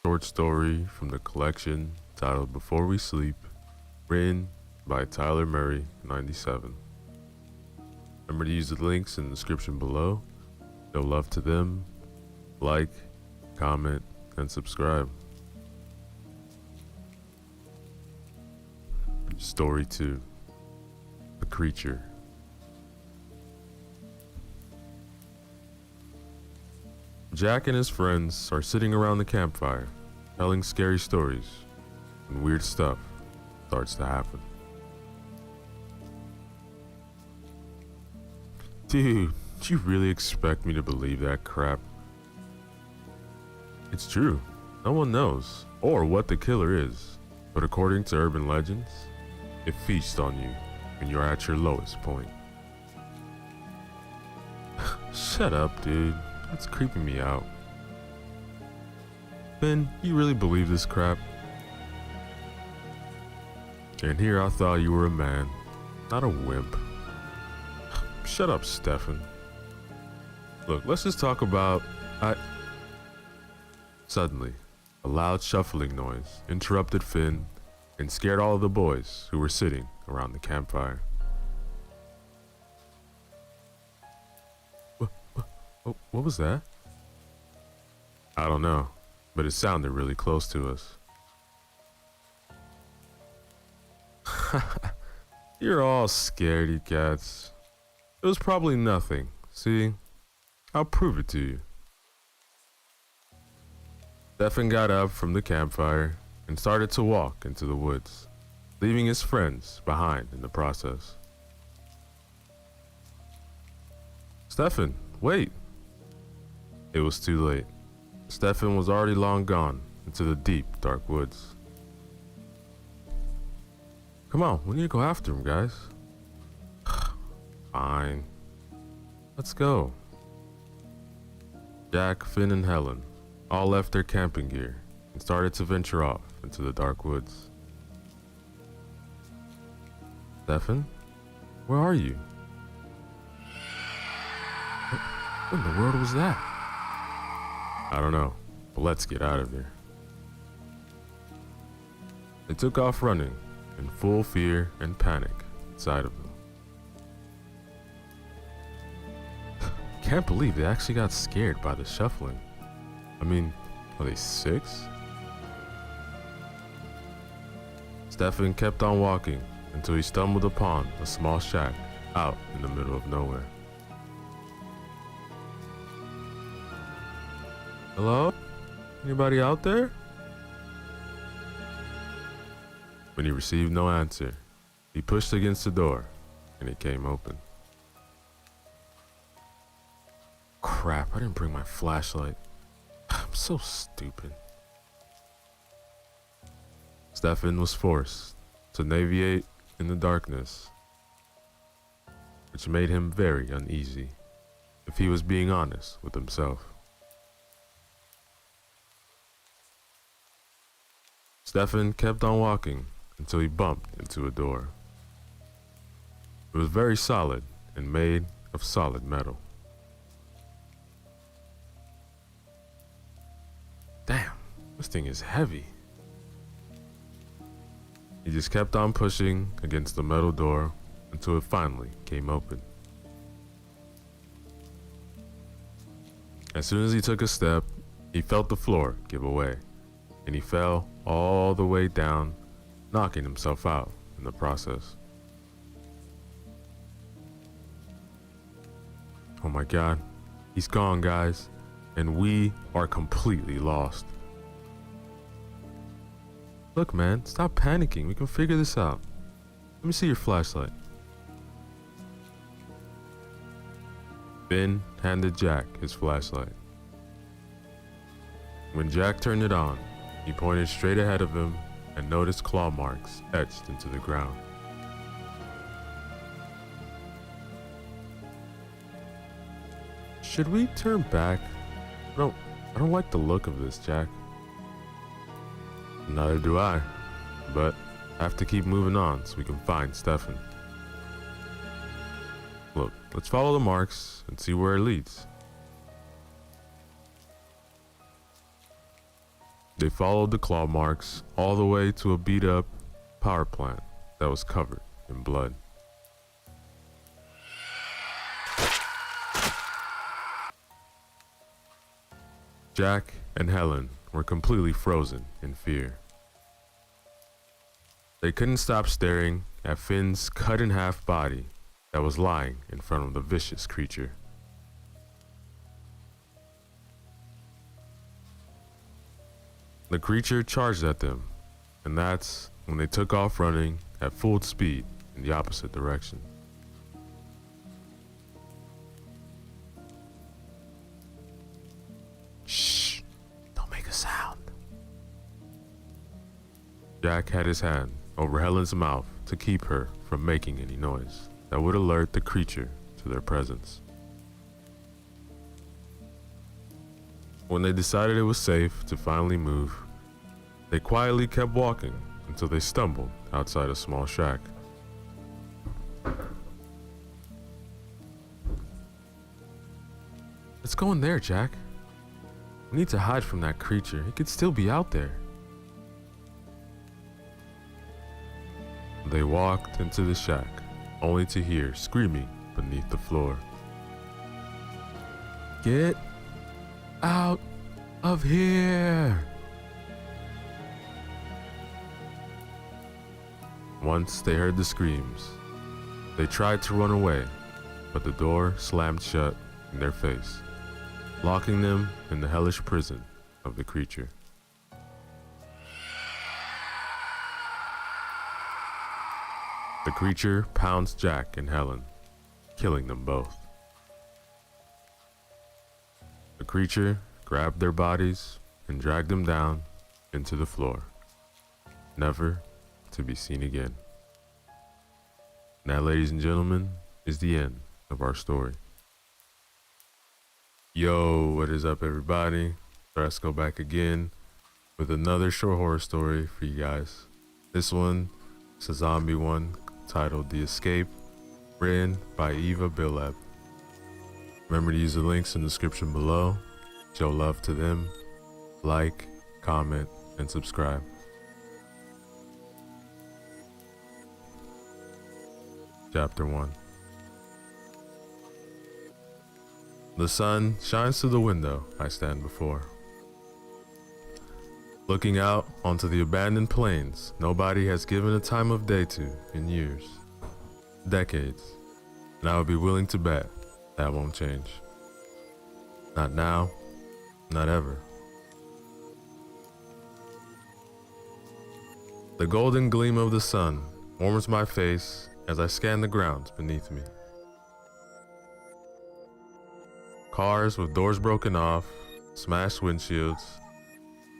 short story from the collection titled Before We Sleep, written by Tyler Murray, 97. Remember to use the links in the description below. Show love to them, like, comment, and subscribe. Story 2. The Creature. Jack and his friends are sitting around the campfire, telling scary stories, and weird stuff starts to happen. Dude, do you really expect me to believe that crap? It's true. No one knows, or what the killer is, but according to urban legends, it feasts on you when you're at your lowest point. Shut up, dude. That's creeping me out. Ben, you really believe this crap? And here I thought you were a man, not a wimp. Shut up, Stefan. Look, let's just talk about... Suddenly, a loud shuffling noise interrupted Finn and scared all of the boys who were sitting around the campfire. What was that? I don't know, but it sounded really close to us. You're all scaredy cats. It was probably nothing. See? I'll prove it to you. Stefan got up from the campfire and started to walk into the woods, leaving his friends behind in the process. Stefan, wait! It was too late. Stefan was already long gone into the deep, dark woods. Come on, we need to go after him, guys. Fine. Let's go. Jack, Finn, and Helen all left their camping gear and started to venture off into the dark woods. Stefan, where are you? What in the world was that? I don't know, but let's get out of here. They took off running in full fear and panic inside of them. Can't believe they actually got scared by the shuffling. I mean, are they 6? Stefan kept on walking until he stumbled upon a small shack out in the middle of nowhere. Hello? Anybody out there? When he received no answer, he pushed against the door and it came open. Crap, I didn't bring my flashlight. I'm so stupid. Stefan was forced to navigate in the darkness, which made him very uneasy, if he was being honest with himself. Stefan kept on walking until he bumped into a door. It was very solid and made of solid metal. Damn, this thing is heavy. He just kept on pushing against the metal door until it finally came open. As soon as he took a step, he felt the floor give away, and he fell all the way down, knocking himself out in the process. Oh my God, he's gone, guys, and we are completely lost. Look, man, stop panicking. We can figure this out. Let me see your flashlight. Finn handed Jack his flashlight. When Jack turned it on, he pointed straight ahead of him and noticed claw marks etched into the ground. Should we turn back? I don't like the look of this, Jack. Neither do I, but I have to keep moving on so we can find Stefan. Look, let's follow the marks and see where it leads. They followed the claw marks all the way to a beat-up power plant that was covered in blood. Jack and Helen were completely frozen in fear. They couldn't stop staring at Finn's cut-in-half body that was lying in front of the vicious creature. The creature charged at them, and that's when they took off running at full speed in the opposite direction. Shh! Don't make a sound. Jack had his hand over Helen's mouth to keep her from making any noise that would alert the creature to their presence. When they decided it was safe to finally move, they quietly kept walking until they stumbled outside a small shack. Let's go in there, Jack. We need to hide from that creature. It could still be out there. They walked into the shack, only to hear screaming beneath the floor. Get out of here! Once they heard the screams, they tried to run away, but the door slammed shut in their face, locking them in the hellish prison of the creature. The creature pounced Jack and Helen, killing them both. The creature grabbed their bodies and dragged them down into the floor, never to be seen again. And that, ladies and gentlemen, is the end of our story. Yo, what is up, everybody? Let's go back again with another short horror story for you guys. This one is a zombie one titled The Escape, written by Eva Bileb. Remember to use the links in the description below. Show love to them. Like, comment, and subscribe. Chapter 1. The sun shines through the window I stand before. Looking out onto the abandoned plains nobody has given a time of day to in years, decades, and I would be willing to bet that won't change. Not now, not ever. The golden gleam of the sun warms my face as I scan the ground beneath me. Cars with doors broken off, smashed windshields,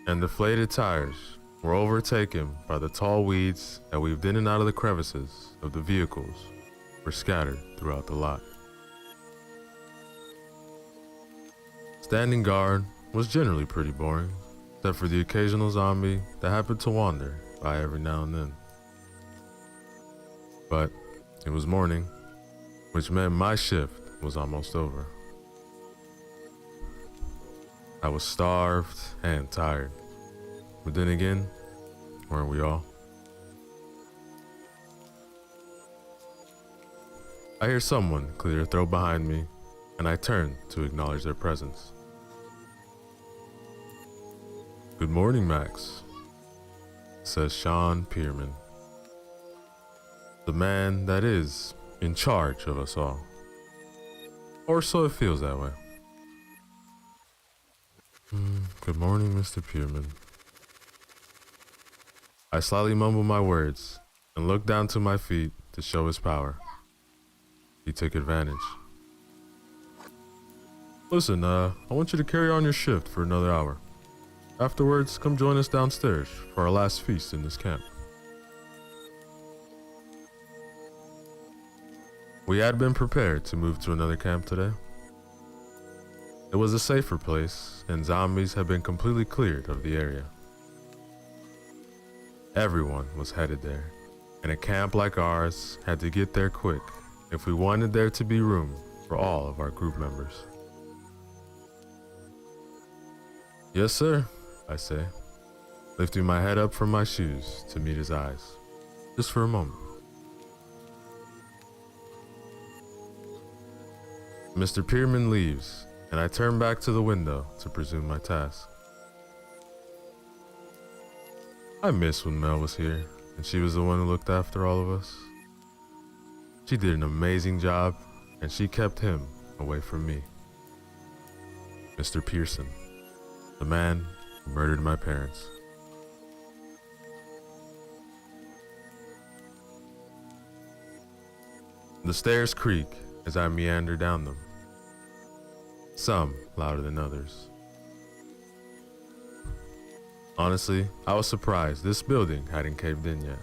and deflated tires were overtaken by the tall weeds that weaved in and out of the crevices of the vehicles were scattered throughout the lot. Standing guard was generally pretty boring, except for the occasional zombie that happened to wander by every now and then. But it was morning, which meant my shift was almost over. I was starved and tired, but then again, weren't we all? I hear someone clear their throat behind me, and I turn to acknowledge their presence. Good morning, Max, says Sean Pierman, the man that is in charge of us all. Or so it feels that way. Good morning, Mr. Pierman. I slightly mumble my words and look down to my feet to show his power. He took advantage. Listen, I want you to carry on your shift for another hour. Afterwards, come join us downstairs for our last feast in this camp. We had been prepared to move to another camp today. It was a safer place, and zombies had been completely cleared of the area. Everyone was headed there, and a camp like ours had to get there quick if we wanted there to be room for all of our group members. Yes, sir, I say, lifting my head up from my shoes to meet his eyes, just for a moment. Mr. Pierman leaves, and I turn back to the window to resume my task. I miss when Mel was here, and she was the one who looked after all of us. She did an amazing job, and she kept him away from me. Mr. Pearson, the man who murdered my parents. The stairs creak as I meander down them, some louder than others. Honestly, I was surprised this building hadn't caved in yet.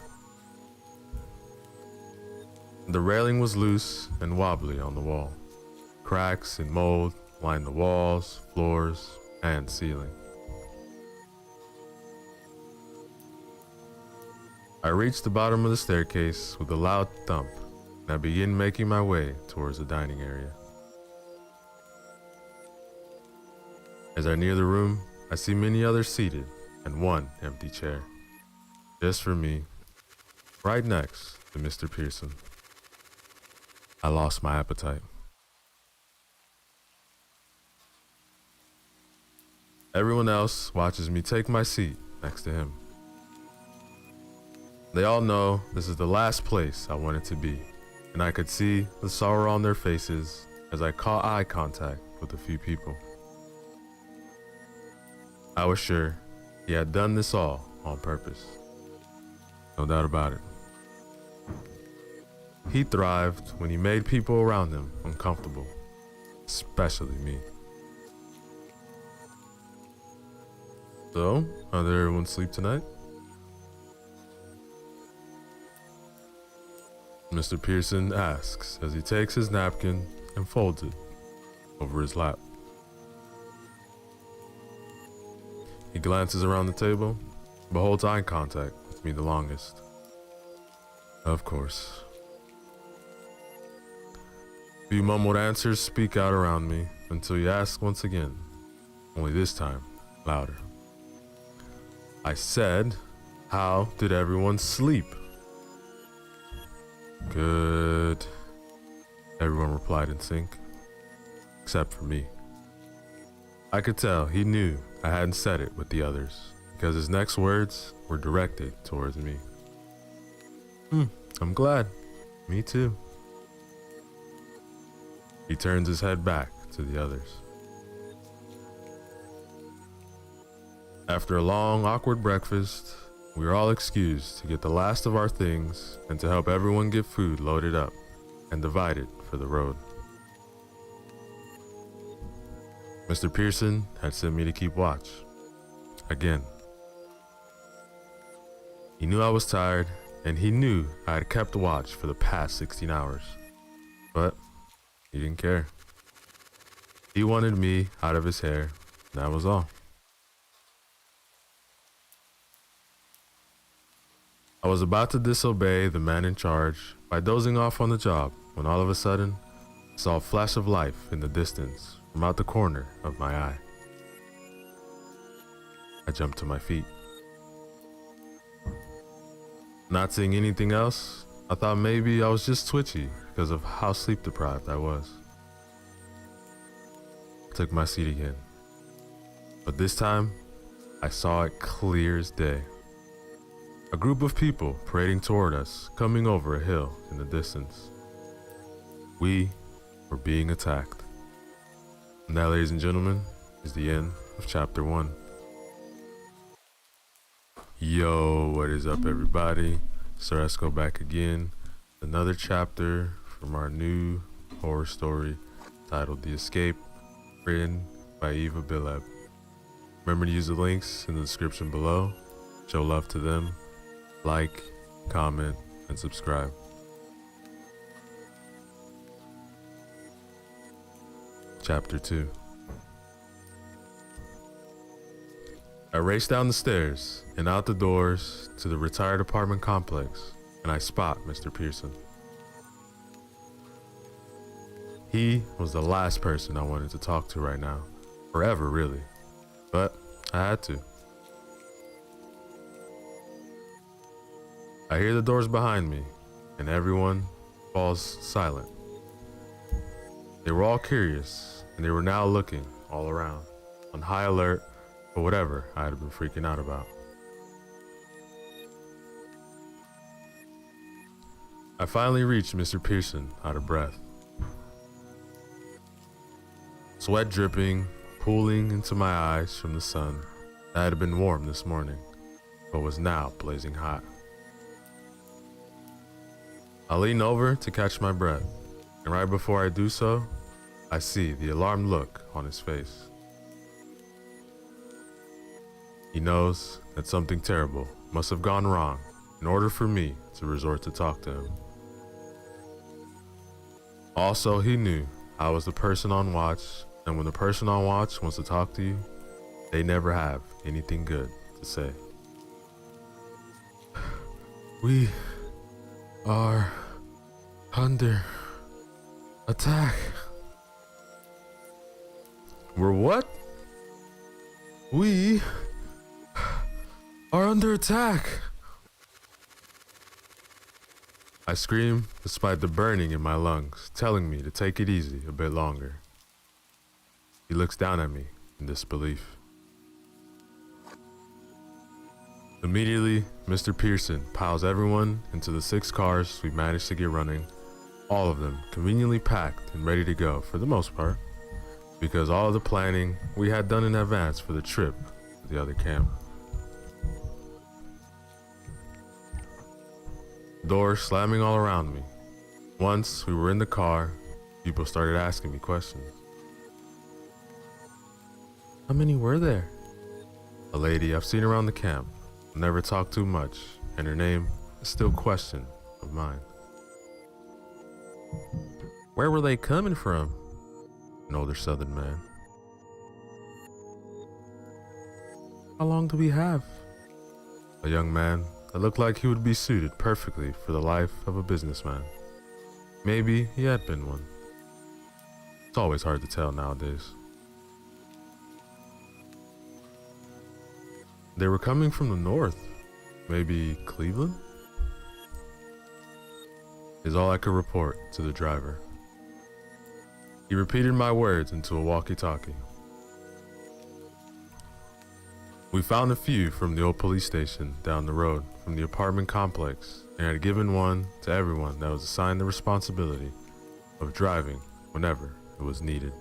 The railing was loose and wobbly on the wall. Cracks and mold lined the walls, floors, and ceiling. I reached the bottom of the staircase with a loud thump, and I begin making my way towards the dining area. As I near the room, I see many others seated and one empty chair, just for me, right next to Mr. Pearson. I lost my appetite. Everyone else watches me take my seat next to him. They all know this is the last place I wanted to be, and I could see the sorrow on their faces as I caught eye contact with a few people. I was sure he had done this all on purpose. No doubt about it. He thrived when he made people around him uncomfortable, especially me. So, how did everyone sleep tonight? Mr. Pearson asks as he takes his napkin and folds it over his lap. He glances around the table, but holds eye contact with me the longest. Of course. Few mumbled answers speak out around me until he asks once again, only this time louder. I said, how did everyone sleep? Good. Everyone replied in sync, except for me. I could tell he knew I hadn't said it with the others, because his next words were directed towards me. I'm glad. Me too. He turns his head back to the others. After a long, awkward breakfast, we were all excused to get the last of our things and to help everyone get food loaded up and divided for the road. Mr. Pearson had sent me to keep watch. Again. He knew I was tired, and he knew I had kept watch for the past 16 hours. But he didn't care. He wanted me out of his hair, and that was all. I was about to disobey the man in charge by dozing off on the job when all of a sudden, I saw a flash of life in the distance from out the corner of my eye. I jumped to my feet. Not seeing anything else, I thought maybe I was just twitchy because of how sleep deprived I was. I took my seat again, but this time I saw it clear as day. A group of people parading toward us, coming over a hill in the distance. We were being attacked. And that, ladies and gentlemen, is the end of chapter 1. Yo, what is up, everybody? Sir Esco back again. Another chapter from our new horror story titled The Escape, written by Eva Bileb. Remember to use the links in the description below. Show love to them. Like, comment, and subscribe. Chapter 2. I race down the stairs and out the doors to the retired apartment complex, and I spot Mr. Pearson. He was the last person I wanted to talk to right now, forever really, but I had to. I hear the doors behind me, and everyone falls silent. They were all curious, and they were now looking all around, on high alert for whatever I had been freaking out about. I finally reached Mr. Pearson, out of breath. Sweat dripping, pooling into my eyes from the sun that had been warm this morning, but was now blazing hot. I lean over to catch my breath, and right before I do so, I see the alarmed look on his face. He knows that something terrible must have gone wrong in order for me to resort to talk to him. Also, he knew I was the person on watch, and when the person on watch wants to talk to you, they never have anything good to say. We are under attack. We're what? We are under attack. I scream despite the burning in my lungs, telling me to take it easy a bit longer. He looks down at me in disbelief. Immediately, Mr. Pearson piles everyone into the 6 cars we managed to get running, all of them conveniently packed and ready to go for the most part, because all of the planning we had done in advance for the trip to the other camp. Doors slamming all around me. Once we were in the car, people started asking me questions. How many were there? A lady I've seen around the camp, never talked too much, and her name is still a question of mine. Where were they coming from? An older southern man. How long do we have? A young man that looked like he would be suited perfectly for the life of a businessman. Maybe he had been one. It's always hard to tell nowadays. They were coming from the north. Maybe Cleveland? Is all I could report to the driver. He repeated my words into a walkie-talkie. We found a few from the old police station down the road from the apartment complex and had given one to everyone that was assigned the responsibility of driving whenever it was needed.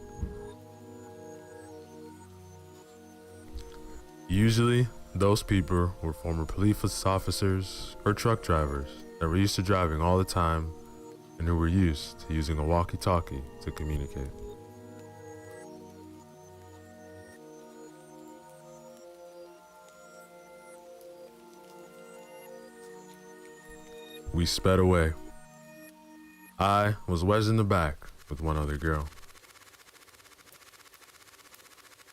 Usually, those people were former police officers or truck drivers that were used to driving all the time and who were used to using a walkie-talkie to communicate. We sped away. I was wedged in the back with one other girl.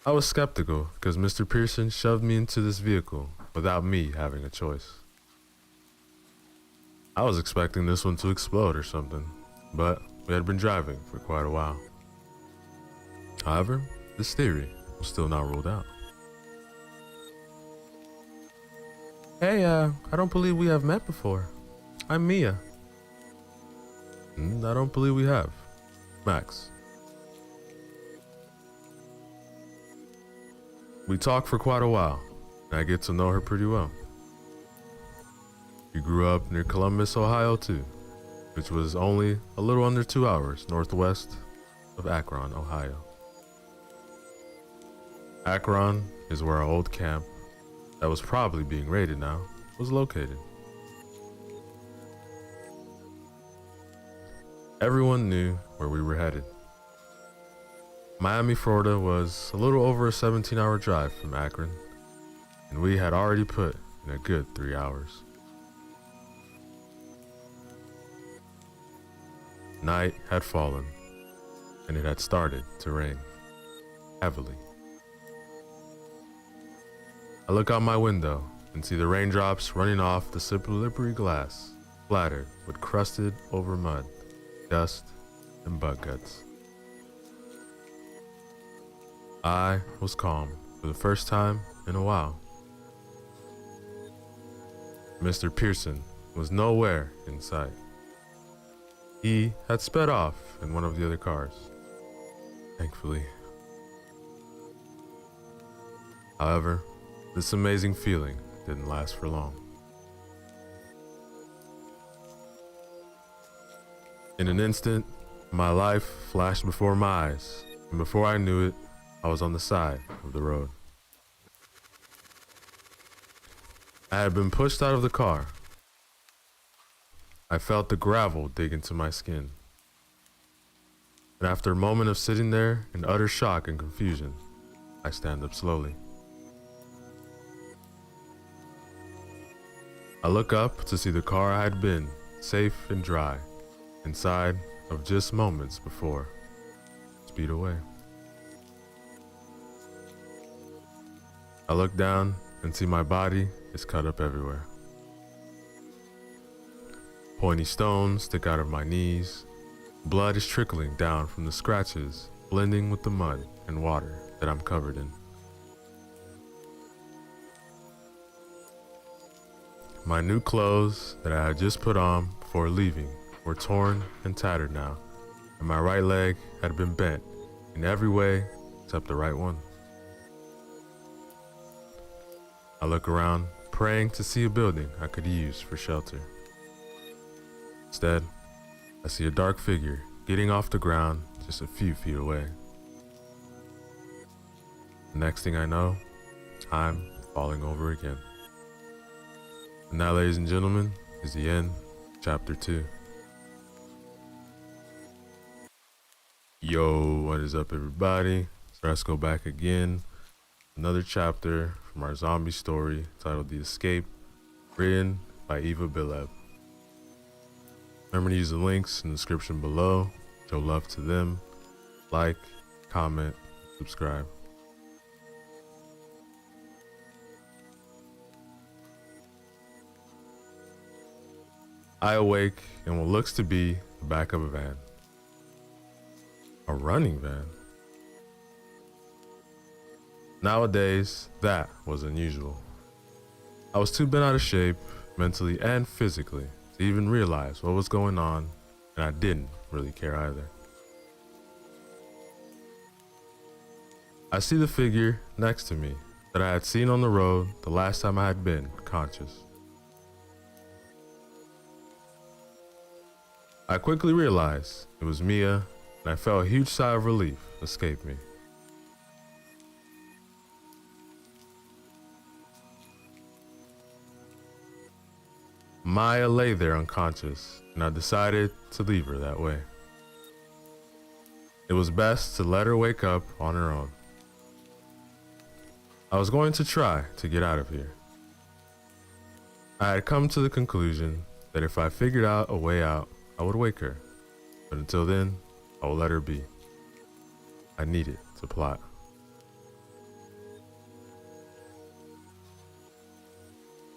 I was skeptical because Mr. Pearson shoved me into this vehicle without me having a choice. I was expecting this one to explode or something, but we had been driving for quite a while. However, this theory was still not ruled out. Hey, I don't believe we have met before. I'm Mia. I don't believe we have. Max. We talked for quite a while, and I get to know her pretty well. We grew up near Columbus, Ohio too, which was only a little under 2 hours northwest of Akron, Ohio. Akron is where our old camp, that was probably being raided now, was located. Everyone knew where we were headed. Miami, Florida was a little over a 17-hour drive from Akron, and we had already put in a good 3 hours. Night had fallen, and it had started to rain, heavily. I look out my window and see the raindrops running off the slippery glass, splattered with crusted over mud, dust, and bug guts. I was calm for the first time in a while. Mr. Pearson was nowhere in sight. He had sped off in one of the other cars, thankfully. However, this amazing feeling didn't last for long. In an instant, my life flashed before my eyes, and before I knew it, I was on the side of the road. I had been pushed out of the car. I felt the gravel dig into my skin. And after a moment of sitting there in utter shock and confusion, I stand up slowly. I look up to see the car I had been, safe and dry, inside of just moments before, speed away. I look down and see my body is cut up everywhere. Pointy stones stick out of my knees. Blood is trickling down from the scratches, blending with the mud and water that I'm covered in. My new clothes that I had just put on before leaving were torn and tattered now, and my right leg had been bent in every way except the right one. I look around, praying to see a building I could use for shelter. Instead, I see a dark figure getting off the ground just a few feet away. The next thing I know, I'm falling over again. And that, ladies and gentlemen, is the end of chapter 2. Yo, what is up, everybody? So let's go back again. Another chapter from our zombie story titled The Escape, written by Eva Bileb. Remember to use the links in the description below. Show love to them. Like, comment, subscribe. I awake in what looks to be the back of a van. A running van. Nowadays, that was unusual. I was too bent out of shape, mentally and physically, to even realize what was going on, and I didn't really care either. I see the figure next to me that I had seen on the road the last time I had been conscious. I quickly realized it was Mia, and I felt a huge sigh of relief escape me. Maya lay there unconscious, and I decided to leave her that way. It was best to let her wake up on her own. I was going to try to get out of here. I had come to the conclusion that if I figured out a way out, I would wake her, but until then, I would let her be. I needed to plot.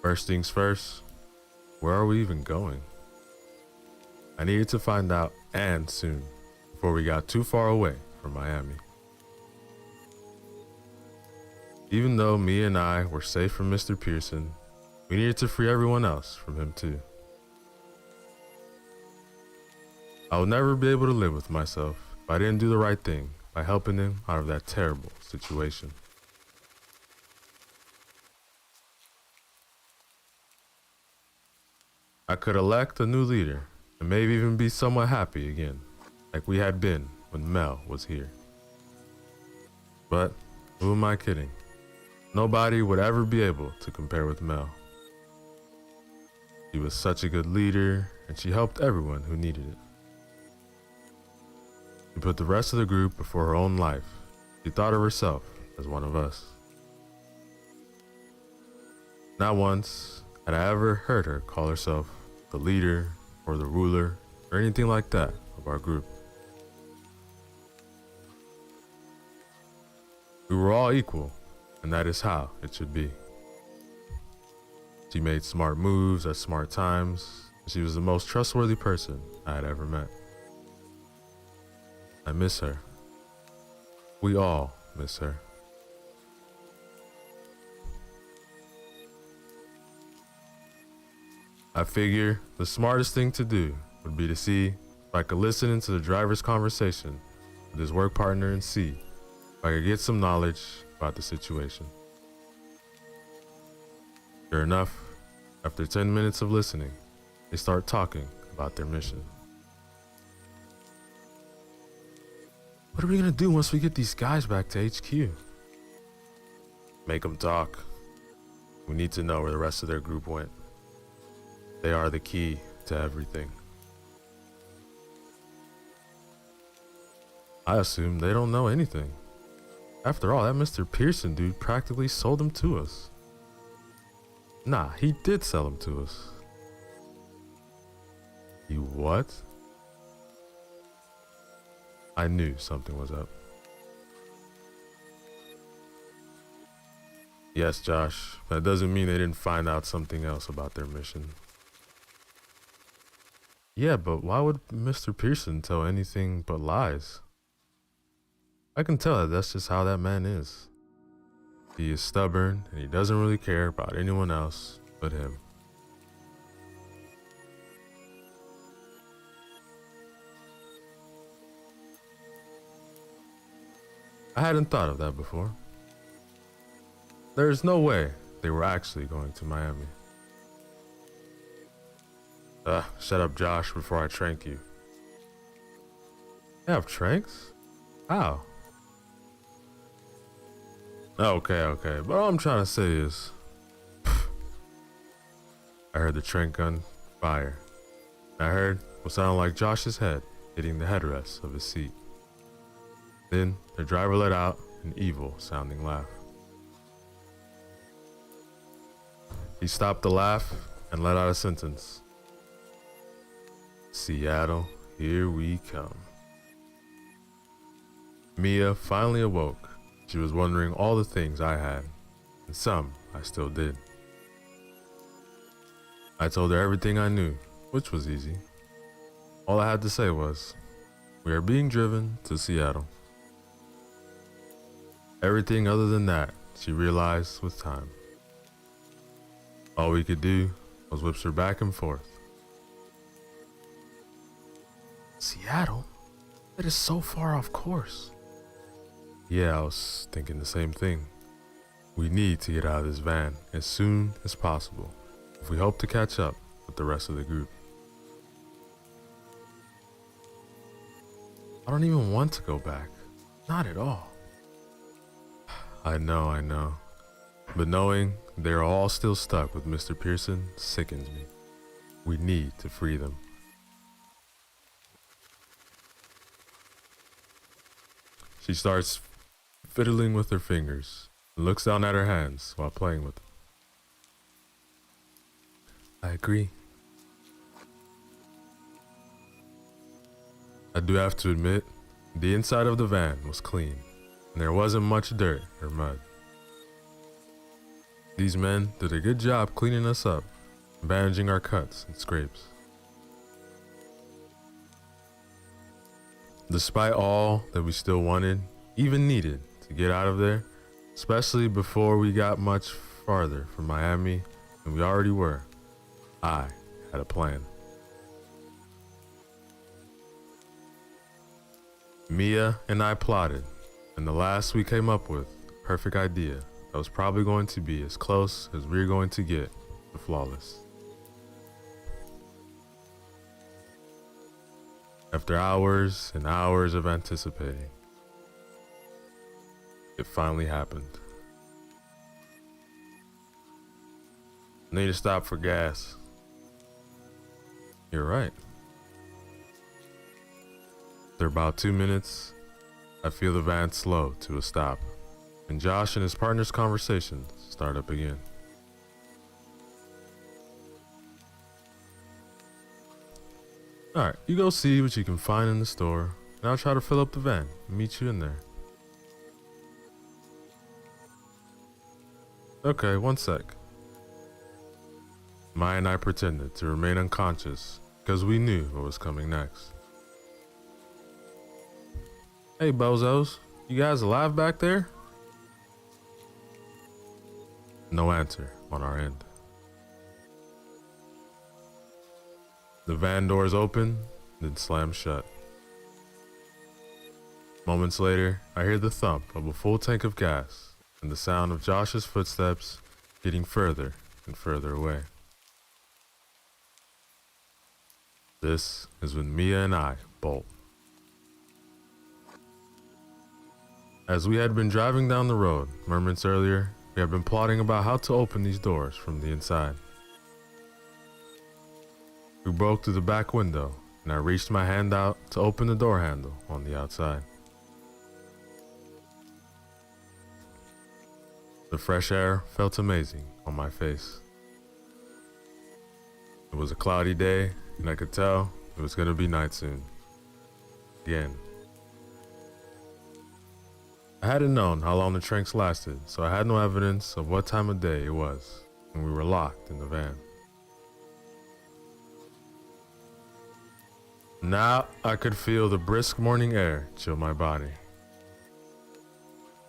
First things first, where are we even going? I needed to find out, and soon, before we got too far away from Miami. Even though me and I were safe from Mr. Pearson, we needed to free everyone else from him too. I would never be able to live with myself if I didn't do the right thing by helping him out of that terrible situation. I could elect a new leader and maybe even be somewhat happy again, like we had been when Mel was here. But who am I kidding? Nobody would ever be able to compare with Mel. She was such a good leader, and she helped everyone who needed it. She put the rest of the group before her own life. She thought of herself as one of us. Not once had I ever heard her call herself the leader or the ruler or anything like that of our group. We were all equal, and that is how it should be. She made smart moves at smart times, and she was the most trustworthy person I had ever met. I miss her. We all miss her. I figure the smartest thing to do would be to see if I could listen into the driver's conversation with his work partner and see if I could get some knowledge about the situation. Sure enough, after 10 minutes of listening, they start talking about their mission. What are we gonna do once we get these guys back to HQ? Make them talk. We need to know where the rest of their group went. They are the key to everything. I assume they don't know anything. After all, that Mr. Pearson dude practically sold them to us. Nah, he did sell them to us. You what? I knew something was up. Yes, Josh, that doesn't mean they didn't find out something else about their mission. Yeah, but why would Mr. Pearson tell anything but lies? I can tell that that's just how that man is. He is stubborn and he doesn't really care about anyone else but him. I hadn't thought of that before. There's no way they were actually going to Miami. Shut up, Josh, before I trank you. They have tranks? How? Okay, but all I'm trying to say is, I heard the trank gun fire. I heard what sounded like Josh's head hitting the headrest of his seat. Then the driver let out an evil-sounding laugh. He stopped the laugh and let out a sentence. Seattle, here we come. Mia finally awoke. She was wondering all the things I had, and some I still did. I told her everything I knew, which was easy. All I had to say was, we are being driven to Seattle. Everything other than that, she realized with time. All we could do was whip her back and forth. Seattle? That is so far off course. Yeah, I was thinking the same thing. We need to get out of this van as soon as possible if we hope to catch up with the rest of the group. I don't even want to go back. Not at all. I know. But knowing they're all still stuck with Mr. Pearson sickens me. We need to free them. She starts fiddling with her fingers and looks down at her hands while playing with them. I agree. I do have to admit, the inside of the van was clean, and there wasn't much dirt or mud. These men did a good job cleaning us up and bandaging our cuts and scrapes. Despite all that we still wanted, even needed, to get out of there, especially before we got much farther from Miami than we already were, I had a plan. Mia and I plotted, and the last we came up with a perfect idea that was probably going to be as close as we were going to get to flawless. After hours and hours of anticipating, it finally happened. I need to stop for gas. You're right. After about 2 minutes, I feel the van slow to a stop, and Josh and his partner's conversation start up again. Alright, you go see what you can find in the store, and I'll try to fill up the van and meet you in there. Okay, 1 sec. Maya and I pretended to remain unconscious because we knew what was coming next. Hey bozos, you guys alive back there? No answer on our end. The van doors open, then slam shut. Moments later, I hear the thump of a full tank of gas and the sound of Josh's footsteps getting further and further away. This is when Mia and I bolt. As we had been driving down the road moments earlier, we had been plotting about how to open these doors from the inside. We broke through the back window, and I reached my hand out to open the door handle on the outside. The fresh air felt amazing on my face. It was a cloudy day, and I could tell it was going to be night soon. Again. I hadn't known how long the tranks lasted, so I had no evidence of what time of day it was when we were locked in the van. Now I could feel the brisk morning air chill my body.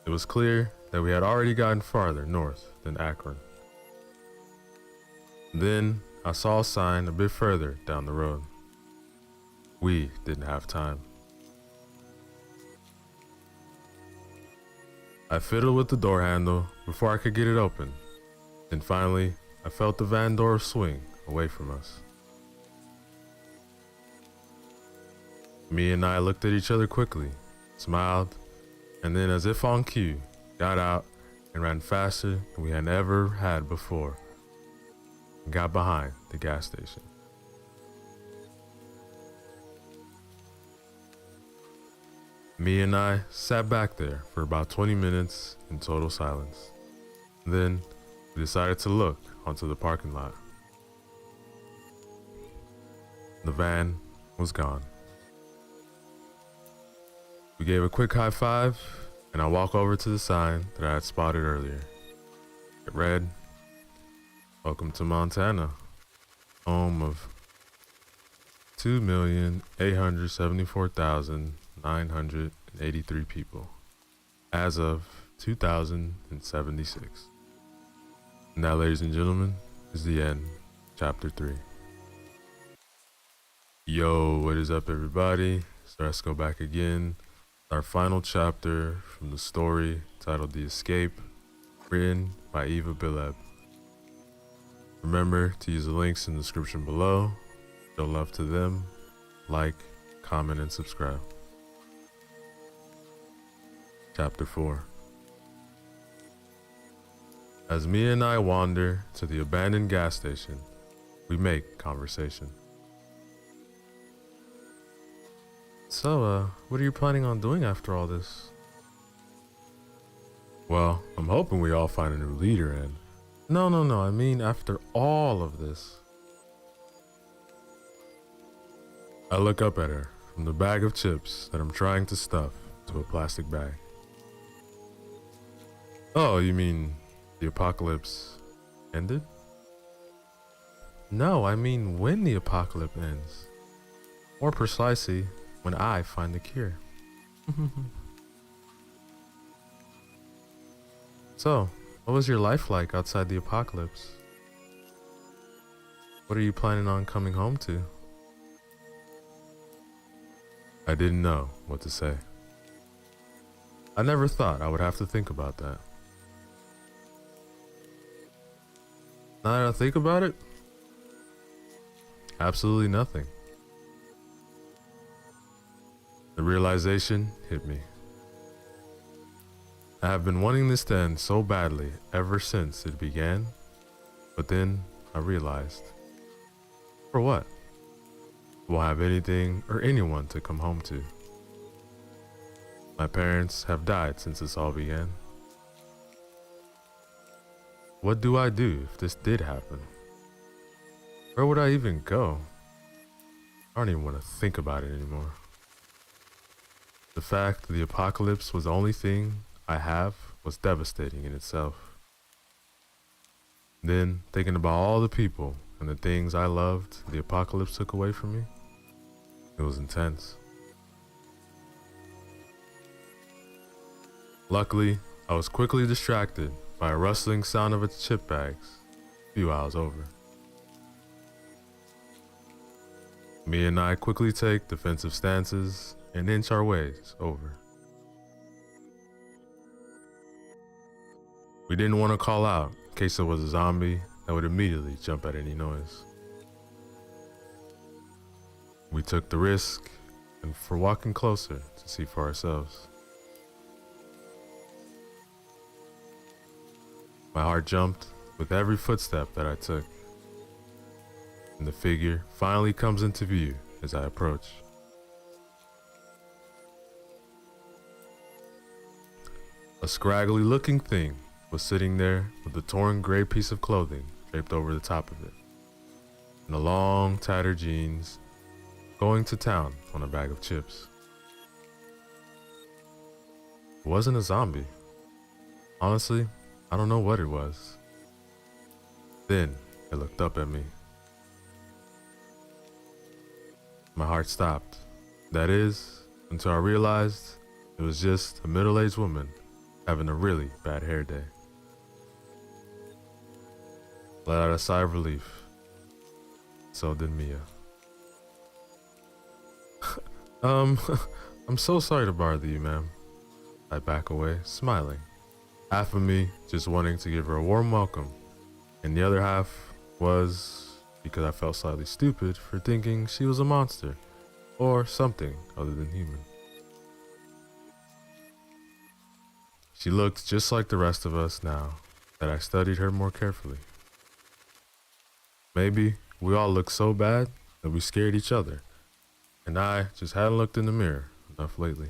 It was clear that we had already gotten farther north than Akron. Then I saw a sign a bit further down the road. We didn't have time. I fiddled with the door handle before I could get it open. Then finally, I felt the van door swing away from us. Me and I looked at each other quickly, smiled, and then as if on cue, got out and ran faster than we had ever had before and got behind the gas station. Me and I sat back there for about 20 minutes in total silence. Then we decided to look onto the parking lot. The van was gone. We gave a quick high five, and I walked over to the sign that I had spotted earlier. It read, "Welcome to Montana, home of 2,874,983 people, as of 2076. And that, ladies and gentlemen, is the end, chapter 3. Yo, what is up, everybody? So let's go back again. Our final chapter from the story titled The Escape, written by Eva Bileb. Remember to use the links in the description below. Show love to them. Like, comment, and subscribe. Chapter 4. As Mia and I wander to the abandoned gas station, we make conversation. So, what are you planning on doing after all this? Well, I'm hoping we all find a new leader and... No, I mean after all of this. I look up at her from the bag of chips that I'm trying to stuff to a plastic bag. Oh, you mean the apocalypse ended? No, I mean when the apocalypse ends. More precisely, when I find the cure. So, what was your life like outside the apocalypse? What are you planning on coming home to? I didn't know what to say. I never thought I would have to think about that. Now that I think about it, absolutely nothing. The realization hit me. I have been wanting this to end so badly ever since it began, but then I realized, for what? I won't have anything or anyone to come home to. My parents have died since this all began. What do I do if this did happen? Where would I even go? I don't even want to think about it anymore. The fact that the apocalypse was the only thing I have was devastating in itself. Then, thinking about all the people and the things I loved the apocalypse took away from me, it was intense. Luckily, I was quickly distracted by a rustling sound of its chip bags a few hours over. Mia and I quickly take defensive stances and inch our ways over. We didn't want to call out in case it was a zombie that would immediately jump at any noise. We took the risk and for walking closer to see for ourselves. My heart jumped with every footstep that I took, and the figure finally comes into view as I approach. A scraggly looking thing was sitting there with a torn gray piece of clothing draped over the top of it, and a long tattered jeans, going to town on a bag of chips. It wasn't a zombie. Honestly, I don't know what it was. Then it looked up at me. My heart stopped. That is, until I realized it was just a middle-aged woman having a really bad hair day. Let out a sigh of relief. So did Mia. I'm so sorry to bother you, ma'am. I back away, smiling. Half of me just wanting to give her a warm welcome, and the other half was because I felt slightly stupid for thinking she was a monster or something other than human. She looked just like the rest of us now that I studied her more carefully. Maybe we all looked so bad that we scared each other, and I just hadn't looked in the mirror enough lately.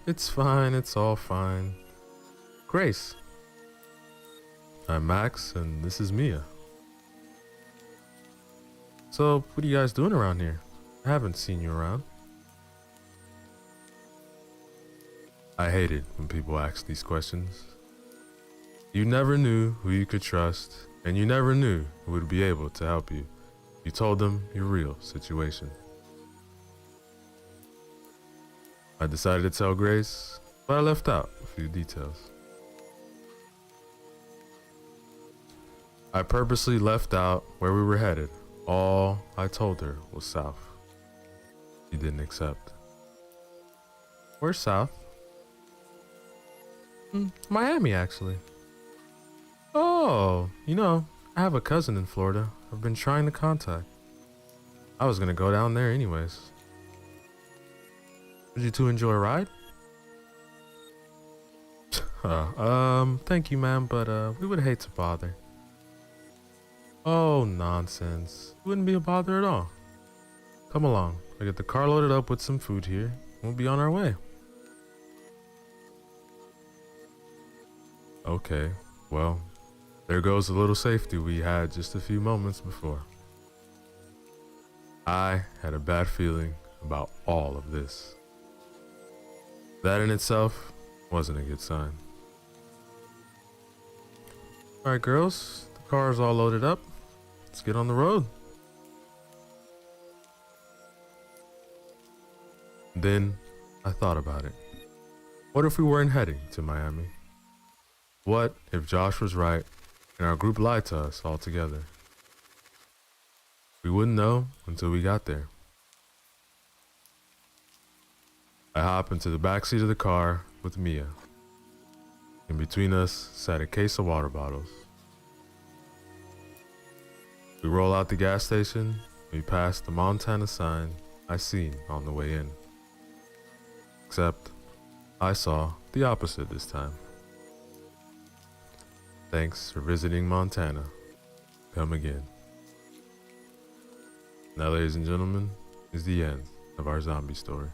It's fine, it's all fine. Grace. I'm Max, and this is Mia. So, what are you guys doing around here? I haven't seen you around. I hated when people asked these questions. You never knew who you could trust, and you never knew who would be able to help you. You told them your real situation. I decided to tell Grace, but I left out a few details. I purposely left out where we were headed. All I told her was south. She didn't accept. Where's south? Miami, actually. Oh, I have a cousin in Florida I've been trying to contact. I was gonna go down there anyways. Would you two enjoy a ride? Thank you, ma'am, but we would hate to bother. Oh, nonsense. It wouldn't be a bother at all. Come along. I get the car loaded up with some food here. We'll be on our way. Okay, well, there goes the little safety we had just a few moments before. I had a bad feeling about all of this. That in itself wasn't a good sign. Alright, girls, the car is all loaded up. Let's get on the road. Then I thought about it. What if we weren't heading to Miami? What if Josh was right and our group lied to us altogether? We wouldn't know until we got there. I hop into the backseat of the car with Mia. In between us sat a case of water bottles. We roll out the gas station. We pass the Montana sign I seen on the way in. Except I saw the opposite this time. Thanks for visiting Montana. Come again. Now, ladies and gentlemen, is the end of our zombie story.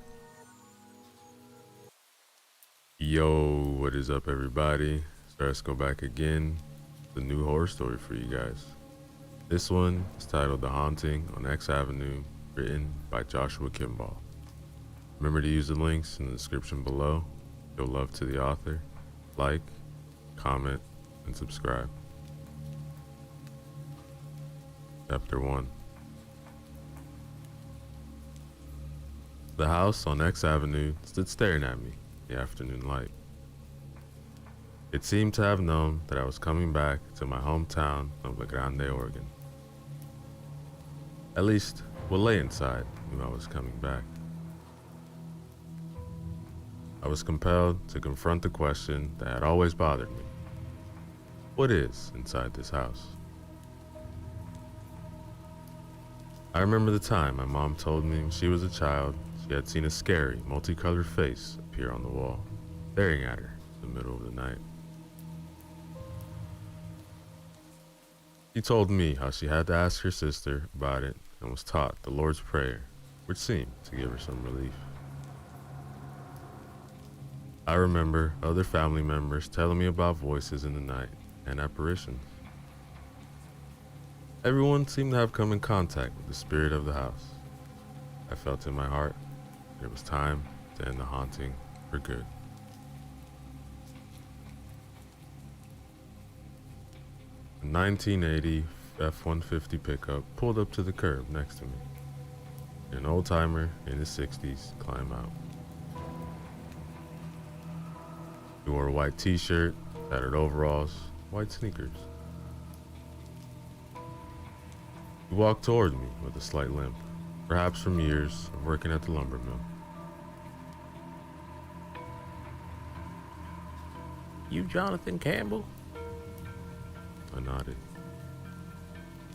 Yo, what is up, everybody? So let's go back again. The new horror story for you guys. This one is titled The Haunting on X Avenue, written by Joshua Kimball. Remember to use the links in the description below. Show love to the author. Like, comment, and subscribe. Chapter 1. The house on X Avenue stood staring at me in the afternoon light. It seemed to have known that I was coming back to my hometown of La Grande, Oregon. At least, what lay inside knew I was coming back. I was compelled to confront the question that had always bothered me. What is inside this house? I remember the time my mom told me when she was a child she had seen a scary, multicolored face appear on the wall, staring at her in the middle of the night. She told me how she had to ask her sister about it and was taught the Lord's Prayer, which seemed to give her some relief. I remember other family members telling me about voices in the night and apparitions. Everyone seemed to have come in contact with the spirit of the house. I felt in my heart that it was time to end the haunting for good. A 1980 F-150 pickup pulled up to the curb next to me. An old-timer in his 60s climbed out. He wore a white t-shirt, tattered overalls, white sneakers. He walked toward me with a slight limp, perhaps from years of working at the lumber mill. You Jonathan Campbell? I nodded.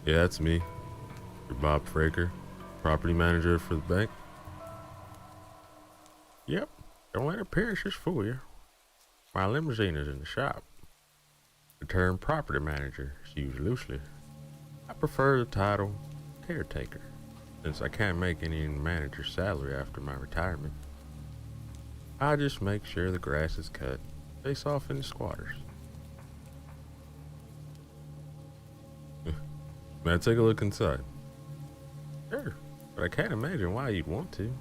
Yeah, that's me. You're Bob Fraker, property manager for the bank? Yep. Don't let appearances fool you. My limousine is in the shop. The term property manager is used loosely. I prefer the title caretaker, since I can't make any manager's salary after my retirement. I just make sure the grass is cut, face off any squatters. May I take a look inside? Sure, but I can't imagine why you'd want to.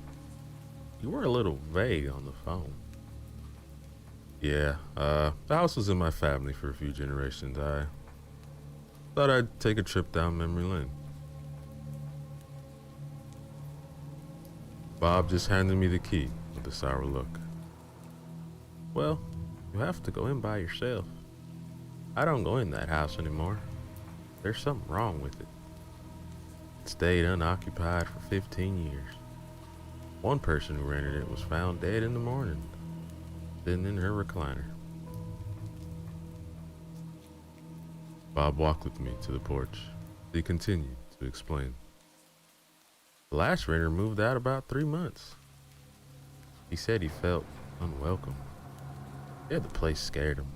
You were a little vague on the phone. Yeah, the house was in my family for a few generations. I thought I'd take a trip down memory lane. Bob just handed me the key with a sour look. Well, you have to go in by yourself. I don't go in that house anymore. There's something wrong with it. It stayed unoccupied for 15 years. One person who rented it was found dead in the morning, sitting in her recliner. Bob walked with me to the porch. He continued to explain. The last renter moved out about 3 months. He said he felt unwelcome. Yeah, the place scared him.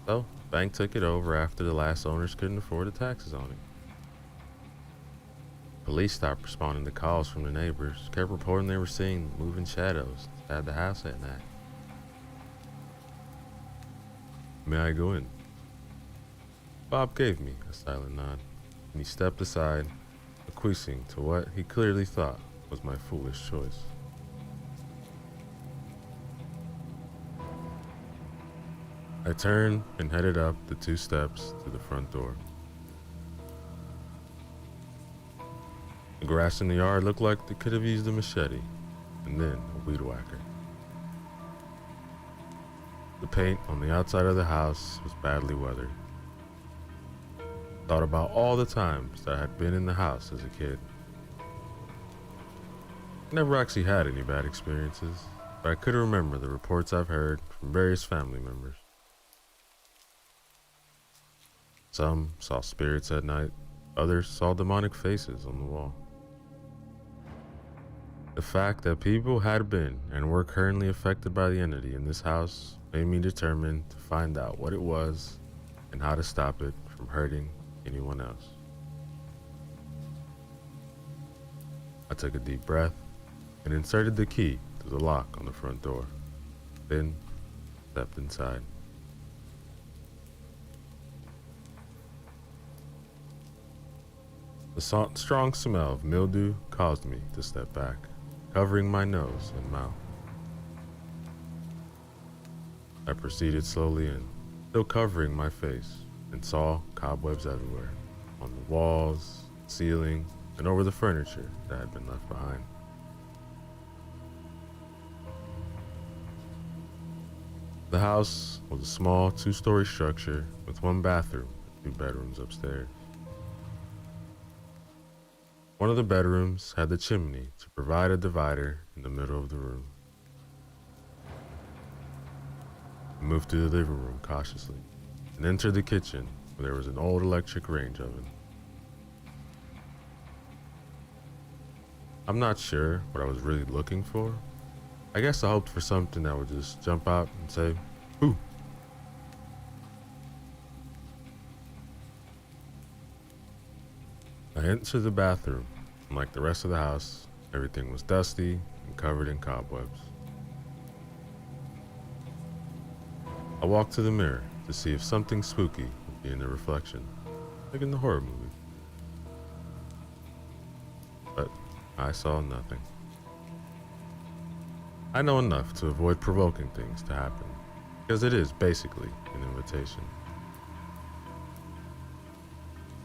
So, the bank took it over after the last owners couldn't afford the taxes on it. Police stopped responding to calls from the neighbors, kept reporting they were seeing moving shadows inside the house at night. May I go in? Bob gave me a silent nod, and he stepped aside, acquiescing to what he clearly thought was my foolish choice. I turned and headed up the 2 steps to the front door. The grass in the yard looked like it could have used a machete, and then a weed whacker. The paint on the outside of the house was badly weathered. Thought about all the times that I had been in the house as a kid. Never actually had any bad experiences, but I could remember the reports I've heard from various family members. Some saw spirits at night, others saw demonic faces on the wall. The fact that people had been and were currently affected by the entity in this house made me determined to find out what it was and how to stop it from hurting anyone else. I took a deep breath and inserted the key to the lock on the front door, then stepped inside. The strong smell of mildew caused me to step back, covering my nose and mouth. I proceeded slowly in, still covering my face, and saw cobwebs everywhere, on the walls, ceiling, and over the furniture that had been left behind. The house was a small 2-story structure with 1 bathroom and 2 bedrooms upstairs. One of the bedrooms had the chimney to provide a divider in the middle of the room. I moved through the living room cautiously and entered the kitchen where there was an old electric range oven. I'm not sure what I was really looking for. I guess I hoped for something that would just jump out and say, "Ooh." I entered the bathroom, and like the rest of the house, everything was dusty and covered in cobwebs. I walked to the mirror to see if something spooky would be in the reflection, like in the horror movie. But I saw nothing. I know enough to avoid provoking things to happen, because it is basically an invitation.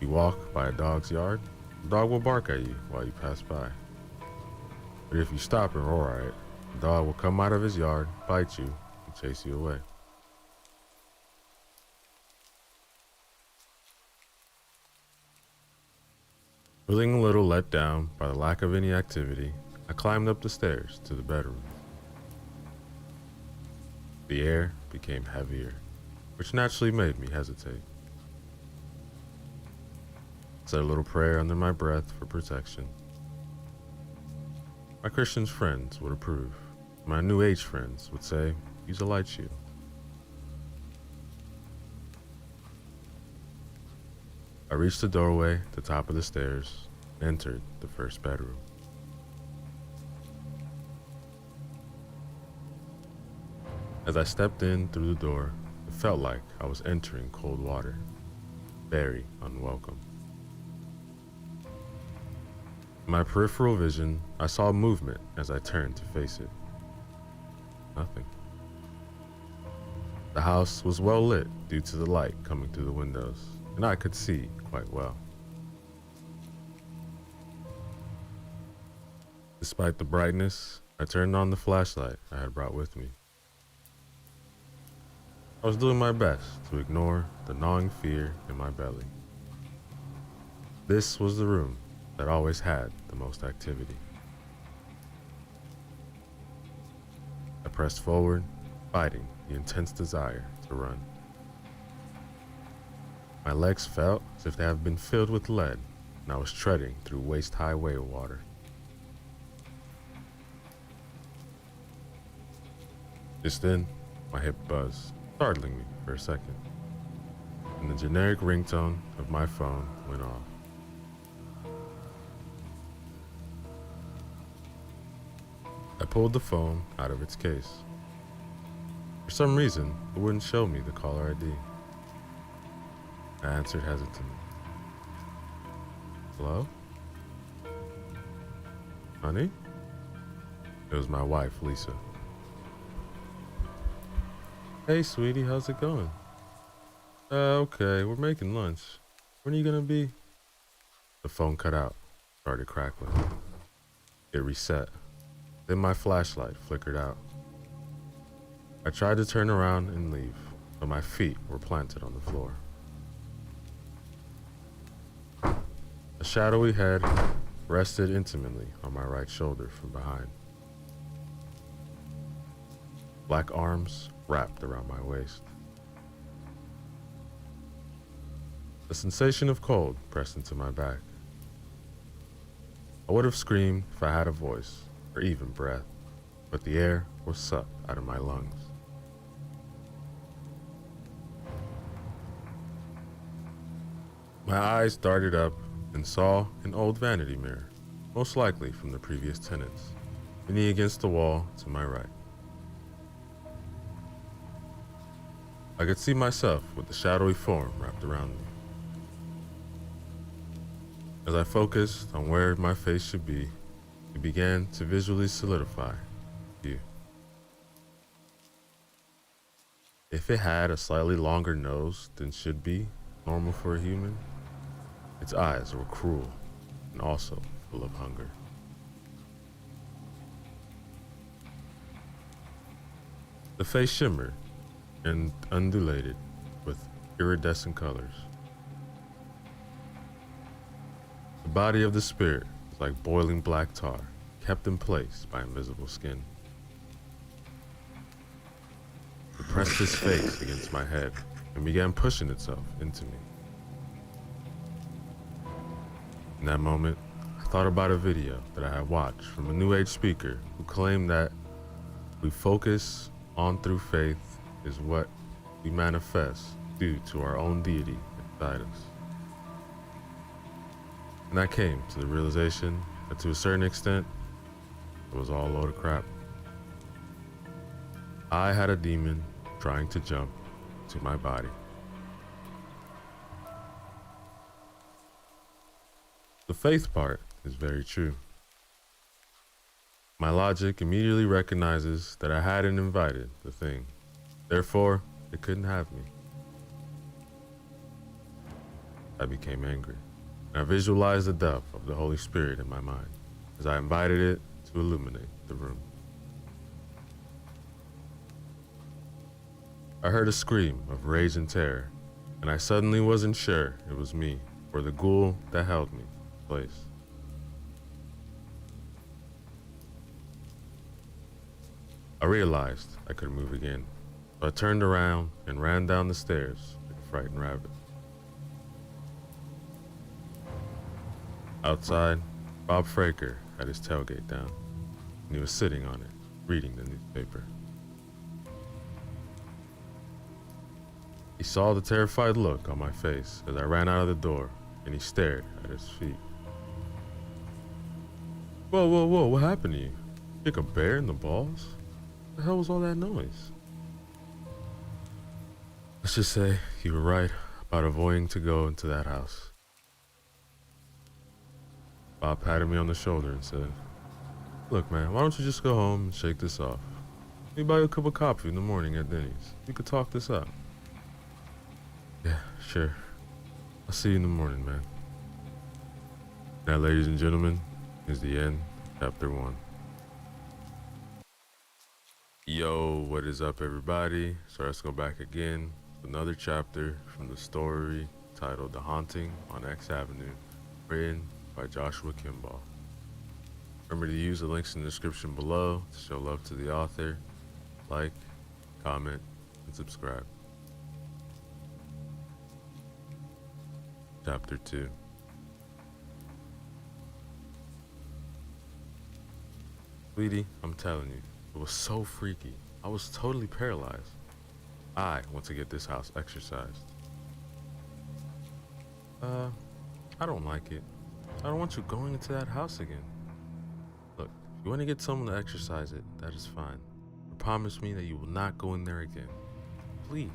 You walk by a dog's yard, the dog will bark at you while you pass by. But if you stop and roar at it, the dog will come out of his yard, bite you, and chase you away. Feeling a little let down by the lack of any activity, I climbed up the stairs to the bedroom. The air became heavier, which naturally made me hesitate. I said a little prayer under my breath for protection. My Christian friends would approve. My New Age friends would say, "Use a light shield." I reached the doorway at the top of the stairs and entered the first bedroom. As I stepped in through the door, it felt like I was entering cold water, very unwelcome. In my peripheral vision, I saw movement as I turned to face it. Nothing. The house was well lit due to the light coming through the windows, and I could see quite well. Despite the brightness, I turned on the flashlight I had brought with me. I was doing my best to ignore the gnawing fear in my belly. This was the room that always had the most activity. I pressed forward, fighting the intense desire to run. My legs felt as if they had been filled with lead, and I was treading through waist-high whale water. Just then, my hip buzzed, startling me for a second, and the generic ringtone of my phone went off. I pulled the phone out of its case. For some reason, it wouldn't show me the caller ID. I answered hesitantly. "Hello? Honey?" It was my wife, Lisa. "Hey, sweetie, how's it going?" Okay, we're making lunch. When are you gonna be?" The phone cut out, started crackling. It reset. Then my flashlight flickered out. I tried to turn around and leave, but my feet were planted on the floor. A shadowy head rested intimately on my right shoulder from behind. Black arms wrapped around my waist. A sensation of cold pressed into my back. I would have screamed if I had a voice, or even breath, but the air was sucked out of my lungs. My eyes darted up and saw an old vanity mirror, most likely from the previous tenants, leaning against the wall to my right. I could see myself with the shadowy form wrapped around me. As I focused on where my face should be, it began to visually solidify you. If it had a slightly longer nose than should be normal for a human, its eyes were cruel and also full of hunger. The face shimmered, and undulated with iridescent colors. The body of the spirit was like boiling black tar, kept in place by invisible skin. It pressed its face against my head and began pushing itself into me. In that moment, I thought about a video that I had watched from a New Age speaker who claimed that we focus on through faith is what we manifest due to our own deity inside us. And I came to the realization that to a certain extent, it was all a load of crap. I had a demon trying to jump to my body. The faith part is very true. My logic immediately recognizes that I hadn't invited the thing. Therefore, it couldn't have me. I became angry. I visualized the depth of the Holy Spirit in my mind as I invited it to illuminate the room. I heard a scream of rage and terror, and I suddenly wasn't sure it was me or the ghoul that held me in place. I realized I couldn't move again, so I turned around and ran down the stairs like a frightened rabbit. Outside, Bob Fraker had his tailgate down, and he was sitting on it, reading the newspaper. He saw the terrified look on my face as I ran out of the door, and he stared at his feet. Whoa, whoa, whoa, what happened to you? Kick a bear in the balls? What the hell was all that noise? Let's just say you were right about avoiding to go into that house. Bob patted me on the shoulder and said, "Look, man, why don't you just go home and shake this off? Let me buy you a cup of coffee in the morning at Denny's. We could talk this out." "Yeah, sure. I'll see you in the morning, man." Now, ladies and gentlemen, is the end, chapter 1. Yo, what is up, everybody? So let's go back again to another chapter from the story titled The Haunting on X Avenue, written by Joshua Kimball. Remember to use the links in the description below to show love to the author. Like, comment, and subscribe. Chapter 2. Sweetie, I'm telling you, it was so freaky. I was totally paralyzed. I want to get this house exorcised. I don't like it. I don't want you going into that house again. Look, if you want to get someone to exorcise it, that is fine. But promise me that you will not go in there again. Please.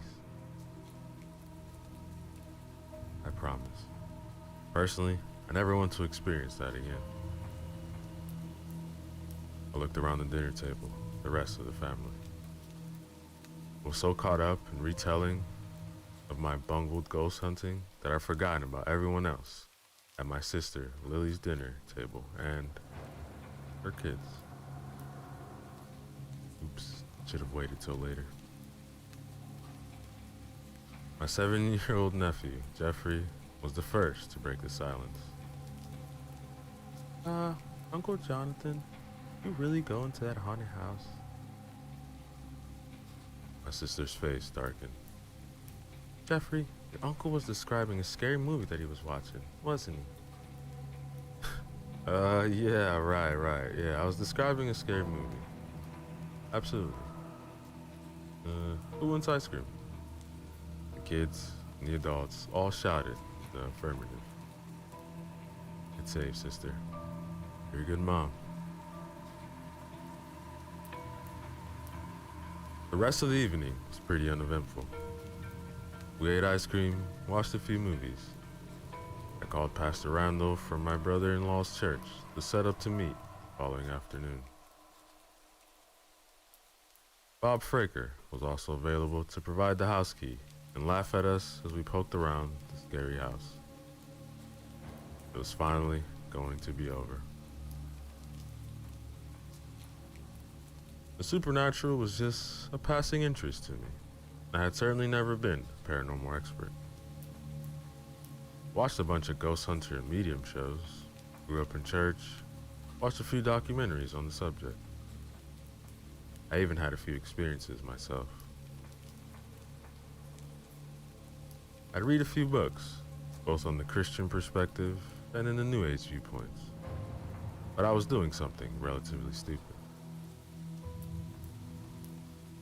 I promise. Personally, I never want to experience that again. I looked around the dinner table, the rest of the family. I was so caught up in retelling of my bungled ghost hunting that I'd forgotten about everyone else at my sister Lily's dinner table and her kids. Oops, should have waited till later. My 7-year-old nephew, Jeffrey, was the first to break the silence. Uncle Jonathan, you really go into that haunted house? My sister's face darkened. Jeffrey, your uncle was describing a scary movie that he was watching, wasn't he? Yeah, right. Yeah, I was describing a scary movie. Absolutely. Who wants ice cream? The kids and the adults all shouted the affirmative. It's safe, sister. You're a good mom. The rest of the evening was pretty uneventful. We ate ice cream, watched a few movies. I called Pastor Randall from my brother-in-law's church to set up to meet the following afternoon. Bob Fraker was also available to provide the house key and laugh at us as we poked around the scary house. It was finally going to be over. The supernatural was just a passing interest to me. I had certainly never been a paranormal expert. Watched a bunch of ghost hunter and medium shows, grew up in church, watched a few documentaries on the subject. I even had a few experiences myself. I'd read a few books, both on the Christian perspective and in the New Age viewpoints. But I was doing something relatively stupid.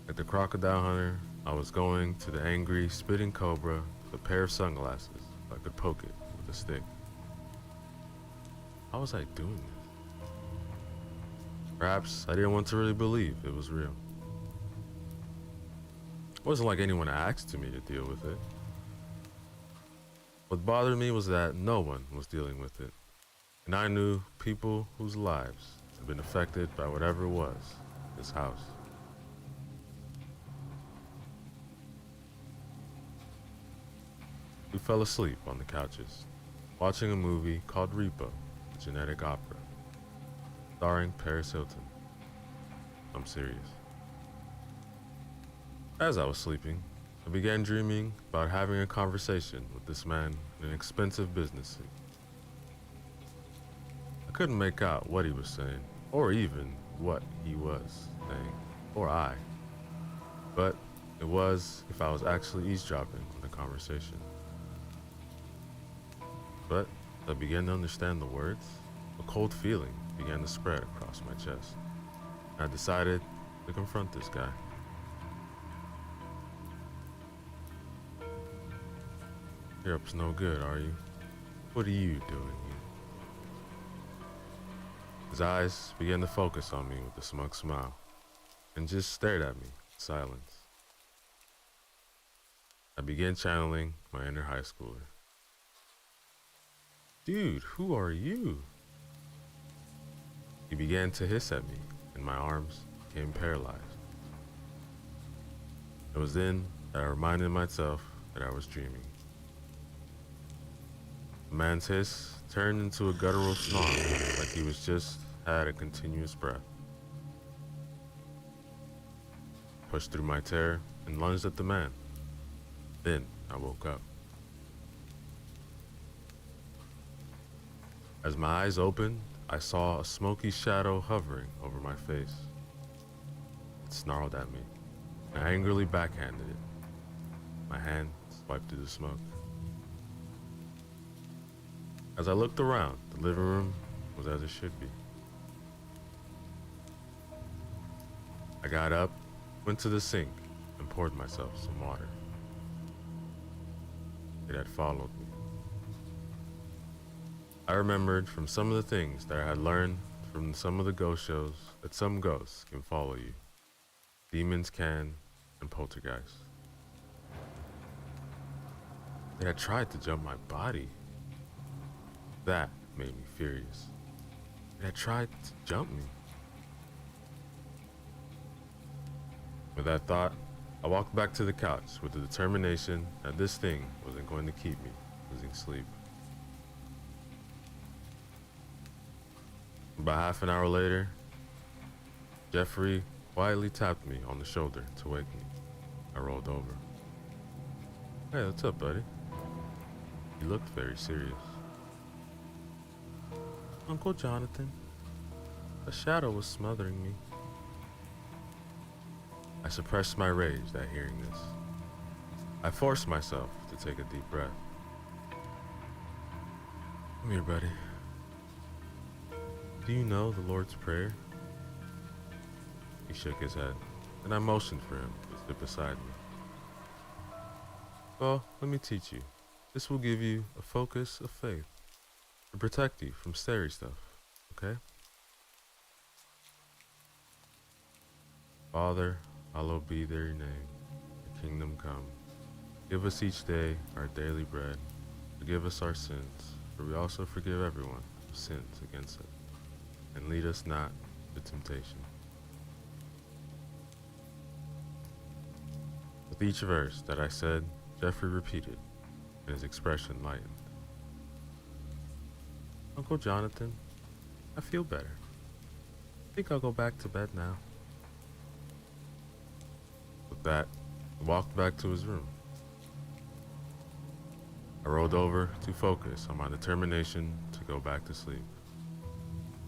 Like the crocodile hunter, I was going to the angry, spitting cobra with a pair of sunglasses so I could poke it with a stick. How was I doing this? Perhaps I didn't want to really believe it was real. It wasn't like anyone asked me to deal with it. What bothered me was that no one was dealing with it, and I knew people whose lives had been affected by whatever it was in this house. We fell asleep on the couches, watching a movie called Repo, a genetic opera, starring Paris Hilton. I'm serious. As I was sleeping, I began dreaming about having a conversation with this man in an expensive business suit. I couldn't make out what he was saying, or even what he was saying, or I. But it was if I was actually eavesdropping on the conversation. But as I began to understand the words, a cold feeling began to spread across my chest. I decided to confront this guy. You're up to no good, are you? What are you doing here? His eyes began to focus on me with a smug smile, and just stared at me in silence. I began channeling my inner high schooler. Dude, who are you? He began to hiss at me, and my arms became paralyzed. It was then that I reminded myself that I was dreaming. The man's hiss turned into a guttural snarl, like he was just had a continuous breath. Pushed through my terror and lunged at the man. Then I woke up. As my eyes opened, I saw a smoky shadow hovering over my face. It snarled at me, and I angrily backhanded it. My hand swiped through the smoke. As I looked around, the living room was as it should be. I got up, went to the sink, and poured myself some water. It had followed me. I remembered from some of the things that I had learned from some of the ghost shows that some ghosts can follow you. Demons can, and poltergeists. It had tried to jump my body. That made me furious. It had tried to jump me. With that thought, I walked back to the couch with the determination that this thing wasn't going to keep me losing sleep. About half an hour later, Jeffrey quietly tapped me on the shoulder to wake me. I rolled over. Hey, what's up, buddy? He looked very serious. Uncle Jonathan, a shadow was smothering me. I suppressed my rage at hearing this. I forced myself to take a deep breath. Come here, buddy. Do you know the Lord's Prayer? He shook his head, and I motioned for him to sit beside me. Well, let me teach you. This will give you a focus of faith to protect you from scary stuff, okay? Father, hallowed be their name. Your kingdom come. Give us each day our daily bread. Forgive us our sins, for we also forgive everyone who sins against us. And lead us not into temptation. With each verse that I said, Jeffrey repeated, and his expression lightened. Uncle Jonathan, I feel better. I think I'll go back to bed now. With that, He walked back to his room. I rolled over to focus on my determination to go back to sleep,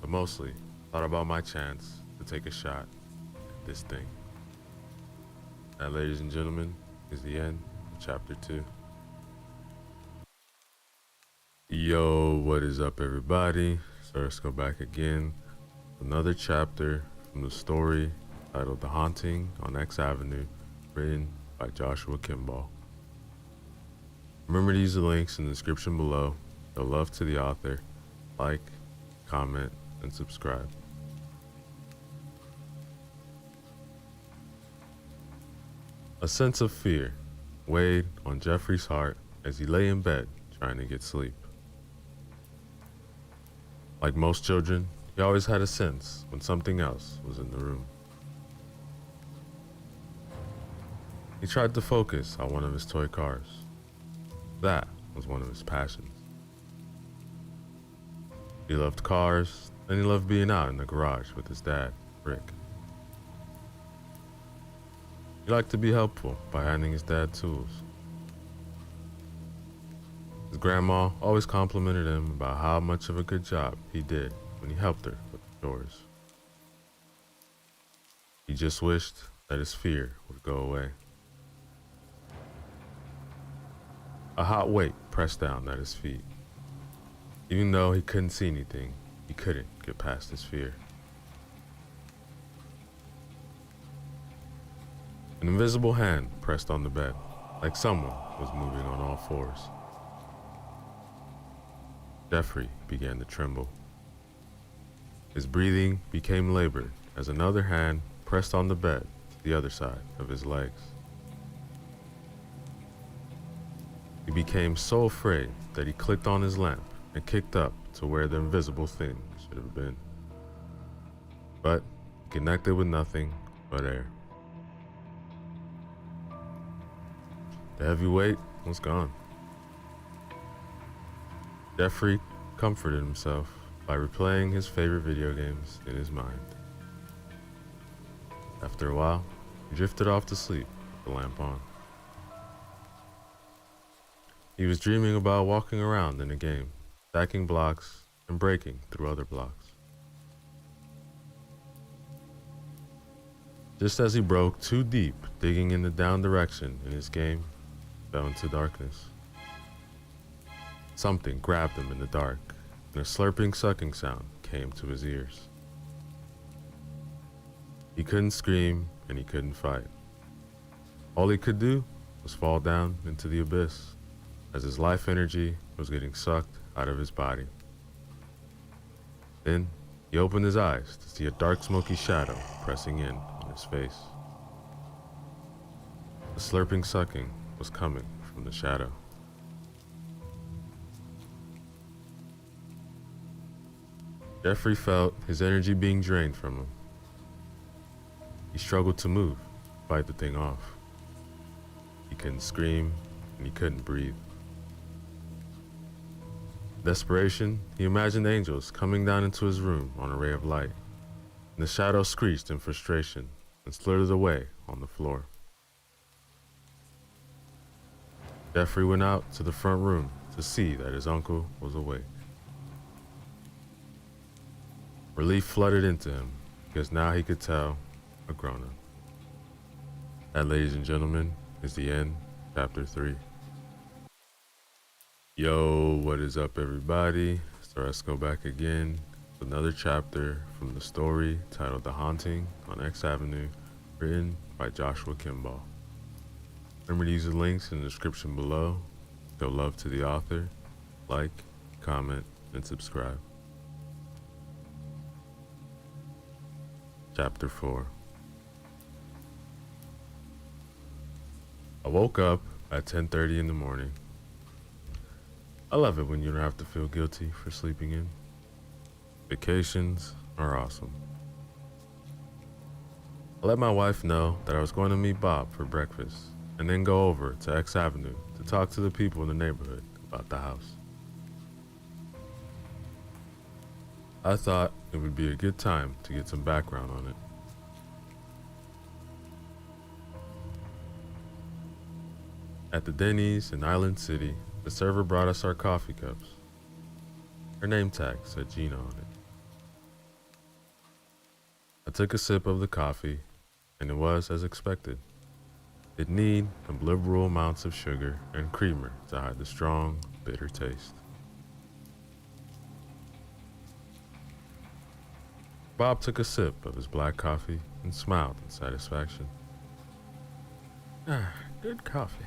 but mostly thought about my chance to take a shot at this thing. That, ladies and gentlemen, is the end of chapter 2. Yo, what is up, everybody? So let's go back again. Another chapter from the story titled The Haunting on X Avenue, written by Joshua Kimball. Remember to use the links in the description below. Show love to the author. Like, comment, and subscribe. A sense of fear weighed on Jeffrey's heart as he lay in bed trying to get sleep. Like most children, he always had a sense when something else was in the room. He tried to focus on one of his toy cars. That was one of his passions. He loved cars, and he loved being out in the garage with his dad, Rick. He liked to be helpful by handing his dad tools. His grandma always complimented him about how much of a good job he did when he helped her with the chores. He just wished that his fear would go away. A hot weight pressed down at his feet. Even though he couldn't see anything, he couldn't get past his fear. An invisible hand pressed on the bed, like someone was moving on all fours. Jeffrey began to tremble. His breathing became labored as another hand pressed on the bed to the other side of his legs. He became so afraid that he clicked on his lamp and kicked up to where the invisible thing should have been. But he connected with nothing but air. The heavy weight was gone. Jeffrey comforted himself by replaying his favorite video games in his mind. After a while, he drifted off to sleep with the lamp on. He was dreaming about walking around in a game, stacking blocks and breaking through other blocks. Just as he broke too deep, digging in the down direction in his game, he fell into darkness. Something grabbed him in the dark, and a slurping, sucking sound came to his ears. He couldn't scream, and he couldn't fight. All he could do was fall down into the abyss, as his life energy was getting sucked out of his body. Then he opened his eyes to see a dark, smoky shadow pressing in on his face. The slurping, sucking was coming from the shadow. Jeffrey felt his energy being drained from him. He struggled to move, fight the thing off. He couldn't scream, and he couldn't breathe. In desperation, he imagined angels coming down into his room on a ray of light, and the shadow screeched in frustration and slithered away on the floor. Jeffrey went out to the front room to see that his uncle was awake. Relief flooded into him, because now he could tell a grown-up. That, ladies and gentlemen, is the end, chapter 3. Yo, what is up, everybody? So let's go back again with another chapter from the story titled The Haunting on X Avenue, written by Joshua Kimball. Remember to use the links in the description below. Show love to the author. Like, comment, and subscribe. Chapter 4. I woke up at 10:30 in the morning. I love it when you don't have to feel guilty for sleeping in. Vacations are awesome. I let my wife know that I was going to meet Bob for breakfast and then go over to X Avenue to talk to the people in the neighborhood about the house. I thought it would be a good time to get some background on it. At the Denny's in Island City, the server brought us our coffee cups. Her name tag said Gina on it. I took a sip of the coffee, and it was as expected. It needed liberal amounts of sugar and creamer to hide the strong, bitter taste. Bob took a sip of his black coffee and smiled in satisfaction. Good coffee.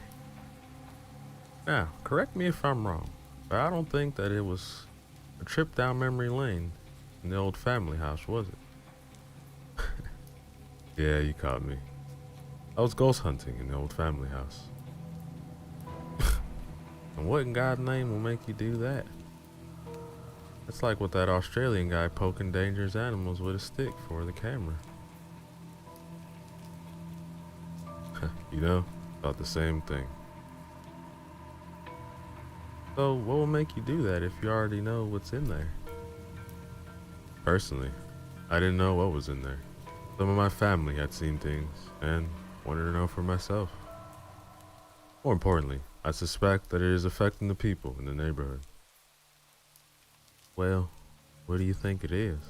Now, correct me if I'm wrong, but I don't think that it was a trip down memory lane in the old family house, was it? Yeah, you caught me. I was ghost hunting in the old family house. And what in God's name will make you do that? It's like what that Australian guy poking dangerous animals with a stick for the camera. You know, thought the same thing. So, what will make you do that if you already know what's in there? Personally, I didn't know what was in there. Some of my family had seen things and wanted to know for myself. More importantly, I suspect that it is affecting the people in the neighborhood. Well, what do you think it is?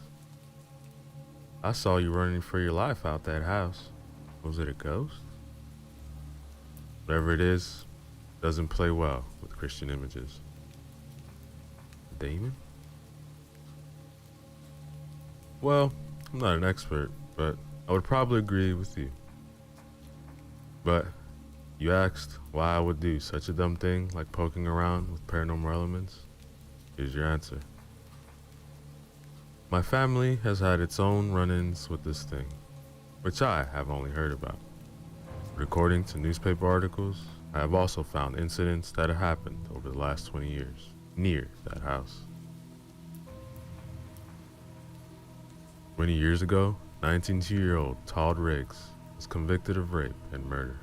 I saw you running for your life out that house. Was it a ghost? Whatever it is, doesn't play well with Christian images. A demon? Well, I'm not an expert, but I would probably agree with you. But you asked why I would do such a dumb thing like poking around with paranormal elements. Here's your answer. My family has had its own run-ins with this thing, which I have only heard about. But according to newspaper articles, I have also found incidents that have happened over the last 20 years near that house. 20 years ago, 19-year-old Todd Riggs was convicted of rape and murder.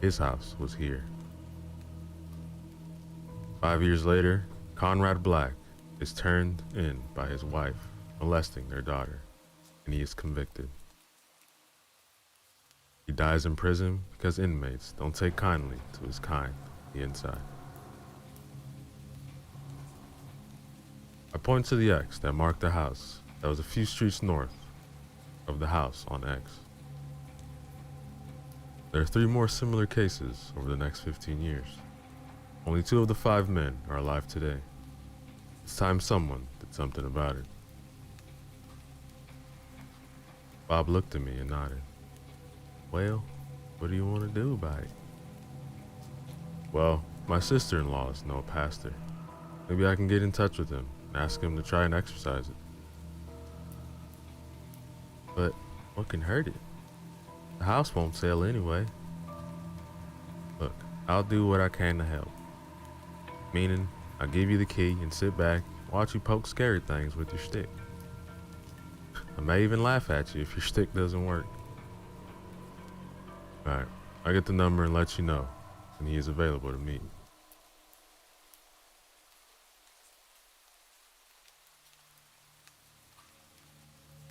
His house was here. 5 years later, Conrad Black is turned in by his wife molesting their daughter, and he is convicted. He dies in prison because inmates don't take kindly to his kind on the inside. I point to the X that marked the house that was a few streets north of the house on X. There are 3 more similar cases over the next 15 years. Only 2 of the 5 men are alive today. It's time someone did something about it. Bob looked at me and nodded. Well, what do you want to do about it? Well, my sister-in-law is no pastor. Maybe I can get in touch with him and ask him to try and exorcise it. But what can hurt it? The house won't sell anyway. Look, I'll do what I can to help. Meaning, I'll give you the key and sit back, watch you poke scary things with your stick. I may even laugh at you if your stick doesn't work. Alright, I'll get the number and let you know when he is available to meet.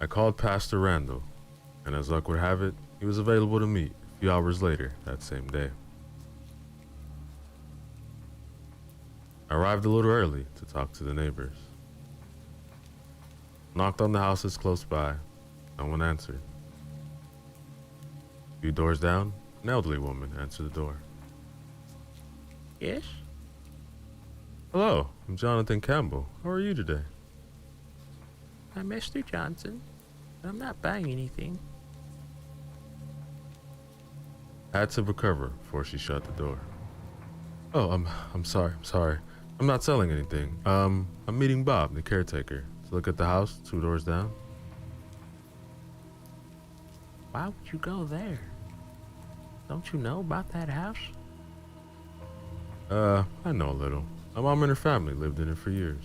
I called Pastor Randall, and as luck would have it, he was available to meet a few hours later that same day. I arrived a little early to talk to the neighbors. Knocked on the houses close by. No one answered. A few doors down, an elderly woman answered the door. Yes? Hello, I'm Jonathan Campbell. How are you today? I'm Mr. Johnson. I'm not buying anything. I had to recover before she shut the door. Oh, I'm sorry. I'm not selling anything. I'm meeting Bob, the caretaker, to look at the house 2 doors down. Why would you go there? Don't you know about that house? I know a little. My mom and her family lived in it for years.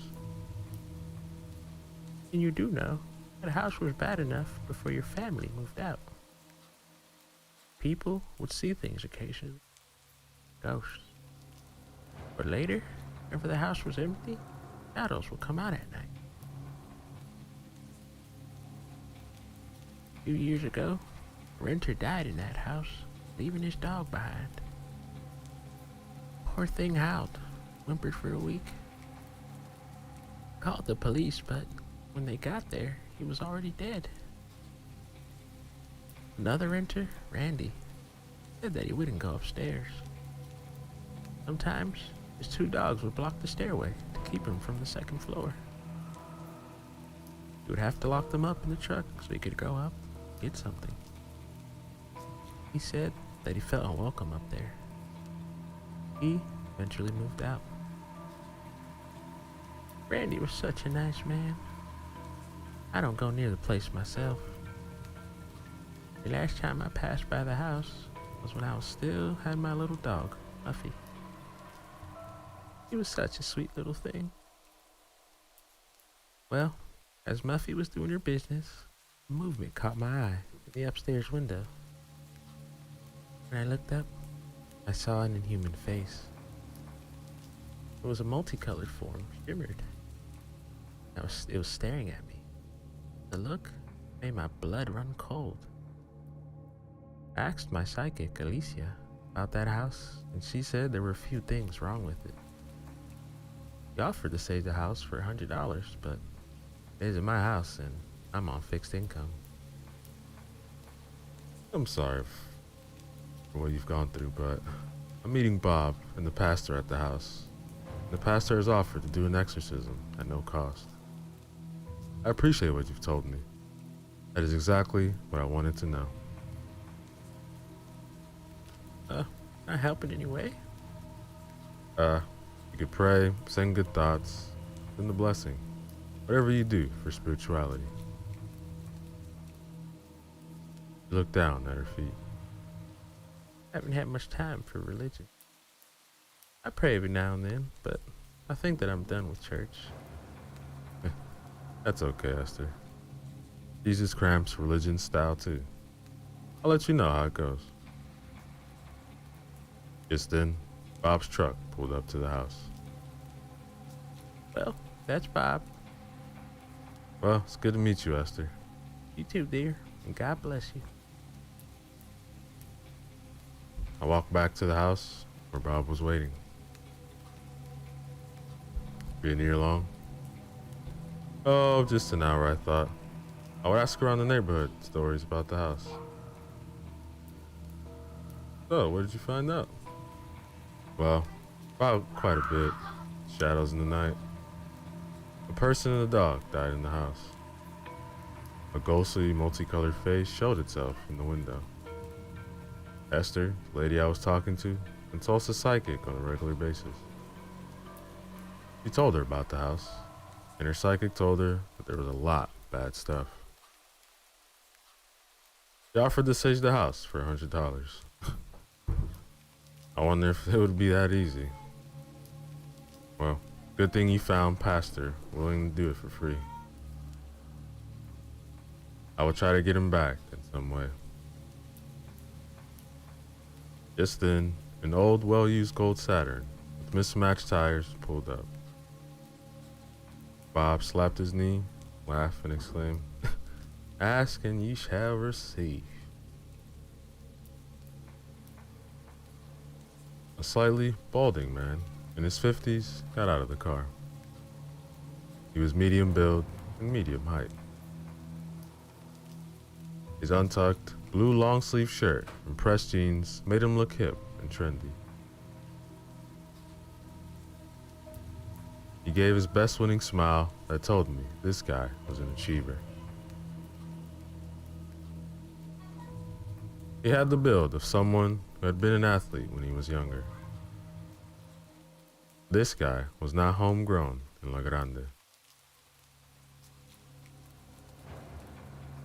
And you do know that house was bad enough before your family moved out. People would see things occasionally. Ghosts. But later, whenever the house was empty, shadows would come out at night. A few years ago, a renter died in that house, leaving his dog behind. Poor thing howled, whimpered for a week. Called the police, but when they got there, he was already dead. Another renter, Randy, said that he wouldn't go upstairs. Sometimes his two dogs would block the stairway to keep him from the second floor. He would have to lock them up in the truck so he could go up, get something. He said that he felt unwelcome up there. He eventually moved out. Randy was such a nice man. I don't go near the place myself. The last time I passed by the house was when I still had my little dog, Muffy. He was such a sweet little thing. Well, as Muffy was doing her business, a movement caught my eye in the upstairs window. When I looked up, I saw an inhuman face. It was a multicolored form, shimmered. It was staring at me. The look made my blood run cold. I asked my psychic, Alicia, about that house, and she said there were a few things wrong with it. She offered to save the house for $100, but it isn't my house and I'm on fixed income. I'm sorry for what you've gone through, but I'm meeting Bob and the pastor at the house. The pastor has offered to do an exorcism at no cost. I appreciate what you've told me. That is exactly what I wanted to know. Not helping anyway. You could pray, send good thoughts, send the blessing. Whatever you do for spirituality. She looked down at her feet. Haven't had much time for religion. I pray every now and then, but I think that I'm done with church. That's okay, Esther. Jesus cramps religion style too. I'll let you know how it goes. Just then, Bob's truck pulled up to the house. Well, that's Bob. Well, it's good to meet you, Esther. You too, dear, and God bless you. I walked back to the house where Bob was waiting. Been here long? Oh, just an hour, I thought. I would ask around the neighborhood stories about the house. So, what did you find out? Well, about quite a bit. Shadows in the night. A person and a dog died in the house. A ghostly, multicolored face showed itself in the window. Esther, the lady I was talking to, consults a psychic on a regular basis. She told her about the house, and her psychic told her that there was a lot of bad stuff. She offered to sage the house for $100. I wonder if it would be that easy. Well, good thing you found Pastor willing to do it for free. I will try to get him back in some way. Just then, an old, well-used gold Saturn with mismatched tires pulled up. Bob slapped his knee, laughed, and exclaimed, "Ask and ye shall receive." A slightly balding man in his 50s got out of the car. He was medium build and medium height. His untucked, blue long-sleeve shirt and pressed jeans made him look hip and trendy. He gave his best winning smile that told me this guy was an achiever. He had the build of someone who had been an athlete when he was younger. This guy was not homegrown in La Grande.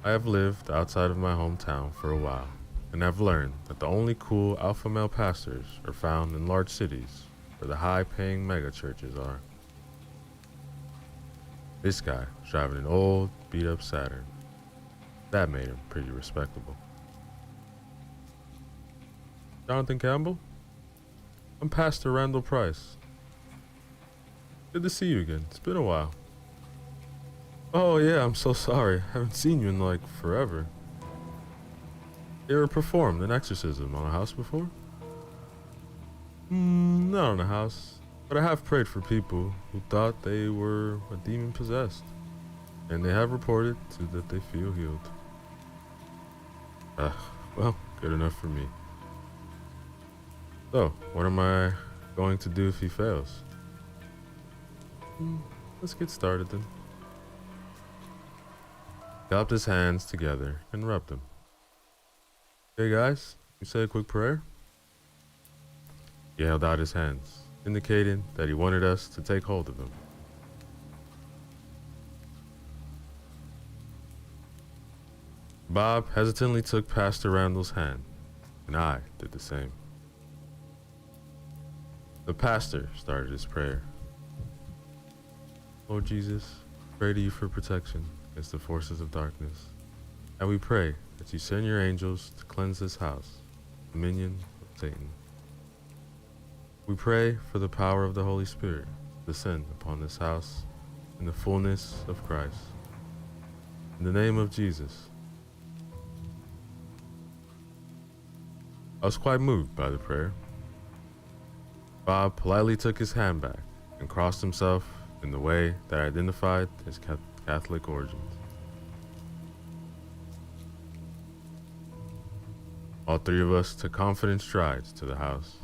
I have lived outside of my hometown for a while, and have learned that the only cool alpha male pastors are found in large cities where the high-paying mega churches are. This guy was driving an old, beat-up Saturn. That made him pretty respectable. Jonathan Campbell? I'm Pastor Randall Price. Good to see you again. It's been a while. Oh yeah, I'm so sorry. Haven't seen you in like forever. You ever performed an exorcism on a house before? Not on the house, but I have prayed for people who thought they were a demon possessed, and they have reported that they feel healed. Well, good enough for me. So, what am I going to do if he fails? Let's get started then. Clapped his hands together and rubbed them. Hey guys, you say a quick prayer? He held out his hands, indicating that he wanted us to take hold of him. Bob hesitantly took Pastor Randall's hand, and I did the same. The pastor started his prayer. Lord Jesus, pray to you for protection against the forces of darkness, and we pray that you send your angels to cleanse this house, the minion of Satan. We pray for the power of the Holy Spirit to descend upon this house in the fullness of Christ. In the name of Jesus. I was quite moved by the prayer. Bob politely took his hand back and crossed himself in the way that identified his Catholic origins. All three of us took confident strides to the house.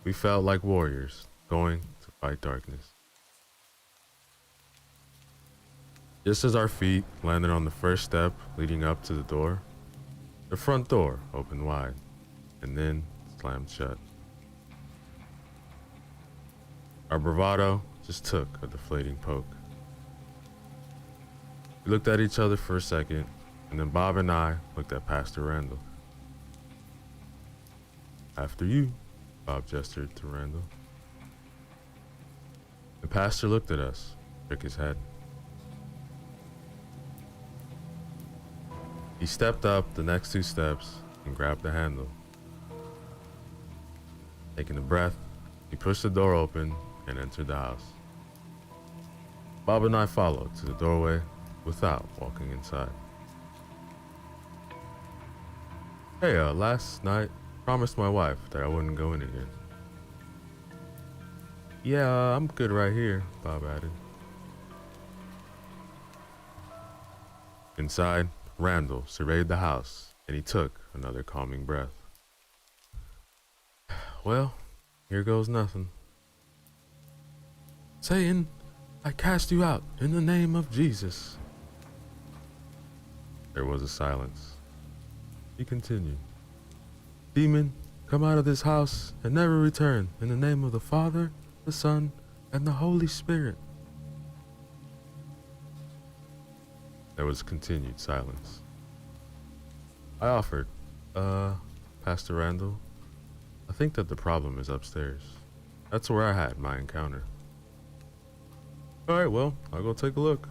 We felt like warriors going to fight darkness. Just as our feet landed on the first step leading up to the door, the front door opened wide and then slammed shut. Our bravado just took a deflating poke. We looked at each other for a second, and then Bob and I looked at Pastor Randall. After you, Bob gestured to Randall. The pastor looked at us, shook his head. He stepped up the next 2 steps and grabbed the handle. Taking a breath, he pushed the door open and entered the house. Bob and I followed to the doorway without walking inside. Hey, last night, promised my wife that I wouldn't go in again. Yeah, I'm good right here, Bob added. Inside, Randall surveyed the house, and he took another calming breath. Well, here goes nothing. Satan, I cast you out in the name of Jesus. There was a silence. He continued. Demon, come out of this house and never return in the name of the Father, the Son, and the Holy Spirit. There was continued silence. I offered, Pastor Randall, I think that the problem is upstairs. That's where I had my encounter. Alright, well, I'll go take a look.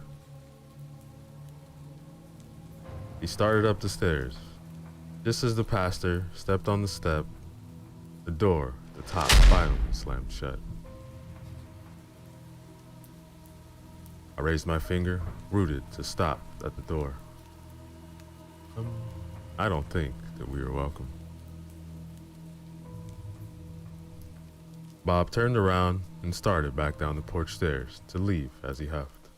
He started up the stairs. Just as the pastor stepped on the step, the door at the top finally slammed shut. I raised my finger, rooted to stop at the door. I don't think that we were welcome. Bob turned around and started back down the porch stairs to leave as he huffed.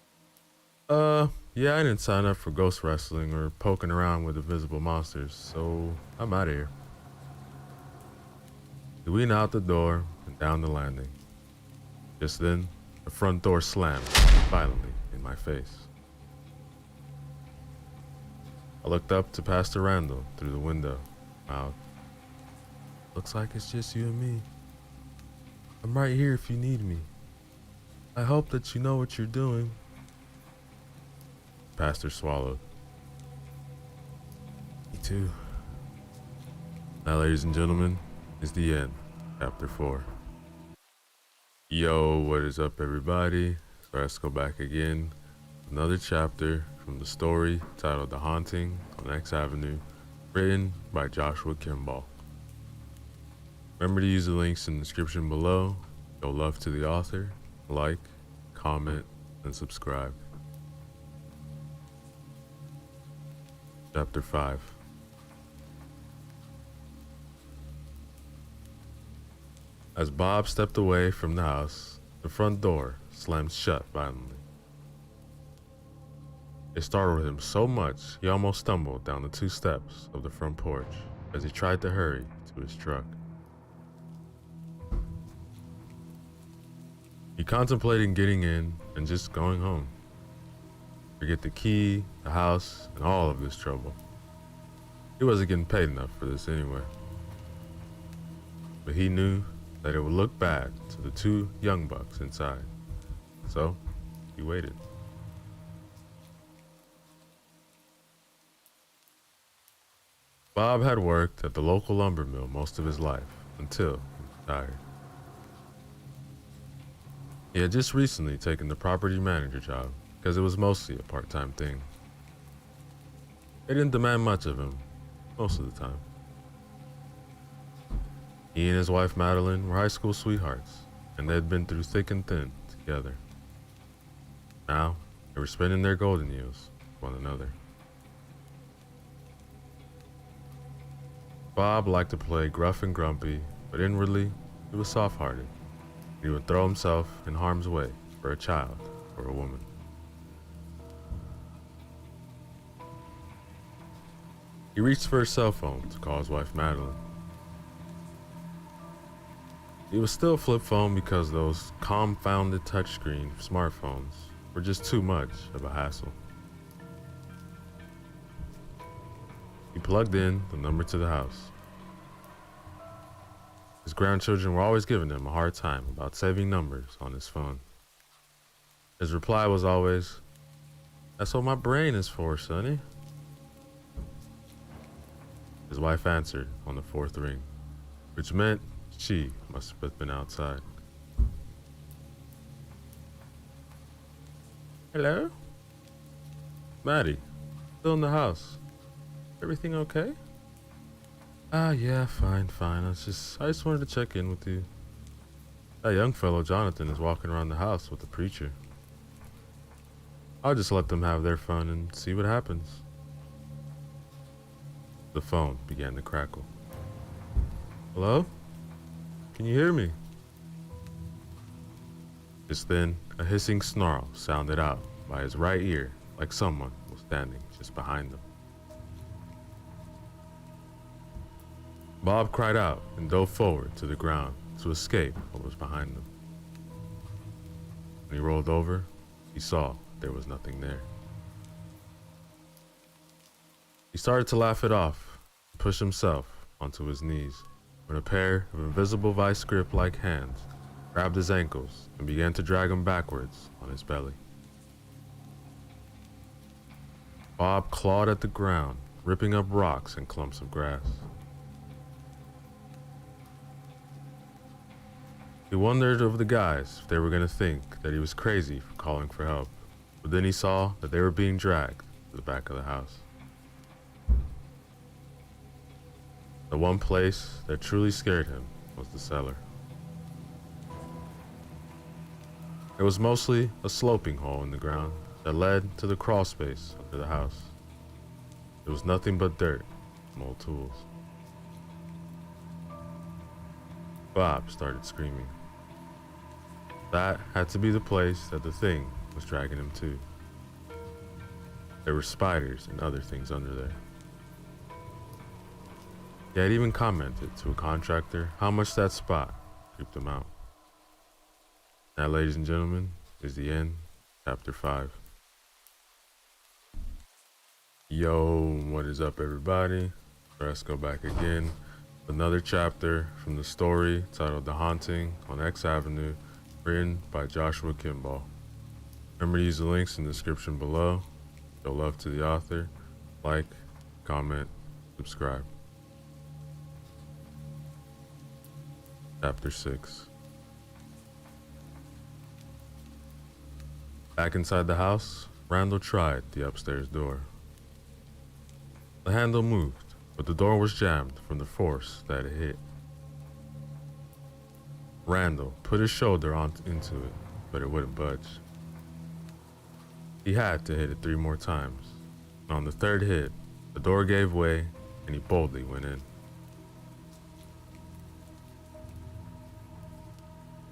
Yeah, I didn't sign up for ghost wrestling or poking around with invisible monsters, so I'm out of here. He went out the door and down the landing. Just then, the front door slammed violently in my face. I looked up to Pastor Randall through the window, mouthed, "Looks like it's just you and me. I'm right here if you need me. I hope that you know what you're doing." The pastor swallowed. Me too. Now, ladies and gentlemen, is the end, chapter 4. Yo, what is up, everybody? So let's go back again. Another chapter from the story titled The Haunting on X Avenue, written by Joshua Kimball. Remember to use the links in the description below. Show love to the author, like, comment, and subscribe. Chapter 5. As Bob stepped away from the house, the front door slammed shut violently. It startled him so much he almost stumbled down the 2 steps of the front porch as he tried to hurry to his truck. He contemplated getting in and just going home. Forget the key, the house, and all of this trouble. He wasn't getting paid enough for this anyway. But he knew that it would look bad to the 2 young bucks inside. So, he waited. Bob had worked at the local lumber mill most of his life until he retired. He had just recently taken the property manager job because it was mostly a part-time thing. They didn't demand much of him most of the time. He and his wife Madeline were high school sweethearts, and they had been through thick and thin together. Now, they were spending their golden years with one another. Bob liked to play gruff and grumpy, but inwardly, he was soft-hearted. He would throw himself in harm's way for a child or a woman. He reached for his cell phone to call his wife Madeline. It was still a flip phone because those confounded touchscreen smartphones were just too much of a hassle. He plugged in the number to the house. His grandchildren were always giving him a hard time about saving numbers on his phone. His reply was always, "That's what my brain is for, sonny." His wife answered on the 4th ring, which meant she must have been outside. Hello? "Maddie, still in the house. Everything okay?" Yeah, fine. I just wanted to check in with you. That young fellow, Jonathan, is walking around the house with the preacher. I'll just let them have their fun and see what happens." The phone began to crackle. "Hello? Can you hear me?" Just then, a hissing snarl sounded out by his right ear like someone was standing just behind them. Bob cried out and dove forward to the ground to escape what was behind them. When he rolled over, he saw there was nothing there. He started to laugh it off and push himself onto his knees when a pair of invisible vice grip-like hands grabbed his ankles and began to drag him backwards on his belly. Bob clawed at the ground, ripping up rocks and clumps of grass. He wondered of the guys if they were going to think that he was crazy for calling for help, but then he saw that they were being dragged to the back of the house. The one place that truly scared him was the cellar. It was mostly a sloping hole in the ground that led to the crawl space under the house. There was nothing but dirt and old tools. Bob started screaming. That had to be the place that the thing was dragging him to. There were spiders and other things under there. He had even commented to a contractor how much that spot creeped him out. That, ladies and gentlemen, is the end, chapter 5. Yo, what is up, everybody? Let's go back again. Another chapter from the story titled The Haunting on X Avenue, written by Joshua Kimball. Remember to use the links in the description below. Show love to the author. Like, comment, subscribe. Chapter 6. Back inside the house, Randall tried the upstairs door. The handle moved, but the door was jammed from the force that it hit. Randall put his shoulder into it, but it wouldn't budge. He had to hit it 3 more times, and on the 3rd hit, the door gave way and he boldly went in.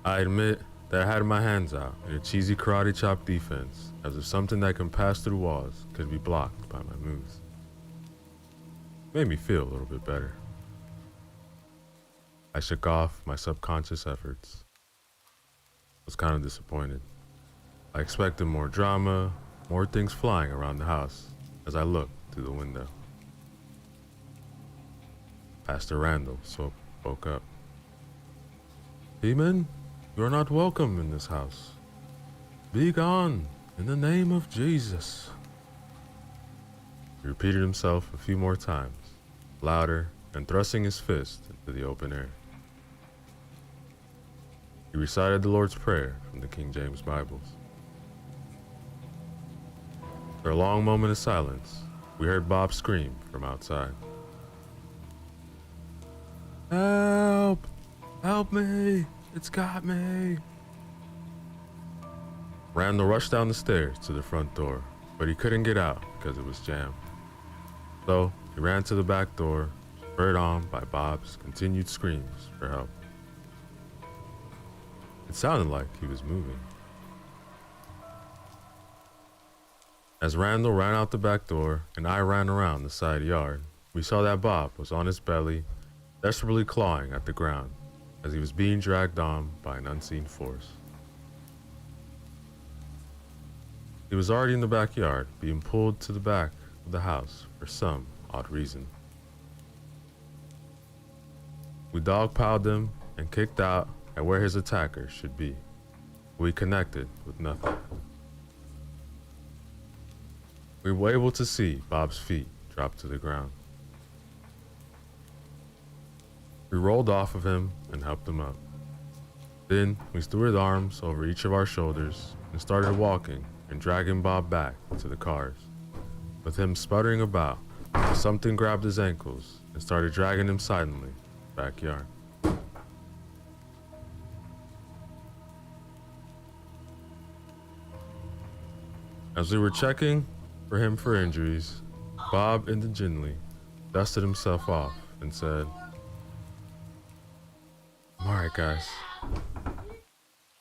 I admit that I had my hands out in a cheesy karate chop defense, as if something that can pass through walls could be blocked by my moves. Made me feel a little bit better. I shook off my subconscious efforts. Was kind of disappointed. I expected more drama, more things flying around the house as I looked through the window. Pastor Randall spoke up. Demon, you are not welcome in this house. Be gone in the name of Jesus. He repeated himself a few more times, louder and thrusting his fist into the open air. He recited the Lord's Prayer from the King James Bibles. After a long moment of silence, we heard Bob scream from outside. Help! Help me! It's got me! Randall rushed down the stairs to the front door, but he couldn't get out because it was jammed. So he ran to the back door, spurred on by Bob's continued screams for help. It sounded like he was moving. As Randall ran out the back door and I ran around the side yard, we saw that Bob was on his belly, desperately clawing at the ground as he was being dragged on by an unseen force. He was already in the backyard, being pulled to the back of the house for some odd reason. We dogpiled him and kicked out at where his attacker should be. We connected with nothing. We were able to see Bob's feet drop to the ground. We rolled off of him and helped him up. Then we threw his arms over each of our shoulders and started walking and dragging Bob back to the cars. With him sputtering about, something grabbed his ankles and started dragging him silently backyard. As we were checking for him for injuries, Bob indigently dusted himself off and said, I'm alright, guys.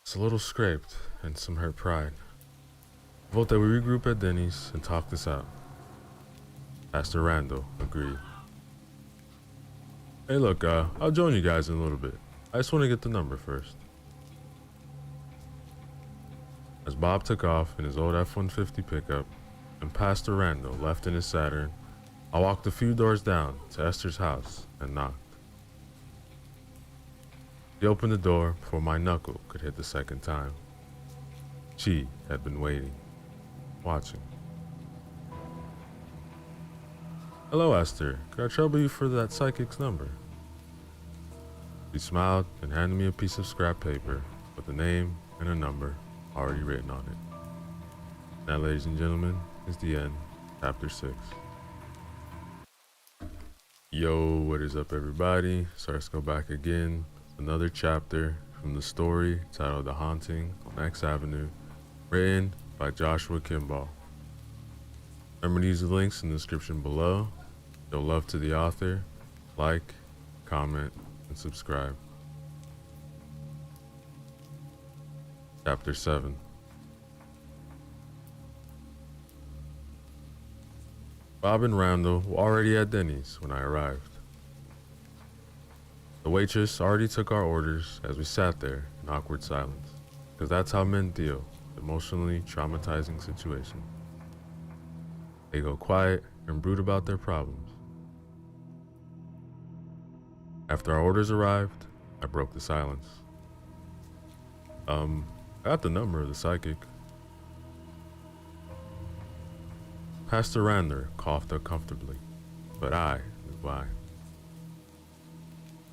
It's a little scraped and some hurt pride. Vote that we regroup at Denny's and talk this out. Pastor Randall agreed. Hey look, I'll join you guys in a little bit. I just want to get the number first. As Bob took off in his old F-150 pickup and Pastor Randall left in his Saturn, I walked a few doors down to Esther's house and knocked. She opened the door before my knuckle could hit the second time. She had been waiting, watching. Hello, Esther. Could I trouble you for that psychic's number? She smiled and handed me a piece of scrap paper with a name and a number already written on it. That, ladies and gentlemen, is the end, chapter 6. Yo, what is up, everybody? So let's go back again. Another chapter from the story titled The Haunting on X Avenue, written by Joshua Kimball. Remember to use the links in the description below. Show love to the author, like, comment, and subscribe. Chapter 7. Bob and Randall were already at Denny's when I arrived. The waitress already took our orders as we sat there in awkward silence, because that's how men deal with emotionally traumatizing situations. They go quiet and brood about their problems. After our orders arrived, I broke the silence. I got the number of the psychic. Pastor Randall coughed uncomfortably, but I knew why.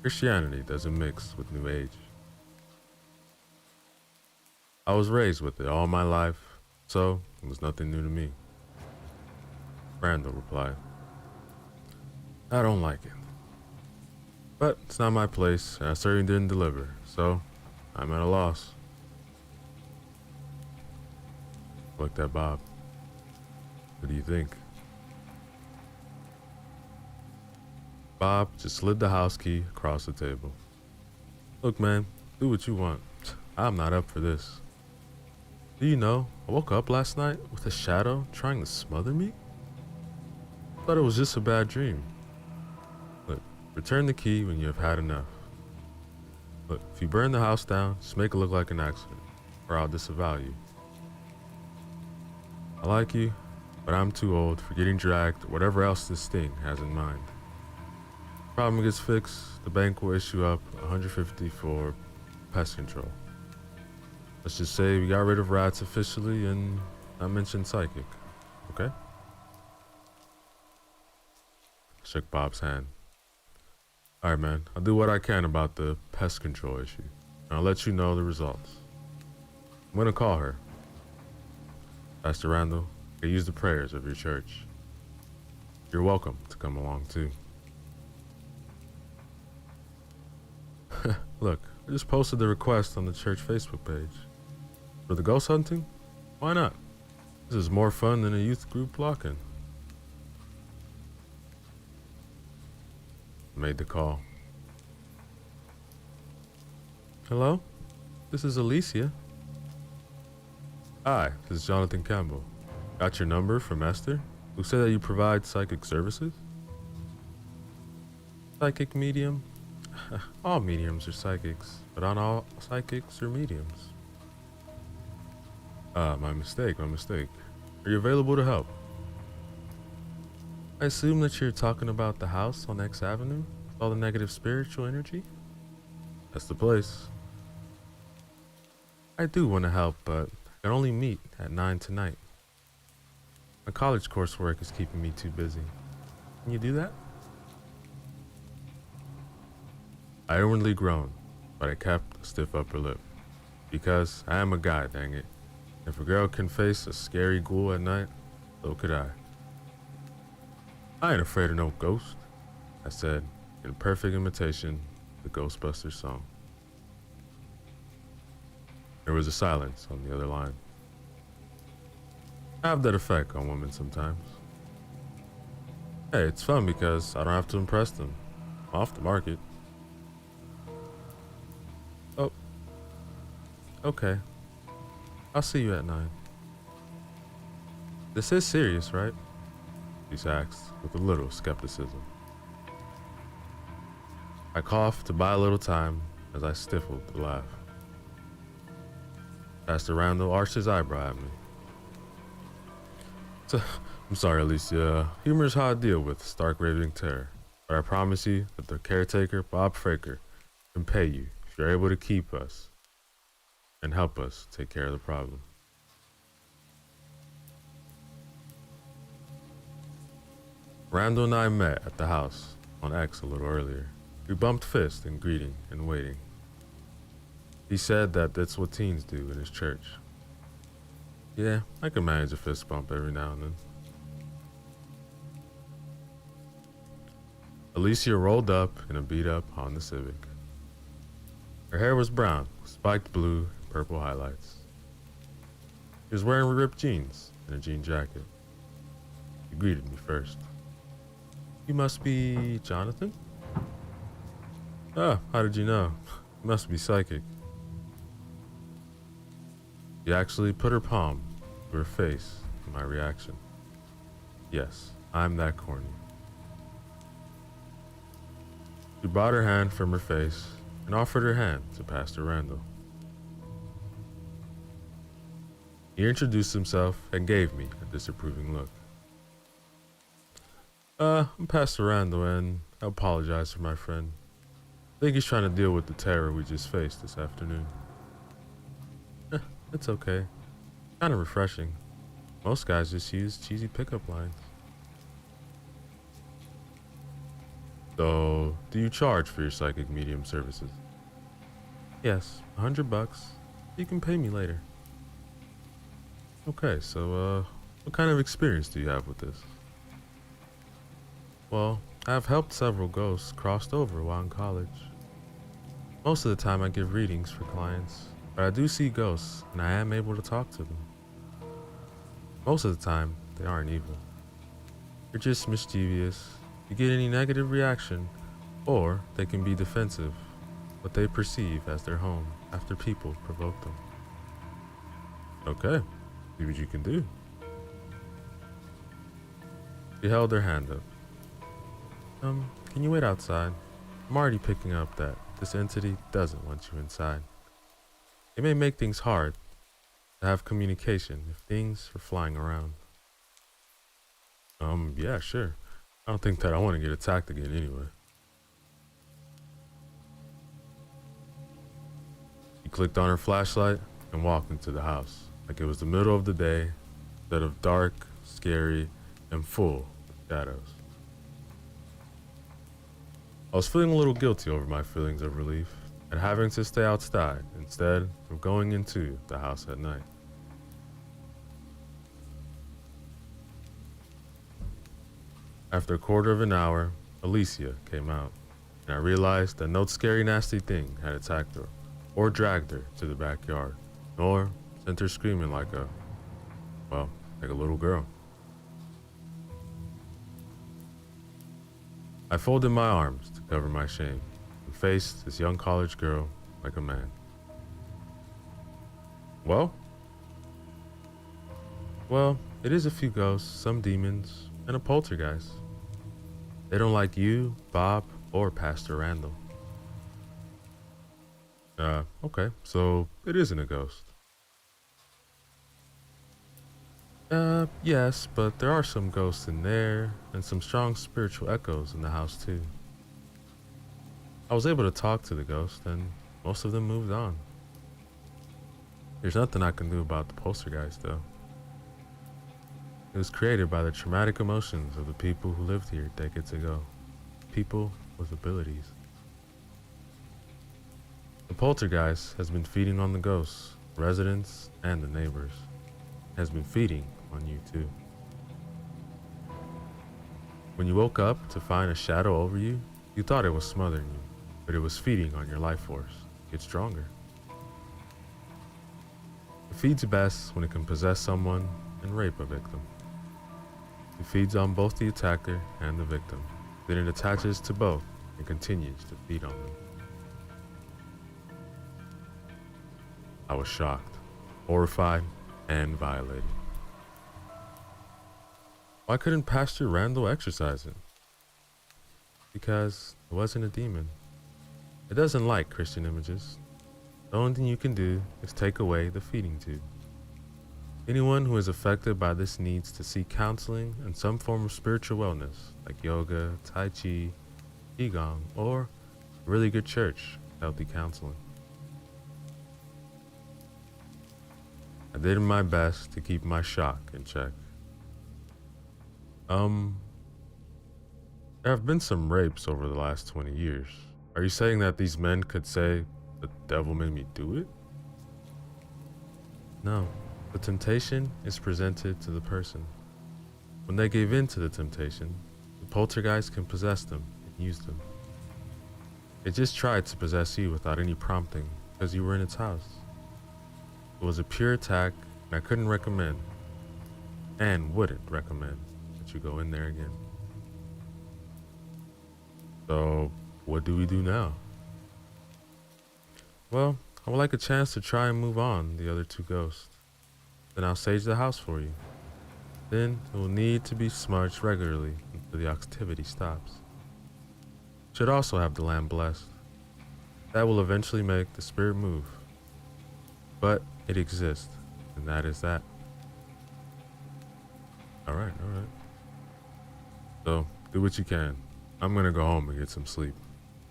Christianity doesn't mix with New Age. I was raised with it all my life, so it was nothing new to me. Randall replied, I don't like it. But it's not my place, and I certainly didn't deliver, so I'm at a loss. Looked at Bob. What do you think? Bob just slid the house key across the table. Look, man, do what you want. I'm not up for this. Do you know, I woke up last night with a shadow trying to smother me? Thought it was just a bad dream. Look, return the key when you have had enough. Look, if you burn the house down, just make it look like an accident, or I'll disavow you. I like you, but I'm too old for getting dragged or whatever else this thing has in mind. Problem gets fixed, the bank will issue up $150 for pest control. Let's just say we got rid of rats officially and not mention psychic, okay? Shook Bob's hand. Alright, man, I'll do what I can about the pest control issue, and I'll let you know the results. I'm gonna call her. Pastor Randall, I use the prayers of your church. You're welcome to come along too. Look, I just posted the request on the church Facebook page. For the ghost hunting? Why not? This is more fun than a youth group lock-in. Made the call. Hello? This is Alicia. Hi, this is Jonathan Campbell. Got your number from Esther, who said that you provide psychic services? Psychic medium? All mediums are psychics, but not all psychics are mediums. My mistake. Are you available to help? I assume that you're talking about the house on X Avenue with all the negative spiritual energy? That's the place. I do want to help, but I can only meet at 9 tonight. My college coursework is keeping me too busy. Can you do that? I inwardly groaned, but I kept a stiff upper lip. Because I am a guy, dang it. If a girl can face a scary ghoul at night, so could I. I ain't afraid of no ghost, I said, in perfect imitation of the Ghostbusters song. There was a silence on the other line. I have that effect on women sometimes. Hey, it's fun because I don't have to impress them. I'm off the market. Oh. Okay. I'll see you at 9. This is serious, right? She asked with a little skepticism. I coughed to buy a little time as I stifled to laugh. Pastor Randall arched his eyebrow at me. I'm sorry, Alicia. Humor is how I deal with stark raving terror. But I promise you that the caretaker, Bob Fraker, can pay you if you're able to keep us and help us take care of the problem. Randall and I met at the house on X a little earlier. We bumped fists in greeting and waiting. He said that that's what teens do in his church. Yeah, I can manage a fist bump every now and then. Alicia rolled up in a beat-up Honda Civic. Her hair was brown, with spiked blue and purple highlights. She was wearing ripped jeans and a jean jacket. She greeted me first. You must be Jonathan? Ah, how did you know? You must be psychic. She actually put her palm to her face in my reaction. Yes, I'm that corny. She brought her hand from her face and offered her hand to Pastor Randall. He introduced himself and gave me a disapproving look. I'm Pastor Randall, and I apologize for my friend. I think he's trying to deal with the terror we just faced this afternoon. It's okay. Kind of refreshing. Most guys just use cheesy pickup lines. So, do you charge for your psychic medium services? Yes, $100. You can pay me later. Okay, so, what kind of experience do you have with this? Well, I've helped several ghosts crossed over while in college. Most of the time I give readings for clients, but I do see ghosts and I am able to talk to them. Most of the time, they aren't evil. They're just mischievous. You get any negative reaction, or they can be defensive, what they perceive as their home after people provoke them. Okay, see what you can do. She held her hand up. Can you wait outside? I'm already picking up that this entity doesn't want you inside. It may make things hard to have communication if things are flying around. Yeah, sure. I don't think that I want to get attacked again anyway. She clicked on her flashlight and walked into the house like it was the middle of the day instead of dark, scary, and full of shadows. I was feeling a little guilty over my feelings of relief at having to stay outside instead of going into the house at night. After a quarter of an hour, Alicia came out, and I realized that no scary nasty thing had attacked her or dragged her to the backyard, nor sent her screaming like a little girl. I folded my arms to cover my shame and faced this young college girl like a man. Well, it is a few ghosts, some demons, and a poltergeist. They don't like you, Bob, or Pastor Randall. Okay, so it isn't a ghost. Yes, but there are some ghosts in there, and some strong spiritual echoes in the house too. I was able to talk to the ghost, and most of them moved on. There's nothing I can do about the poltergeist though. It was created by the traumatic emotions of the people who lived here decades ago. People with abilities. The poltergeist has been feeding on the ghosts, residents, and the neighbors. It has been feeding on you too. When you woke up to find a shadow over you, you thought it was smothering you, but it was feeding on your life force. Get stronger. It feeds best when it can possess someone and rape a victim. It feeds on both the attacker and the victim. Then it attaches to both and continues to feed on them. I was shocked, horrified, and violated. Why couldn't Pastor Randall exorcise it? Because it wasn't a demon. It doesn't like Christian images. The only thing you can do is take away the feeding tube. Anyone who is affected by this needs to seek counseling and some form of spiritual wellness, like yoga, tai chi, qigong, or a really good church, healthy counseling. I did my best to keep my shock in check. There have been some rapes over the last 20 years. Are you saying that these men could say, the devil made me do it? No. The temptation is presented to the person. When they gave in to the temptation, the poltergeist can possess them and use them. It just tried to possess you without any prompting because you were in its house. It was a pure attack, and I couldn't recommend, and wouldn't recommend, that you go in there again. So, what do we do now? Well, I would like a chance to try and move on the other two ghosts. Then I'll sage the house for you. Then it will need to be smudged regularly until the activity stops. Should also have the lamp blessed. That will eventually make the spirit move. But it exists, and that is that. Alright. So, do what you can. I'm gonna go home and get some sleep.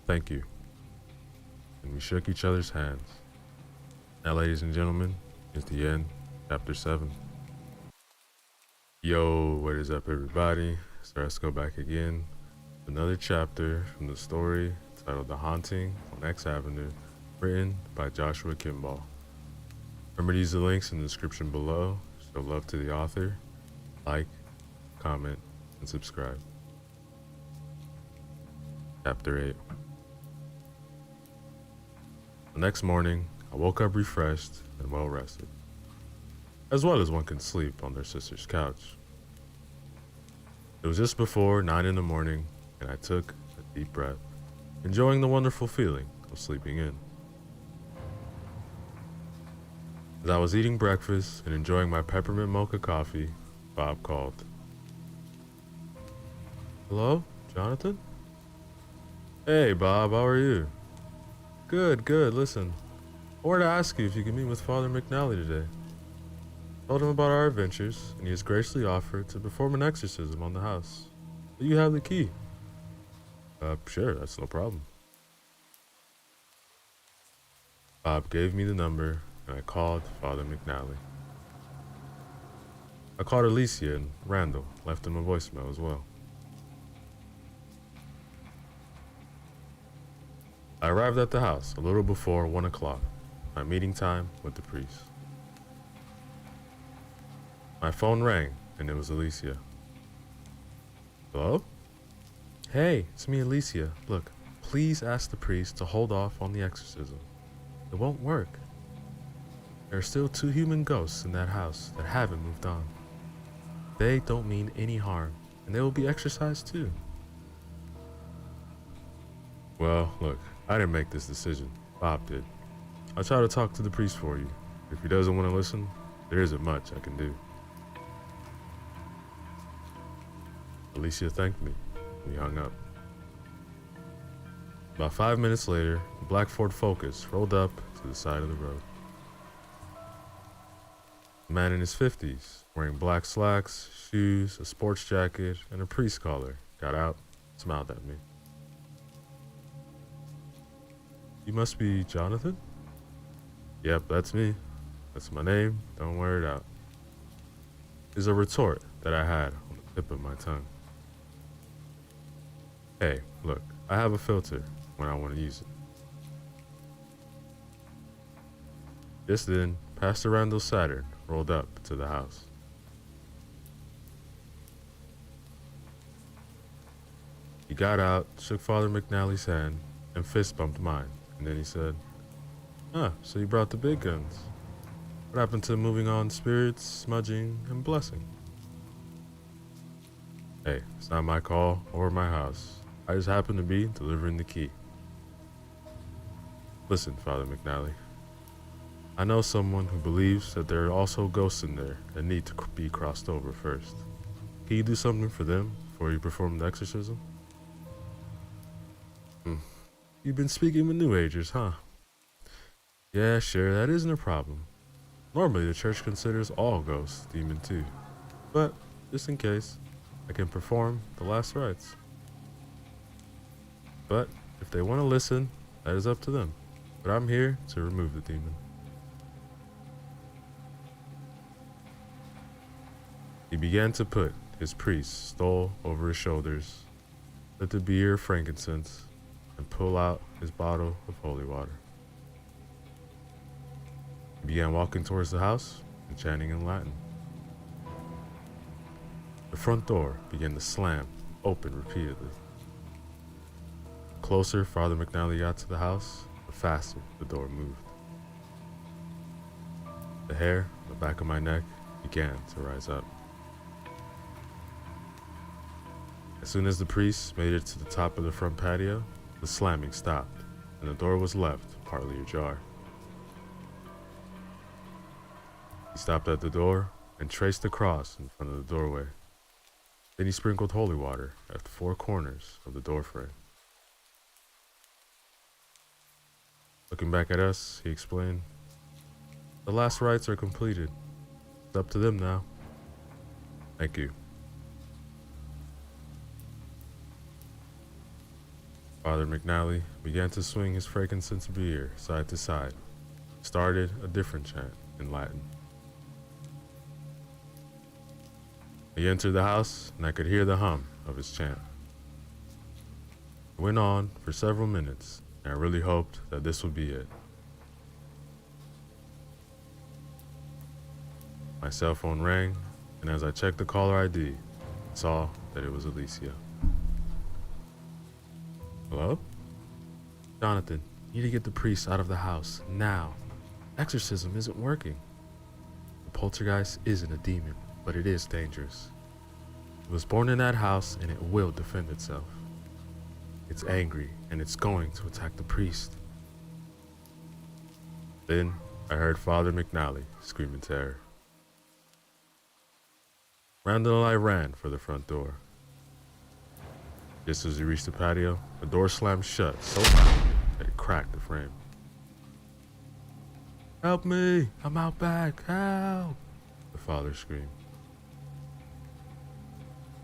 Thank you. And we shook each other's hands. Now, ladies and gentlemen, is the end. Chapter 7. Yo, what is up everybody? So let's go back again. Another chapter from the story titled The Haunting on X Avenue, written by Joshua Kimball. Remember to use the links in the description below. Show love to the author. Like, comment, and subscribe. Chapter 8. The next morning, I woke up refreshed and well rested, as well as one can sleep on their sister's couch. It was just before 9 in the morning, and I took a deep breath, enjoying the wonderful feeling of sleeping in. As I was eating breakfast and enjoying my peppermint mocha coffee, Bob called. Hello, Jonathan? Hey, Bob, how are you? Good, good. Listen, I wanted to ask you if you could meet with Father McNally today. Told him about our adventures, and he has graciously offered to perform an exorcism on the house. Do you have the key? Sure, that's no problem. Bob gave me the number, and I called Father McNally. I called Alicia and Randall, left him a voicemail as well. I arrived at the house a little before 1 o'clock, my meeting time with the priest. My phone rang, and it was Alicia. Hello? Hey, it's me, Alicia. Look, please ask the priest to hold off on the exorcism. It won't work. There are still 2 human ghosts in that house that haven't moved on. They don't mean any harm, and they will be exorcised too. Well, look, I didn't make this decision. Bob did. I'll try to talk to the priest for you. If he doesn't want to listen, there isn't much I can do. Alicia thanked me. We hung up. About 5 minutes later, the black Ford Focus rolled up to the side of the road. A man in his 50s, wearing black slacks, shoes, a sports jacket, and a priest collar, got out, smiled at me. You must be Jonathan? Yep, that's me. That's my name. Don't wear it out. Is a retort that I had on the tip of my tongue. Hey, look, I have a filter when I want to use it. Just then, Pastor Randall Saturn rolled up to the house. He got out, shook Father McNally's hand, and fist bumped mine, and then he said, so you brought the big guns. What happened to moving on spirits, smudging, and blessing? Hey, it's not my call or my house. I just happen to be delivering the key. Listen, Father McNally. I know someone who believes that there are also ghosts in there that need to be crossed over first. Can you do something for them before you perform the exorcism? You've been speaking with New Agers, huh? Yeah, sure, that isn't a problem. Normally, the church considers all ghosts demon too. But, just in case, I can perform the last rites. But, if they want to listen, that is up to them. But I'm here to remove the demon. He began to put his priest's stole over his shoulders, lit the beer of frankincense, and pull out his bottle of holy water. He began walking towards the house and chanting in Latin. The front door began to slam open repeatedly. The closer Father McNally got to the house, the faster the door moved. The hair on the back of my neck began to rise up. As soon as the priest made it to the top of the front patio, the slamming stopped, and the door was left partly ajar. He stopped at the door and traced the cross in front of the doorway. Then he sprinkled holy water at the 4 corners of the doorframe. Looking back at us, he explained, "The last rites are completed. It's up to them now. Thank you." Father McNally began to swing his frankincense beer side to side, started a different chant in Latin. He entered the house, and I could hear the hum of his chant. It went on for several minutes, and I really hoped that this would be it. My cell phone rang, and as I checked the caller ID, I saw that it was Alicia. Hello? Jonathan, you need to get the priest out of the house, now. Exorcism isn't working. The poltergeist isn't a demon, but it is dangerous. It was born in that house, and it will defend itself. It's angry, and it's going to attack the priest. Then, I heard Father McNally scream in terror. Randall and I ran for the front door. Just as we reached the patio, the door slammed shut so loudly that it cracked the frame. "Help me! I'm out back! Help!" the father screamed.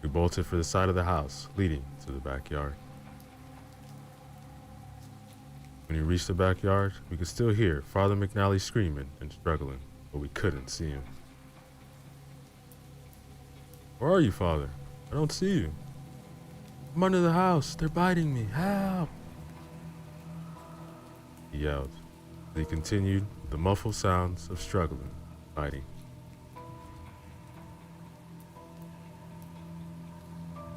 We bolted for the side of the house, leading to the backyard. When we reached the backyard, we could still hear Father McNally screaming and struggling, but we couldn't see him. "Where are you, Father? I don't see you." "I'm under the house. They're biting me. Help!" he yelled. He continued with the muffled sounds of struggling, biting.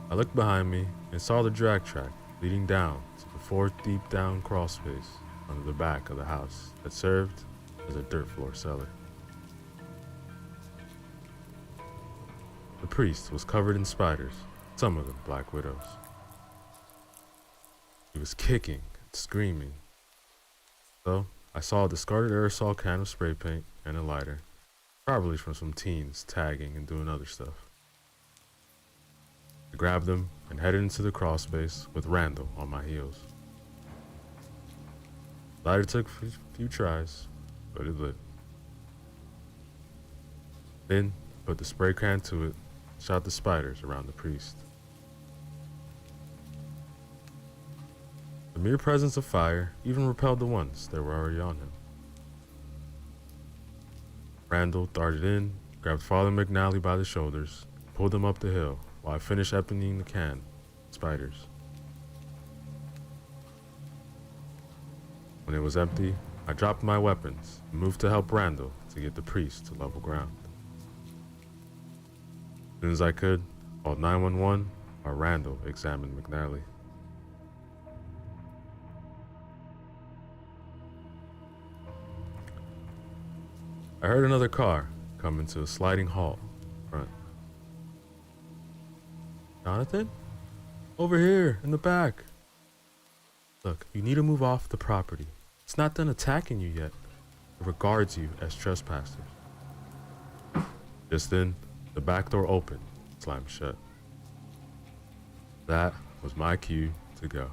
I looked behind me and saw the drag track leading down to the 4 deep down crawl space under the back of the house that served as a dirt floor cellar. The priest was covered in spiders, some of them black widows. He was kicking and screaming. So I saw a discarded aerosol can of spray paint and a lighter, probably from some teens tagging and doing other stuff. I grabbed them and headed into the crawl space with Randall on my heels. The lighter took a few tries, but it lit. Then put the spray can to it, shot the spiders around the priest. The mere presence of fire even repelled the ones that were already on him. Randall darted in, grabbed Father McNally by the shoulders, pulled him up the hill while I finished emptying the can of spiders. When it was empty, I dropped my weapons and moved to help Randall to get the priest to level ground. As soon as I could, I called 911 while Randall examined McNally. I heard another car come to a sliding halt in front. "Jonathan? Over here, in the back." "Look, you need to move off the property. It's not done attacking you yet. It regards you as trespassers." Just then, the back door opened, slammed shut. That was my cue to go.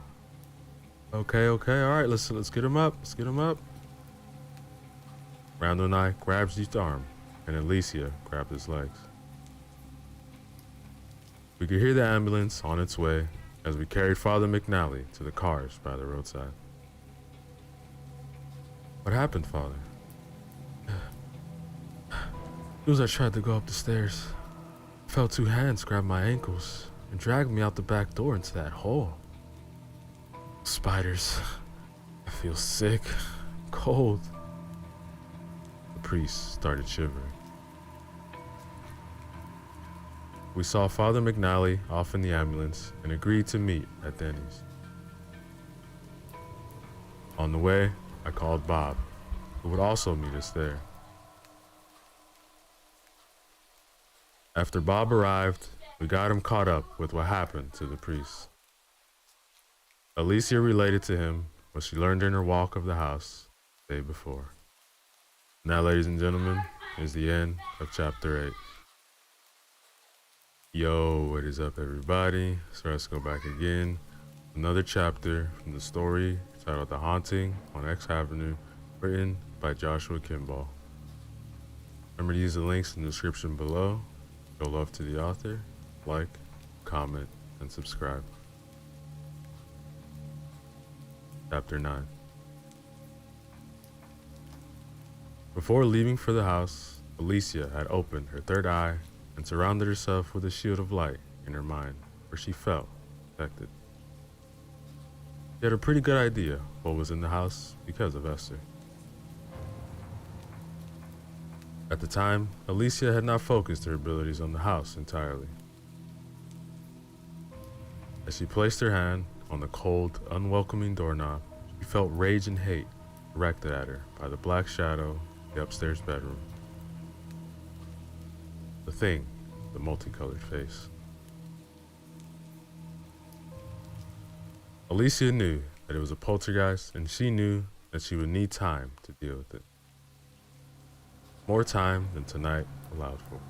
Okay, all right, let's get him up, Randall and I grabbed each arm, and Alicia grabbed his legs. We could hear the ambulance on its way as we carried Father McNally to the cars by the roadside. "What happened, Father?" "As I tried to go up the stairs, I felt 2 hands grab my ankles and dragged me out the back door into that hole. Spiders. I feel sick, cold." The priest started shivering. We saw Father McNally off in the ambulance and agreed to meet at Denny's. On the way, I called Bob, who would also meet us there. After Bob arrived, we got him caught up with what happened to the priest. Alicia related to him what she learned in her walk of the house the day before. And that, ladies and gentlemen, is the end of chapter 8. Yo, what is up, everybody? So let's go back again. Another chapter from the story titled The Haunting on X Avenue, written by Joshua Kimball. Remember to use the links in the description below. Show love to the author, like, comment, and subscribe. Chapter 9. Before leaving for the house, Alicia had opened her third eye and surrounded herself with a shield of light in her mind, where she felt protected. She had a pretty good idea what was in the house because of Esther. At the time, Alicia had not focused her abilities on the house entirely. As she placed her hand on the cold, unwelcoming doorknob, she felt rage and hate directed at her by the black shadow of the upstairs bedroom. The thing, the multicolored face. Alicia knew that it was a poltergeist, and she knew that she would need time to deal with it. more time than tonight allowed for.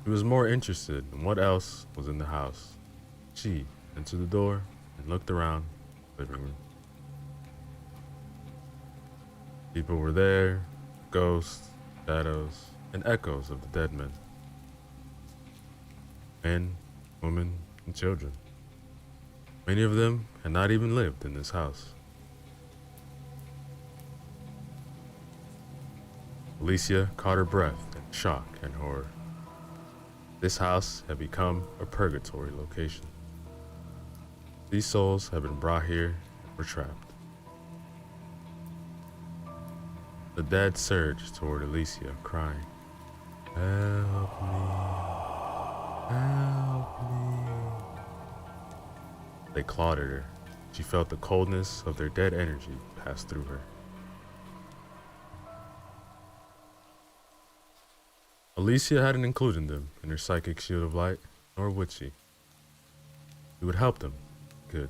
He was more interested in what else was in the house. She entered the door and looked around the living room. People were there, ghosts, shadows, and echoes of the dead men. Men, women, and children. Many of them had not even lived in this house. Alicia caught her breath in shock and horror. This house had become a purgatory location. These souls had been brought here and were trapped. The dead surged toward Alicia, crying, "Help me! Help me!" They clawed at her. She felt the coldness of their dead energy pass through her. Alicia hadn't included them in her psychic shield of light, nor would she. It would help them. Good.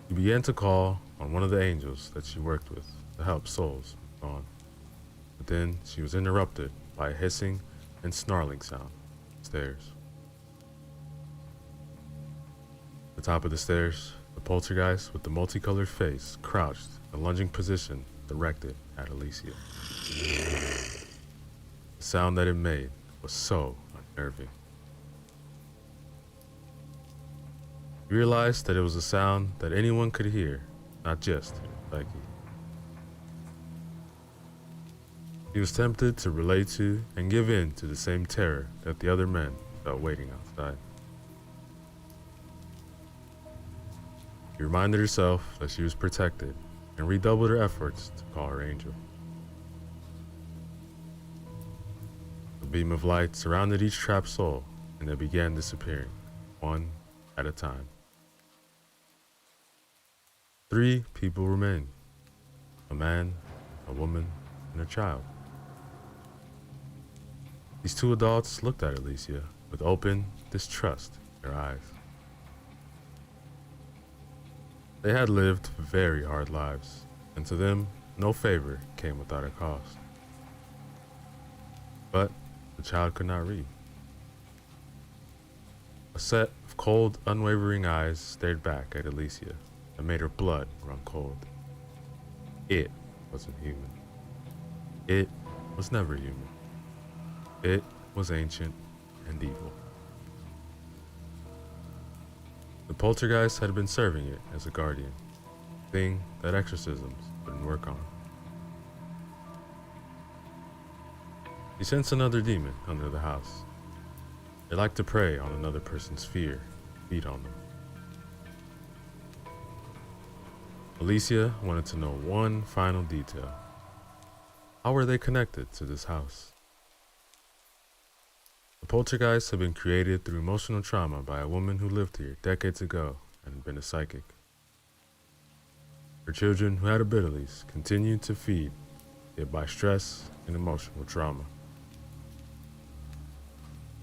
She began to call on one of the angels that she worked with to help souls gone. But then she was interrupted by a hissing and snarling sound upstairs. At the top of the stairs, the poltergeist with the multicolored face crouched in a lunging position directed at Alicia. The sound that it made was so unnerving. You realized that it was a sound that anyone could hear, not just Psyche. He was tempted to relate to and give in to the same terror that the other men felt waiting outside. She reminded herself that she was protected and redoubled her efforts to call her angel. A beam of light surrounded each trapped soul, and they began disappearing, one at a time. 3 people remained: a man, a woman, and a child. These 2 adults looked at Alicia with open distrust in their eyes. They had lived very hard lives, and to them, no favor came without a cost. But the child could not read. A set of cold, unwavering eyes stared back at Alicia and made her blood run cold. It wasn't human. It was never human. It was ancient and evil. The poltergeist had been serving it as a guardian, thing that exorcisms couldn't work on. He sensed another demon under the house. They liked to prey on another person's fear, feed on them. Alicia wanted to know one final detail. How were they connected to this house? The poltergeist had been created through emotional trauma by a woman who lived here decades ago and had been a psychic. Her children, who had abilities, continued to feed, yet by stress and emotional trauma.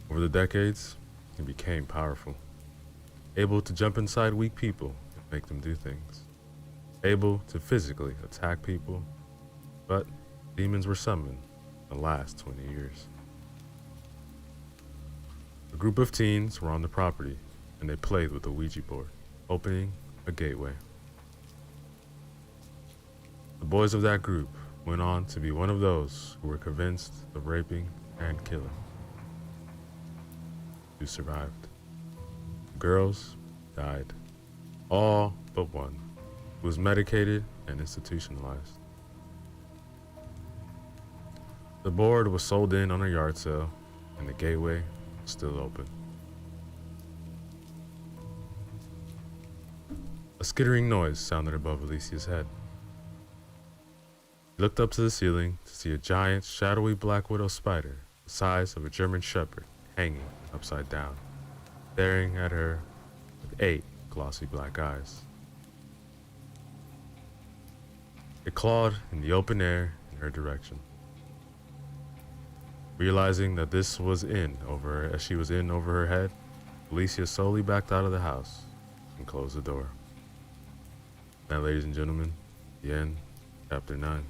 Over the decades, he became powerful, able to jump inside weak people and make them do things, able to physically attack people, but demons were summoned in the last 20 years. A group of teens were on the property, and they played with a Ouija board, opening a gateway. The boys of that group went on to be one of those who were convinced of raping and killing. 2 survived. The girls died, all but one, who was medicated and institutionalized. The board was sold in on a yard sale, and the gateway was still open. A skittering noise sounded above Alicia's head. She looked up to the ceiling to see a giant, shadowy black widow spider, the size of a German shepherd, hanging upside down, staring at her with 8 glossy black eyes. It clawed in the open air in her direction. Realizing that this was in over her, as she was in over her head, Alicia slowly backed out of the house and closed the door. Now, ladies and gentlemen, the end Chapter 9.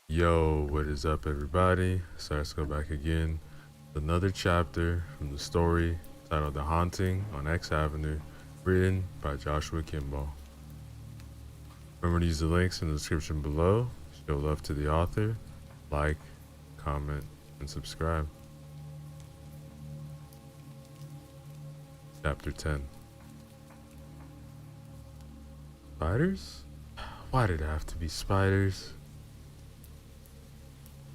Yo, what is up, everybody? So let's go back again. Another chapter from the story titled The Haunting on X Avenue, written by Joshua Kimball. Remember to use the links in the description below. Show love to the author, like, comment, and subscribe. Chapter 10. Spiders? Why did it have to be spiders?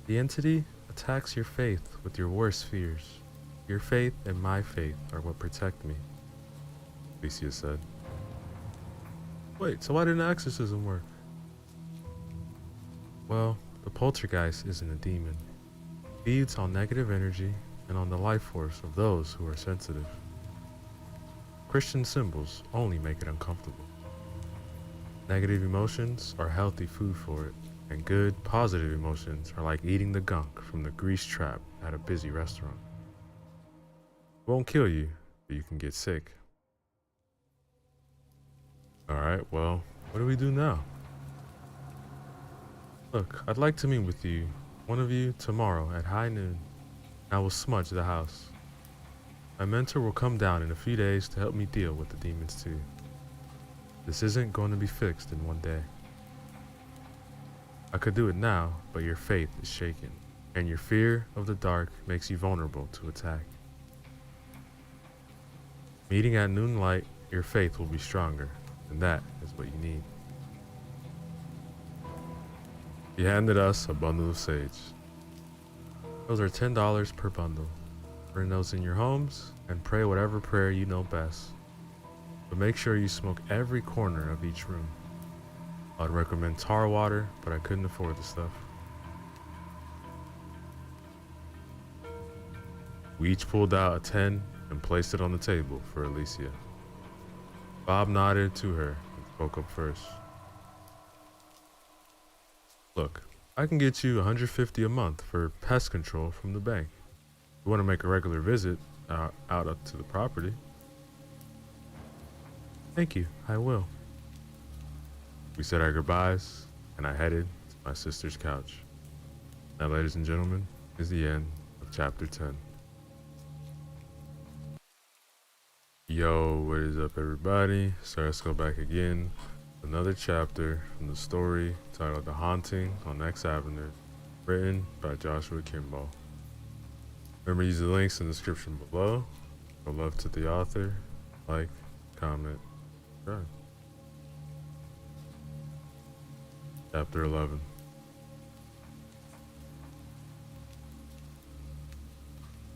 The entity attacks your faith with your worst fears. Your faith and my faith are what protect me, Alicia said. Wait, so why didn't exorcism work? Well, the poltergeist isn't a demon. It feeds on negative energy and on the life force of those who are sensitive. Christian symbols only make it uncomfortable. Negative emotions are healthy food for it, and good, positive emotions are like eating the gunk from the grease trap at a busy restaurant. It won't kill you, but you can get sick. Alright, well, what do we do now? Look, I'd like to meet with you, one of you, tomorrow at high noon. I will smudge the house. My mentor will come down in a few days to help me deal with the demons too. This isn't going to be fixed in one day. I could do it now, but your faith is shaken, and your fear of the dark makes you vulnerable to attack. Meeting at noonlight, your faith will be stronger, and that is what you need. He handed us a bundle of sage. Those are $10 per bundle. Burn those in your homes and pray whatever prayer you know best. But make sure you smoke every corner of each room. I'd recommend tar water, but I couldn't afford the stuff. We each pulled out a 10 and placed it on the table for Alicia. Bob nodded to her and spoke up first. Look, I can get you $150 a month for pest control from the bank. You want to make a regular visit out up to the property? Thank you, I will. We said our goodbyes, and I headed to my sister's couch. Now, ladies and gentlemen, is the end of chapter 10. Yo, what is up, everybody? So let's go back again. Another chapter from the story titled The Haunting on X Avenue, written by Joshua Kimball. Remember to use the links in the description below. Show love to the author, like, comment, subscribe. Chapter 11.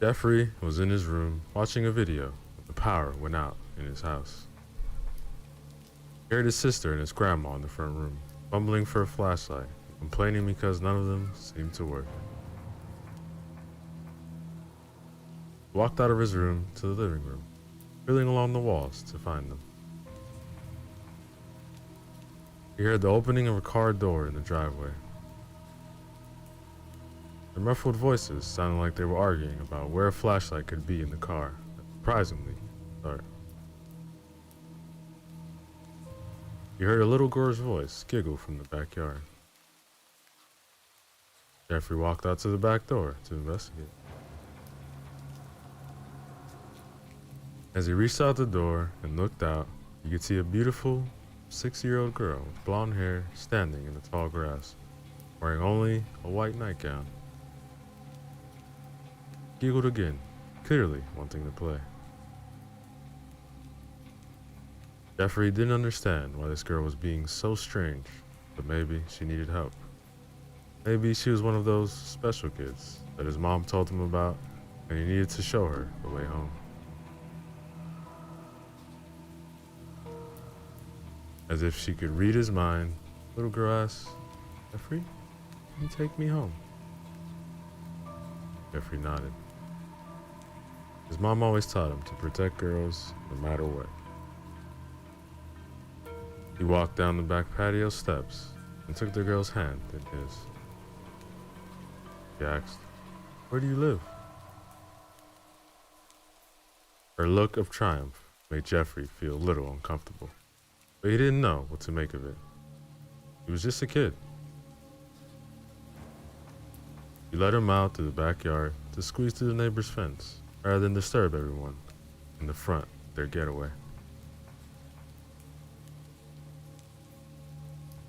Jeffrey was in his room watching a video when the power went out in his house. He heard his sister and his grandma in the front room, fumbling for a flashlight, complaining because none of them seemed to work. He walked out of his room to the living room, feeling along the walls to find them. He heard the opening of a car door in the driveway. The muffled voices sounded like they were arguing about where a flashlight could be in the car. Surprisingly, dark. He heard a little girl's voice giggle from the backyard. Jeffrey walked out to the back door to investigate. As he reached out the door and looked out, he could see a beautiful 6-year-old girl with blonde hair standing in the tall grass, wearing only a white nightgown. He giggled again, clearly wanting to play. Jeffrey didn't understand why this girl was being so strange, but maybe she needed help. Maybe she was one of those special kids that his mom told him about, and he needed to show her the way home. As if she could read his mind, the little girl asked, Jeffrey, can you take me home? Jeffrey nodded. His mom always taught him to protect girls no matter what. He walked down the back patio steps and took the girl's hand in his. He asked, "Where do you live?" Her look of triumph made Jeffrey feel a little uncomfortable, but he didn't know what to make of it. He was just a kid. We let him out to the backyard to squeeze through the neighbor's fence rather than disturb everyone in the front of their getaway.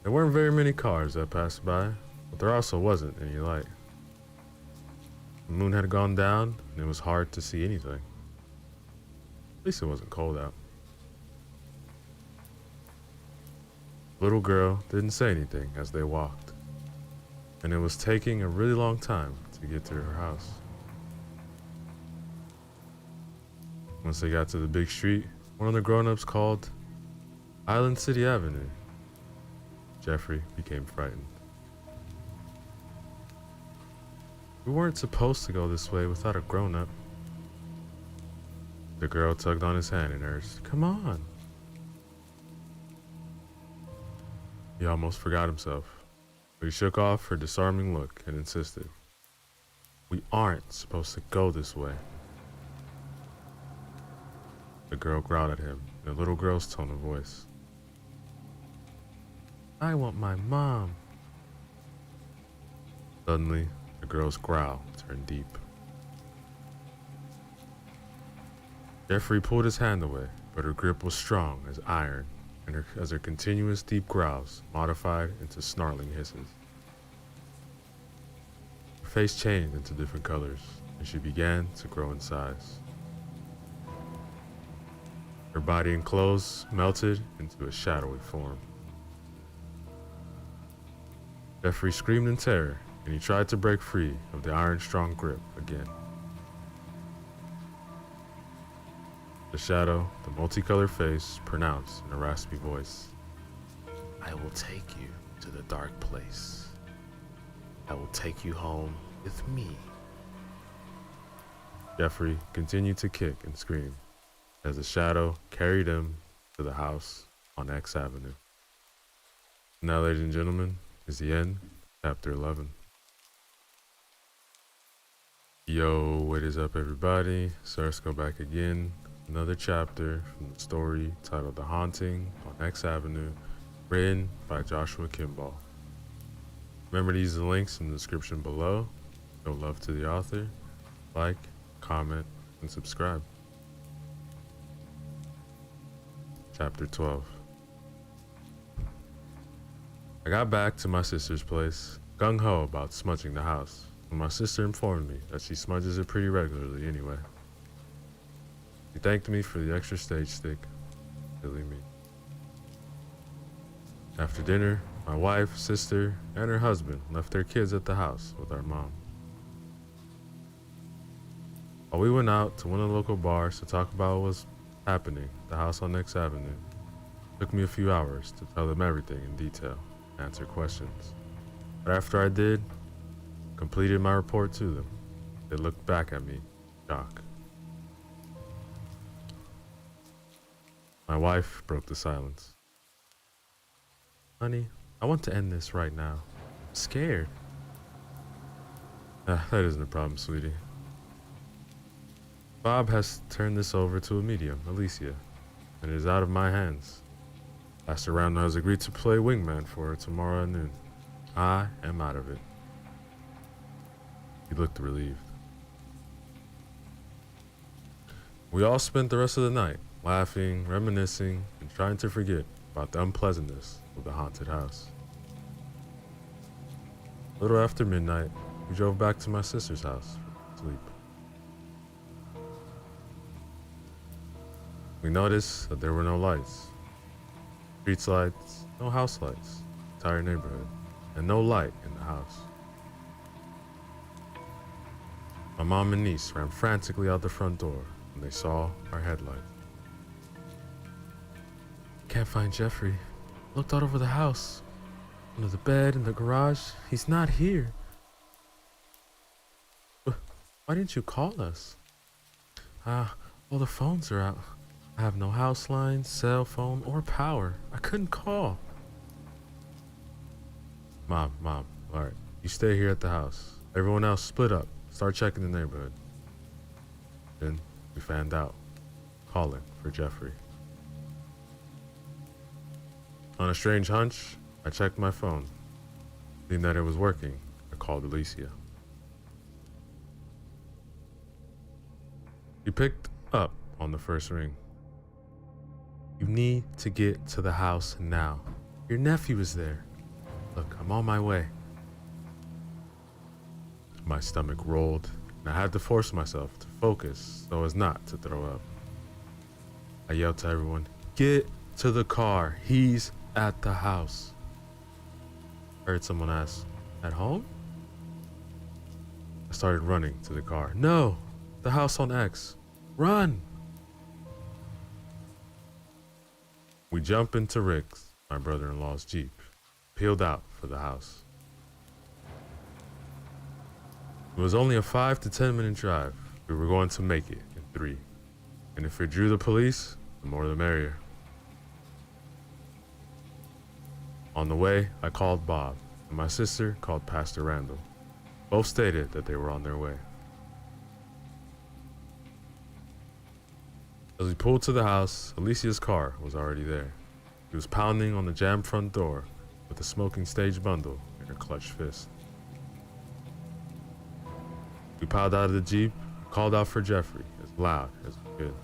There weren't very many cars that passed by, but there also wasn't any light. The moon had gone down and it was hard to see anything. At least it wasn't cold out. The little girl didn't say anything as they walked, and it was taking a really long time to get to her house. Once they got to the big street, one of the grown-ups called Island City Avenue. Jeffrey became frightened. We weren't supposed to go this way without a grown-up. The girl tugged on his hand and urged, "Come on." He almost forgot himself, but he shook off her disarming look and insisted, "We aren't supposed to go this way." The girl growled at him in a little girl's tone of voice. "I want my mom." Suddenly, the girl's growl turned deep. Jeffrey pulled his hand away, but her grip was strong as iron, and as her continuous deep growls modified into snarling hisses. Her face changed into different colors, and she began to grow in size. Her body and clothes melted into a shadowy form. Jeffrey screamed in terror, and he tried to break free of the iron-strong grip again. The shadow, the multicolored face, pronounced in a raspy voice, I will take you to the dark place. I will take you home with me. Jeffrey continued to kick and scream as the shadow carried him to the house on X Avenue. Now, ladies and gentlemen, is the end, chapter 11. Yo, what is up, everybody? So let's go back again. Another chapter from the story titled The Haunting on X Avenue, written by Joshua Kimball. Remember to use the links in the description below. Show love to the author. Like, comment, and subscribe. Chapter 12. I got back to my sister's place, gung-ho about smudging the house, when my sister informed me that she smudges it pretty regularly anyway. She thanked me for the extra stage stick. Silly me. After dinner, my wife, sister, and her husband left their kids at the house with our mom. While we went out to one of the local bars to talk about what was happening at the house on X Avenue, it took me a few hours to tell them everything in detail and answer questions. But after I did, completed my report to them, they looked back at me in shock. My wife broke the silence. Honey, I want to end this right now. I'm scared. That isn't a problem, sweetie. Bob has turned this over to a medium, Alicia, and it is out of my hands. Pastor Randall has agreed to play wingman for her tomorrow at noon. I am out of it. He looked relieved. We all spent the rest of the night laughing, reminiscing, and trying to forget about the unpleasantness of the haunted house. A little after midnight, we drove back to my sister's house for sleep. We noticed that there were no lights. Street lights, no house lights, entire neighborhood, and no light in the house. My mom and niece ran frantically out the front door when they saw our headlights. Can't find Jeffrey. Looked all over the house. Under the bed, in the garage. He's not here. Why didn't you call us? All the phones are out. I have no house line, cell phone, or power. I couldn't call. Mom, alright. You stay here at the house. Everyone else split up. Start checking the neighborhood. Then we fanned out, calling for Jeffrey. On a strange hunch, I checked my phone. Seeing that it was working, I called Alicia. She picked up on the first ring. You need to get to the house now. Your nephew is there. Look, I'm on my way. My stomach rolled, and I had to force myself to focus so as not to throw up. I yelled to everyone, "Get to the car. He's at the house." I heard someone ask, "At home?" I started running to the car. "No, the house on X. Run!" We jumped into Rick's, my brother-in-law's Jeep, peeled out for the house. It was only a 5 to 10 minute drive. We were going to make it in 3. And if it drew the police, the more the merrier. On the way, I called Bob, and my sister called Pastor Randall. Both stated that they were on their way. As we pulled to the house, Alicia's car was already there. She was pounding on the jammed front door with a smoking stage bundle in her clutched fist. We piled out of the Jeep, called out for Jeffrey as loud as we could.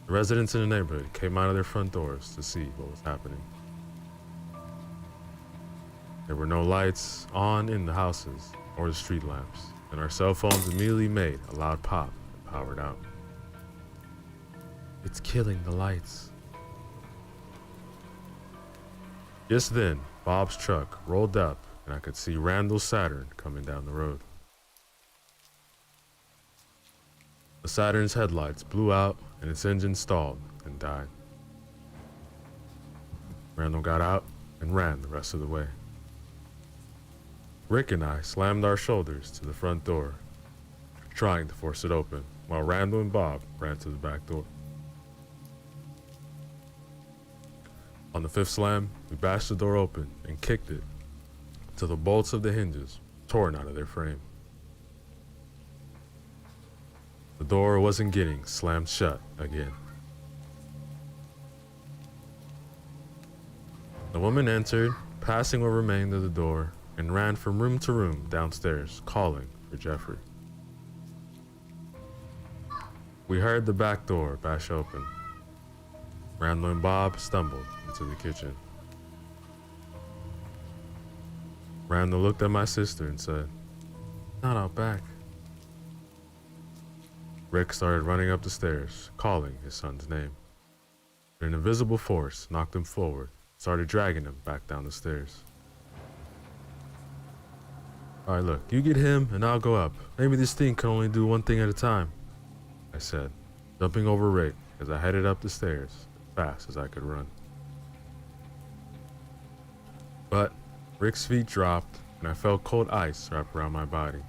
The residents in the neighborhood came out of their front doors to see what was happening. There were no lights on in the houses or the street lamps, and our cell phones immediately made a loud pop and powered out. It's killing the lights. Just then, Bob's truck rolled up, and I could see Randall's Saturn coming down the road. The Saturn's headlights blew out, and its engine stalled and died. Randall got out and ran the rest of the way. Rick and I slammed our shoulders to the front door, trying to force it open, while Randall and Bob ran to the back door. On the 5th slam, we bashed the door open and kicked it till the bolts of the hinges torn out of their frame. The door wasn't getting slammed shut again. The woman entered, passing what remained of the door, and ran from room to room downstairs, calling for Jeffrey. We heard the back door bash open. Randall and Bob stumbled into the kitchen. Randall looked at my sister and said, "Not out back." Rick started running up the stairs, calling his son's name. An invisible force knocked him forward, started dragging him back down the stairs. "All right, look, you get him and I'll go up. Maybe this thing can only do one thing at a time," I said, jumping over Rick as I headed up the stairs as fast as I could run. But Rick's feet dropped, and I felt cold ice wrap around my body,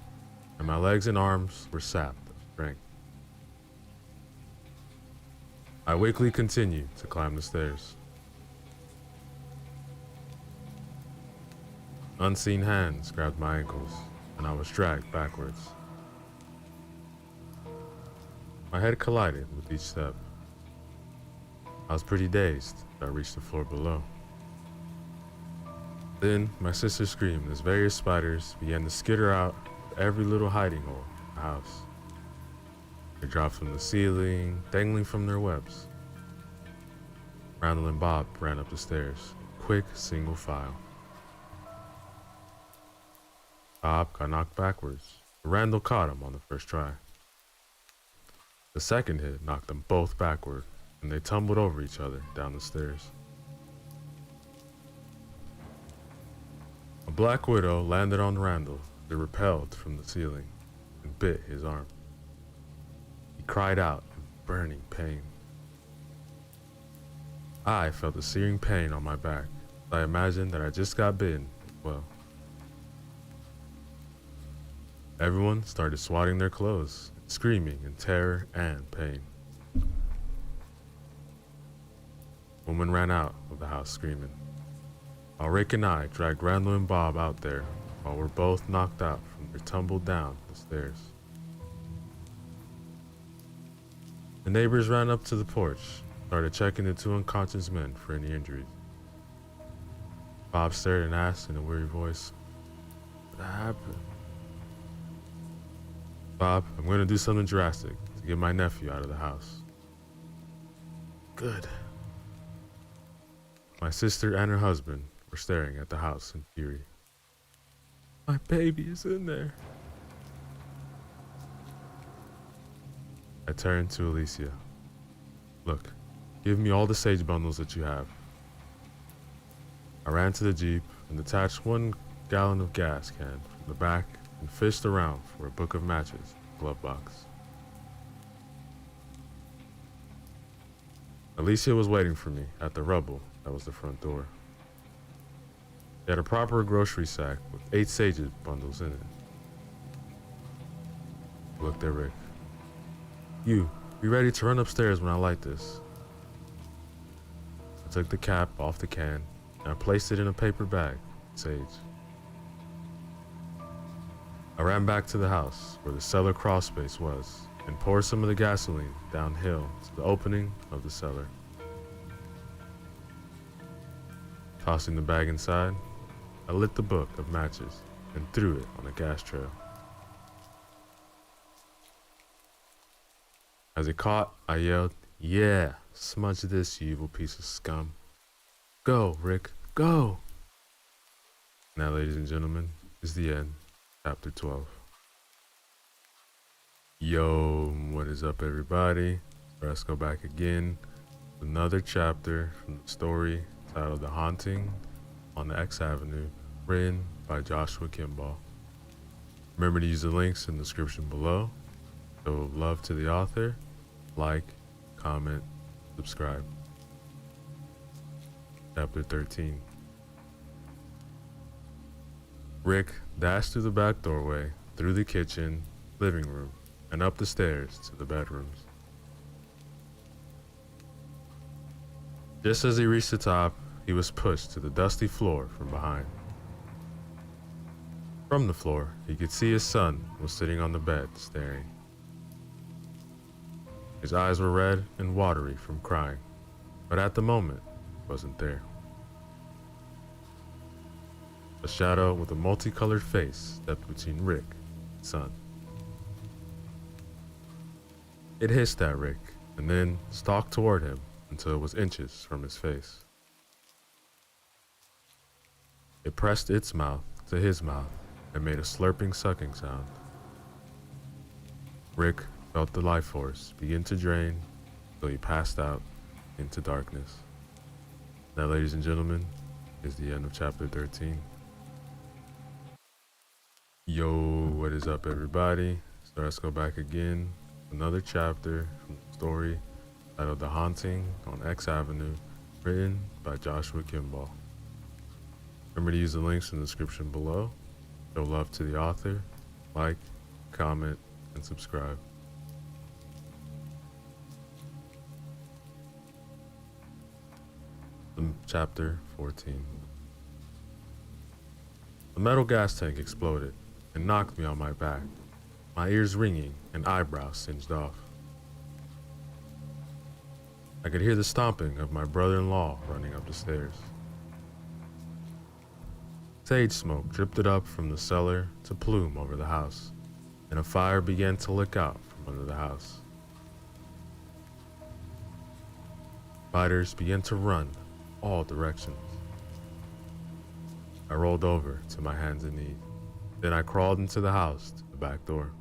and my legs and arms were sapped of strength. I weakly continued to climb the stairs. Unseen hands grabbed my ankles, and I was dragged backwards. My head collided with each step. I was pretty dazed as I reached the floor below. Then my sister screamed as various spiders began to skitter out of every little hiding hole in the house. They dropped from the ceiling, dangling from their webs. Randall and Bob ran up the stairs, quick single file. Bob got knocked backwards, but Randall caught him on the first try. The second hit knocked them both backward, and they tumbled over each other down the stairs. A black widow landed on Randall. They repelled from the ceiling and bit his arm. He cried out in burning pain. I felt a searing pain on my back. I imagined that I just got bitten as well. Everyone started swatting their clothes, screaming in terror and pain. Woman ran out of the house screaming, while Rick and I dragged Randall and Bob out there while we're both knocked out from their tumble down the stairs. The neighbors ran up to the porch, started checking the two unconscious men for any injuries. Bob stared and asked in a weary voice, "What happened?" "Bob, I'm going to do something drastic to get my nephew out of the house." "Good." My sister and her husband were staring at the house in fury. "My baby is in there." I turned to Alicia. "Look, give me all the sage bundles that you have." I ran to the Jeep and detached 1 gallon of gas can from the back and fished around for a book of matches in the glove box. Alicia was waiting for me at the rubble that was the front door. She had a proper grocery sack with 8 sage bundles in it. I looked at Rick. "You, be ready to run upstairs when I light this." I took the cap off the can and I placed it in a paper bag with sage. I ran back to the house where the cellar crawl space was and poured some of the gasoline downhill to the opening of the cellar. Tossing the bag inside, I lit the book of matches and threw it on a gas trail. As it caught, I yelled, "Yeah, smudge this, you evil piece of scum. Go, Rick, go." Now, ladies and gentlemen, is the end. Chapter 12. Yo, what is up, everybody? Let's go back again. Another chapter from the story titled The Haunting on the X Avenue, written by Joshua Kimball. Remember to use the links in the description below. Show love to the author. Like, comment, subscribe. Chapter 13. Rick dashed through the back doorway, through the kitchen, living room, and up the stairs to the bedrooms. Just as he reached the top, he was pushed to the dusty floor from behind. From the floor, he could see his son was sitting on the bed, staring. His eyes were red and watery from crying, but at the moment, he wasn't there. A shadow with a multicolored face stepped between Rick and son. It hissed at Rick and then stalked toward him until it was inches from his face. It pressed its mouth to his mouth and made a slurping, sucking sound. Rick felt the life force begin to drain until he passed out into darkness. That, ladies and gentlemen, is the end of chapter 13. Yo, what is up, everybody? So let's go back again. Another chapter from the story titled The Haunting on X Avenue, written by Joshua Kimball. Remember to use the links in the description below. Show love to the author. Like, comment, and subscribe. Chapter 14. The metal gas tank exploded and knocked me on my back, my ears ringing and eyebrows singed off. I could hear the stomping of my brother-in-law running up the stairs. Sage smoke drifted up from the cellar to plume over the house, and a fire began to lick out from under the house. Spiders began to run all directions. I rolled over to my hands and knees. Then I crawled into the house to the back door.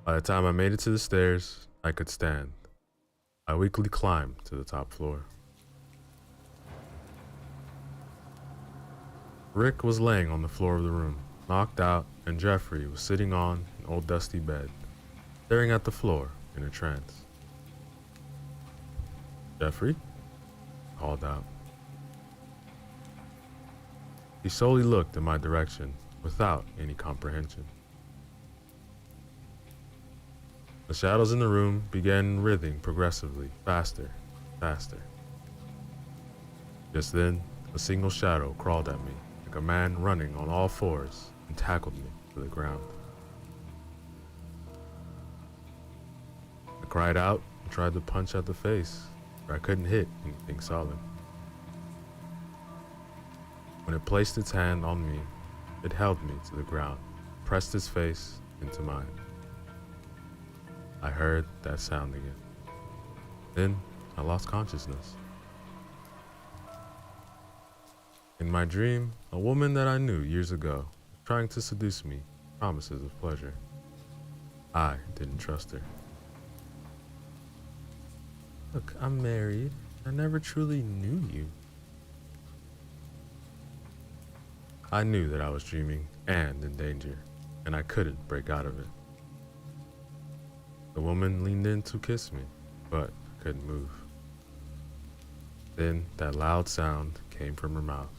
By the time I made it to the stairs, I could stand. I weakly climbed to the top floor. Rick was laying on the floor of the room, knocked out, and Jeffrey was sitting on an old dusty bed, staring at the floor in a trance. "Jeffrey?" I called out. He solely looked in my direction without any comprehension. The shadows in the room began writhing progressively, faster, faster. Just then, a single shadow crawled at me like a man running on all fours and tackled me to the ground. I cried out and tried to punch at the face, but I couldn't hit anything solid. When it placed its hand on me, it held me to the ground, pressed its face into mine. I heard that sound again. Then I lost consciousness. In my dream, a woman that I knew years ago was trying to seduce me, with promises of pleasure. I didn't trust her. Look, I'm married. I never truly knew you. I knew that I was dreaming and in danger, and I couldn't break out of it. The woman leaned in to kiss me, but I couldn't move. Then that loud sound came from her mouth,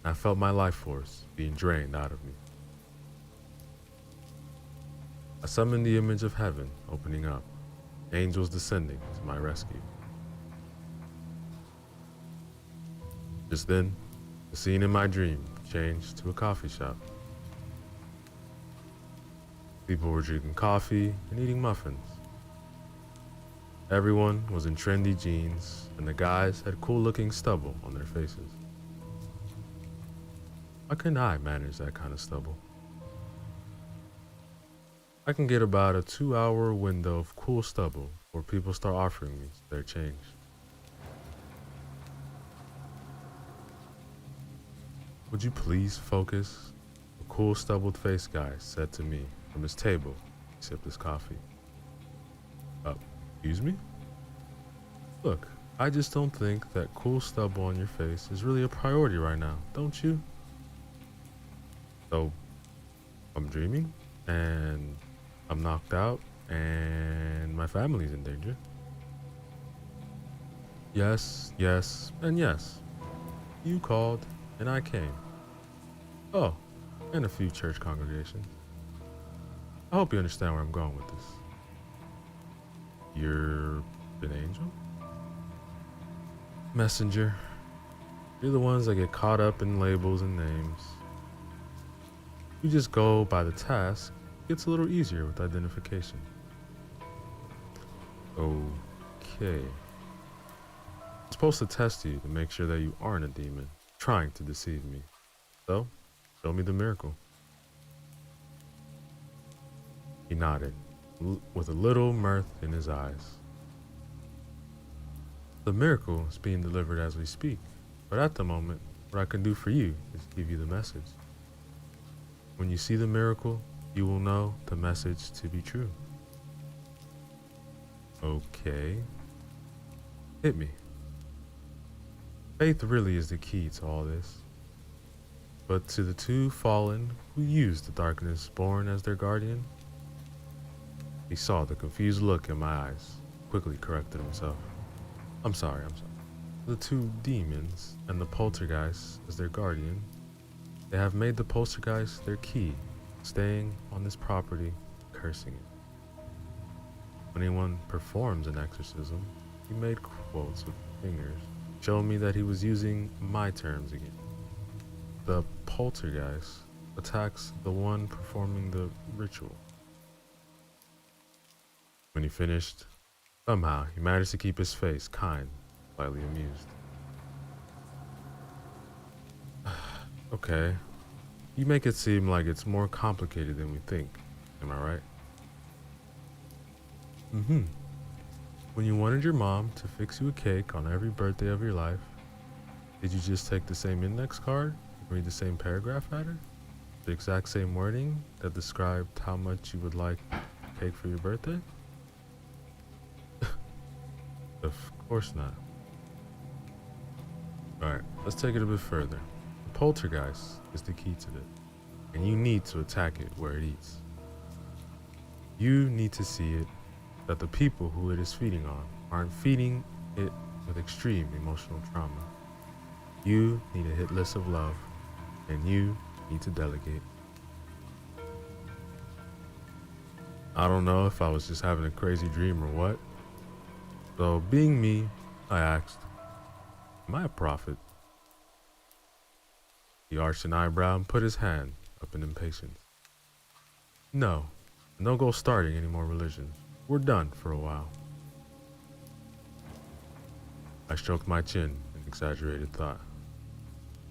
and I felt my life force being drained out of me. I summoned the image of heaven opening up, angels descending to my rescue. Just then, the scene in my dream changed to a coffee shop. People were drinking coffee and eating muffins. Everyone was in trendy jeans, and the guys had cool-looking stubble on their faces. Why couldn't I manage that kind of stubble? I can get about a 2-hour window of cool stubble where people start offering me their change. Would you please focus? The cool stubbled face guy said to me from his table. He sipped his coffee. Excuse me? Look, I just don't think that cool stubble on your face is really a priority right now, don't you? So, I'm dreaming, and I'm knocked out, and my family's in danger. Yes, yes, and yes. You called, and I came. Oh, and a few church congregations. I hope you understand where I'm going with this. You're an angel? Messenger. You're the ones that get caught up in labels and names. You just go by the task. It gets a little easier with identification. Okay. I'm supposed to test you to make sure that you aren't a demon trying to deceive me. So, show me the miracle. He nodded, with a little mirth in his eyes. The miracle is being delivered as we speak, but at the moment, what I can do for you is give you the message. When you see the miracle, you will know the message to be true. Okay. Hit me. Faith really is the key to all this. But to the two fallen who used the darkness born as their guardian, he saw the confused look in my eyes, quickly corrected himself. I'm sorry. The two demons and the poltergeist as their guardian, they have made the poltergeist their key, staying on this property, cursing it. When anyone performs an exorcism, he made quotes with fingers, showing me that he was using my terms again. The poltergeist attacks the one performing the ritual. When he finished, somehow he managed to keep his face kind, slightly amused. Okay, you make it seem like it's more complicated than we think, am I right? When you wanted your mom to fix you a cake on every birthday of your life, did you just take the same index card and read the same paragraph at her? The exact same wording that described how much you would like cake for your birthday? Of course not. Alright, let's take it a bit further. The poltergeist is the key to this, and you need to attack it where it eats. You need to see it that the people who it is feeding on aren't feeding it with extreme emotional trauma. You need a hit list of love, and you need to delegate. I don't know if I was just having a crazy dream or what. So, being me, I asked, am I a prophet? He arched an eyebrow and put his hand up in impatience. No go starting any more religions. We're done for a while. I stroked my chin in exaggerated thought.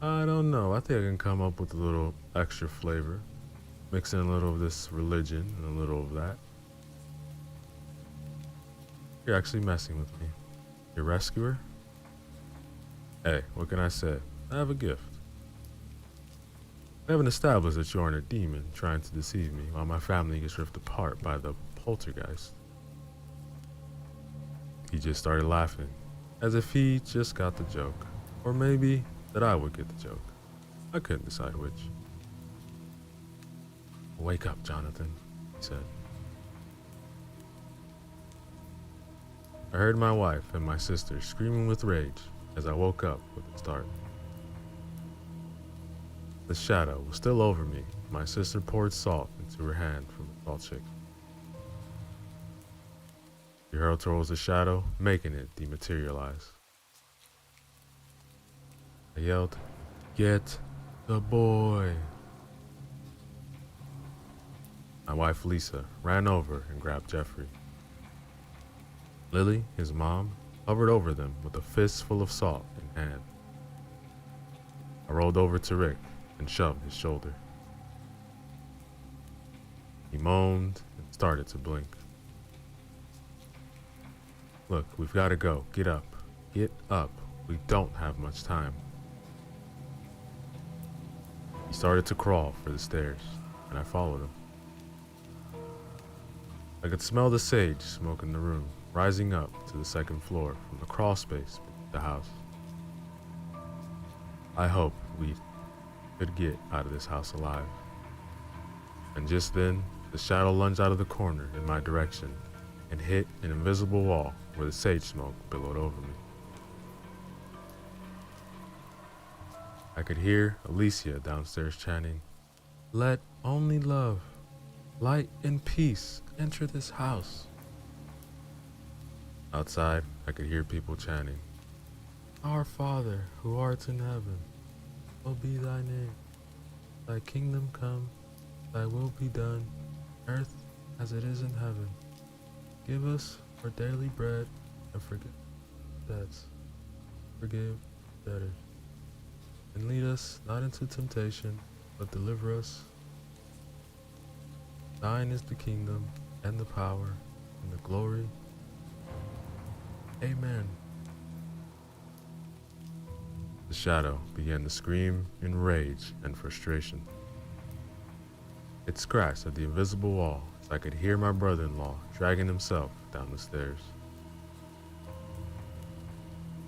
I don't know. I think I can come up with a little extra flavor. Mix in a little of this religion and a little of that. You're actually messing with me. Your rescuer? Hey, what can I say? I have a gift. We haven't established that you aren't a demon trying to deceive me while my family gets ripped apart by the poltergeist. He just started laughing, as if he just got the joke. Or maybe that I would get the joke. I couldn't decide which. Wake up, Jonathan, he said. I heard my wife and my sister screaming with rage as I woke up with a start. The shadow was still over me. My sister poured salt into her hand from the salt shaker. She hurled towards the shadow, making it dematerialize. I yelled, "Get the boy!" My wife Lisa ran over and grabbed Jeffrey. Lily, his mom, hovered over them with a fist full of salt in hand. I rolled over to Rick and shoved his shoulder. He moaned and started to blink. Look, we've got to go. Get up. Get up. We don't have much time. He started to crawl for the stairs, and I followed him. I could smell the sage smoke in the room, rising up to the second floor from the crawl space beneath the house. I hoped we could get out of this house alive. And just then, the shadow lunged out of the corner in my direction and hit an invisible wall where the sage smoke billowed over me. I could hear Alicia downstairs chanting, "Let only love, light and peace enter this house." Outside, I could hear people chanting, "Our Father, who art in heaven, hallowed be thy name. Thy kingdom come, thy will be done, earth as it is in heaven. Give us our daily bread, and forgive debts. Forgive debtors. And lead us not into temptation, but deliver us. Thine is the kingdom, and the power, and the glory. Amen." The shadow began to scream in rage and frustration. It scratched at the invisible wall as I could hear my brother-in-law dragging himself down the stairs.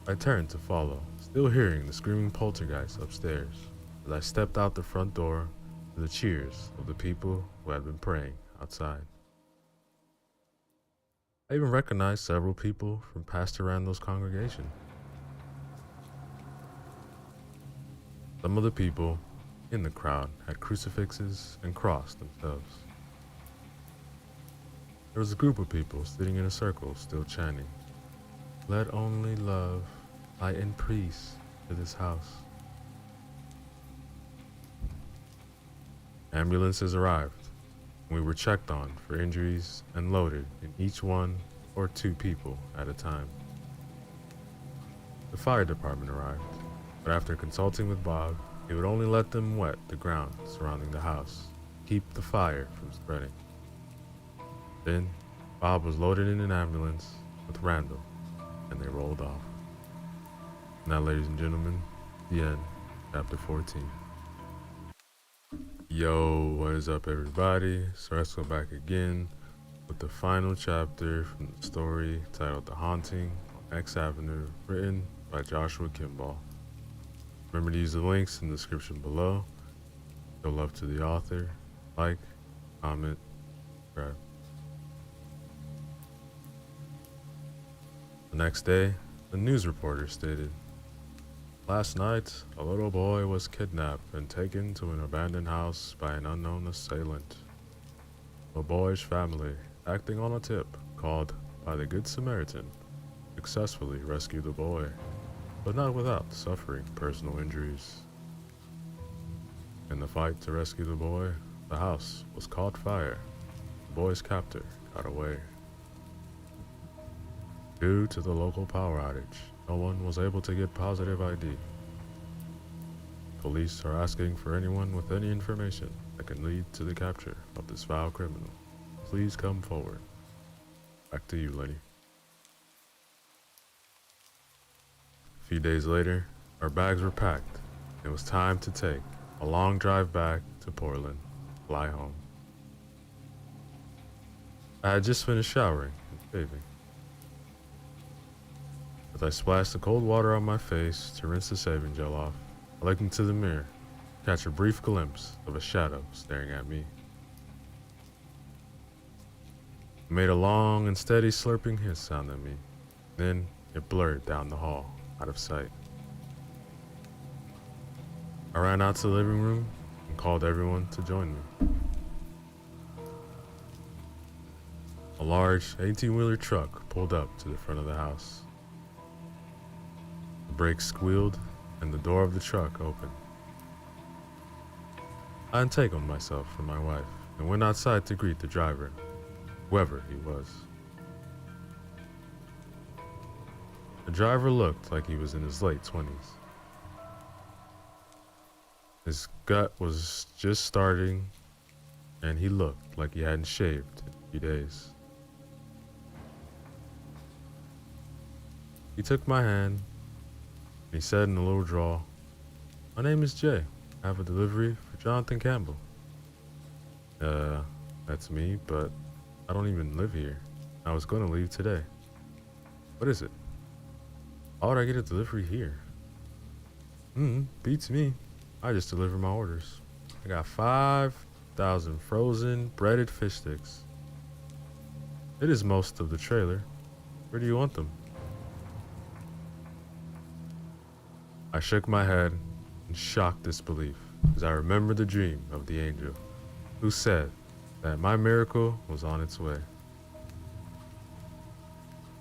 I turned to follow, still hearing the screaming poltergeist upstairs, as I stepped out the front door to the cheers of the people who had been praying outside. I even recognized several people from Pastor Randall's congregation. Some of the people in the crowd had crucifixes and crosses themselves. There was a group of people sitting in a circle still chanting, "Let only love, light and peace to this house." Ambulances arrived, and we were checked on for injuries and loaded in each one or two people at a time. The fire department arrived, but after consulting with Bob, he would only let them wet the ground surrounding the house, to keep the fire from spreading. Then, Bob was loaded in an ambulance with Randall, and they rolled off. Now, ladies and gentlemen, the end, chapter 14. Yo, what is up, everybody? So let's go back again with the final chapter from the story titled The Haunting on X Avenue, written by Joshua Kimball. Remember to use the links in the description below. Show love to the author. Like, comment, subscribe. The next day, the news reporter stated, "Last night, a little boy was kidnapped and taken to an abandoned house by an unknown assailant. The boy's family, acting on a tip called by the Good Samaritan, successfully rescued the boy, but not without suffering personal injuries. In the fight to rescue the boy, the house was caught fire. The boy's captor got away. Due to the local power outage, No one was able to get positive ID. Police are asking for anyone with any information that can lead to the capture of this foul criminal. Please come forward. Back to you, lady. A few days later, our bags were packed. It was time to take a long drive back to Portland, fly home. I had just finished showering and shaving. As I splashed the cold water on my face to rinse the shaving gel off, I looked into the mirror, to catch a brief glimpse of a shadow staring at me. It made a long and steady slurping hiss sound at me. Then it blurred down the hall, out of sight. I ran out to the living room and called everyone to join me. A large 18-wheeler truck pulled up to the front of the house. The brakes squealed and the door of the truck opened. I untangled myself from my wife and went outside to greet the driver, whoever he was. The driver looked like he was in his late 20s. His gut was just starting, and he looked like he hadn't shaved in a few days. He took my hand, and he said in a little drawl, "My name is Jay. I have a delivery for Jonathan Campbell." That's me, but I don't even live here. I was going to leave today. What is it? How would I get a delivery here? Beats me. I just deliver my orders. I got 5,000 frozen breaded fish sticks. It is most of the trailer. Where do you want them? I shook my head in shocked disbelief as I remembered the dream of the angel who said that my miracle was on its way.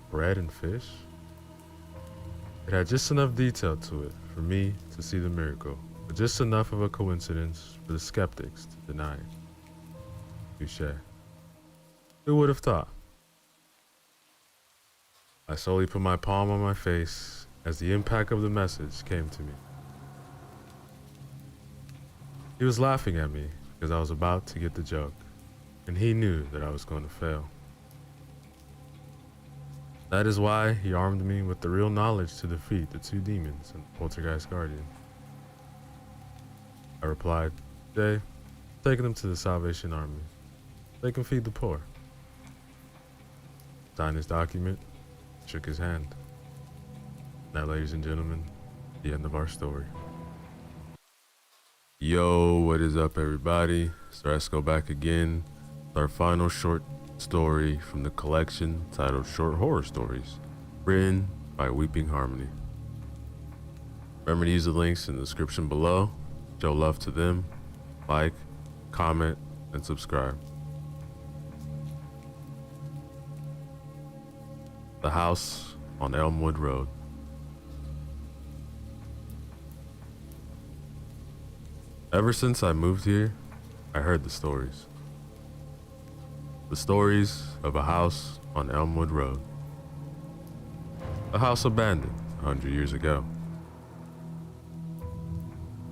Bread and fish? It had just enough detail to it for me to see the miracle, but just enough of a coincidence for the skeptics to deny it. Touché. Who would have thought? I slowly put my palm on my face as the impact of the message came to me. He was laughing at me because I was about to get the joke, and he knew that I was going to fail. That is why he armed me with the real knowledge to defeat the two demons and the poltergeist guardian. I replied, "Jay, taking them to the Salvation Army. They can feed the poor." Signed his document, shook his hand. Now, ladies and gentlemen, the end of our story. Yo, what is up, everybody? So let's go back again with our final short story from the collection titled Short Horror Stories, written by Weeping Harmony. Remember to use the links in the description below. Show love to them. Like, comment, and subscribe. The House on Elmwood Road. Ever since I moved here, I heard the stories. The stories of a house on Elmwood Road. A house abandoned 100 years ago.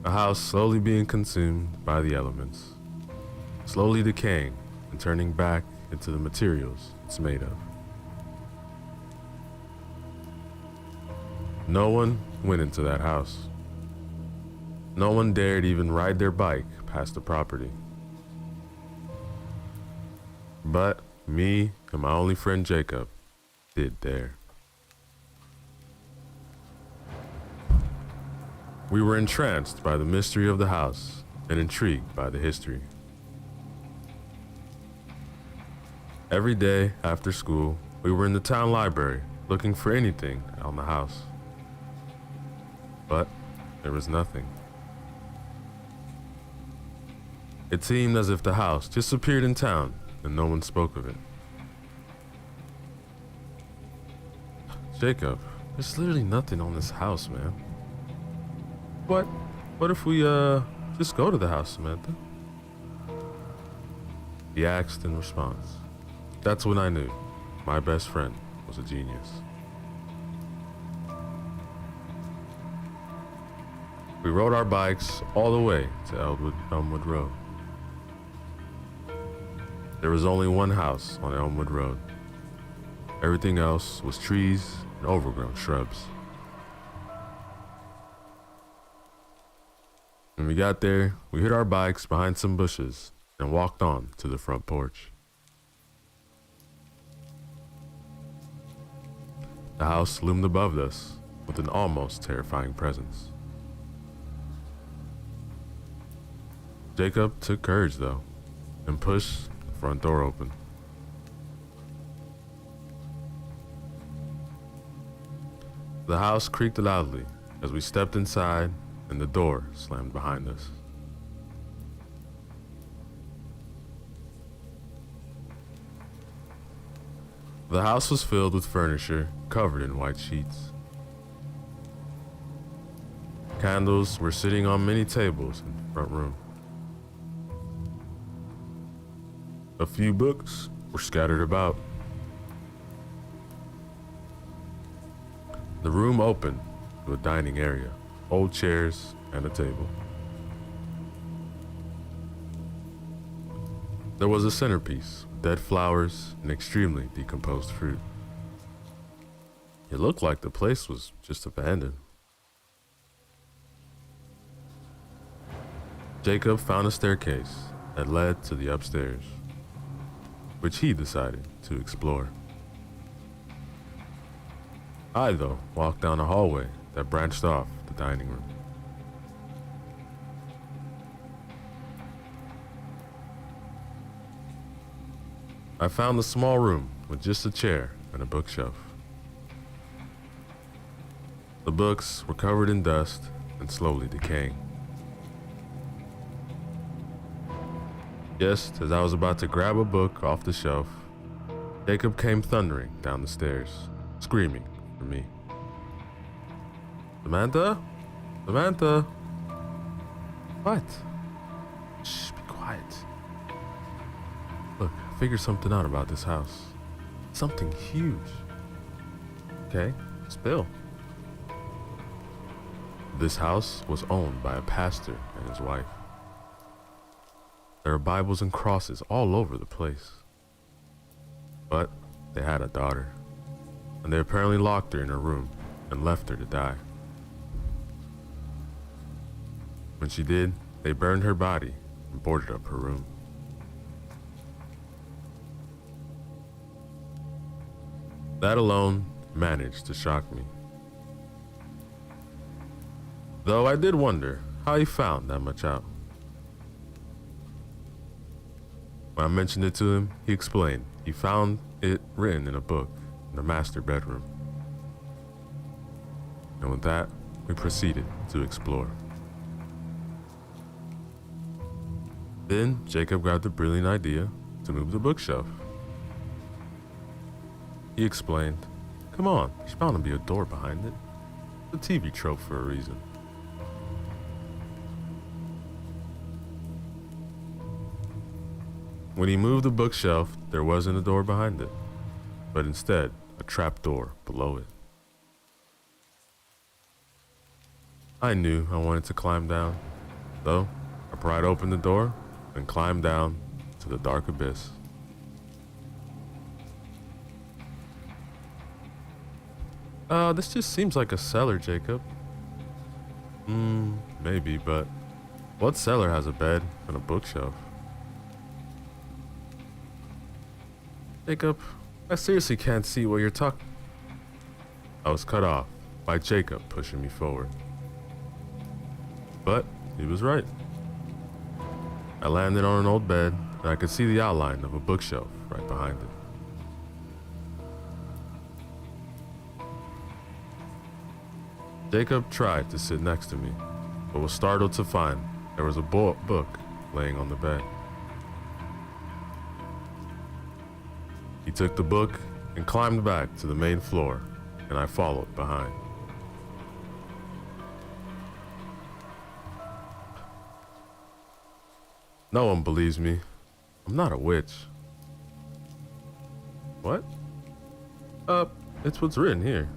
A house slowly being consumed by the elements, slowly decaying and turning back into the materials it's made of. No one went into that house. No one dared even ride their bike past the property. But me and my only friend Jacob did dare. We were entranced by the mystery of the house and intrigued by the history. Every day after school, we were in the town library looking for anything on the house. But there was nothing. It seemed as if the house just appeared in town and no one spoke of it. Jacob, there's literally nothing on this house, man. What if we just go to the house, Samantha? He asked in response. That's when I knew my best friend was a genius. We rode our bikes all the way to Elmwood Road. There was only one house on Elmwood Road. Everything else was trees and overgrown shrubs. When we got there, we hid our bikes behind some bushes and walked on to the front porch. The house loomed above us with an almost terrifying presence. Jacob took courage though and pushed the front door open. The house creaked loudly as we stepped inside and the door slammed behind us. The house was filled with furniture covered in white sheets. Candles were sitting on many tables in the front room. A few books were scattered about. The room opened to a dining area, old chairs and a table. There was a centerpiece, dead flowers and extremely decomposed fruit. It looked like the place was just abandoned. Jacob found a staircase that led to the upstairs, which he decided to explore. I, though, walked down a hallway that branched off the dining room. I found a small room with just a chair and a bookshelf. The books were covered in dust and slowly decaying. Just as I was about to grab a book off the shelf, Jacob came thundering down the stairs, screaming for me. Samantha? Samantha? What? Shh, be quiet. Look, I figured something out about this house. Something huge. Okay, spill. This house was owned by a pastor and his wife. There were Bibles and crosses all over the place. But they had a daughter, and they apparently locked her in her room and left her to die. When she did, they burned her body and boarded up her room. That alone managed to shock me. Though I did wonder how he found that much out. When I mentioned it to him, he explained he found it written in a book in the master bedroom. And with that, we proceeded to explore. Then Jacob got the brilliant idea to move the bookshelf. He explained, "Come on, there's bound to be a door behind it. It's a TV trope for a reason." When he moved the bookshelf, there wasn't a door behind it, but instead a trap door below it. I knew I wanted to climb down, so I pried open the door and climbed down to the dark abyss. This just seems like a cellar, Jacob. Maybe, but what cellar has a bed and a bookshelf? Jacob, I seriously can't see what you're talking. I was cut off by Jacob pushing me forward. But he was right. I landed on an old bed and I could see the outline of a bookshelf right behind it. Jacob tried to sit next to me, but was startled to find there was a book laying on the bed. He took the book and climbed back to the main floor, and I followed behind. No one believes me. I'm not a witch. What? It's what's written here.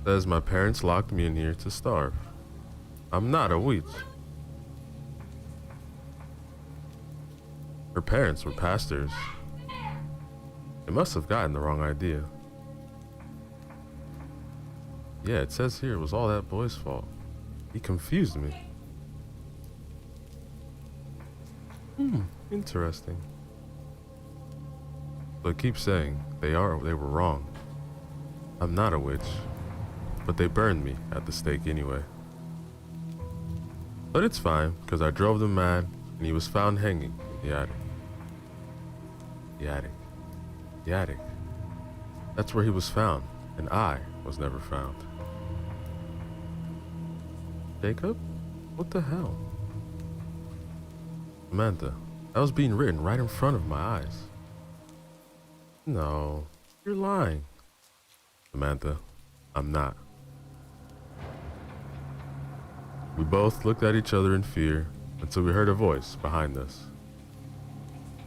Says my parents locked me in here to starve, I'm not a witch. Her parents were pastors. They must have gotten the wrong idea. Yeah, it says here it was all that boy's fault. He confused me. Interesting. But keep saying they were wrong. I'm not a witch, but they burned me at the stake anyway. But it's fine, because I drove them mad, and he was found hanging in the attic. The attic. The attic. That's where he was found, and I was never found. Jacob? What the hell? Samantha, that was being written right in front of my eyes. No, you're lying. Samantha, I'm not. We both looked at each other in fear until we heard a voice behind us.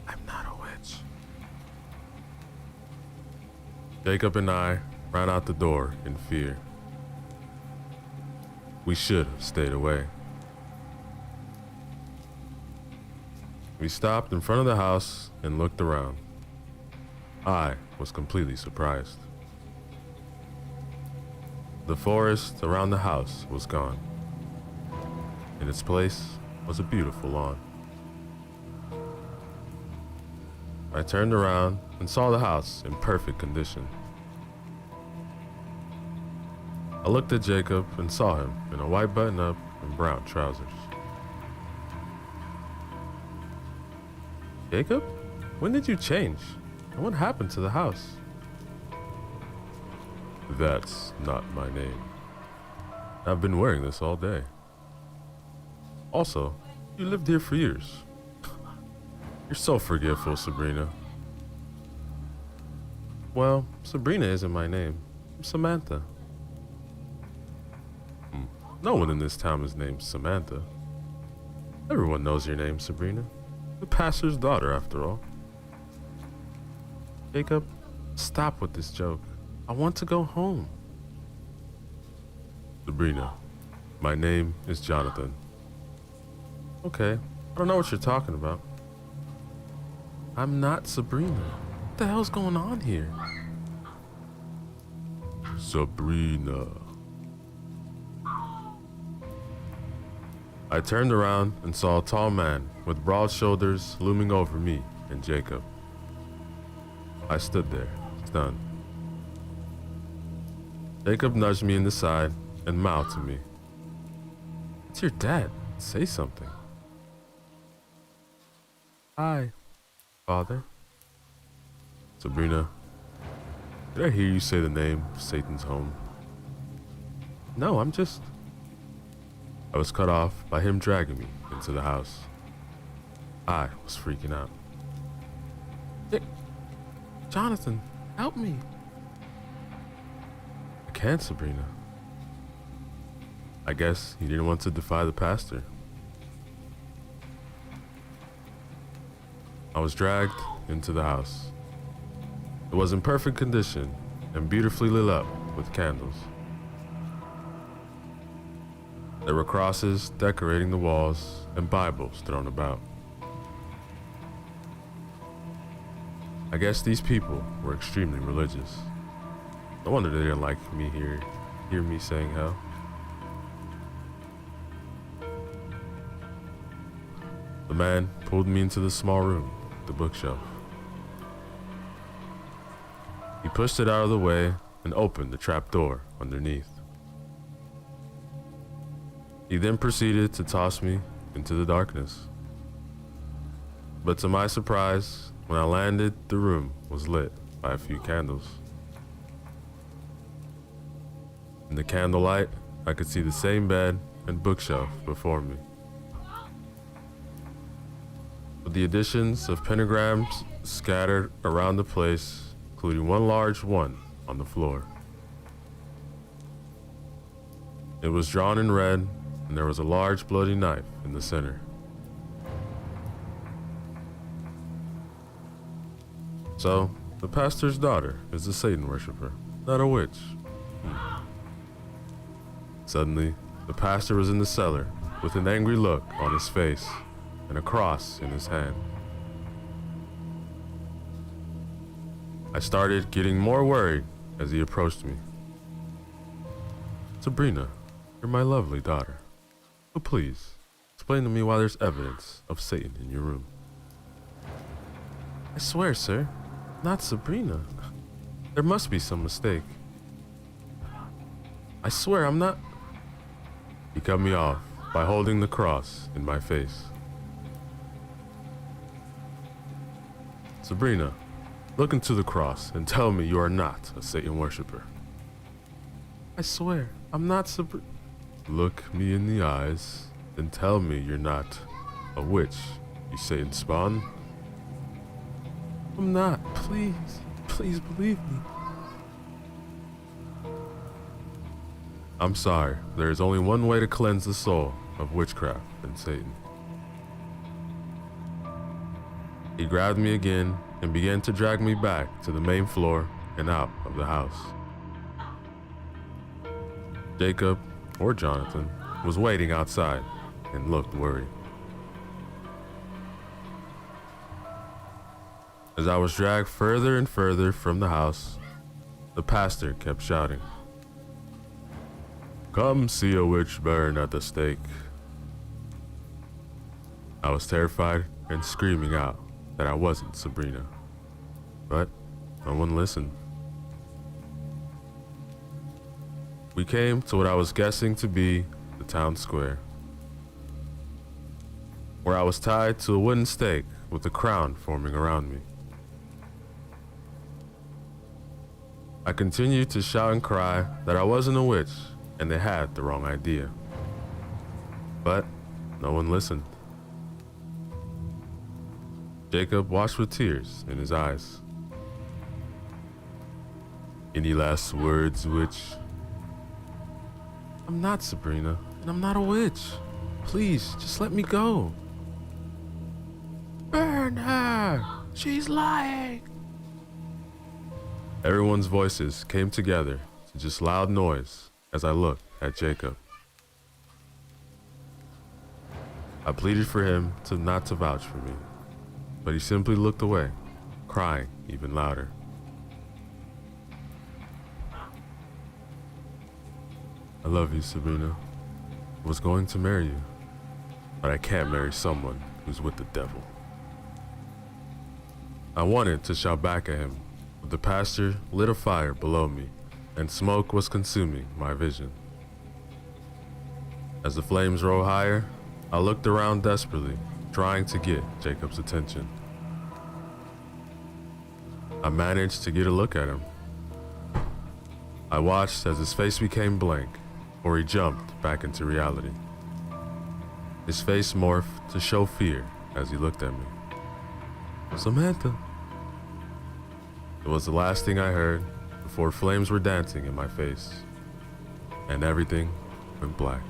I'm not a witch. Jacob and I ran out the door in fear. We should have stayed away. We stopped in front of the house and looked around. I was completely surprised. The forest around the house was gone. In its place was a beautiful lawn. I turned around and saw the house in perfect condition. I looked at Jacob and saw him in a white button-up and brown trousers. Jacob? When did you change? And what happened to the house? That's not my name. I've been wearing this all day. Also, you lived here for years. You're so forgetful, Sabrina. Well, Sabrina isn't my name. I'm Samantha. No one in this town is named Samantha. Everyone knows your name, Sabrina. The pastor's daughter, after all. Jacob, stop with this joke. I want to go home. Sabrina, my name is Jonathan. Okay, I don't know what you're talking about. I'm not Sabrina. What the hell's going on here? Sabrina. I turned around and saw a tall man with broad shoulders looming over me and Jacob. I stood there, stunned. Jacob nudged me in the side and mouthed to me. It's your dad. Say something. Hi, Father. Sabrina, did I hear you say the name of Satan's home? No, I was cut off by him dragging me into the house. I was freaking out. Jonathan, help me. I can't, Sabrina. I guess he didn't want to defy the pastor. I was dragged into the house. It was in perfect condition and beautifully lit up with candles. There were crosses decorating the walls and Bibles thrown about. I guess these people were extremely religious. No wonder they didn't like me hear me saying hell. The man pulled me into the small room, the bookshelf. He pushed it out of the way and opened the trap door underneath. He then proceeded to toss me into the darkness. But to my surprise, when I landed, the room was lit by a few candles. In the candlelight, I could see the same bed and bookshelf before me, with the additions of pentagrams scattered around the place, including one large one on the floor. It was drawn in red, and there was a large bloody knife in the center. So, the pastor's daughter is a Satan worshiper, not a witch. Suddenly, The pastor was in the cellar with an angry look on his face and a cross in his hand. I started getting more worried as he approached me. Sabrina, you're my lovely daughter. So please, explain to me why there's evidence of Satan in your room. I swear, sir, not Sabrina. There must be some mistake. I swear I'm not. He cut me off by holding the cross in my face. Sabrina, look into the cross and tell me you are not a Satan worshiper. I swear, I'm not Sabrina. Look me in the eyes and tell me you're not a witch, you Satan spawn. I'm not. Please, please believe me. I'm sorry. There is only one way to cleanse the soul of witchcraft and Satan. He grabbed me again and began to drag me back to the main floor and out of the house. Jacob, or Jonathan, was waiting outside and looked worried. As I was dragged further and further from the house, the pastor kept shouting, "Come see a witch burn at the stake." I was terrified and screaming out that I wasn't Sabrina, but no one listened. We came to what I was guessing to be the town square, where I was tied to a wooden stake with a crown forming around me. I continued to shout and cry that I wasn't a witch and they had the wrong idea. But no one listened. Jacob watched with tears in his eyes. Any last words, witch? I'm not Sabrina, and I'm not a witch. Please, just let me go. Burn her! She's lying! Everyone's voices came together to just loud noise as I looked at Jacob. I pleaded for him not to vouch for me, but he simply looked away, crying even louder. I love you, Sabrina. I was going to marry you, but I can't marry someone who's with the devil. I wanted to shout back at him, but the pastor lit a fire below me, and smoke was consuming my vision. As the flames rose higher, I looked around desperately, trying to get Jacob's attention. I managed to get a look at him. I watched as his face became blank, or he jumped back into reality. His face morphed to show fear as he looked at me. Samantha. It was the last thing I heard before flames were dancing in my face, and everything went black.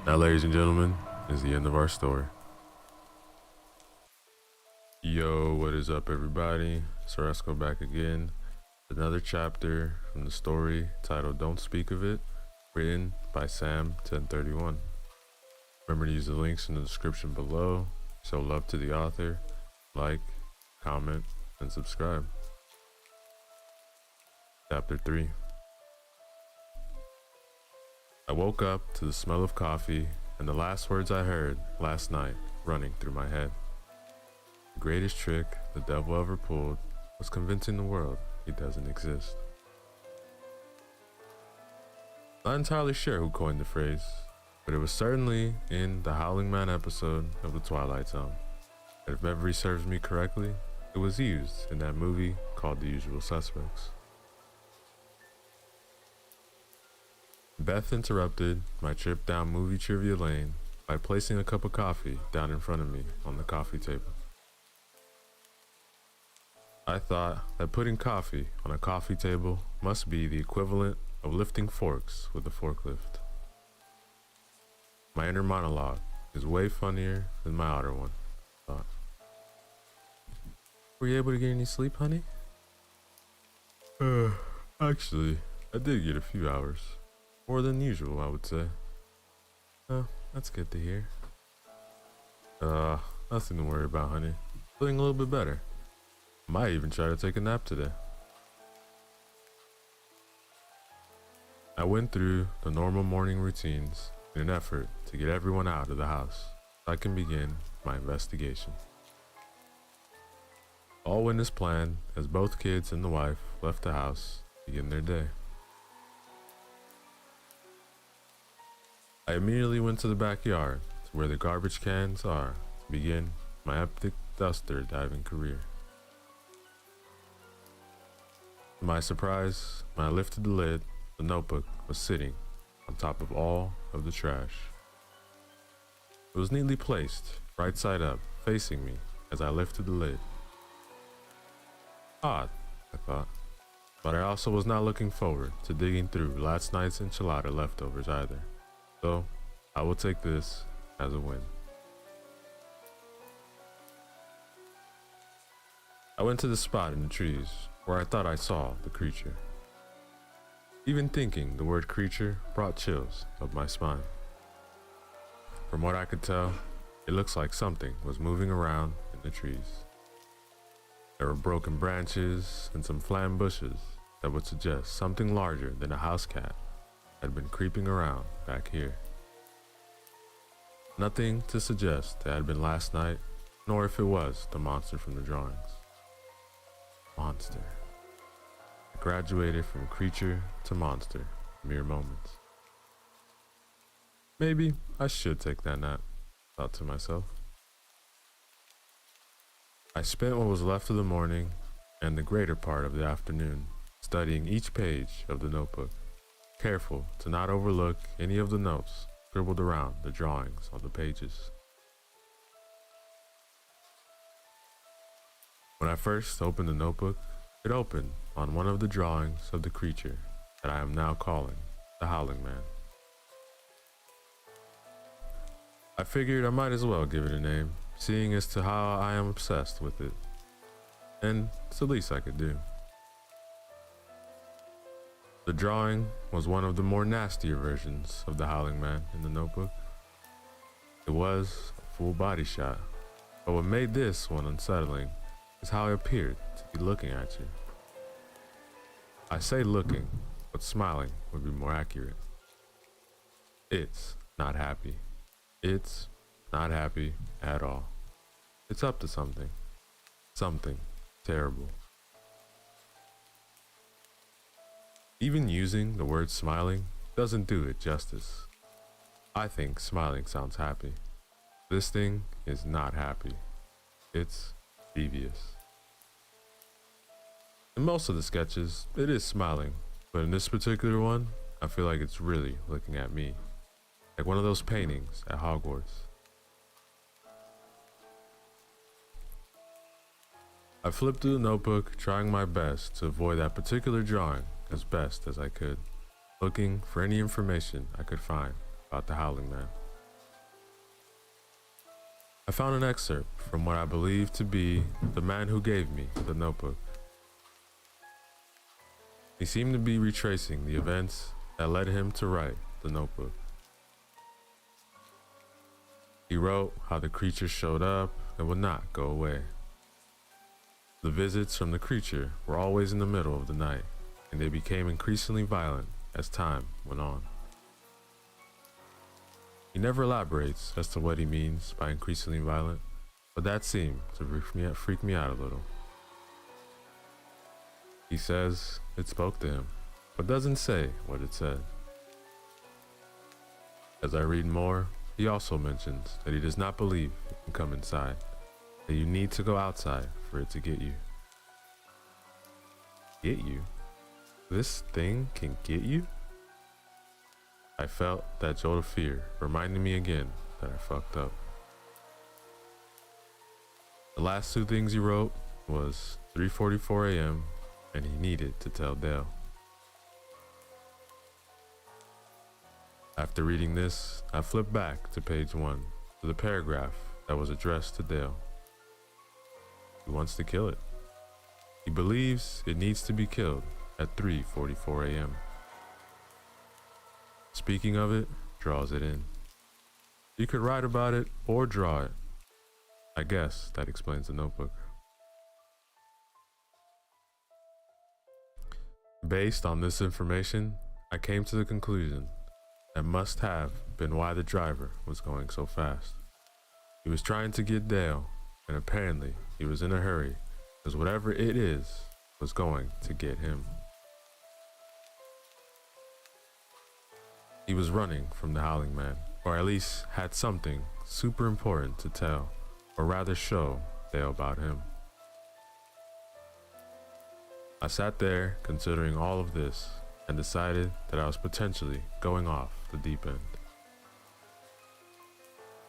Now, ladies and gentlemen, is the end of our story. Yo, what is up, everybody? So let's go back again. Another chapter from the story titled Don't Speak of It, written by Sam 1031. Remember to use the links in the description below. Show love to the author, like, comment, and subscribe. Chapter 3. I woke up to the smell of coffee and the last words I heard last night running through my head. The greatest trick the devil ever pulled was convincing the world he doesn't exist. Not entirely sure who coined the phrase, but it was certainly in the Howling Man episode of The Twilight Zone. And if memory serves me correctly, it was used in that movie called The Usual Suspects. Beth interrupted my trip down movie trivia lane by placing a cup of coffee down in front of me on the coffee table. I thought that putting coffee on a coffee table must be the equivalent of lifting forks with a forklift. My inner monologue is way funnier than my outer one, I thought. Were you able to get any sleep, honey? Actually, I did get a few hours. More than usual, I would say. Oh, that's good to hear. Nothing to worry about, honey. Feeling a little bit better. Might even try to take a nap today. I went through the normal morning routines in an effort to get everyone out of the house so I can begin my investigation. All went as planned as both kids and the wife left the house to begin their day. I immediately went to the backyard to where the garbage cans are to begin my epic duster diving career. To my surprise, when I lifted the lid, the notebook was sitting on top of all of the trash. It was neatly placed, right side up, facing me as I lifted the lid. Odd, I thought, but I also was not looking forward to digging through last night's enchilada leftovers either, so I will take this as a win. I went to the spot in the trees where I thought I saw the creature. Even thinking the word creature brought chills up my spine. From what I could tell, it looks like something was moving around in the trees. There were broken branches and some flattened bushes that would suggest something larger than a house cat had been creeping around back here. Nothing to suggest it had been last night, nor if it was the monster from the drawings. Monster. I graduated from creature to monster in mere moments. Maybe I should take that nap, thought to myself. I spent what was left of the morning and the greater part of the afternoon studying each page of the notebook, careful to not overlook any of the notes scribbled around the drawings on the pages. When I first opened the notebook, it opened on one of the drawings of the creature that I am now calling the Howling Man. I figured I might as well give it a name, seeing as to how I am obsessed with it. And it's the least I could do. The drawing was one of the more nastier versions of the Howling Man in the notebook. It was a full body shot, but what made this one unsettling is how it appeared to be looking at you. I say looking, but smiling would be more accurate. It's not happy. It's not happy at all. It's up to something. Something terrible. Even using the word smiling doesn't do it justice. I think smiling sounds happy. This thing is not happy. It's devious. In most of the sketches, it is smiling, but in this particular one, I feel like it's really looking at me. Like one of those paintings at Hogwarts. I flipped through the notebook, trying my best to avoid that particular drawing as best as I could, looking for any information I could find about the Howling Man. I found an excerpt from what I believe to be the man who gave me the notebook. He seemed to be retracing the events that led him to write the notebook. He wrote how the creature showed up and would not go away. The visits from the creature were always in the middle of the night, and they became increasingly violent as time went on. He never elaborates as to what he means by increasingly violent, but that seemed to freak me out a little. He says it spoke to him, but doesn't say what it said. As I read more, he also mentions that he does not believe it can come inside, that you need to go outside for it to get you. Get you? This thing can get you? I felt that jolt of fear, reminding me again that I fucked up. The last two things he wrote was 3:44 a.m. and he needed to tell Dale. After reading this, I flipped back to page 1, to the paragraph that was addressed to Dale. He wants to kill it. He believes it needs to be killed at 3:44 a.m. Speaking of it, draws it in. You could write about it or draw it. I guess that explains the notebook. Based on this information, I came to the conclusion that must have been why the driver was going so fast. He was trying to get Dale, and apparently he was in a hurry, because whatever it is was going to get him. He was running from the Howling Man, or at least had something super important to tell, or rather show Dale about him. I sat there considering all of this and decided that I was potentially going off the deep end.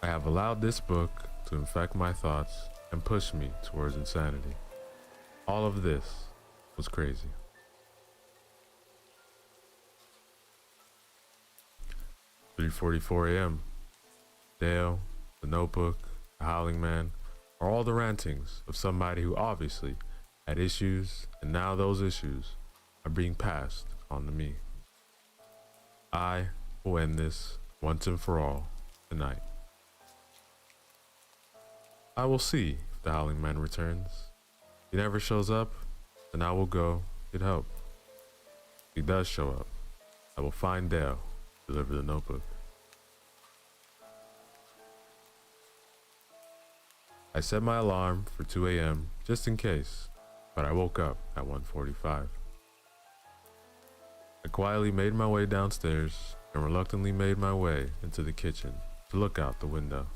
I have allowed this book to infect my thoughts and push me towards insanity. All of this was crazy. "3:44 a.m. Dale, the notebook, the Howling Man are all the rantings of somebody who obviously had issues, and now those issues are being passed on to me. I will end this once and for all tonight. I will see if the Howling Man returns. If he never shows up, then I will go get help. If he does show up, I will find Dale, deliver the notebook." I set my alarm for 2 a.m. just in case, but I woke up at 1:45. I quietly made my way downstairs and reluctantly made my way into the kitchen to look out the window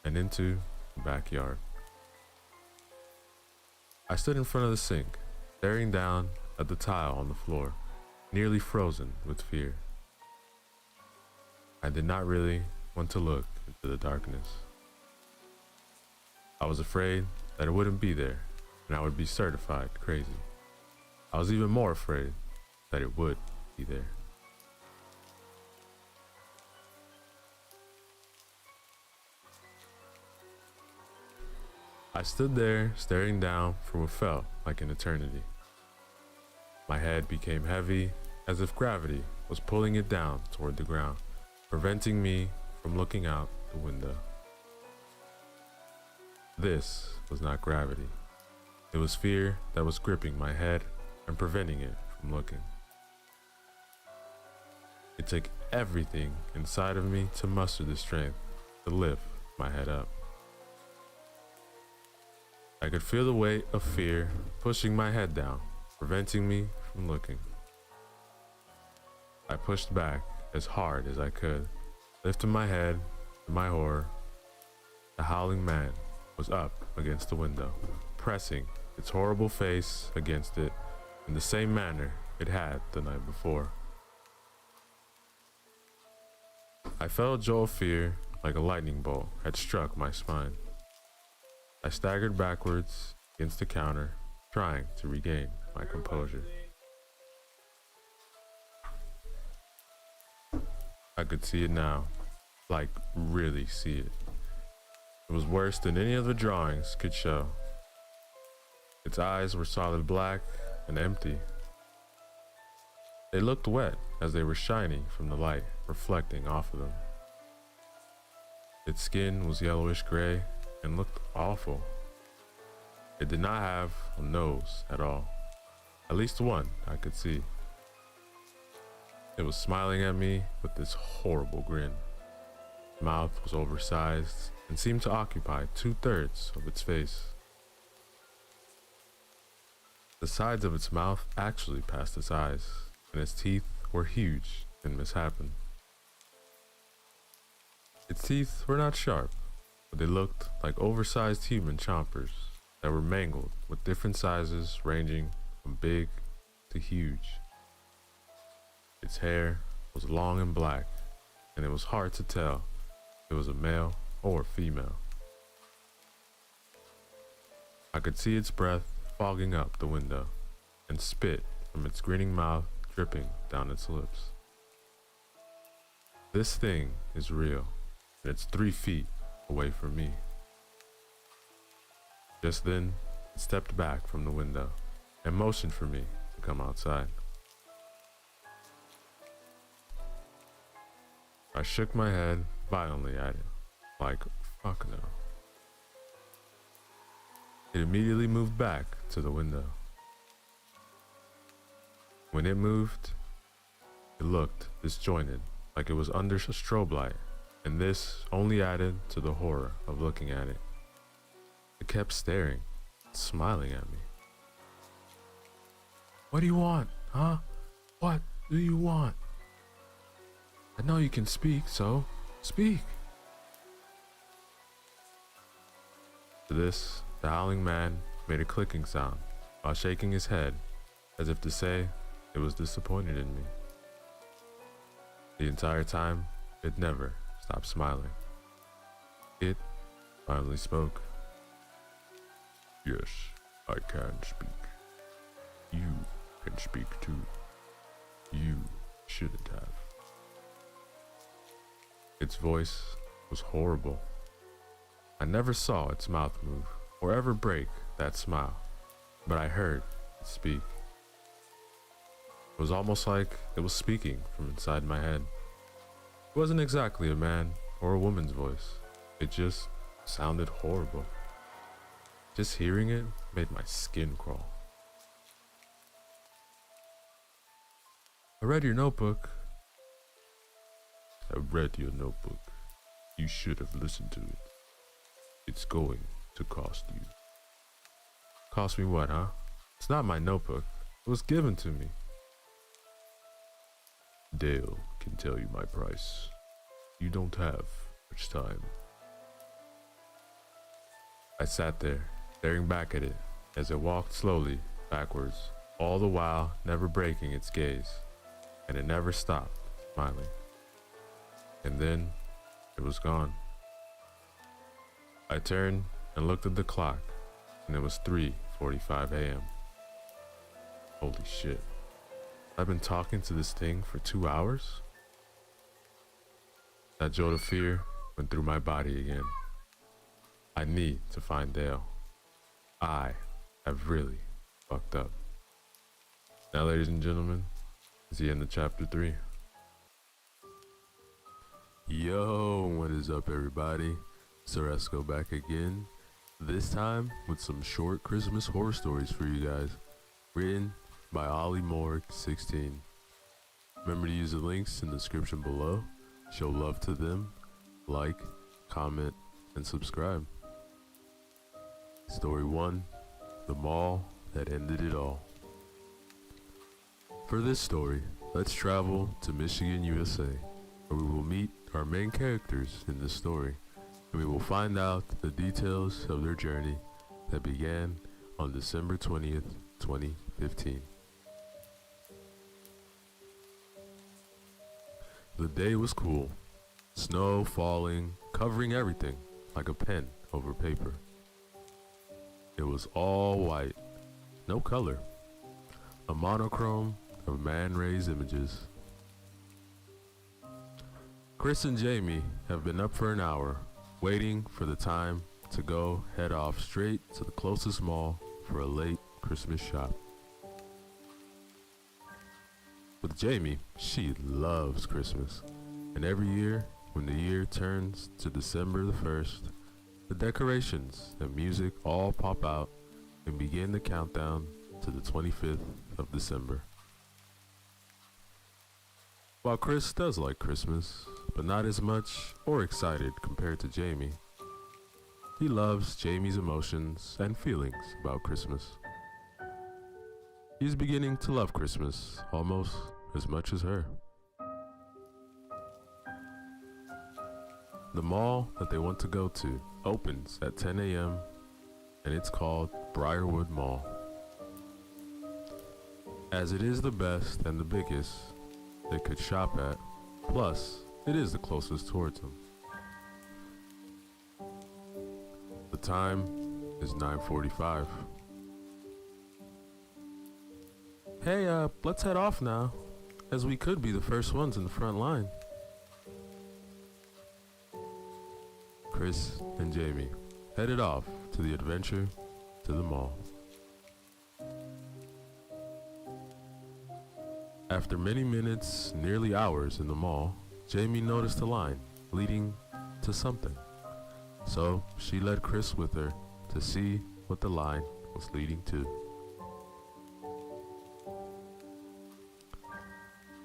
and into the backyard. I stood in front of the sink, staring down at the tile on the floor, nearly frozen with fear. I did not really want to look into the darkness. I was afraid that it wouldn't be there and I would be certified crazy. I was even more afraid that it would be there. I stood there staring down for what felt like an eternity. My head became heavy as if gravity was pulling it down toward the ground, preventing me from looking out the window. This was not gravity. It was fear that was gripping my head and preventing it from looking. It took everything inside of me to muster the strength to lift my head up. I could feel the weight of fear pushing my head down, preventing me from looking. I pushed back as hard as I could, lifting my head. To my horror, the Howling Man was up against the window, pressing its horrible face against it in the same manner it had the night before. I felt a jolt of fear like a lightning bolt had struck my spine. I staggered backwards against the counter, trying to regain my composure. I could see it now, like really see it. It was worse than any of the drawings could show. Its eyes were solid black and empty. They looked wet as they were shiny from the light reflecting off of them. Its skin was yellowish gray and looked awful. It did not have a nose at all. At least one I could see. It was smiling at me with this horrible grin. Its mouth was oversized and seemed to occupy 2/3 of its face. The sides of its mouth actually passed its eyes, and its teeth were huge and misshapen. Its teeth were not sharp, but they looked like oversized human chompers that were mangled with different sizes ranging from big to huge. Its hair was long and black, and it was hard to tell if it was a male or female. I could see its breath fogging up the window and spit from its grinning mouth dripping down its lips. This thing is real, and it's 3 feet away from me. Just then, it stepped back from the window and motioned for me to come outside. I shook my head violently at it Like, fuck no. It immediately moved back to the window. When it moved, it looked disjointed, like it was under a strobe light, and this only added to the horror of looking at it. It kept staring, smiling at me. What do you want, huh? What do you want? I know you can speak, so speak. To this, the howling man made a clicking sound while shaking his head as if to say it was disappointed in me. The entire time, it never stopped smiling. It finally spoke. Yes, I can speak. You can speak too. You shouldn't have. Its voice was horrible. I never saw its mouth move or ever break that smile, but I heard it speak. It was almost like it was speaking from inside my head. It wasn't exactly a man or a woman's voice. It just sounded horrible. Just hearing it made my skin crawl. I read your notebook. I read your notebook. You should have listened to it. It's going to cost you. Cost me what, huh? It's not my notebook. It was given to me. Dale can tell you my price. You don't have much time. I sat there, staring back at it as it walked slowly backwards, all the while never breaking its gaze, and it never stopped smiling. And then it was gone. I turned and looked at the clock, and it was 3:45 a.m. Holy shit. I've been talking to this thing for 2 hours? That jolt of fear went through my body again. I need to find Dale. I have really fucked up. Now, ladies and gentlemen, is the end of chapter 3. Yo, what is up, everybody? Ceresco back again. This time with some short Christmas horror stories for you guys, written by Ollie Morg 16. Remember to use the links in the description below. Show love to them, like, comment, and subscribe. Story 1, The Mall That Ended It All. For this story, let's travel to Michigan, USA, where we will meet our main characters in this story, and we will find out the details of their journey that began on December 20th, 2015. The day was cool, snow falling, covering everything like a pen over paper. It was all white, no color, a monochrome of man-raised images. Chris and Jamie have been up for an hour, waiting for the time to go head off straight to the closest mall for a late Christmas shop. With Jamie, she loves Christmas, and every year, when the year turns to December the 1st, the decorations and music all pop out and begin the countdown to the 25th of December. While Chris does like Christmas, but not as much or excited compared to Jamie, he loves Jamie's emotions and feelings about Christmas. He's beginning to love Christmas almost as much as her. The mall that they want to go to opens at 10 a.m. and it's called Briarwood Mall. As it is the best and the biggest they could shop at, plus it is the closest towards them. The time is 9:45. Hey, let's head off now, as we could be the first ones in the front line. Chris and Jamie headed off to the adventure to the mall. After many minutes, nearly hours in the mall, Jamie noticed a line leading to something. So she led Chris with her to see what the line was leading to.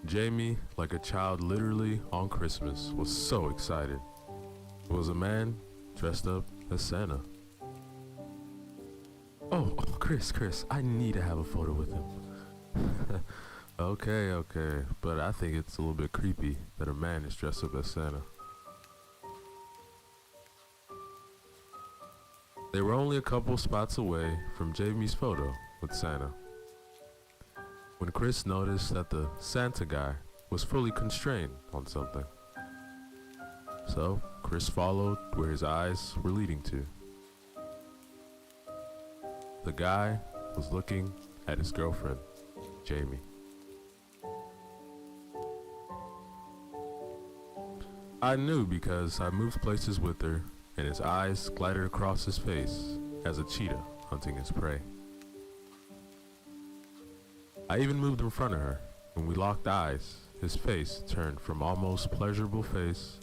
Jamie, like a child literally on Christmas, was so excited. It was a man dressed up as Santa. Oh, Chris, I need to have a photo with him. Okay, but I think it's a little bit creepy that a man is dressed up as Santa. They were only a couple spots away from Jamie's photo with Santa, when Chris noticed that the Santa guy was fully constrained on something. So Chris followed where his eyes were leading to. The guy was looking at his girlfriend, Jamie. I knew because I moved places with her, and his eyes glided across his face as a cheetah hunting his prey. I even moved in front of her. When we locked eyes, his face turned from almost pleasurable face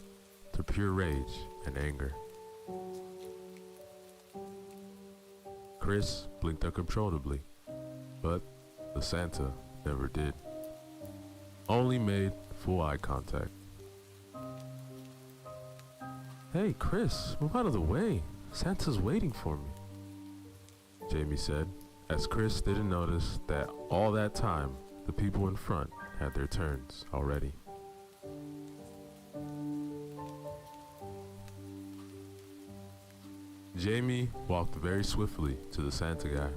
to pure rage and anger. Chris blinked uncontrollably, but the Santa never did. Only made full eye contact. Hey Chris, move out of the way. Santa's waiting for me, Jamie said, as Chris didn't notice that all that time the people in front had their turns already. Jamie walked very swiftly to the Santa guy.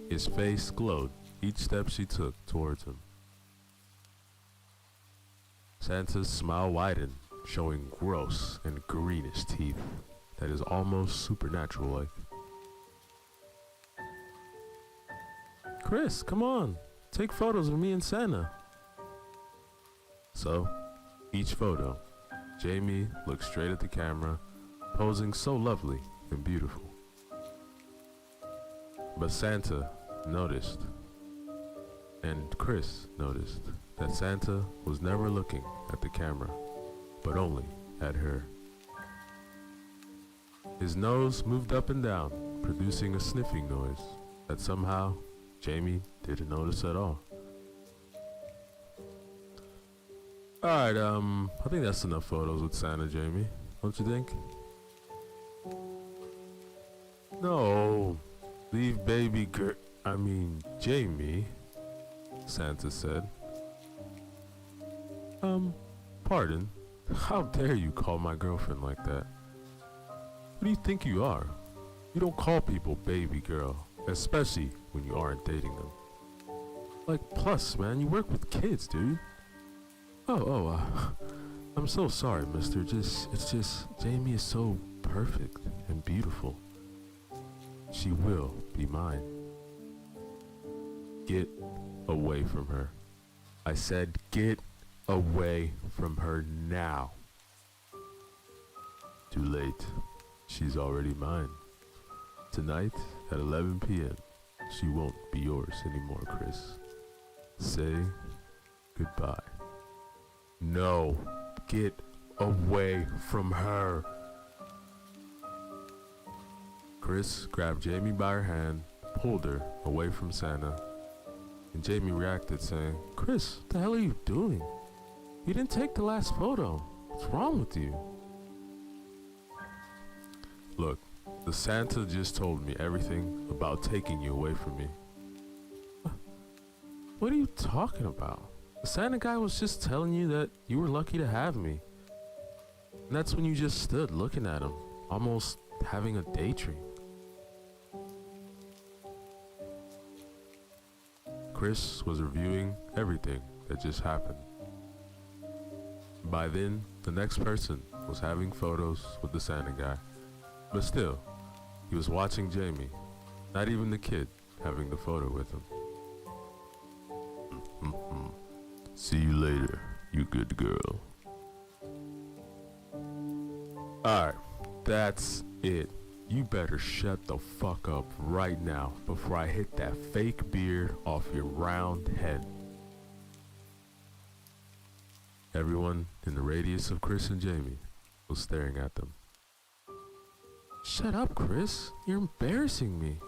His face glowed each step she took towards him. Santa's smile widened, showing gross and greenish teeth that is almost supernatural-like. Chris, come on, take photos of me and Santa. So, each photo, Jamie looked straight at the camera, posing so lovely and beautiful. But Santa noticed, and Chris noticed, that Santa was never looking at the camera, but only at her. His nose moved up and down, producing a sniffing noise that somehow Jamie didn't notice at all. Alright, I think that's enough photos with Santa, Jamie. Don't you think? No, leave baby Jamie, Santa said. Pardon? How dare you call my girlfriend like that? Who do you think you are? You don't call people baby girl, especially when you aren't dating them. Like, plus, man, you work with kids, dude. I'm so sorry, mister. It's just, Jamie is so perfect and beautiful. She will be mine. Get away from her. I said get away from her now. Too late. She's already mine. Tonight at 11 p.m. she won't be yours anymore, Chris. Say goodbye. No, get away from her. Chris grabbed Jamie by her hand, pulled her away from Santa, and Jamie reacted saying, Chris, what the hell are you doing? You didn't take the last photo. What's wrong with you? Look, the Santa just told me everything about taking you away from me. What are you talking about? The Santa guy was just telling you that you were lucky to have me. And that's when you just stood looking at him, almost having a daydream. Chris was reviewing everything that just happened. By then, the next person was having photos with the Santa guy. But still, he was watching Jamie, not even the kid having the photo with him. See you later, you good girl. Alright, that's it. You better shut the fuck up right now before I hit that fake beard off your round head. Everyone in the radius of Chris and Jamie was staring at them. Shut up, Chris. You're embarrassing me.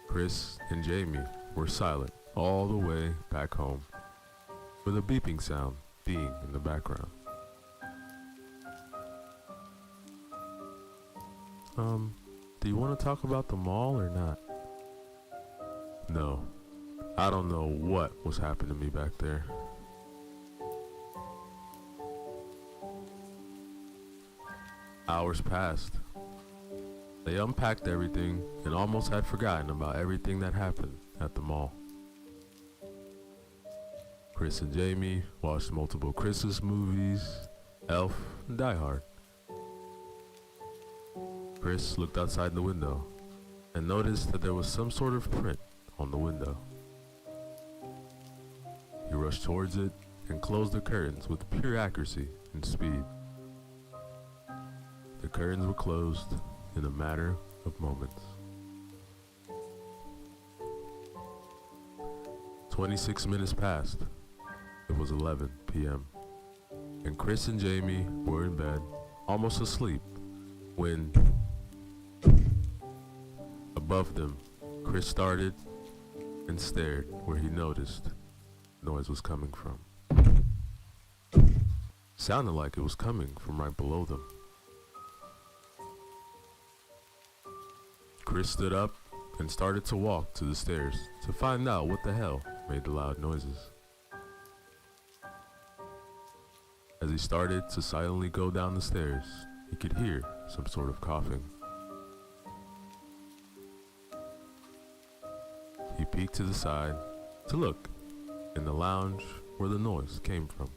Chris and Jamie were silent all the way back home, with a beeping sound being in the background. Do you want to talk about the mall or not? No. I don't know what was happening to me back there. Hours passed. They unpacked everything and almost had forgotten about everything that happened at the mall. Chris and Jamie watched multiple Christmas movies, Elf, and Die Hard. Chris looked outside the window and noticed that there was some sort of print on the window. He rushed towards it and closed the curtains with pure accuracy and speed. The curtains were closed in a matter of moments. 26 minutes passed. It was 11 p.m. and Chris and Jamie were in bed, almost asleep, when above them, Chris started and stared where he noticed noise was coming from. Sounded like it was coming from right below them. Chris stood up and started to walk to the stairs to find out what the hell made the loud noises. As he started to silently go down the stairs, he could hear some sort of coughing. He peeked to the side to look in the lounge where the noise came from.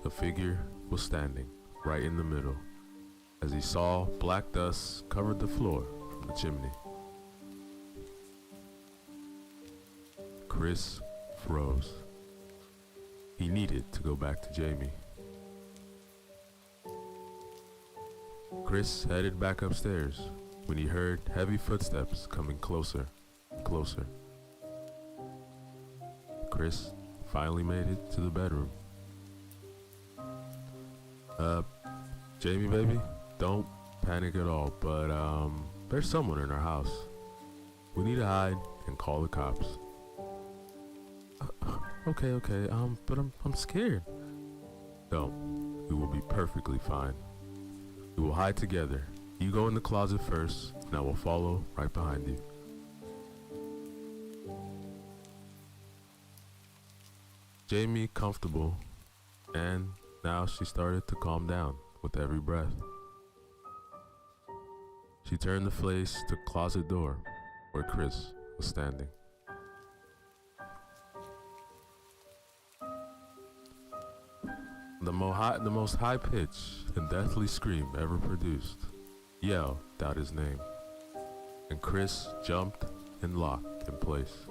A figure was standing right in the middle as he saw black dust covered the floor from the chimney. Chris froze. He needed to go back to Jamie. Chris headed back upstairs when he heard heavy footsteps coming closer and closer. Chris finally made it to the bedroom. Jamie, baby, don't panic at all, but there's someone in our house. We need to hide and call the cops. Okay, but I'm scared. Don't. We will be perfectly fine. We will hide together. You go in the closet first, and I will follow right behind you. Jamie comfortable, and now she started to calm down with every breath. She turned to face the closet door where Chris was standing. The most high-pitched and deathly scream ever produced yelled out his name, and Chris jumped and locked in place.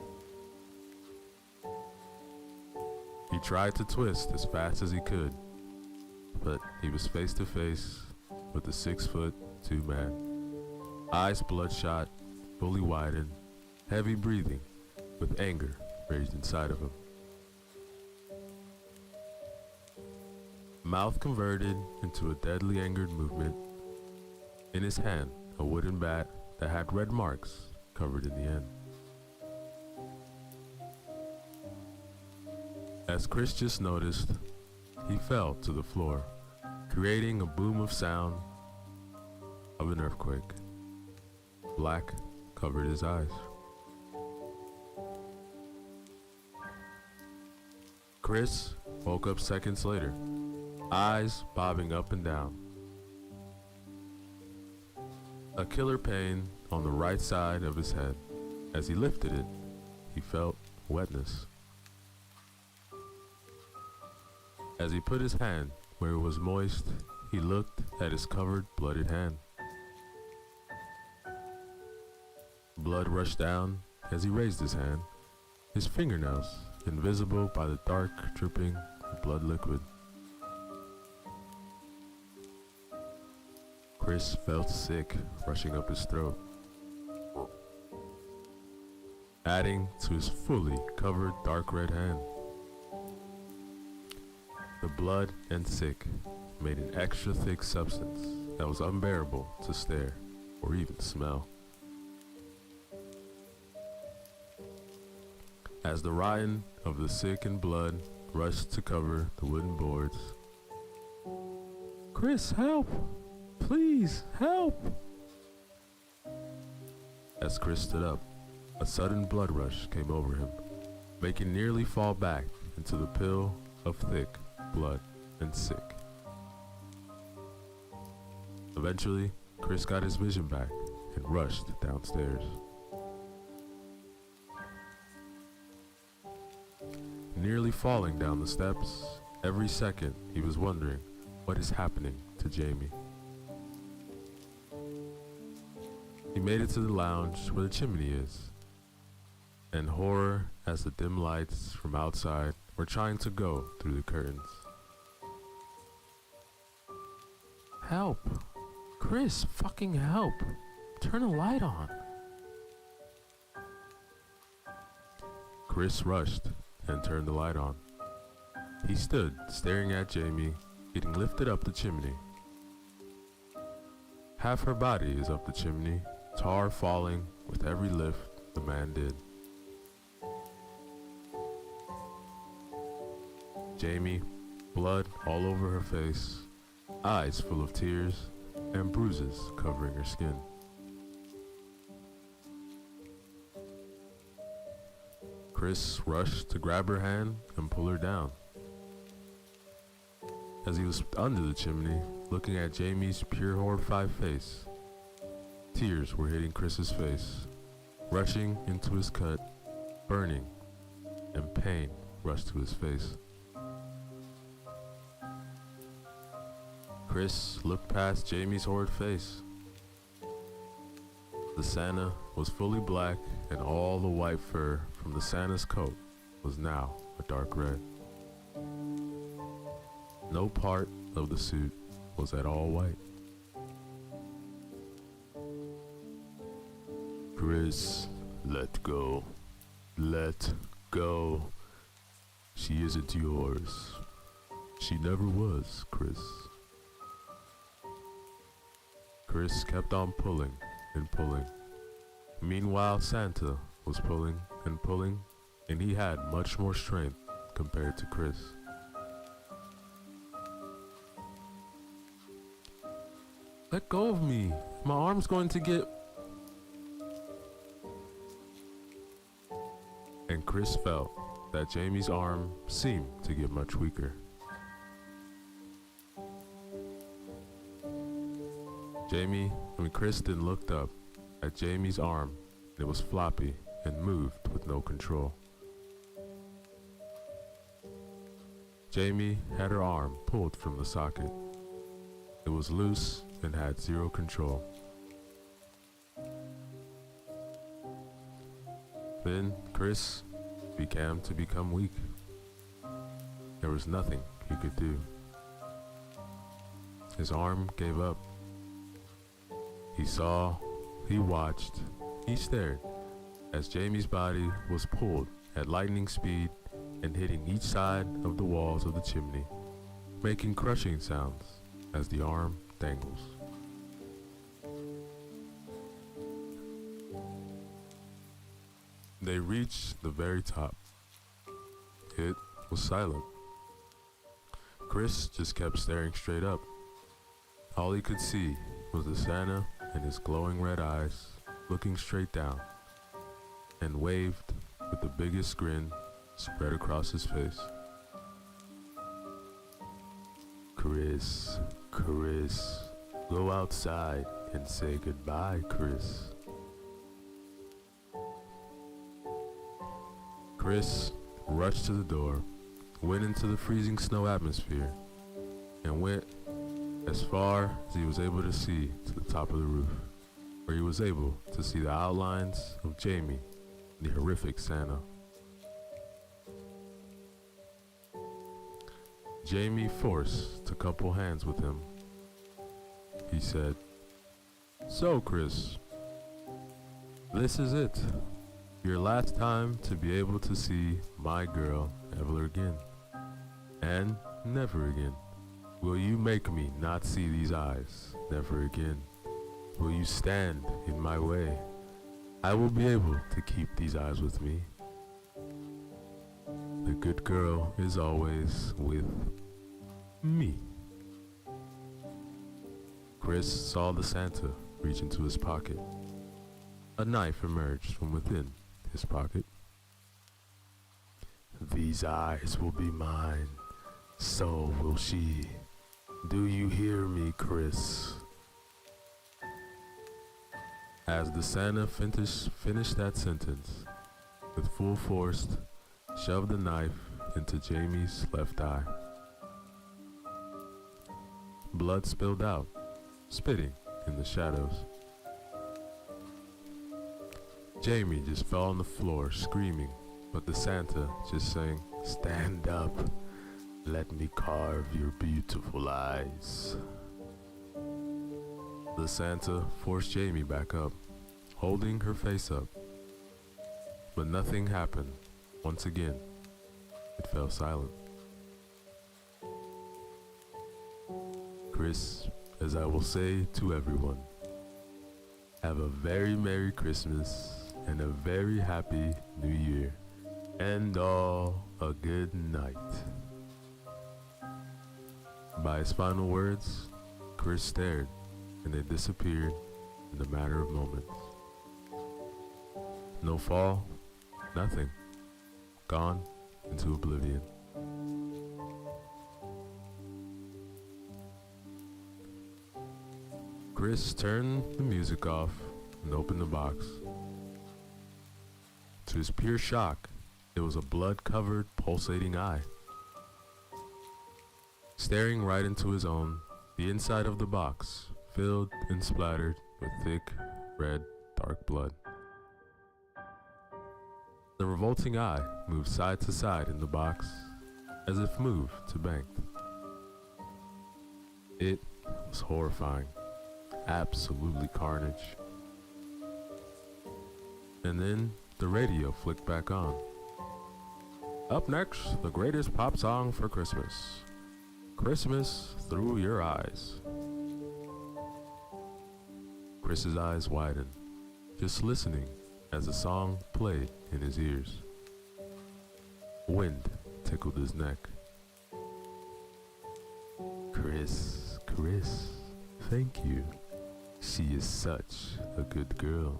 He tried to twist as fast as he could, but he was face to face with the 6'2" man. Eyes bloodshot, fully widened, heavy breathing, with anger raged inside of him. Mouth converted into a deadly angered movement. In his hand, a wooden bat that had red marks covered in the end. As Chris just noticed, he fell to the floor, creating a boom of sound of an earthquake. Black covered his eyes. Chris woke up seconds later, eyes bobbing up and down. A killer pain on the right side of his head. As he lifted it, he felt wetness. As he put his hand where it was moist, he looked at his covered, bloodied hand. Blood rushed down as he raised his hand, his fingernails invisible by the dark, dripping blood liquid. Chris felt sick rushing up his throat, adding to his fully covered dark red hand. The blood and sick made an extra thick substance that was unbearable to stare or even smell. As the rotten of the sick and blood rushed to cover the wooden boards, "Chris, help! Please, help!" As Chris stood up, a sudden blood rush came over him, making nearly fall back into the pill of thick blood and sick. Eventually, Chris got his vision back and rushed downstairs. Nearly falling down the steps, every second he was wondering what is happening to Jamie. He made it to the lounge where the chimney is, and horror as the dim lights from outside were trying to go through the curtains. Help! Chris, fucking help! Turn a light on! Chris rushed and turned the light on. He stood staring at Jamie getting lifted up the chimney. Half her body is up the chimney, tar falling with every lift the man did. Jamie, blood all over her face, eyes full of tears, and bruises covering her skin. Chris rushed to grab her hand and pull her down. As he was under the chimney, looking at Jamie's pure horrified face, tears were hitting Chris's face, rushing into his cut, burning, and pain rushed to his face. Chris looked past Jamie's horrid face. The Santa was fully black, and all the white fur from the Santa's coat was now a dark red. No part of the suit was at all white. "Chris, let go. Let go. She isn't yours. She never was, Chris." Chris kept on pulling and pulling. Meanwhile, Santa was pulling and pulling, and he had much more strength compared to Chris. "Let go of me. My arm's going to get..." And Chris felt that Jamie's arm seemed to get much weaker. Chris then looked up at Jamie's arm, and it was floppy and moved with no control. Jamie had her arm pulled from the socket. It was loose and had zero control. Then Chris began to become weak. There was nothing he could do. His arm gave up. He saw, he watched, he stared as Jamie's body was pulled at lightning speed and hitting each side of the walls of the chimney, making crushing sounds as the arm dangles. They reached the very top. It was silent. Chris just kept staring straight up. All he could see was the Santa and his glowing red eyes looking straight down, and waved with the biggest grin spread across his face. "Chris, Chris, go outside and say goodbye, Chris." Chris rushed to the door, went into the freezing snow atmosphere, and went as far as he was able to see to the top of the roof, where he was able to see the outlines of Jamie, the horrific Santa. Jamie forced to couple hands with him. He said, "So, Chris, this is it. Your last time to be able to see my girl ever again. And Never again. Will you make me not see these eyes? Never again. Will you stand in my way? I will be able to keep these eyes with me. The good girl is always with me. Chris saw the Santa reach into his pocket. A knife emerged from within his pocket. These eyes will be mine, so will she. Do you hear me, Chris? As the Santa finished that sentence, with full force, shoved the knife into Jamie's left eye. Blood spilled out, spitting in the shadows. Jamie just fell on the floor screaming, but the Santa just sang, "Stand up, let me carve your beautiful eyes." The Santa forced Jamie back up, holding her face up. But nothing happened. Once again, it fell silent. Chris, as I will say to everyone, have a very Merry Christmas and a very Happy New Year, and all a good night. By his final words, Chris stared, and they disappeared in a matter of moments. No fall, nothing. Gone into oblivion. Chris turned the music off and opened the box. To his pure shock, it was a blood-covered, pulsating eye. Staring right into his own, the inside of the box, filled and splattered with thick, red, dark blood. The revolting eye moved side to side in the box, as if moved to banked. It was horrifying. Absolutely carnage. And then the radio flicked back on. Up next, the greatest pop song for Christmas. Christmas Through Your Eyes. Chris's eyes widened, just listening as the song played in his ears. Wind tickled his neck. Chris, thank you. She is such a good girl.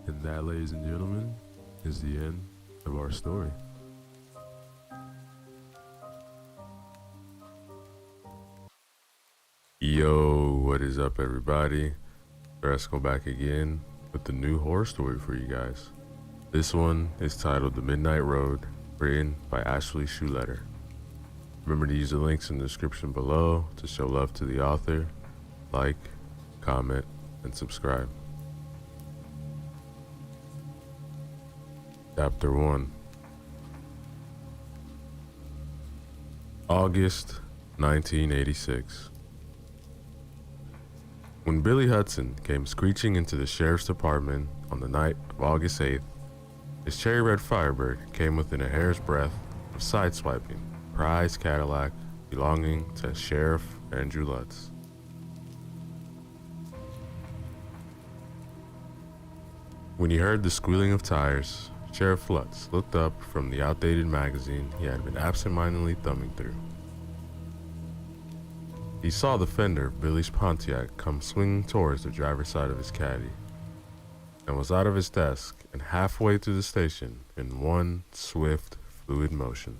And that, ladies and gentlemen, is the end of our story. Yo, what is up, everybody? Let's go back again with the new horror story for you guys. This one is titled The Midnight Road, written by Ashley Schuletter. Remember to use the links in the description below to show love to the author. Like, comment, and subscribe. Chapter 1. August 1986. When Billy Hudson came screeching into the sheriff's department on the night of August 8th, his cherry red Firebird came within a hair's breadth of sideswiping a prized Cadillac belonging to Sheriff Andrew Lutz. When he heard the squealing of tires, Sheriff Lutz looked up from the outdated magazine he had been absentmindedly thumbing through. He saw the fender of Billy's Pontiac come swinging towards the driver's side of his caddy, and was out of his desk and halfway through the station in one swift, fluid motion.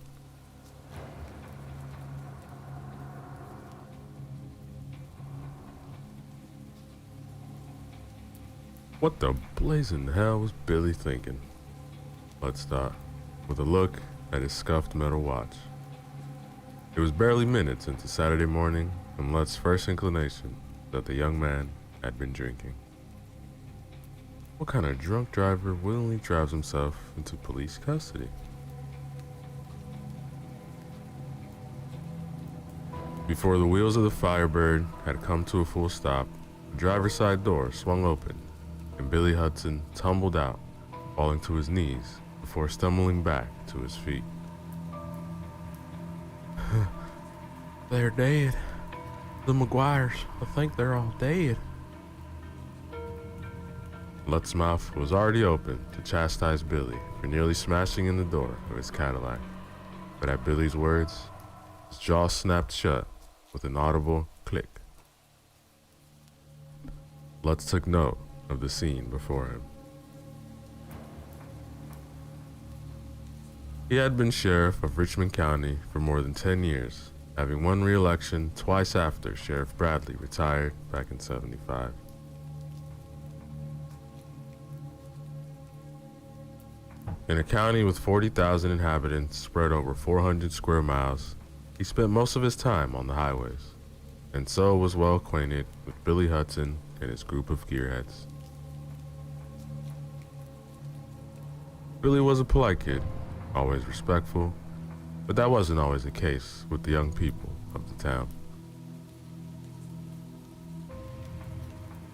What the blazing hell was Billy thinking? Lutz thought, with a look at his scuffed metal watch. It was barely minutes into Saturday morning when Lutz's first inclination that the young man had been drinking. What kind of drunk driver willingly drives himself into police custody? Before the wheels of the Firebird had come to a full stop, the driver's side door swung open, and Billy Hudson tumbled out, falling to his knees before stumbling back to his feet. They're dead. The McGuires. I think they're all dead. Lutz's mouth was already open to chastise Billy for nearly smashing in the door of his Cadillac. But at Billy's words, his jaw snapped shut with an audible click. Lutz took note of the scene before him. He had been sheriff of Richmond County for more than 10 years, having won re-election twice after Sheriff Bradley retired back in '75. In a county with 40,000 inhabitants spread over 400 square miles, he spent most of his time on the highways, and so was well acquainted with Billy Hudson and his group of gearheads. Billy was a polite kid, always respectful, but that wasn't always the case with the young people of the town.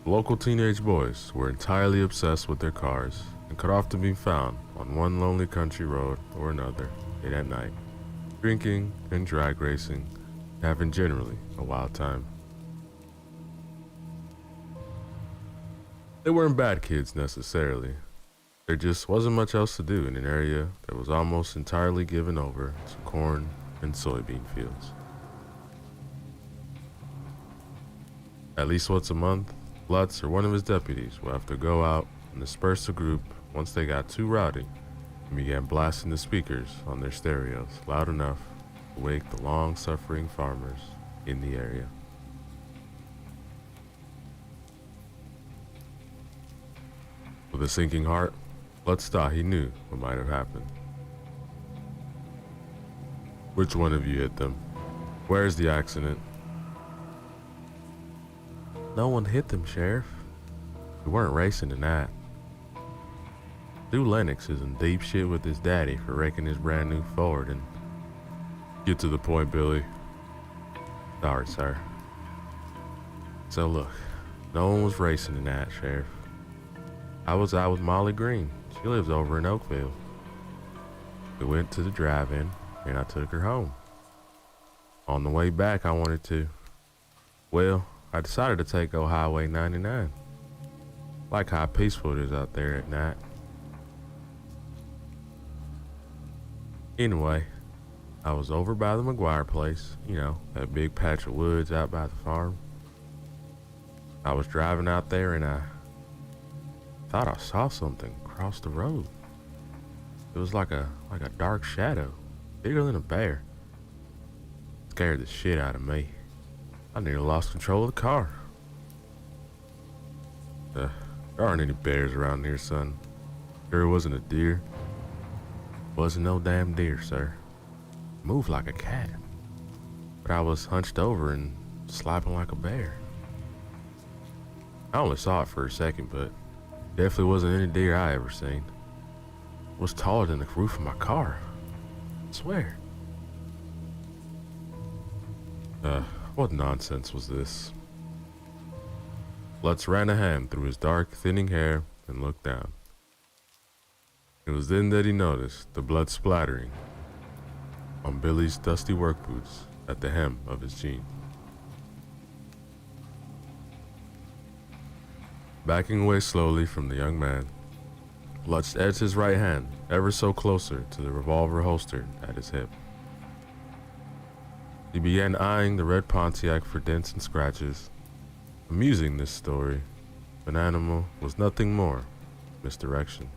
Local teenage boys were entirely obsessed with their cars and could often be found on one lonely country road or another late at night, drinking and drag racing, and having generally a wild time. They weren't bad kids necessarily. There just wasn't much else to do in an area that was almost entirely given over to corn and soybean fields. At least once a month, Lutz or one of his deputies would have to go out and disperse the group once they got too rowdy and began blasting the speakers on their stereos loud enough to wake the long-suffering farmers in the area. With a sinking heart, Lutz thought he knew what might have happened. Which one of you hit them? Where's the accident? No one hit them, Sheriff. We weren't racing tonight. Stu Lennox is in deep shit with his daddy for wrecking his brand new Ford and... Get to the point, Billy. Sorry, sir. So look, no one was racing tonight, Sheriff. I was out with Molly Green. She lives over in Oakville. We went to the drive-in and I took her home. On the way back, I wanted to... Well, I decided to take old Highway 99. Like how peaceful it is out there at night. Anyway, I was over by the McGuire place, you know, that big patch of woods out by the farm. I was driving out there and I thought I saw something cross the road. It was like a dark shadow, bigger than a bear. It scared the shit out of me. I nearly lost control of the car. There aren't any bears around here, son. Sure it wasn't a deer? Wasn't no damn deer, sir. Moved like a cat. But I was hunched over and slapping like a bear. I only saw it for a second, but definitely wasn't any deer I ever seen. It was taller than the roof of my car. I swear. What nonsense was this? Lutz ran a hand through his dark, thinning hair and looked down. It was then that he noticed the blood splattering on Billy's dusty work boots at the hem of his jeans. Backing away slowly from the young man, Lutz edged his right hand ever so closer to the revolver holstered at his hip. He began eyeing the red Pontiac for dents and scratches. Amusing this story, an animal was nothing more than misdirection.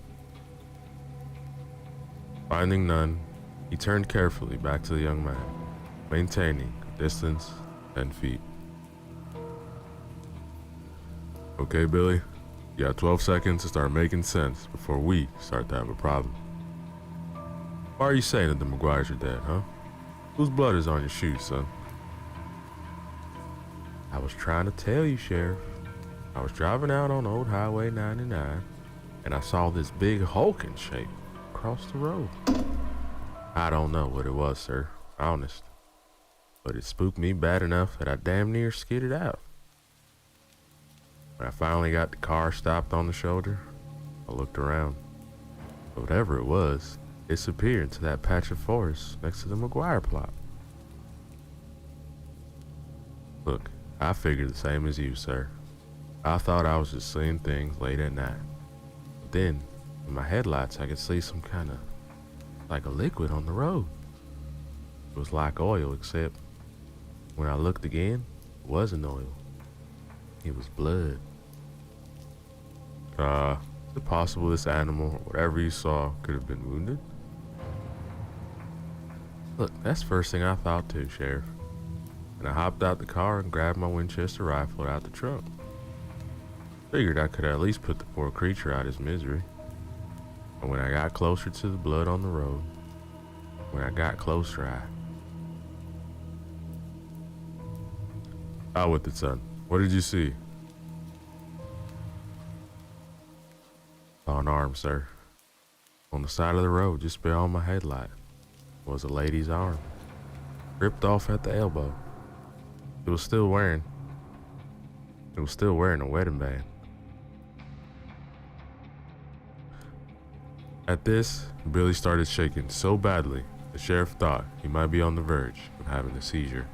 Finding none, he turned carefully back to the young man, maintaining a distance 10 feet. Okay, Billy, you got 12 seconds to start making sense before we start to have a problem. Why are you saying that the McGuires are dead, huh? Whose blood is on your shoes, son? I was trying to tell you, Sheriff. I was driving out on old Highway 99, and I saw this big hulking shape across the road. I don't know what it was, sir, honest. But it spooked me bad enough that I damn near skidded out. When I finally got the car stopped on the shoulder, I looked around. Whatever it was, disappeared into that patch of forest next to the McGuire plot. Look, I figured the same as you, sir. I thought I was just seeing things late at night. But then, in my headlights, I could see some kind of, like a liquid on the road. It was like oil, except when I looked again, it wasn't oil. It was blood. Is it possible this animal, or whatever you saw, could have been wounded? Look, that's the first thing I thought too, Sheriff. And I hopped out the car and grabbed my Winchester rifle out the trunk. Figured I could at least put the poor creature out of his misery. And when I got closer to the blood on the road, when I got closer, Out with it, son. What did you see? Saw an arm, sir. On the side of the road, just beyond my headlight, was a lady's arm. Ripped off at the elbow. It was still wearing a wedding band. At this, Billy started shaking so badly, the sheriff thought he might be on the verge of having a seizure.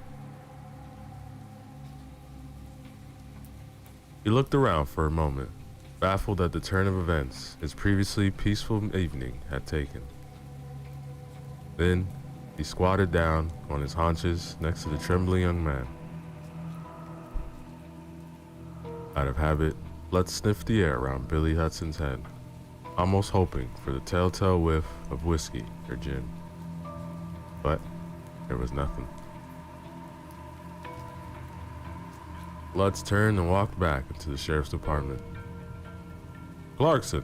He looked around for a moment, baffled at the turn of events his previously peaceful evening had taken. Then, he squatted down on his haunches next to the trembling young man. Out of habit, blood sniffed the air around Billy Hudson's head, almost hoping for the telltale whiff of whiskey or gin. But there was nothing. Lutz turned and walked back into the sheriff's department. "Clarkson!"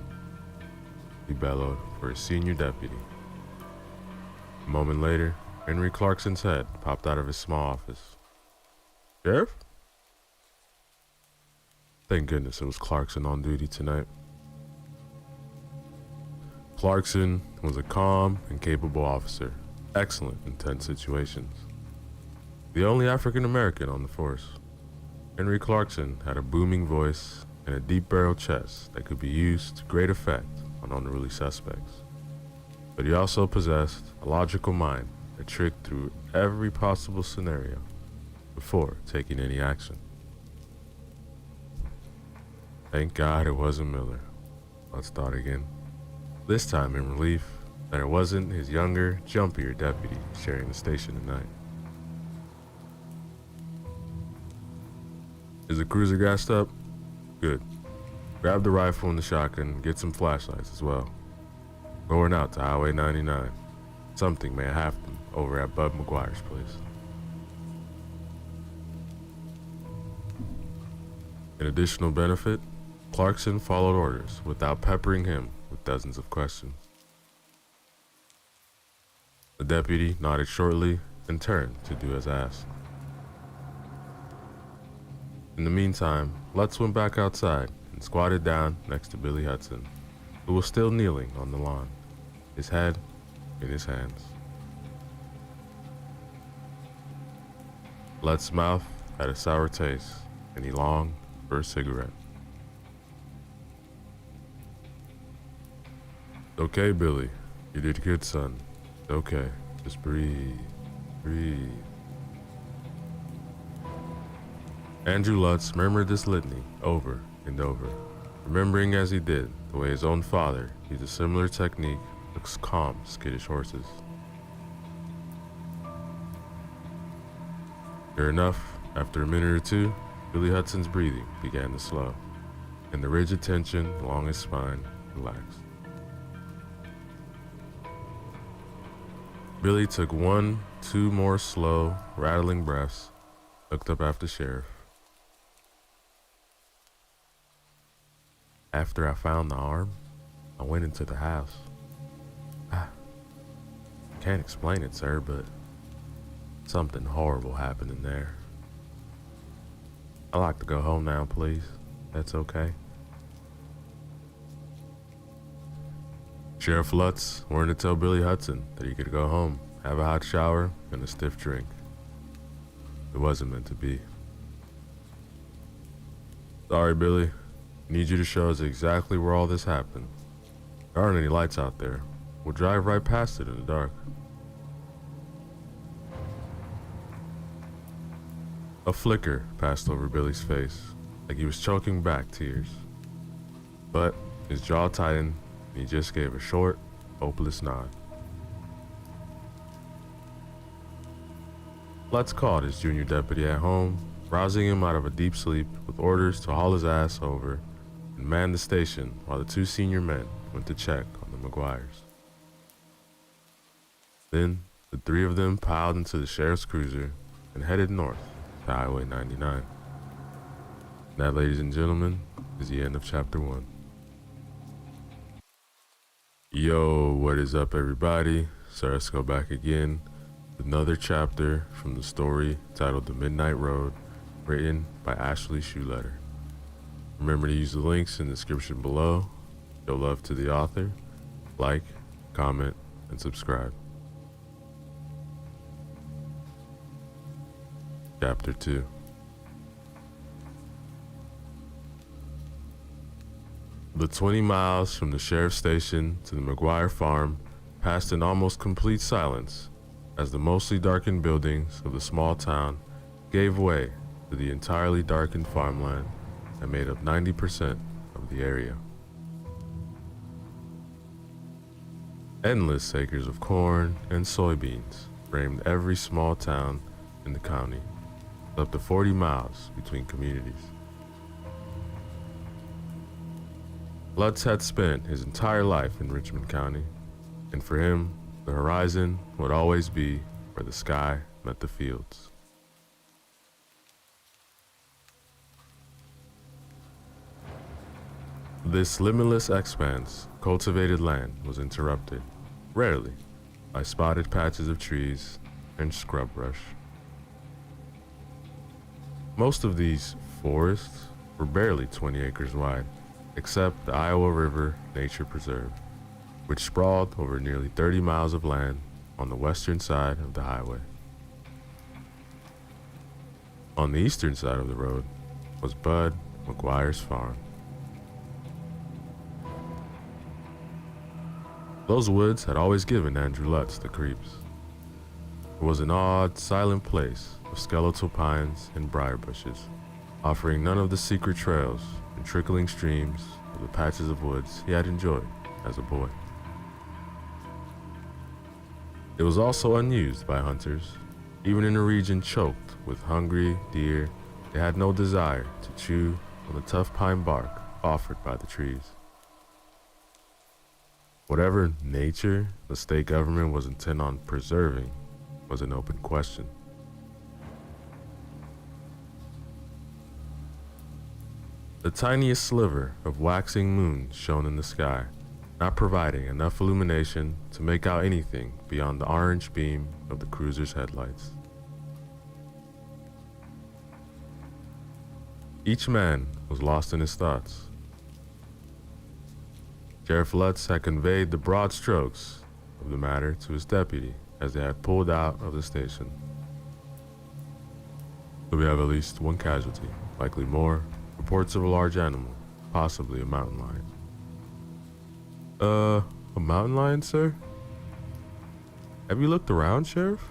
he bellowed for his senior deputy. A moment later, Henry Clarkson's head popped out of his small office. "Sheriff?" Thank goodness it was Clarkson on duty tonight. Clarkson was a calm and capable officer, excellent in tense situations. The only African American on the force, Henry Clarkson had a booming voice and a deep-barreled chest that could be used to great effect on unruly suspects. But he also possessed a logical mind that tricked through every possible scenario before taking any action. Thank God it wasn't Miller. Let's start again. This time in relief that it wasn't his younger, jumpier deputy sharing the station tonight. Is the cruiser gassed up? Good. Grab the rifle and the shotgun and get some flashlights as well. Going out to Highway 99. Something may have happened over at Bud McGuire's place. An additional benefit, Clarkson followed orders without peppering him with dozens of questions. The deputy nodded shortly and turned to do as asked. In the meantime, Lutz went back outside and squatted down next to Billy Hudson, who was still kneeling on the lawn, his head in his hands. Lutz's mouth had a sour taste, and he longed for a cigarette. "Okay, Billy. You did good, son. Okay. Just breathe. Breathe." Andrew Lutz murmured this litany over and over, remembering as he did the way his own father used a similar technique to calm skittish horses. Sure enough, after a minute or two, Billy Hudson's breathing began to slow, and the rigid tension along his spine relaxed. Billy took 1-2 more slow, rattling breaths, looked up at the sheriff. After I found the arm, I went into the house. I can't explain it, sir, but something horrible happened in there. I'd like to go home now, please. That's okay. Sheriff Lutz wanted to tell Billy Hudson that he could go home, have a hot shower, and a stiff drink. It wasn't meant to be. "Sorry, Billy. Need you to show us exactly where all this happened. There aren't any lights out there. We'll drive right past it in the dark." A flicker passed over Billy's face, like he was choking back tears. But his jaw tightened, and he just gave a short, hopeless nod. Lutz called his junior deputy at home, rousing him out of a deep sleep with orders to haul his ass over and man the station while the two senior men went to check on the McGuires. Then, the three of them piled into the sheriff's cruiser and headed north to Highway 99. That, ladies and gentlemen, is the end of Chapter 1. Yo, what is up, everybody? So let's go back again with another chapter from the story titled The Midnight Road, written by Ashley Shoeletter. Remember to use the links in the description below. Show love to the author. Like, comment, and subscribe. Chapter 2. The 20 miles from the sheriff's station to the McGuire farm passed in almost complete silence as the mostly darkened buildings of the small town gave way to the entirely darkened farmland that made up 90% of the area. Endless acres of corn and soybeans framed every small town in the county, up to 40 miles between communities. Lutz had spent his entire life in Richmond County, and for him, the horizon would always be where the sky met the fields. This limitless expanse, cultivated land, was interrupted, rarely, by spotted patches of trees and scrub brush. Most of these forests were barely 20 acres wide, except the Iowa River Nature Preserve, which sprawled over nearly 30 miles of land on the western side of the highway. On the eastern side of the road was Bud McGuire's farm. Those woods had always given Andrew Lutz the creeps. It was an odd, silent place of skeletal pines and briar bushes, offering none of the secret trails and trickling streams of the patches of woods he had enjoyed as a boy. It was also unused by hunters. Even in a region choked with hungry deer, they had no desire to chew on the tough pine bark offered by the trees. Whatever nature the state government was intent on preserving was an open question. The tiniest sliver of waxing moon shone in the sky, not providing enough illumination to make out anything beyond the orange beam of the cruiser's headlights. Each man was lost in his thoughts. Sheriff Lutz had conveyed the broad strokes of the matter to his deputy as they had pulled out of the station. So we have at least one casualty, likely more. Reports of a large animal, possibly a mountain lion. A mountain lion, sir? Have you looked around, Sheriff?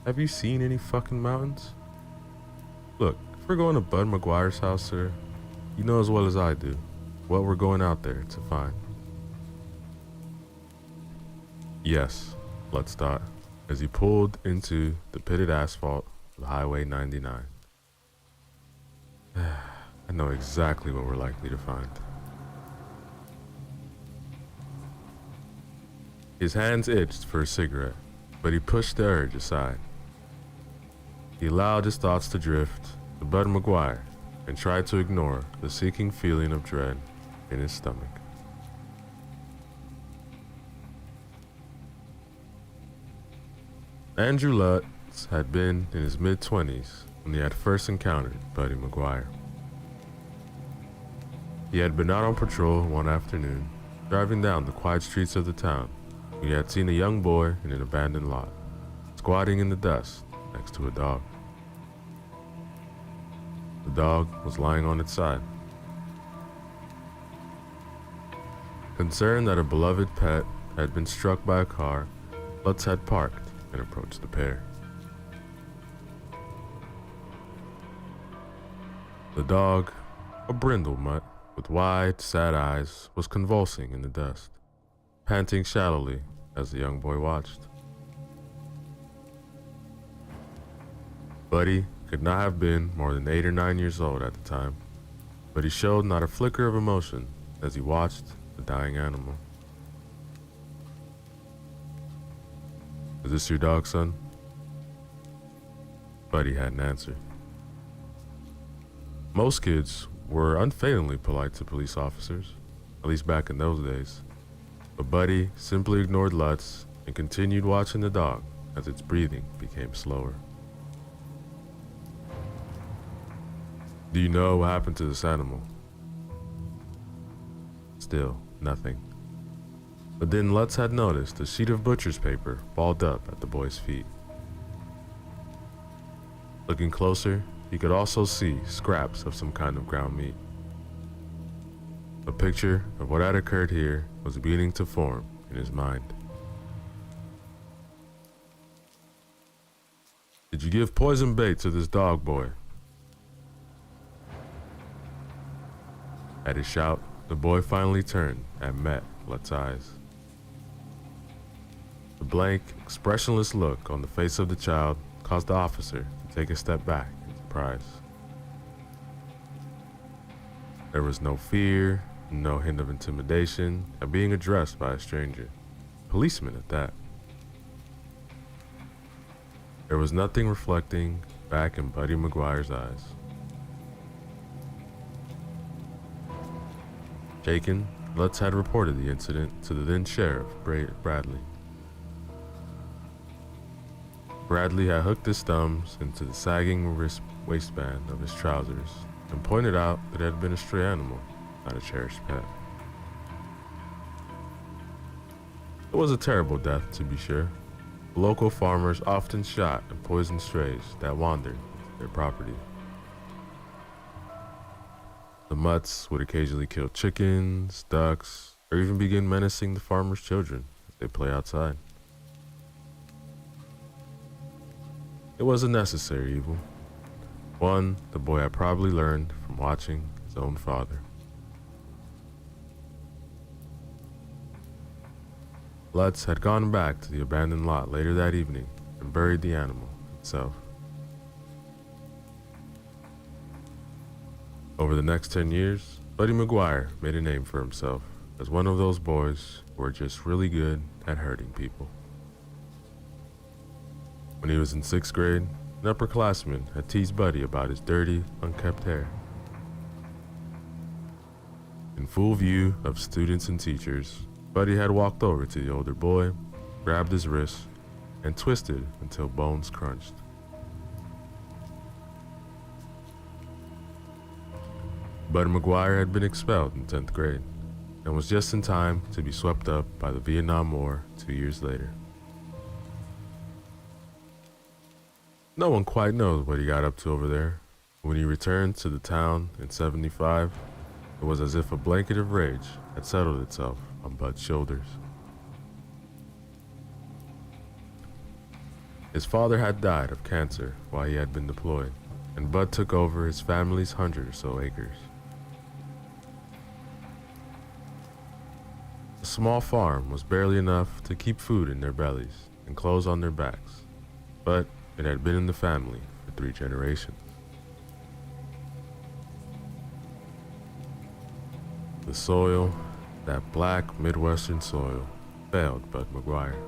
Have you seen any fucking mountains? Look, if we're going to Bud McGuire's house, sir, you know as well as I do what we're going out there to find. Yes, Lutz thought, as he pulled into the pitted asphalt of Highway 99. I know exactly what we're likely to find. His hands itched for a cigarette, but he pushed the urge aside. He allowed his thoughts to drift to Bud McGuire and tried to ignore the seeking feeling of dread in his stomach. Andrew Lutz had been in his mid-20s when he had first encountered Buddy McGuire. He had been out on patrol one afternoon, driving down the quiet streets of the town, when he had seen a young boy in an abandoned lot, squatting in the dust next to a dog. The dog was lying on its side. Concerned that a beloved pet had been struck by a car, Lutz had parked and approached the pair. The dog, a brindle mutt with wide, sad eyes, was convulsing in the dust, panting shallowly as the young boy watched. Buddy could not have been more than 8 or 9 years old at the time, but he showed not a flicker of emotion as he watched the dying animal. "Is this your dog, son?" Buddy hadn't answered. Most kids were unfailingly polite to police officers, at least back in those days, but Buddy simply ignored Lutz and continued watching the dog as its breathing became slower. "Do you know what happened to this animal?" Still, nothing. But then Lutz had noticed a sheet of butcher's paper balled up at the boy's feet. Looking closer, he could also see scraps of some kind of ground meat. A picture of what had occurred here was beginning to form in his mind. "Did you give poison bait to this dog, boy?" At his shout, the boy finally turned and met Lutz's eyes. The blank, expressionless look on the face of the child caused the officer to take a step back in surprise. There was no fear, no hint of intimidation at being addressed by a stranger, policeman at that. There was nothing reflecting back in Buddy McGuire's eyes. Shaken, Lutz had reported the incident to the then sheriff, Bradley. Bradley had hooked his thumbs into the sagging waistband of his trousers and pointed out that it had been a stray animal, not a cherished pet. It was a terrible death, to be sure. Local farmers often shot and poisoned strays that wandered their property. The mutts would occasionally kill chickens, ducks, or even begin menacing the farmers' children as they play outside. It was a necessary evil, one the boy had probably learned from watching his own father. Lutz had gone back to the abandoned lot later that evening and buried the animal himself. Over the next 10 years, Buddy McGuire made a name for himself as one of those boys who were just really good at hurting people. When he was in 6th grade, an upperclassman had teased Buddy about his dirty, unkempt hair. In full view of students and teachers, Buddy had walked over to the older boy, grabbed his wrist, and twisted until bones crunched. Bud McGuire had been expelled in 10th grade and was just in time to be swept up by the Vietnam War 2 years later. No one quite knows what he got up to over there. When he returned to the town in '75, it was as if a blanket of rage had settled itself on Bud's shoulders. His father had died of cancer while he had been deployed, and Bud took over his family's 100 or so acres. The small farm was barely enough to keep food in their bellies and clothes on their backs, but it had been in the family for 3 generations. The soil, that black Midwestern soil, failed Bud McGuire.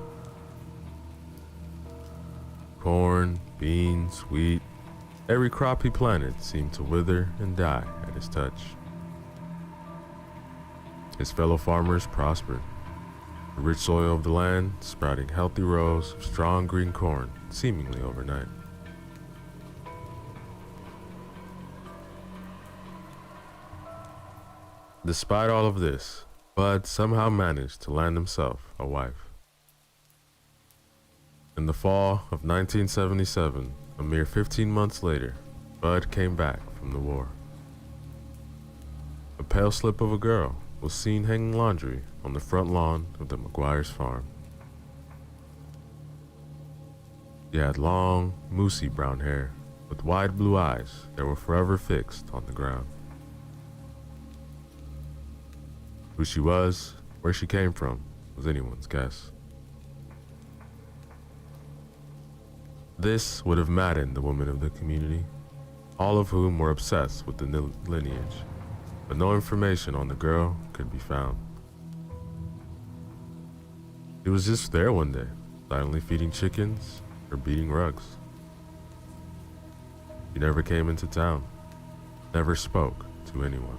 Corn, beans, wheat, every crop he planted seemed to wither and die at his touch. His fellow farmers prospered, the rich soil of the land sprouting healthy rows of strong green corn seemingly overnight. Despite all of this, Bud somehow managed to land himself a wife. In the fall of 1977, a mere 15 months later, Bud came back from the war. A pale slip of a girl was seen hanging laundry on the front lawn of the McGuire's farm. She had long, moosey brown hair with wide blue eyes that were forever fixed on the ground. Who she was, where she came from, was anyone's guess. This would have maddened the women of the community, all of whom were obsessed with the lineage, but no information on the girl could be found. She was just there one day, silently feeding chickens or beating rugs. She never came into town, never spoke to anyone.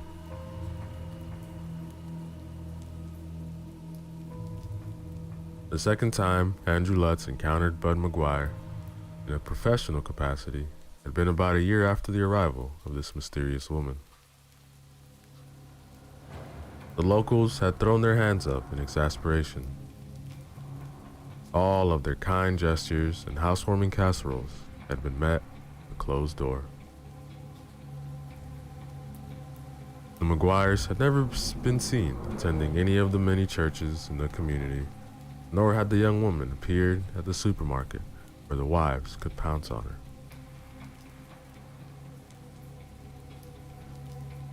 The second time Andrew Lutz encountered Bud McGuire in a professional capacity had been about a year after the arrival of this mysterious woman. The locals had thrown their hands up in exasperation. All of their kind gestures and housewarming casseroles had been met with a closed door. The McGuires had never been seen attending any of the many churches in the community, nor had the young woman appeared at the supermarket where the wives could pounce on her.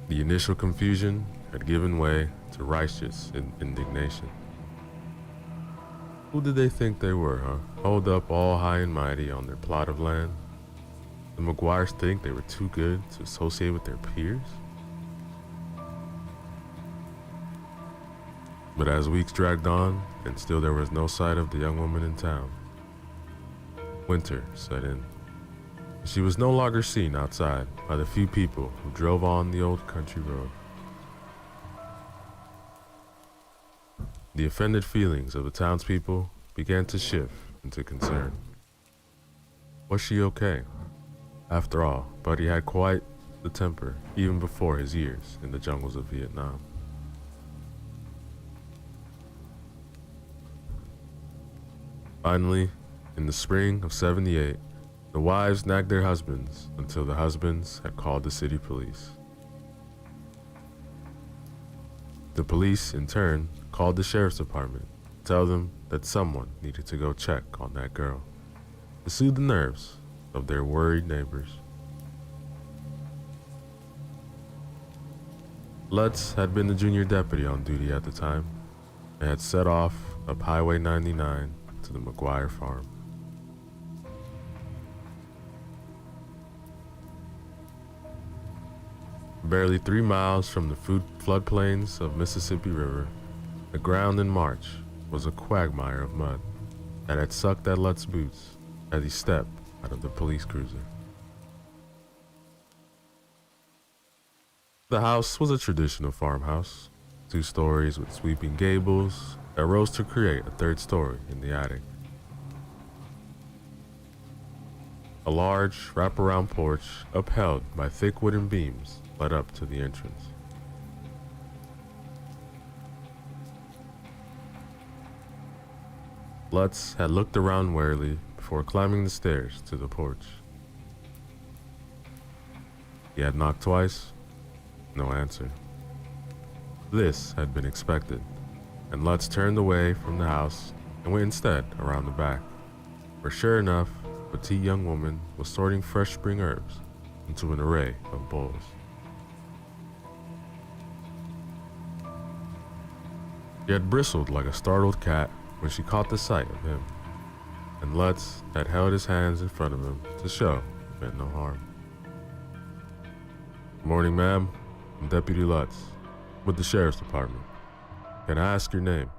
The initial confusion had given way to righteous indignation. Who did they think they were, huh? Holed up all high and mighty on their plot of land? The McGuires think they were too good to associate with their peers? But as weeks dragged on, and still there was no sight of the young woman in town, winter set in. She was no longer seen outside by the few people who drove on the old country road. The offended feelings of the townspeople began to shift into concern. Was she okay? After all, Buddy had quite the temper even before his years in the jungles of Vietnam. Finally, in the spring of '78, the wives nagged their husbands until the husbands had called the city police. The police, in turn, called the sheriff's department to tell them that someone needed to go check on that girl, to soothe the nerves of their worried neighbors. Lutz had been the junior deputy on duty at the time and had set off up Highway 99 to the McGuire farm. Barely 3 miles from the floodplains of Mississippi River, the ground in March was a quagmire of mud that had sucked at Lutz's boots as he stepped out of the police cruiser. The house was a traditional farmhouse, 2 stories with sweeping gables that rose to create a 3rd story in the attic. A large wraparound porch upheld by thick wooden beams led up to the entrance. Lutz had looked around warily before climbing the stairs to the porch. He had knocked twice, no answer. This had been expected, and Lutz turned away from the house and went instead around the back, where sure enough, a petite young woman was sorting fresh spring herbs into an array of bowls. She had bristled like a startled cat when she caught the sight of him, and Lutz had held his hands in front of him to show he meant no harm. "Good morning, ma'am. I'm Deputy Lutz with the Sheriff's Department. Can I ask your name?"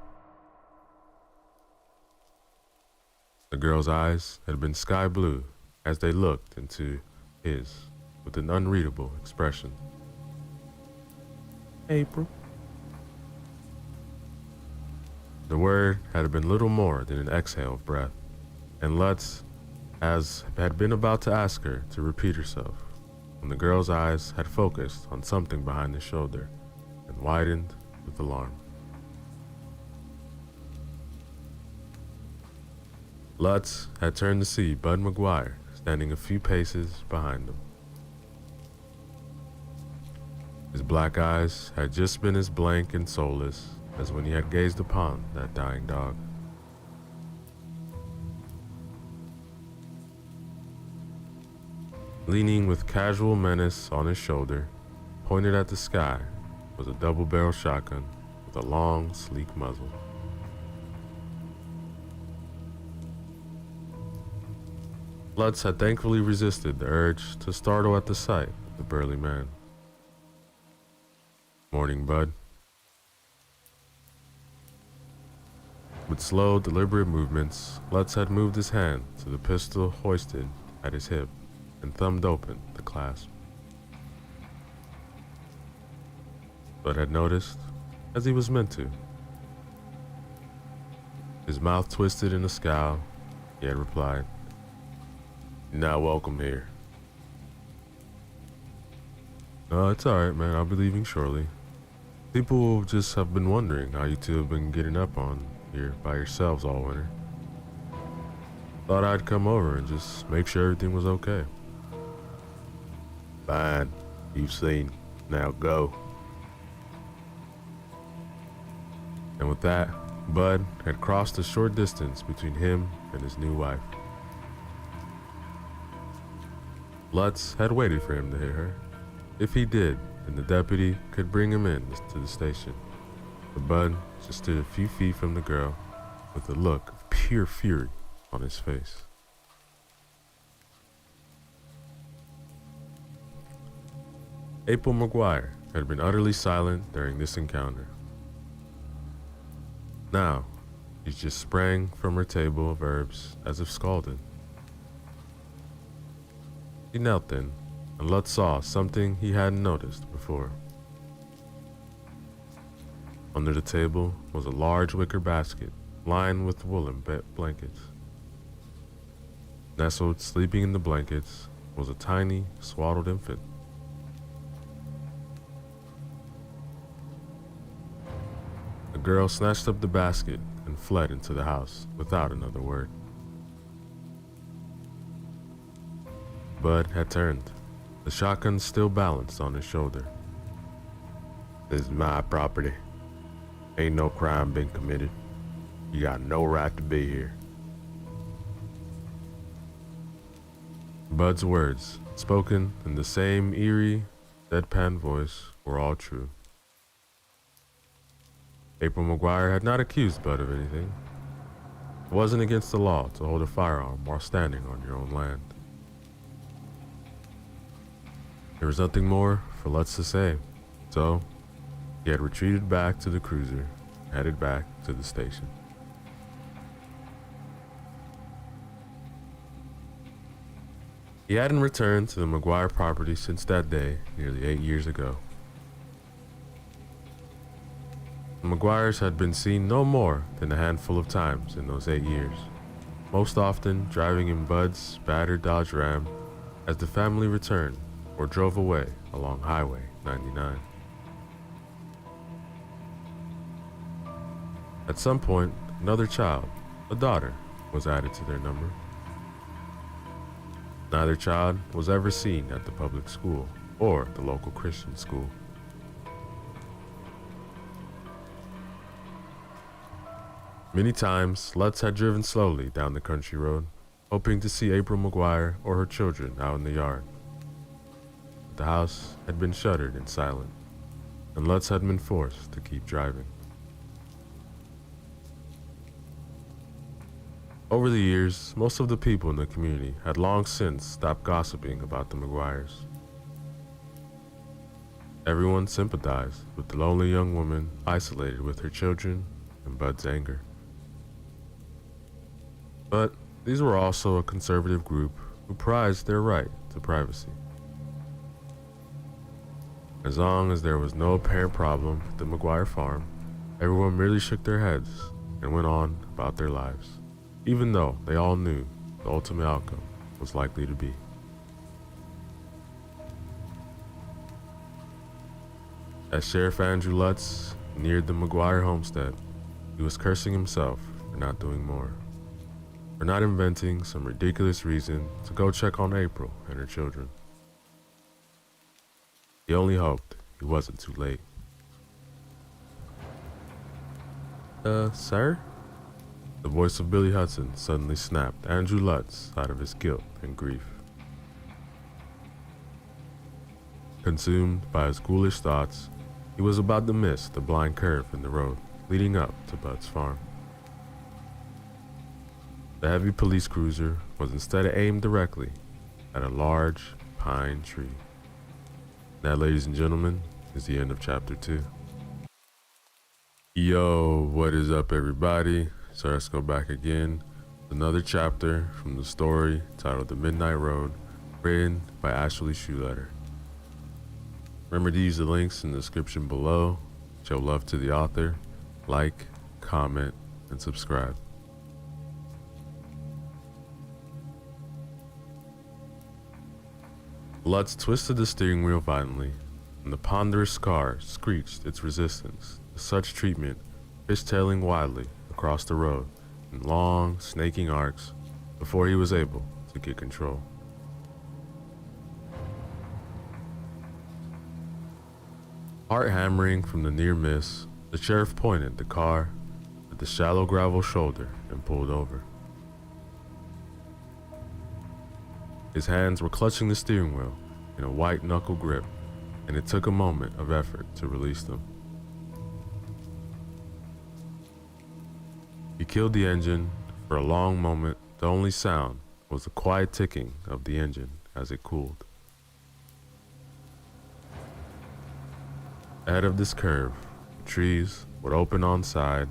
The girl's eyes had been sky blue as they looked into his with an unreadable expression. April. The word had been little more than an exhale of breath, and Lutz had been about to ask her to repeat herself when the girl's eyes had focused on something behind his shoulder and widened with alarm. Lutz had turned to see Bud McGuire standing a few paces behind him. His black eyes had just been as blank and soulless as when he had gazed upon that dying dog. Leaning with casual menace on his shoulder, pointed at the sky, was a double-barrel shotgun with a long, sleek muzzle. Lutz had thankfully resisted the urge to startle at the sight of the burly man. "Morning, bud." With slow, deliberate movements, Lutz had moved his hand to the pistol hoisted at his hip and thumbed open the clasp. Bud had noticed, as he was meant to. His mouth twisted in a scowl, he had replied, "You're not welcome here." "Oh, it's alright, man. I'll be leaving shortly. People just have been wondering how you two have been getting up on here by yourselves all winter. Thought I'd come over and just make sure everything was okay." "Fine. You've seen. Now go." And with that, Bud had crossed the short distance between him and his new wife. Lutz had waited for him to hit her. If he did, then the deputy could bring him in to the station. But Bud just stood a few feet from the girl with a look of pure fury on his face. April McGuire had been utterly silent during this encounter. Now, she just sprang from her table of herbs as if scalded. He knelt then, and Lutz saw something he hadn't noticed before. Under the table was a large wicker basket lined with woolen blankets. Nestled, sleeping in the blankets, was a tiny, swaddled infant. The girl snatched up the basket and fled into the house without another word. Bud had turned, the shotgun still balanced on his shoulder. "This is my property. Ain't no crime been committed. You got no right to be here." Bud's words, spoken in the same eerie, deadpan voice, were all true. April McGuire had not accused Bud of anything. It wasn't against the law to hold a firearm while standing on your own land. There was nothing more for Lutz to say, so he had retreated back to the cruiser, headed back to the station. He hadn't returned to the McGuire property since that day, nearly 8 years ago. The McGuires had been seen no more than a handful of times in those 8 years, most often driving in Bud's battered Dodge Ram as the family returned or drove away along Highway 99. At some point, another child, a daughter, was added to their number. Neither child was ever seen at the public school or the local Christian school. Many times, Lutz had driven slowly down the country road, hoping to see April McGuire or her children out in the yard. But the house had been shuttered and silent, and Lutz had been forced to keep driving. Over the years, most of the people in the community had long since stopped gossiping about the McGuires. Everyone sympathized with the lonely young woman isolated with her children and Bud's anger. But these were also a conservative group who prized their right to privacy. As long as there was no apparent problem at the McGuire farm, everyone merely shook their heads and went on about their lives, even though they all knew the ultimate outcome was likely to be. As Sheriff Andrew Lutz neared the McGuire homestead, he was cursing himself for not doing more, for not inventing some ridiculous reason to go check on April and her children. He only hoped he wasn't too late. Sir?" The voice of Billy Hudson suddenly snapped Andrew Lutz out of his guilt and grief. Consumed by his ghoulish thoughts, he was about to miss the blind curve in the road leading up to Bud's farm. The heavy police cruiser was instead aimed directly at a large pine tree. That, ladies and gentlemen, is the end of chapter 2. Yo, what is up, everybody? So let's go back again. Another chapter from the story titled The Midnight Road, written by Ashley Schuletter. Remember to use the links in the description below. Show love to the author. Like, comment, and subscribe. Lutz twisted the steering wheel violently, and the ponderous car screeched its resistance to such treatment, fishtailing wildly across the road in long, snaking arcs before he was able to get control. Heart hammering from the near miss, the sheriff pointed the car at the shallow gravel shoulder and pulled over. His hands were clutching the steering wheel in a white knuckle grip, and it took a moment of effort to release them. He killed the engine. For a long moment, the only sound was the quiet ticking of the engine as it cooled. Ahead of this curve, the trees would open on side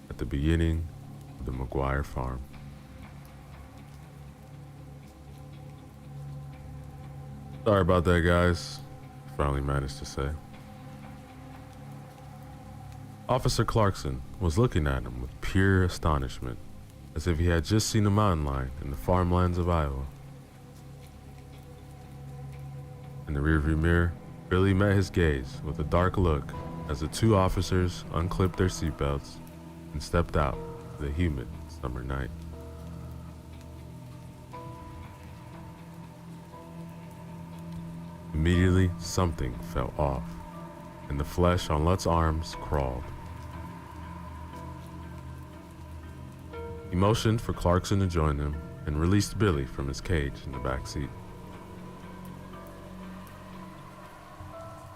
at the beginning of the McGuire farm. Sorry about that, guys. Finally managed to say. Officer Clarkson was looking at him with pure astonishment, as if he had just seen a mountain lion in the farmlands of Iowa. In the rearview mirror, Billy met his gaze with a dark look as the two officers unclipped their seatbelts and stepped out into the humid summer night. Immediately, something fell off, and the flesh on Lutz's arms crawled. He motioned for Clarkson to join him and released Billy from his cage in the back seat.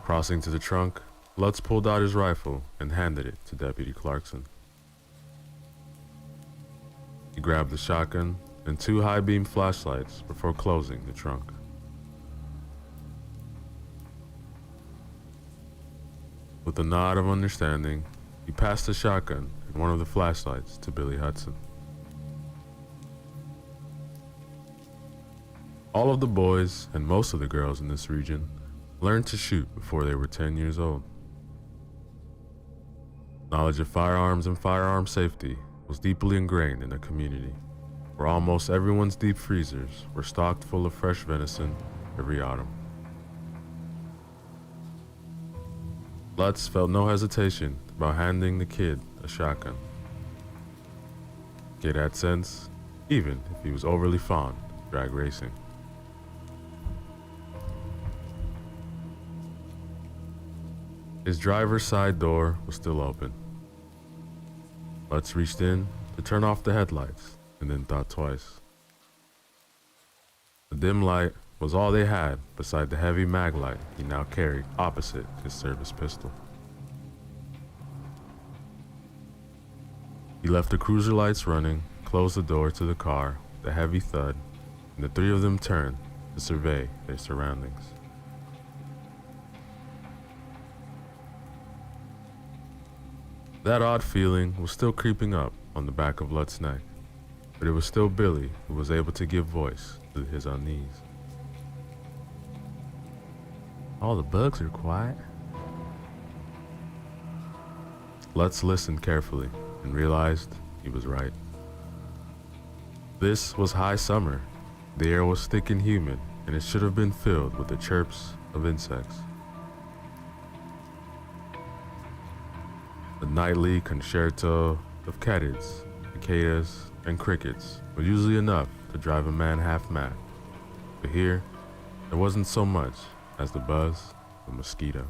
Crossing to the trunk, Lutz pulled out his rifle and handed it to Deputy Clarkson. He grabbed the shotgun and 2 high-beam flashlights before closing the trunk. With a nod of understanding, he passed the shotgun and one of the flashlights to Billy Hudson. All of the boys and most of the girls in this region learned to shoot before they were 10 years old. Knowledge of firearms and firearm safety was deeply ingrained in the community, where almost everyone's deep freezers were stocked full of fresh venison every autumn. Lutz felt no hesitation about handing the kid a shotgun. The kid had sense, even if he was overly fond of drag racing. His driver's side door was still open. Lutz reached in to turn off the headlights and then thought twice. The dim light was all they had beside the heavy mag light he now carried opposite his service pistol. He left the cruiser lights running, closed the door to the car with a heavy thud, and the 3 of them turned to survey their surroundings. That odd feeling was still creeping up on the back of Lutz's neck, but it was still Billy who was able to give voice to his unease. All the bugs are quiet. Lutz listened carefully and realized he was right. This was high summer. The air was thick and humid, and it should have been filled with the chirps of insects. The nightly concerto of katydids, cicadas, and crickets was usually enough to drive a man half mad, but here there wasn't so much as the buzz of a mosquito.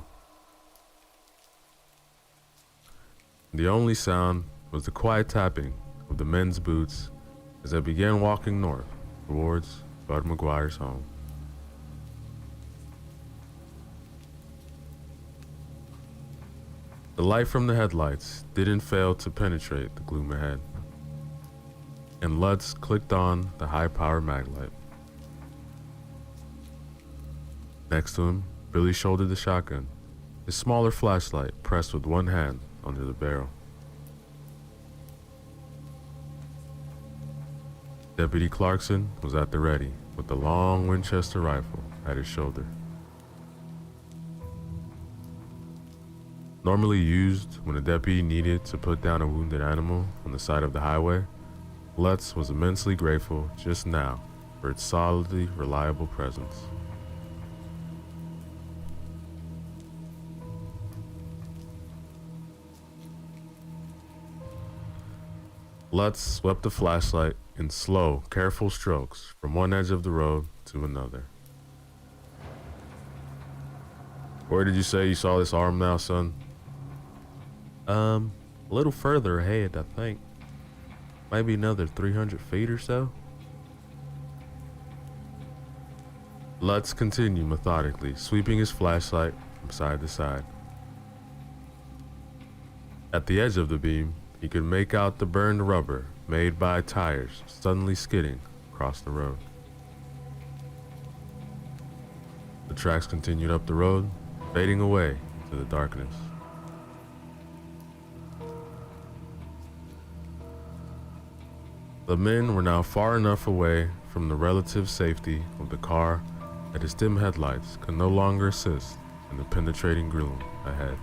The only sound was the quiet tapping of the men's boots as they began walking north towards Bud McGuire's home. The light from the headlights didn't fail to penetrate the gloom ahead, and Lutz clicked on the high-power maglite. Next to him, Billy shouldered the shotgun, his smaller flashlight pressed with one hand under the barrel. Deputy Clarkson was at the ready with the long Winchester rifle at his shoulder. Normally used when a deputy needed to put down a wounded animal on the side of the highway, Lutz was immensely grateful just now for its solidly reliable presence. Lutz swept the flashlight in slow, careful strokes from one edge of the road to another. Where did you say you saw this arm now, son? A little further ahead, I think. Maybe another 300 feet or so. Lutz continued methodically, sweeping his flashlight from side to side. At the edge of the beam, he could make out the burned rubber made by tires suddenly skidding across the road. The tracks continued up the road, fading away into the darkness. The men were now far enough away from the relative safety of the car that its dim headlights could no longer assist in the penetrating gloom ahead.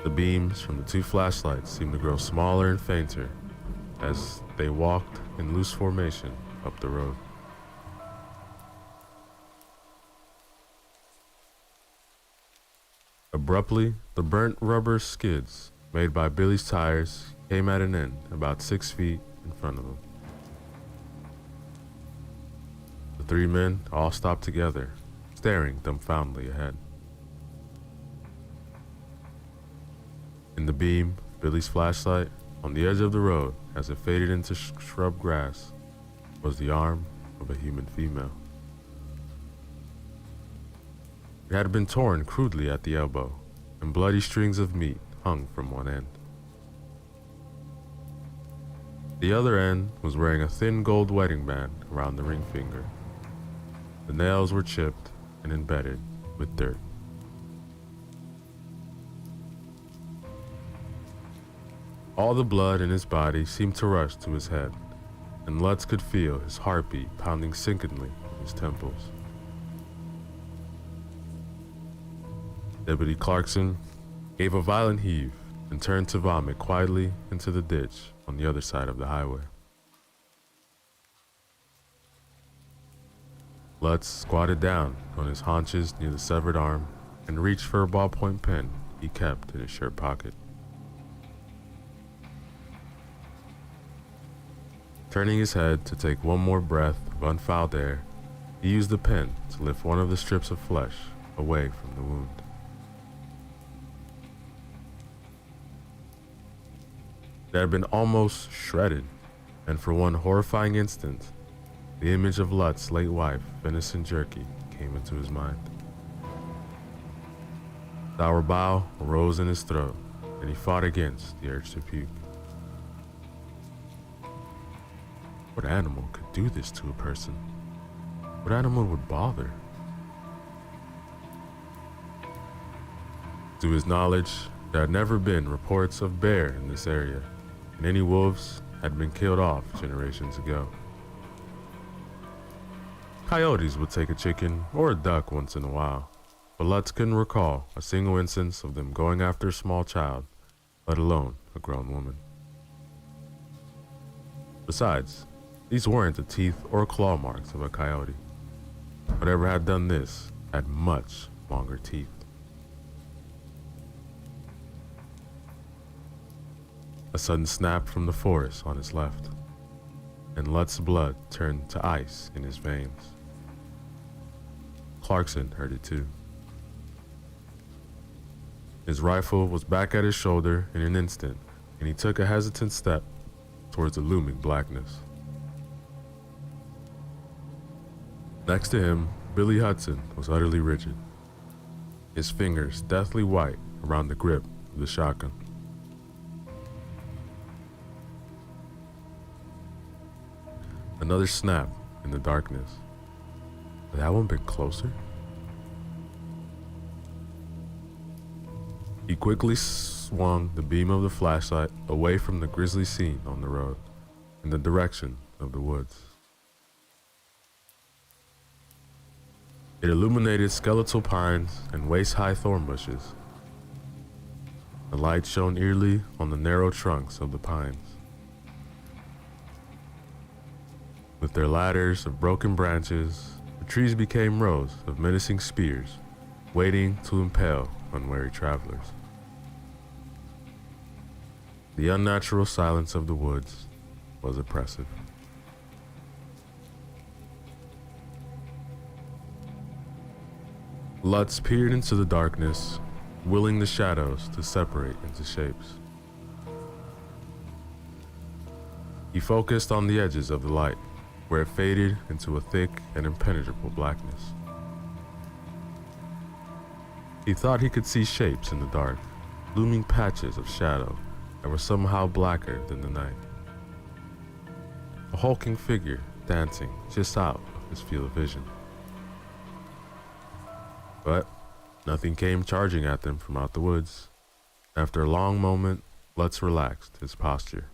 The beams from the two flashlights seemed to grow smaller and fainter as they walked in loose formation up the road. Abruptly, the burnt rubber skids made by Billy's tires came at an end about 6 feet in front of him. The three men all stopped together, staring dumbfoundedly ahead. In the beam, Billy's flashlight, on the edge of the road as it faded into shrub grass, was the arm of a human female. It had been torn crudely at the elbow, and bloody strings of meat hung from one end. The other end was wearing a thin gold wedding band around the ring finger. The nails were chipped and embedded with dirt. All the blood in his body seemed to rush to his head, and Lutz could feel his heartbeat pounding syncopally in his temples. Deputy Clarkson gave a violent heave and turned to vomit quietly into the ditch on the other side of the highway. Lutz squatted down on his haunches near the severed arm and reached for a ballpoint pen he kept in his shirt pocket. Turning his head to take one more breath of unfouled air, he used the pen to lift one of the strips of flesh away from the wound. It had been almost shredded, and for one horrifying instant, the image of Lutz's late wife, venison jerky, came into his mind. Sour bile arose in his throat, and he fought against the urge to puke. What animal could do this to a person? What animal would bother? To his knowledge, there had never been reports of bear in this area, and any wolves had been killed off generations ago. Coyotes would take a chicken or a duck once in a while, but Lutz couldn't recall a single instance of them going after a small child, let alone a grown woman. Besides, these weren't the teeth or claw marks of a coyote. Whatever had done this had much longer teeth. A sudden snap from the forest on his left, and Lutz's blood turned to ice in his veins. Clarkson heard it too. His rifle was back at his shoulder in an instant, and he took a hesitant step towards the looming blackness. Next to him, Billy Hudson was utterly rigid. his fingers deathly white around the grip of the shotgun. Another snap in the darkness. Had that one been closer? He quickly swung the beam of the flashlight away from the grisly scene on the road, in the direction of the woods. It illuminated skeletal pines and waist-high thorn bushes. The light shone eerily on the narrow trunks of the pines. With their ladders of broken branches, the trees became rows of menacing spears, waiting to impale unwary travelers. The unnatural silence of the woods was oppressive. Lutz peered into the darkness, willing the shadows to separate into shapes. He focused on the edges of the light, where it faded into a thick and impenetrable blackness. He thought he could see shapes in the dark, looming patches of shadow that were somehow blacker than the night. A hulking figure dancing just out of his field of vision. But nothing came charging at them from out the woods. After a long moment, Lutz relaxed his posture.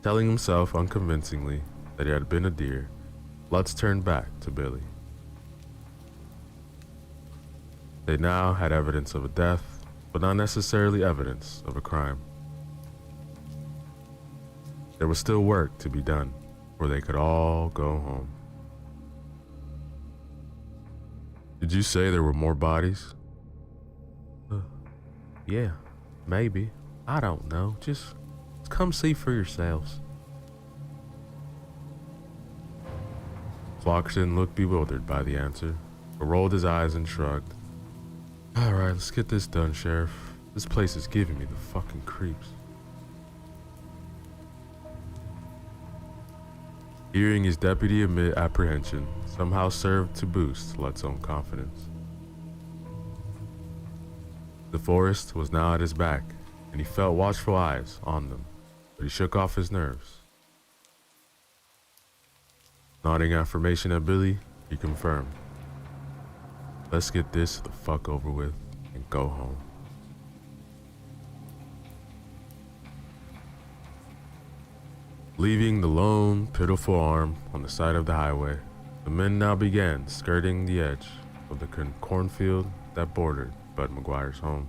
Telling himself unconvincingly that it had been a deer, Lutz turned back to Billy. They now had evidence of a death, but not necessarily evidence of a crime. There was still work to be done, or they could all go home. Did you say there were more bodies? Yeah, maybe. I don't know. Just come see for yourselves. Flockton looked bewildered by the answer, but rolled his eyes and shrugged. All right, let's get this done, Sheriff. This place is giving me the fucking creeps. Hearing his deputy admit apprehension somehow served to boost Lutz's own confidence. The forest was now at his back, and he felt watchful eyes on them, but he shook off his nerves. Nodding affirmation at Billy, he confirmed. Let's get this the fuck over with and go home. Leaving the lone, pitiful arm on the side of the highway, the men now began skirting the edge of the cornfield that bordered Bud McGuire's home.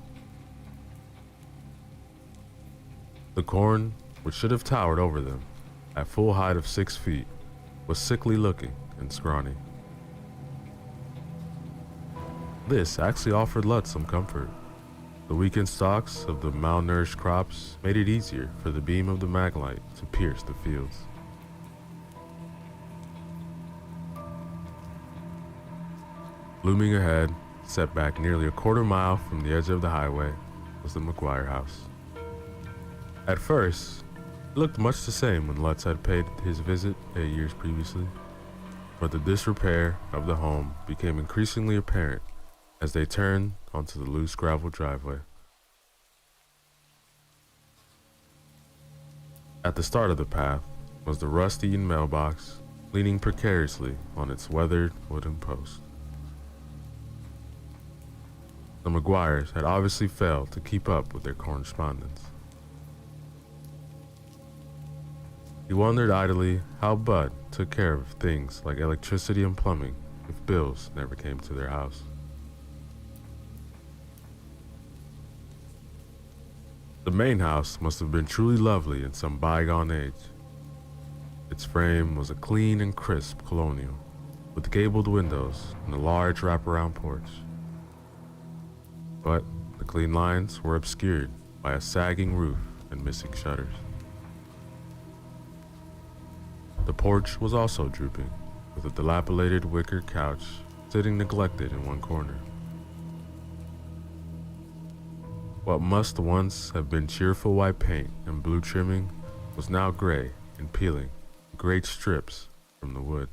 The corn, which should have towered over them, at full height of 6 feet, was sickly looking and scrawny. This actually offered Lutz some comfort. The weakened stalks of the malnourished crops made it easier for the beam of the maglite to pierce the fields. Looming ahead, set back nearly a quarter mile from the edge of the highway, was the McGuire house. At first, it looked much the same when Lutz had paid his visit 8 years previously, but the disrepair of the home became increasingly apparent as they turned onto the loose gravel driveway. At the start of the path was the rust-eaten mailbox, leaning precariously on its weathered wooden post. The McGuires had obviously failed to keep up with their correspondence. He wondered idly how Bud took care of things like electricity and plumbing if bills never came to their house. The main house must have been truly lovely in some bygone age. Its frame was a clean and crisp colonial, with gabled windows and a large wraparound porch. But the clean lines were obscured by a sagging roof and missing shutters. The porch was also drooping, with a dilapidated wicker couch sitting neglected in one corner. What must once have been cheerful white paint and blue trimming was now gray and peeling, great strips from the wood.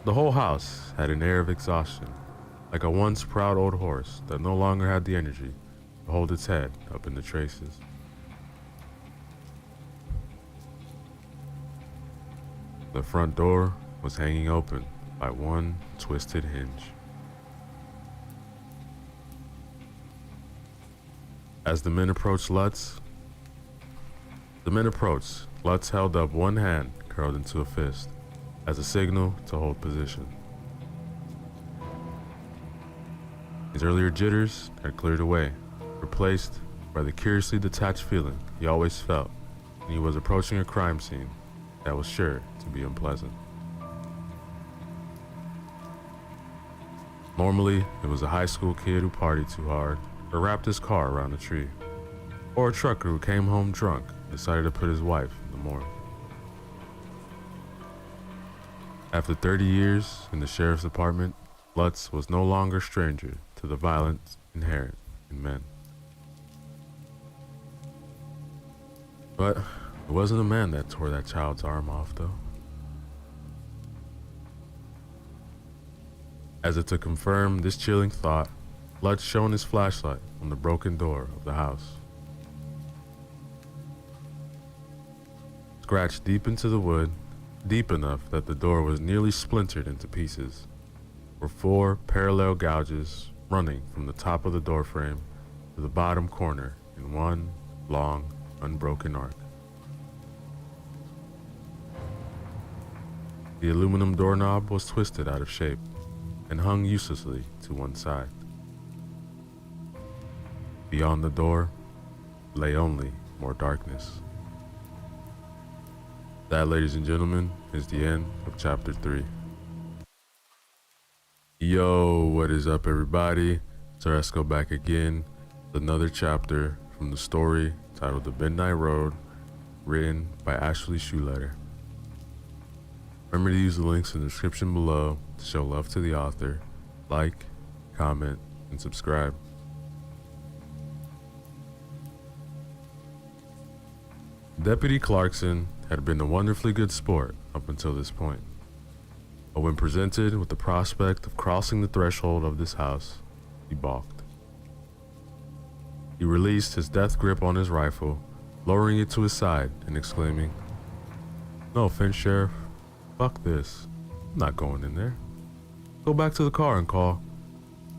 The whole house had an air of exhaustion, like a once proud old horse that no longer had the energy to hold its head up in the traces. The front door was hanging open by one twisted hinge. As the men approached, Lutz held up one hand curled into a fist as a signal to hold position. His earlier jitters had cleared away, replaced by the curiously detached feeling he always felt when he was approaching a crime scene that was sure to be unpleasant. Normally, it was a high school kid who partied too hard or wrapped his car around a tree, or a trucker who came home drunk and decided to put his wife in the morgue. After 30 years in the sheriff's department, Lutz was no longer a stranger to the violence inherent in men. But it wasn't a man that tore that child's arm off, though. As if to confirm this chilling thought, Lutz shone his flashlight on the broken door of the house. Scratched deep into the wood, deep enough that the door was nearly splintered into pieces, were 4 parallel gouges running from the top of the doorframe to the bottom corner in one long, unbroken arc. The aluminum doorknob was twisted out of shape and hung uselessly to one side. Beyond the door lay only more darkness. That, ladies and gentlemen, is the end of chapter 3. Yo, what is up, everybody? It's Oresco back again with another chapter from the story titled The Midnight Road, written by Ashley Schuletter. Remember to use the links in the description below to show love to the author, like, comment, and subscribe. Deputy Clarkson had been a wonderfully good sport up until this point, but when presented with the prospect of crossing the threshold of this house, he balked. He released his death grip on his rifle, lowering it to his side and exclaiming, "No offense, Sheriff. Fuck this. I'm not going in there. Go back to the car and call."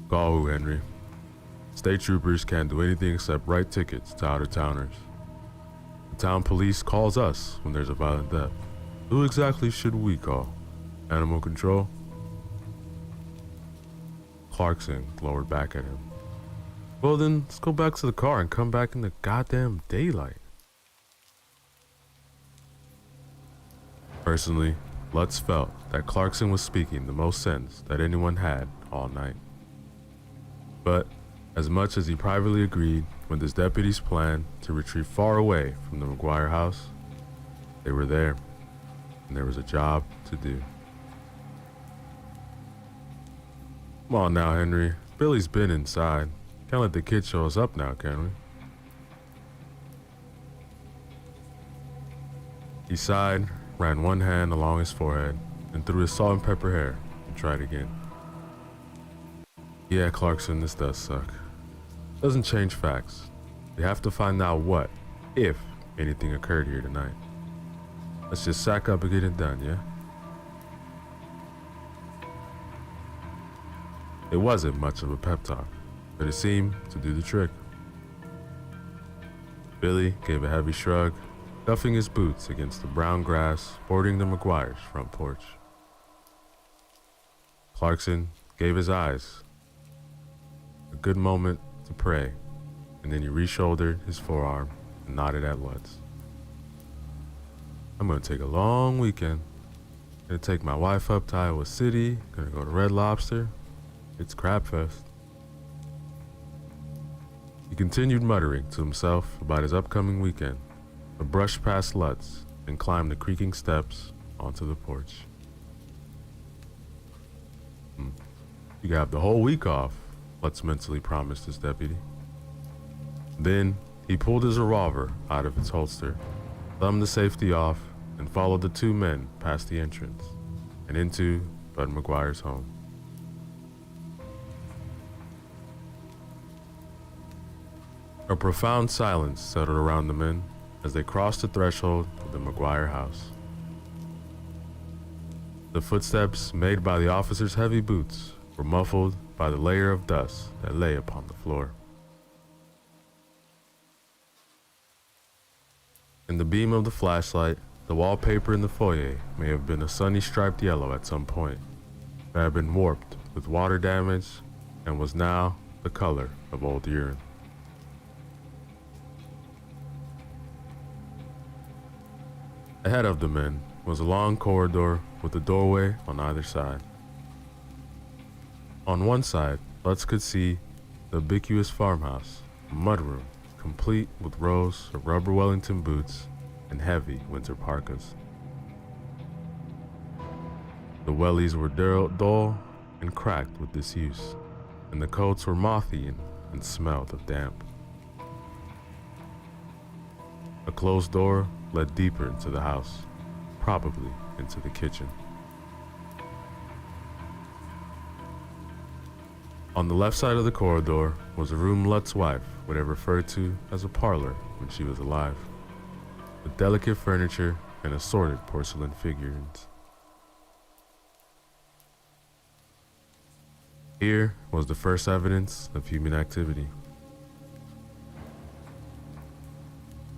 "Call who, Henry? State troopers can't do anything except write tickets to out-of-towners. The town police calls us when there's a violent death. Who exactly should we call? Animal control?" Clarkson glowered back at him. "Well then, let's go back to the car and come back in the goddamn daylight." Personally, Lutz felt that Clarkson was speaking the most sense that anyone had all night. But as much as he privately agreed with his deputy's plan to retreat far away from the McGuire house, they were there, and there was a job to do. "Come on now, Henry. Billy's been inside. Can't let the kid show us up now, can we?" He sighed, ran one hand along his forehead, and through his salt and pepper hair, and tried again. "Yeah, Clarkson, this does suck. Doesn't change facts. We have to find out what, if anything occurred here tonight. Let's just sack up and get it done, yeah?" It wasn't much of a pep talk, but it seemed to do the trick. Billy gave a heavy shrug, duffing his boots against the brown grass bordering the McGuire's front porch. Clarkson gave his eyes a good moment to pray, and then he re-shouldered his forearm and nodded at Lutz. "I'm gonna take a long weekend. Gonna take my wife up to Iowa City, gonna go to Red Lobster. It's Crab Fest." He continued muttering to himself about his upcoming weekend, but brushed past Lutz and climbed the creaking steps onto the porch. "You can have the whole week off," Lutz mentally promised his deputy. Then he pulled his revolver out of its holster, thumbed the safety off, and followed the 2 men past the entrance and into Bud McGuire's home. A profound silence settled around the men as they crossed the threshold of the McGuire house. The footsteps made by the officer's heavy boots were muffled by the layer of dust that lay upon the floor. In the beam of the flashlight, the wallpaper in the foyer may have been a sunny striped yellow at some point, but had been warped with water damage and was now the color of old urine. Ahead of the men was a long corridor with a doorway on either side. On one side, Lutz could see the ubiquitous farmhouse, a mudroom, complete with rows of rubber Wellington boots and heavy winter parkas. The wellies were dull and cracked with disuse, and the coats were moth-eaten and smelled of damp. A closed door led deeper into the house, probably into the kitchen. On the left side of the corridor was a room Lutz's wife would have referred to as a parlor when she was alive, with delicate furniture and assorted porcelain figurines. Here was the first evidence of human activity.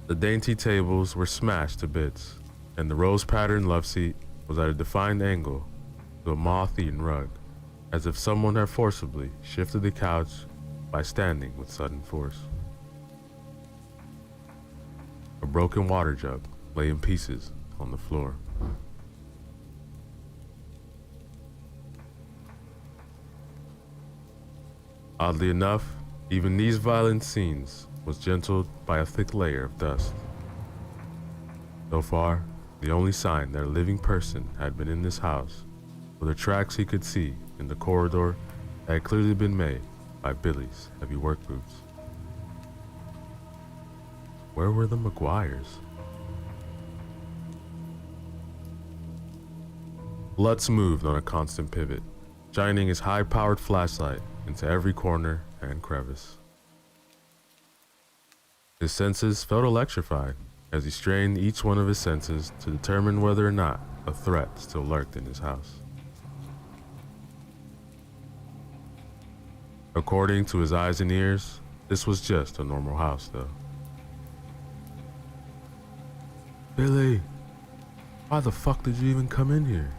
The dainty tables were smashed to bits, and the rose-patterned love seat was at a defined angle to a moth-eaten rug, as if someone had forcibly shifted the couch by standing with sudden force. A broken water jug lay in pieces on the floor. Oddly enough, even these violent scenes was gentled by a thick layer of dust. So far, the only sign that a living person had been in this house were the tracks he could see in the corridor that had clearly been made by Billy's heavy work boots. Where were the McGuires? Lutz moved on a constant pivot, shining his high-powered flashlight into every corner and crevice. His senses felt electrified as he strained each one of his senses to determine whether or not a threat still lurked in his house. According to his eyes and ears, this was just a normal house, though. Billy, why the fuck did you even come in here?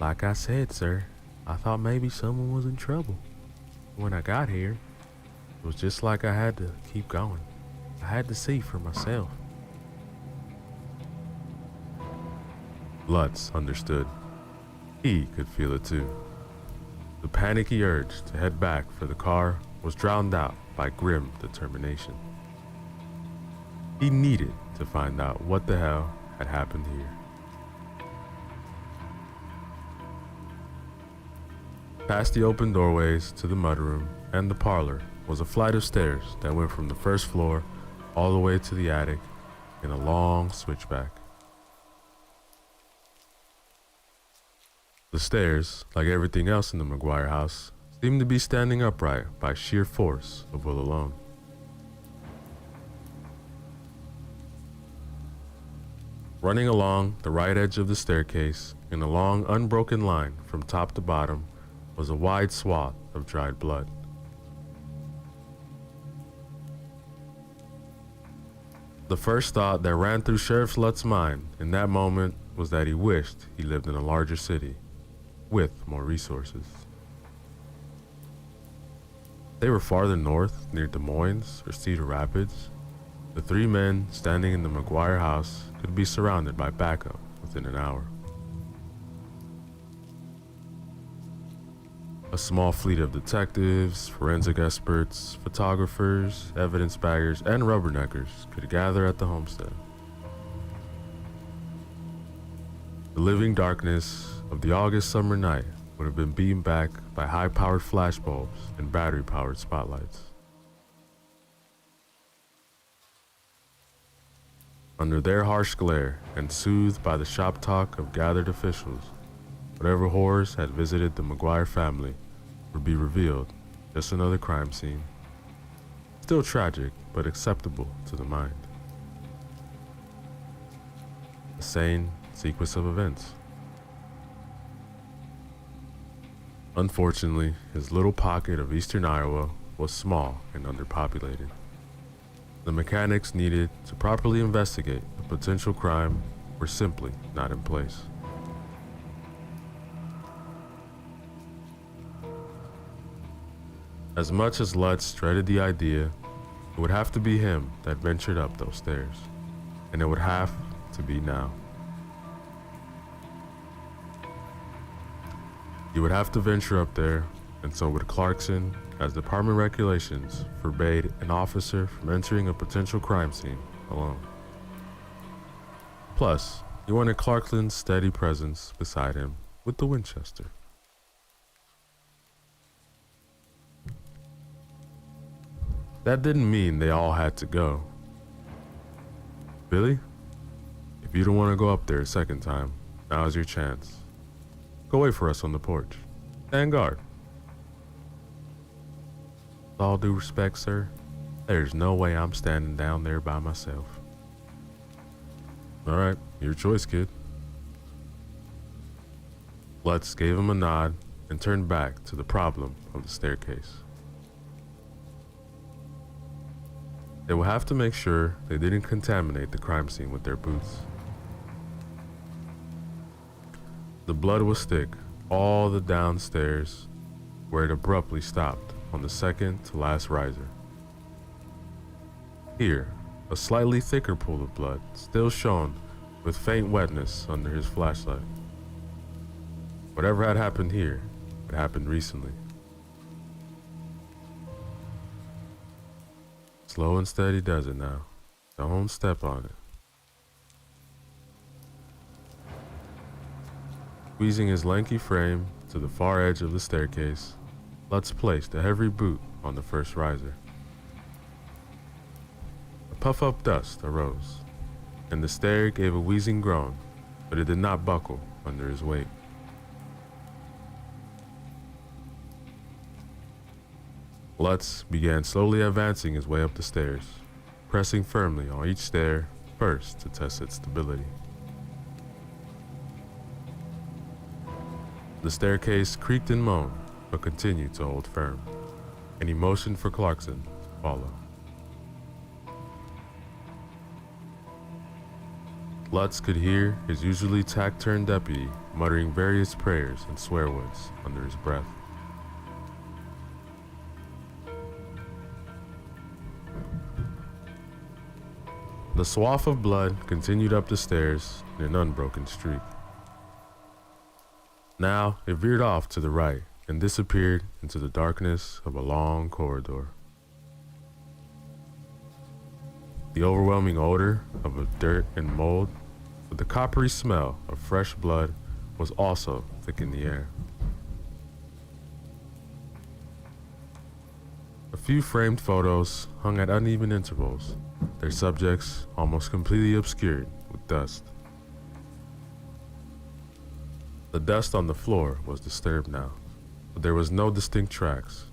Like I said, sir, I thought maybe someone was in trouble. When I got here, it was just like I had to keep going. I had to see for myself. Lutz understood. He could feel it too. The panicky urge to head back for the car was drowned out by grim determination. He needed to find out what the hell had happened here. Past the open doorways to the mudroom and the parlor was a flight of stairs that went from the first floor all the way to the attic in a long switchback. The stairs, like everything else in the McGuire house, seemed to be standing upright by sheer force of will alone. Running along the right edge of the staircase in a long unbroken line from top to bottom was a wide swath of dried blood. The first thought that ran through Sheriff Lutz's mind in that moment was that he wished he lived in a larger city with more resources. They were farther north, near Des Moines or Cedar Rapids. The three men standing in the McGuire house could be surrounded by backup within an hour. A small fleet of detectives, forensic experts, photographers, evidence baggers, and rubberneckers could gather at the homestead. The living darkness of the August summer night would have been beaten back by high-powered flash bulbs and battery-powered spotlights. Under their harsh glare and soothed by the shop talk of gathered officials, Whatever horrors had visited the McGuire family would be revealed, just another crime scene. Still tragic, but acceptable to the mind. A sane sequence of events. Unfortunately, his little pocket of eastern Iowa was small and underpopulated. The mechanics needed to properly investigate a potential crime were simply not in place. As much as Lutz dreaded the idea, it would have to be him that ventured up those stairs, and it would have to be now. He would have to venture up there, and so would Clarkson, as department regulations forbade an officer from entering a potential crime scene alone. Plus, he wanted Clarkson's steady presence beside him with the Winchester. That didn't mean they all had to go. Billy, if you don't want to go up there a second time, now's your chance. Go wait for us on the porch. Stand guard. With all due respect, sir, there's no way I'm standing down there by myself. All right, your choice, kid. Lutz gave him a nod and turned back to the problem of the staircase. They will have to make sure they didn't contaminate the crime scene with their boots. The blood was thick all the downstairs, where it abruptly stopped on the second to last riser. Here, a slightly thicker pool of blood still shone with faint wetness under his flashlight. Whatever had happened here had happened recently. Slow and steady does it now. Don't step on it. Squeezing his lanky frame to the far edge of the staircase, Lutz placed a heavy boot on the first riser. A puff of dust arose, and the stair gave a wheezing groan, but it did not buckle under his weight. Lutz began slowly advancing his way up the stairs, pressing firmly on each stair first to test its stability. The staircase creaked and moaned, but continued to hold firm, and he motioned for Clarkson to follow. Lutz could hear his usually taciturn deputy muttering various prayers and swear words under his breath. The swath of blood continued up the stairs in an unbroken streak. Now it veered off to the right and disappeared into the darkness of a long corridor. The overwhelming odor of dirt and mold, with the coppery smell of fresh blood, was also thick in the air. A few framed photos hung at uneven intervals, their subjects almost completely obscured with dust. The dust on the floor was disturbed now, but there was no distinct tracks.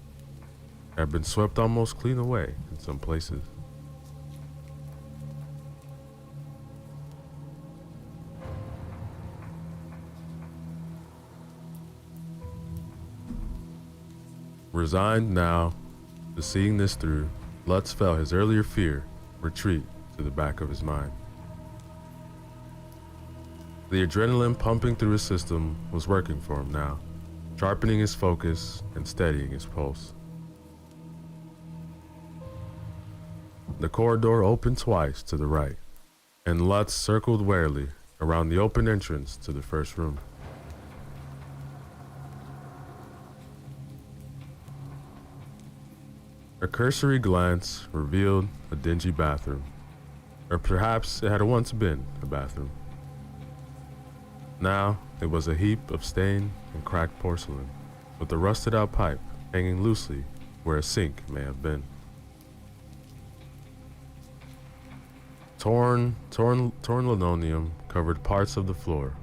It had been swept almost clean away in some places. Resigned now to seeing this through, Lutz felt his earlier fear retreat to the back of his mind. The adrenaline pumping through his system was working for him now, sharpening his focus and steadying his pulse. The corridor opened twice to the right, and Lutz circled warily around the open entrance to the first room. A cursory glance revealed a dingy bathroom, or perhaps it had once been a bathroom. Now it was a heap of stained and cracked porcelain, with a rusted out pipe hanging loosely where a sink may have been. Torn linoleum covered parts of the floor,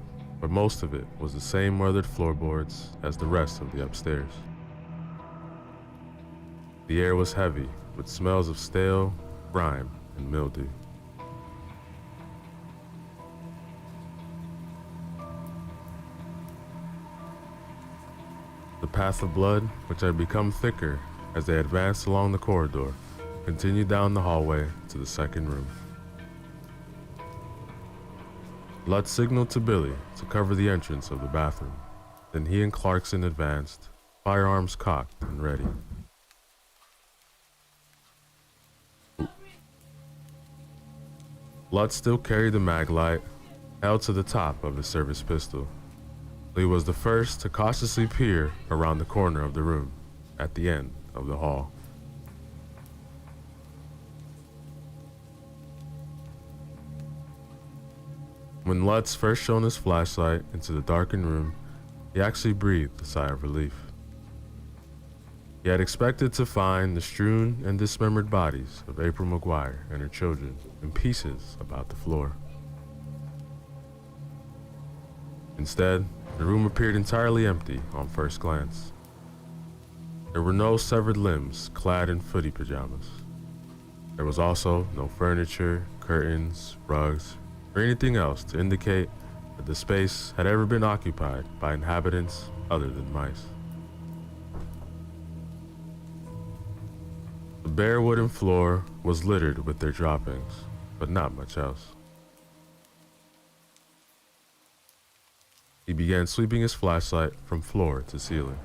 but most of it was the same weathered floorboards as the rest of the upstairs. The air was heavy with smells of stale, grime, and mildew. The path of blood, which had become thicker as they advanced along the corridor, continued down the hallway to the second room. Lutz signaled to Billy to cover the entrance of the bathroom. Then he and Clarkson advanced, firearms cocked and ready. Lutz still carried the mag light, held to the top of his service pistol. He was the first to cautiously peer around the corner of the room, at the end of the hall. When Lutz first shone his flashlight into the darkened room, he actually breathed a sigh of relief. He had expected to find the strewn and dismembered bodies of April McGuire and her children in pieces about the floor. Instead, the room appeared entirely empty on first glance. There were no severed limbs clad in footy pajamas. There was also no furniture, curtains, rugs, or anything else to indicate that the space had ever been occupied by inhabitants other than mice. The bare wooden floor was littered with their droppings, but not much else. He began sweeping his flashlight from floor to ceiling.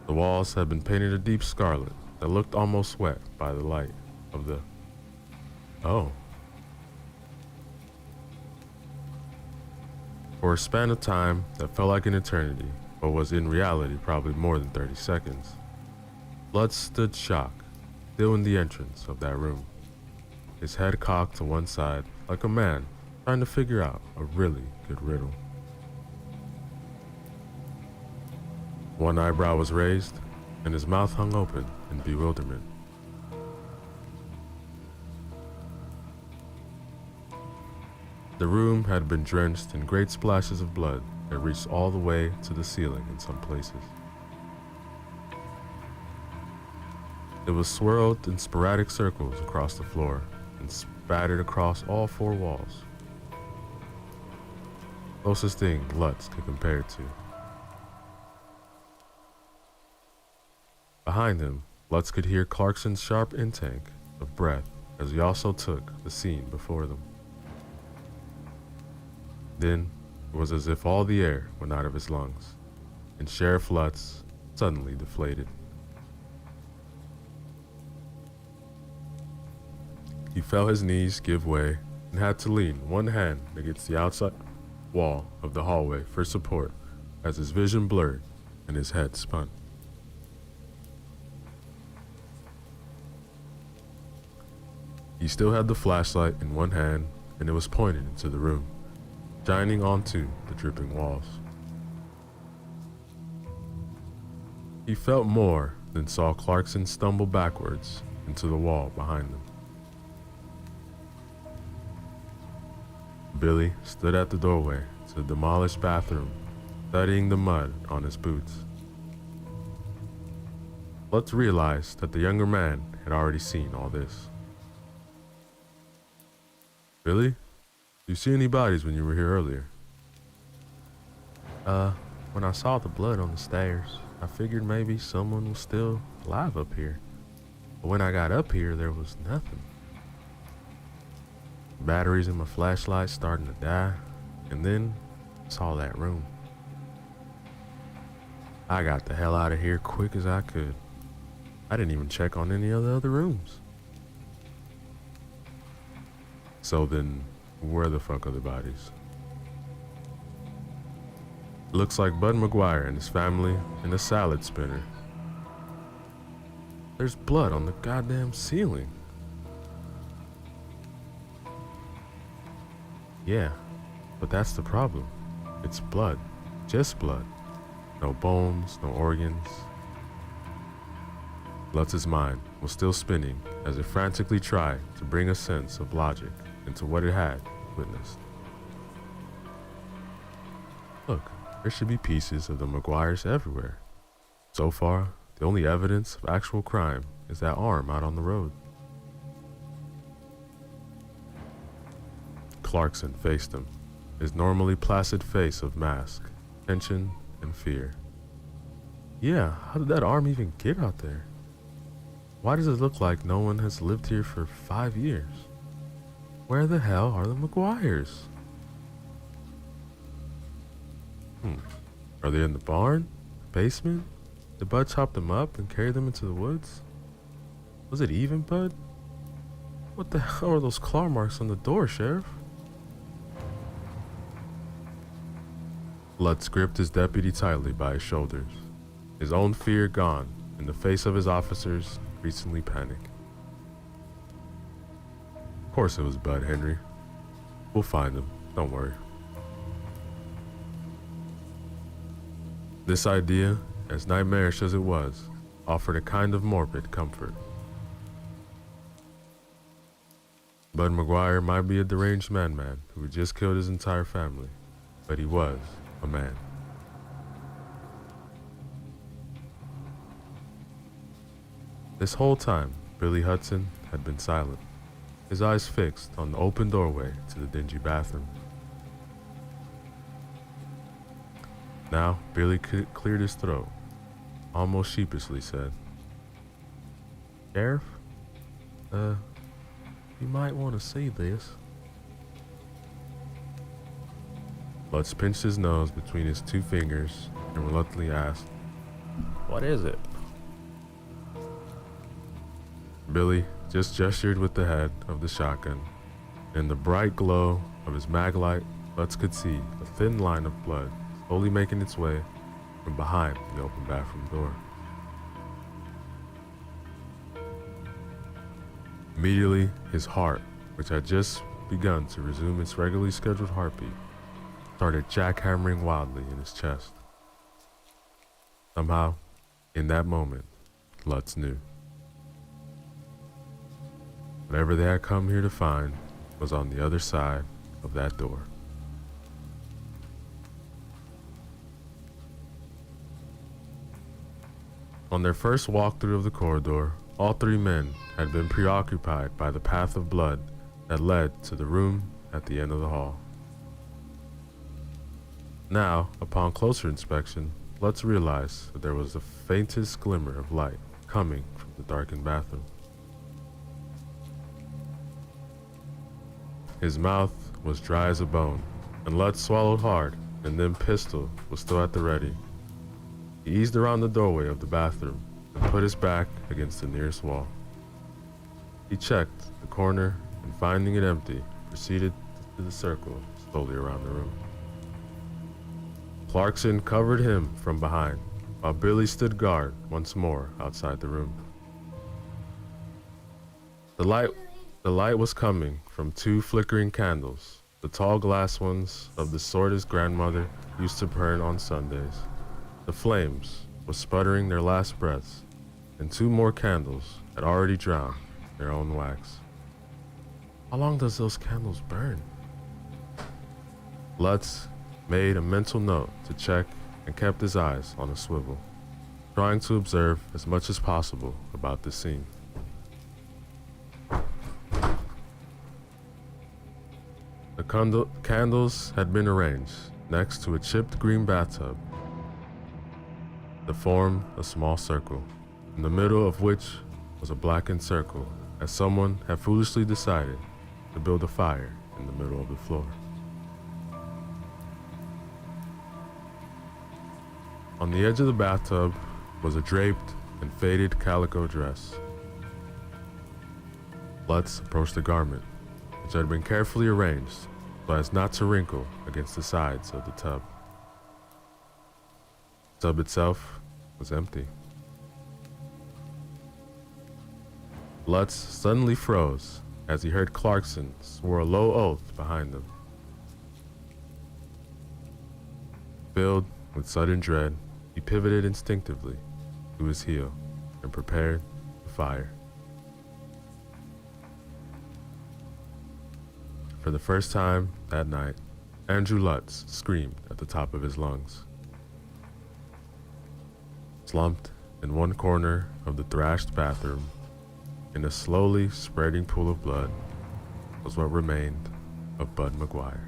The walls had been painted a deep scarlet that looked almost wet by the light of the... Oh. For a span of time that felt like an eternity, but was in reality probably more than 30 seconds, Lutz stood shocked, still in the entrance of that room, his head cocked to one side like a man trying to figure out a really good riddle. One eyebrow was raised, and his mouth hung open in bewilderment. The room had been drenched in great splashes of blood that reached all the way to the ceiling in some places. It was swirled in sporadic circles across the floor and spattered across all four walls. Closest thing Lutz could compare it to. Behind him, Lutz could hear Clarkson's sharp intake of breath as he also took the scene before them. Then it was as if all the air went out of his lungs, and Sheriff Lutz suddenly deflated. He felt his knees give way and had to lean one hand against the outside wall of the hallway for support as his vision blurred and his head spun. He still had the flashlight in one hand and it was pointed into the room, shining onto the dripping walls. He felt more than saw Clarkson stumble backwards into the wall behind them. Billy stood at the doorway to the demolished bathroom, studying the mud on his boots. Lutz realized that the younger man had already seen all this. Billy, did you see any bodies when you were here earlier? When I saw the blood on the stairs, I figured maybe someone was still alive up here. But when I got up here, there was nothing. Batteries in my flashlight starting to die, and then saw that room. I got the hell out of here quick as I could. I didn't even check on any of the other rooms. So then, where the fuck are the bodies? Looks like Bud McGuire and his family in a salad spinner. There's blood on the goddamn ceiling. Yeah, but that's the problem. It's blood. Just blood. No bones, no organs. Lutz's mind was still spinning as it frantically tried to bring a sense of logic into what it had witnessed. Look, there should be pieces of the McGuires everywhere. So far, the only evidence of actual crime is that arm out on the road. Clarkson faced him, his normally placid face of mask, tension, and fear. Yeah, how did that arm even get out there? Why does it look like no one has lived here for 5 years? Where the hell are the McGuires? Are they in the barn? Basement? Did Bud chop them up and carry them into the woods? Was it even, Bud? What the hell are those claw marks on the door, Sheriff? Lutz gripped his deputy tightly by his shoulders, his own fear gone in the face of his officer's increasingly panic. Of course it was Bud, Henry. We'll find him, don't worry. This idea, as nightmarish as it was, offered a kind of morbid comfort. Bud McGuire might be a deranged madman who had just killed his entire family, but he was a man. This whole time, Billy Hudson had been silent, his eyes fixed on the open doorway to the dingy bathroom. Now, Billy cleared his throat, almost sheepishly said, "Sheriff, you might want to see this." Lutz pinched his nose between his two fingers and reluctantly asked, What is it? Billy just gestured with the head of the shotgun. In the bright glow of his mag light, Lutz could see a thin line of blood slowly making its way from behind the open bathroom door. Immediately, his heart, which had just begun to resume its regularly scheduled heartbeat, started jackhammering wildly in his chest. Somehow, in that moment, Lutz knew. Whatever they had come here to find was on the other side of that door. On their first walkthrough of the corridor, all three men had been preoccupied by the path of blood that led to the room at the end of the hall. Now, upon closer inspection, Lutz realized that there was the faintest glimmer of light coming from the darkened bathroom. His mouth was dry as a bone, and Lutz swallowed hard, and then pistol was still at the ready. He eased around the doorway of the bathroom and put his back against the nearest wall. He checked the corner and, finding it empty, proceeded to the circle slowly around the room. Clarkson covered him from behind, while Billy stood guard once more outside the room. The light was coming from two flickering candles, the tall glass ones of the sort his grandmother used to burn on Sundays. The flames were sputtering their last breaths, and two more candles had already drowned their own wax. How long does those candles burn? Lutz made a mental note to check and kept his eyes on a swivel, trying to observe as much as possible about the scene. The candles had been arranged next to a chipped green bathtub to form a small circle, in the middle of which was a blackened circle, as someone had foolishly decided to build a fire in the middle of the floor. On the edge of the bathtub was a draped and faded calico dress. Lutz approached the garment, which had been carefully arranged so as not to wrinkle against the sides of the tub. The tub itself was empty. Lutz suddenly froze as he heard Clarkson swore a low oath behind him. Filled with sudden dread, he pivoted instinctively to his heel and prepared to fire. For the first time that night, Andrew Lutz screamed at the top of his lungs. Slumped in one corner of the thrashed bathroom, in a slowly spreading pool of blood, was what remained of Bud McGuire.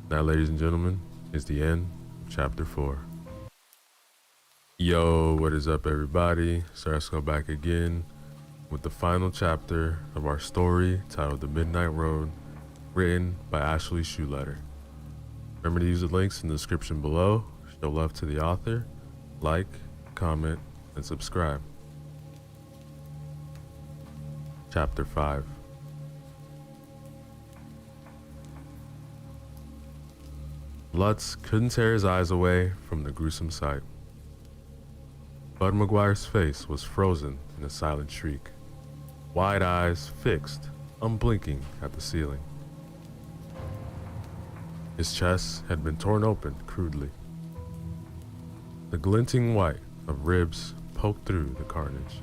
That, ladies and gentlemen, is the end of chapter 4. Yo, what is up, everybody? So let's go back again with the final chapter of our story titled The Midnight Road, written by Ashley Shoeletter. Remember to use the links in the description below. Show love to the author, like, comment, and subscribe. Chapter 5. Lutz couldn't tear his eyes away from the gruesome sight. Bud McGuire's face was frozen in a silent shriek, wide eyes fixed, unblinking at the ceiling. His chest had been torn open crudely. The glinting white of ribs poked through the carnage.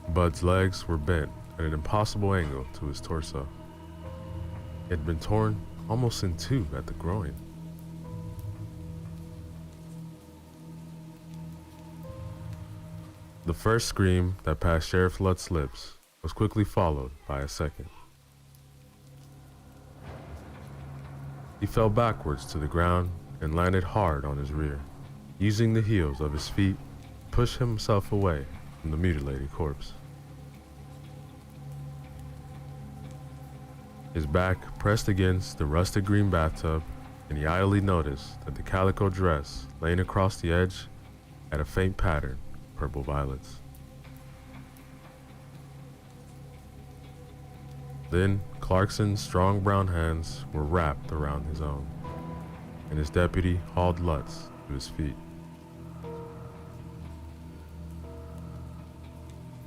Bud's legs were bent at an impossible angle to his torso. It had been torn almost in two at the groin. The first scream that passed Sheriff Lutz's lips was quickly followed by a second. He fell backwards to the ground and landed hard on his rear, using the heels of his feet to push himself away from the mutilated corpse. His back pressed against the rusted green bathtub, and he idly noticed that the calico dress laying across the edge had a faint pattern of purple violets. Then Clarkson's strong brown hands were wrapped around his own, and his deputy hauled Lutz to his feet.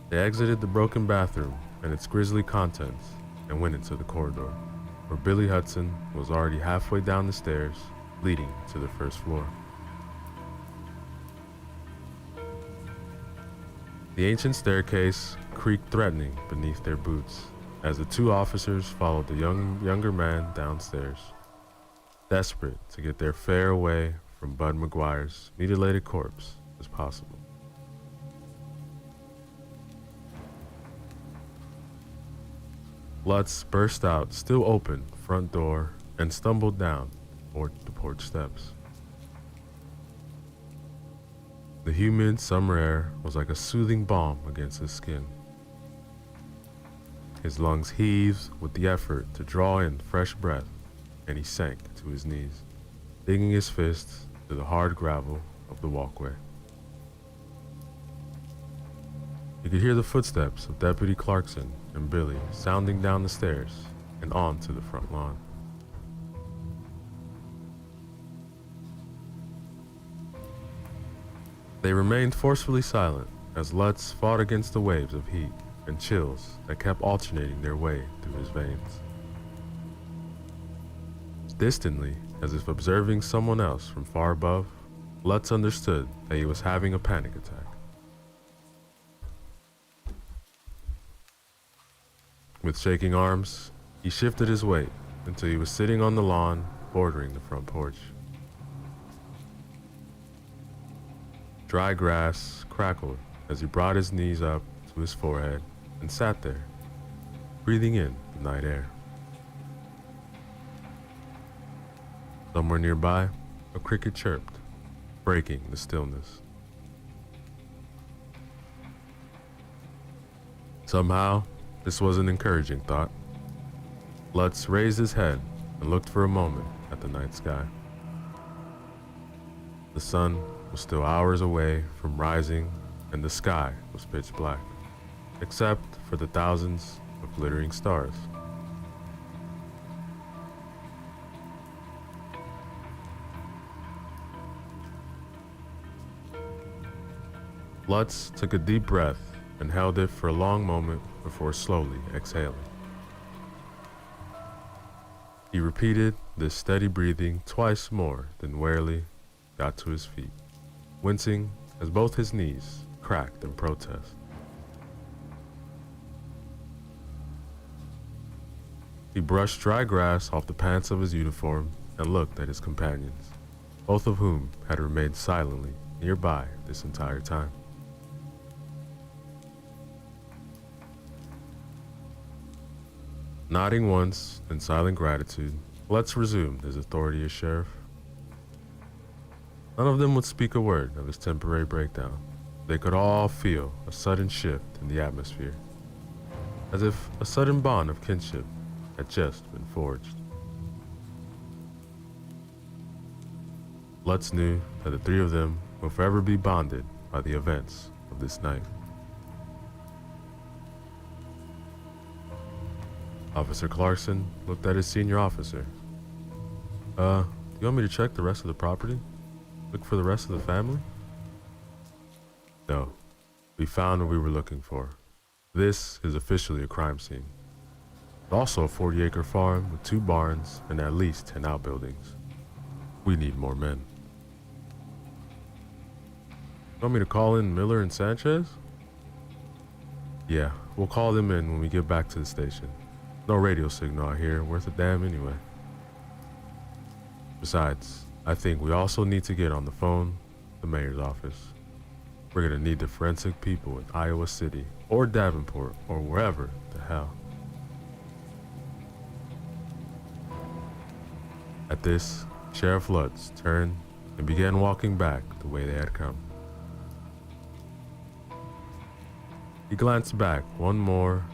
They exited the broken bathroom and its grisly contents and went into the corridor, where Billy Hudson was already halfway down the stairs leading to the first floor. The ancient staircase creaked threatening beneath their boots as the two officers followed the younger man downstairs, desperate to get their fare away from Bud McGuire's mutilated corpse as possible. Lutz burst out still open front door and stumbled down the porch steps. The humid summer air was like a soothing balm against his skin. His lungs heaved with the effort to draw in fresh breath, and he sank to his knees, digging his fists to the hard gravel of the walkway. He could hear the footsteps of Deputy Clarkson and Billy sounding down the stairs and onto the front lawn. They remained forcefully silent as Lutz fought against the waves of heat and chills that kept alternating their way through his veins. Distantly, as if observing someone else from far above, Lutz understood that he was having a panic attack. With shaking arms, he shifted his weight until he was sitting on the lawn bordering the front porch. Dry grass crackled as he brought his knees up to his forehead and sat there, breathing in the night air. Somewhere nearby, a cricket chirped, breaking the stillness. Somehow, this was an encouraging thought. Lutz raised his head and looked for a moment at the night sky. The sun was still hours away from rising, and the sky was pitch black, except for the thousands of glittering stars. Lutz took a deep breath and held it for a long moment before slowly exhaling. He repeated this steady breathing twice more, then wearily got to his feet, wincing as both his knees cracked in protest. He brushed dry grass off the pants of his uniform and looked at his companions, both of whom had remained silently nearby this entire time. Nodding once in silent gratitude, Lutz resumed his authority as sheriff. None of them would speak a word of his temporary breakdown. They could all feel a sudden shift in the atmosphere, as if a sudden bond of kinship had just been forged. Lutz knew that the three of them will forever be bonded by the events of this night. Officer Clarkson looked at his senior officer. Do you want me to check the rest of the property? Look for the rest of the family? No. We found what we were looking for. This is officially a crime scene. It's also a 40-acre farm with 2 barns and at least 10 outbuildings. We need more men. Want me to call in Miller and Sanchez? Yeah, we'll call them in when we get back to the station. No radio signal out here, worth a damn anyway. Besides, I think we also need to get on the phone to the mayor's office. We're gonna need the forensic people in Iowa City or Davenport or wherever the hell. At this, Sheriff Lutz turned and began walking back the way they had come. He glanced back one more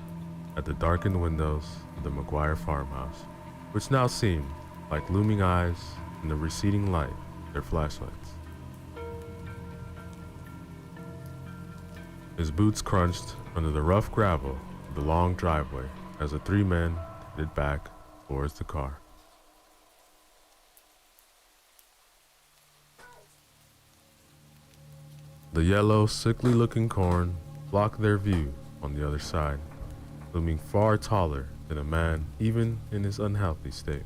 at the darkened windows of the McGuire farmhouse, which now seemed like looming eyes in the receding light of their flashlights. His boots crunched under the rough gravel of the long driveway as the 3 men headed back towards the car. The yellow, sickly-looking corn blocked their view on the other side, looming far taller than a man even in his unhealthy state.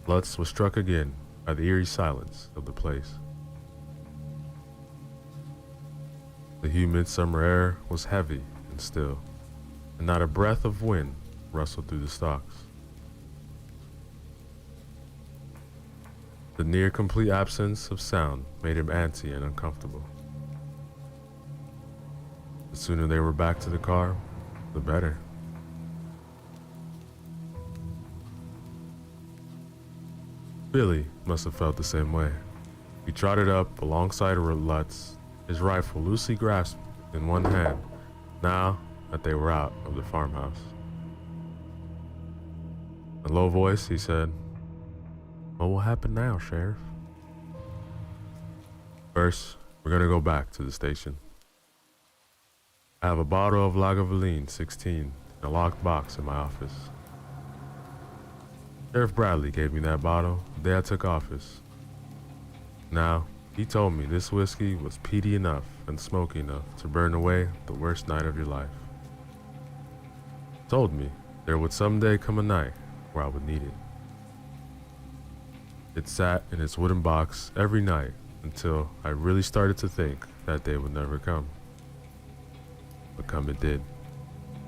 Lutz was struck again by the eerie silence of the place. The humid summer air was heavy and still, and not a breath of wind rustled through the stalks. The near complete absence of sound made him antsy and uncomfortable. The sooner they were back to the car, the better. Billy must have felt the same way. He trotted up alongside Lutz, his rifle loosely grasped in one hand, now that they were out of the farmhouse. In a low voice, he said, "What will happen now, Sheriff?" "First, we're gonna go back to the station. I have a bottle of Lagavulin 16 in a locked box in my office. Sheriff Bradley gave me that bottle the day I took office. Now, he told me this whiskey was peaty enough and smoky enough to burn away the worst night of your life. Told me there would someday come a night where I would need it. It sat in its wooden box every night until I really started to think that day would never come. But come it did.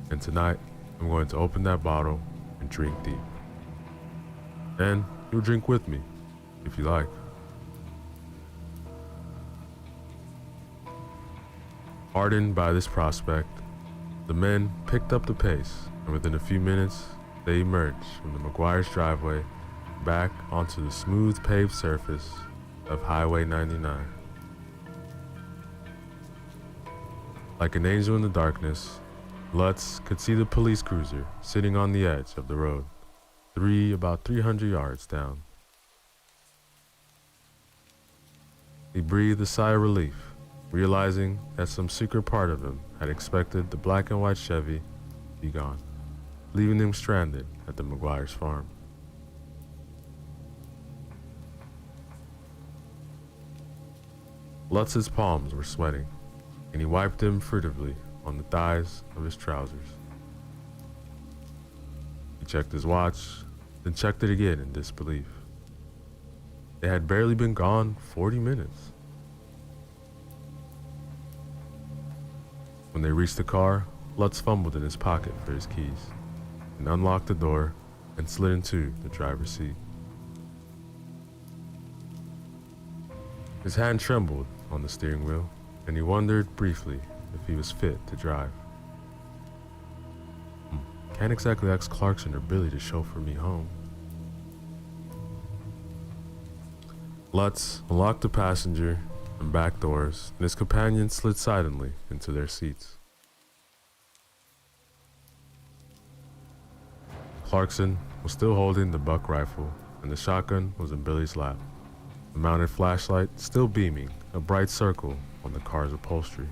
And tonight, I'm going to open that bottle and drink deep. And you'll drink with me, if you like." Heartened by this prospect, the men picked up the pace, and within a few minutes, they emerged from the McGuire's driveway back onto the smooth paved surface of Highway 99. Like an angel in the darkness, Lutz could see the police cruiser sitting on the edge of the road, about 300 yards down. He breathed a sigh of relief, realizing that some secret part of him had expected the black and white Chevy to be gone, leaving him stranded at the McGuire's farm. Lutz's palms were sweating, and he wiped them furtively on the thighs of his trousers. He checked his watch, then checked it again in disbelief. They had barely been gone 40 minutes. When they reached the car, Lutz fumbled in his pocket for his keys and unlocked the door and slid into the driver's seat. His hand trembled on the steering wheel, and he wondered briefly if he was fit to drive. Can't exactly ask Clarkson or Billy to chauffeur me home. Lutz unlocked the passenger and back doors, and his companions slid silently into their seats. Clarkson was still holding the buck rifle, and the shotgun was in Billy's lap, the mounted flashlight still beaming a bright circle on the car's upholstery.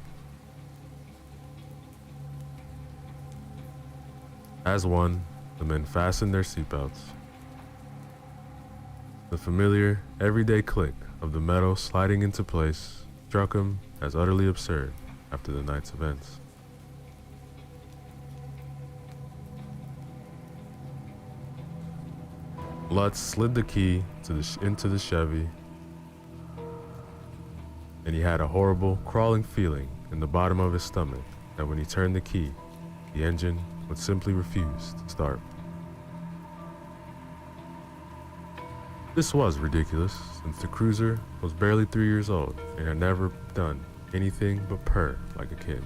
As one, the men fastened their seatbelts. The familiar, everyday click of the metal sliding into place struck him as utterly absurd after the night's events. Lutz slid the key into the Chevy, and he had a horrible, crawling feeling in the bottom of his stomach that when he turned the key, the engine would simply refuse to start. This was ridiculous, since the cruiser was barely 3 years old and had never done anything but purr like a kid.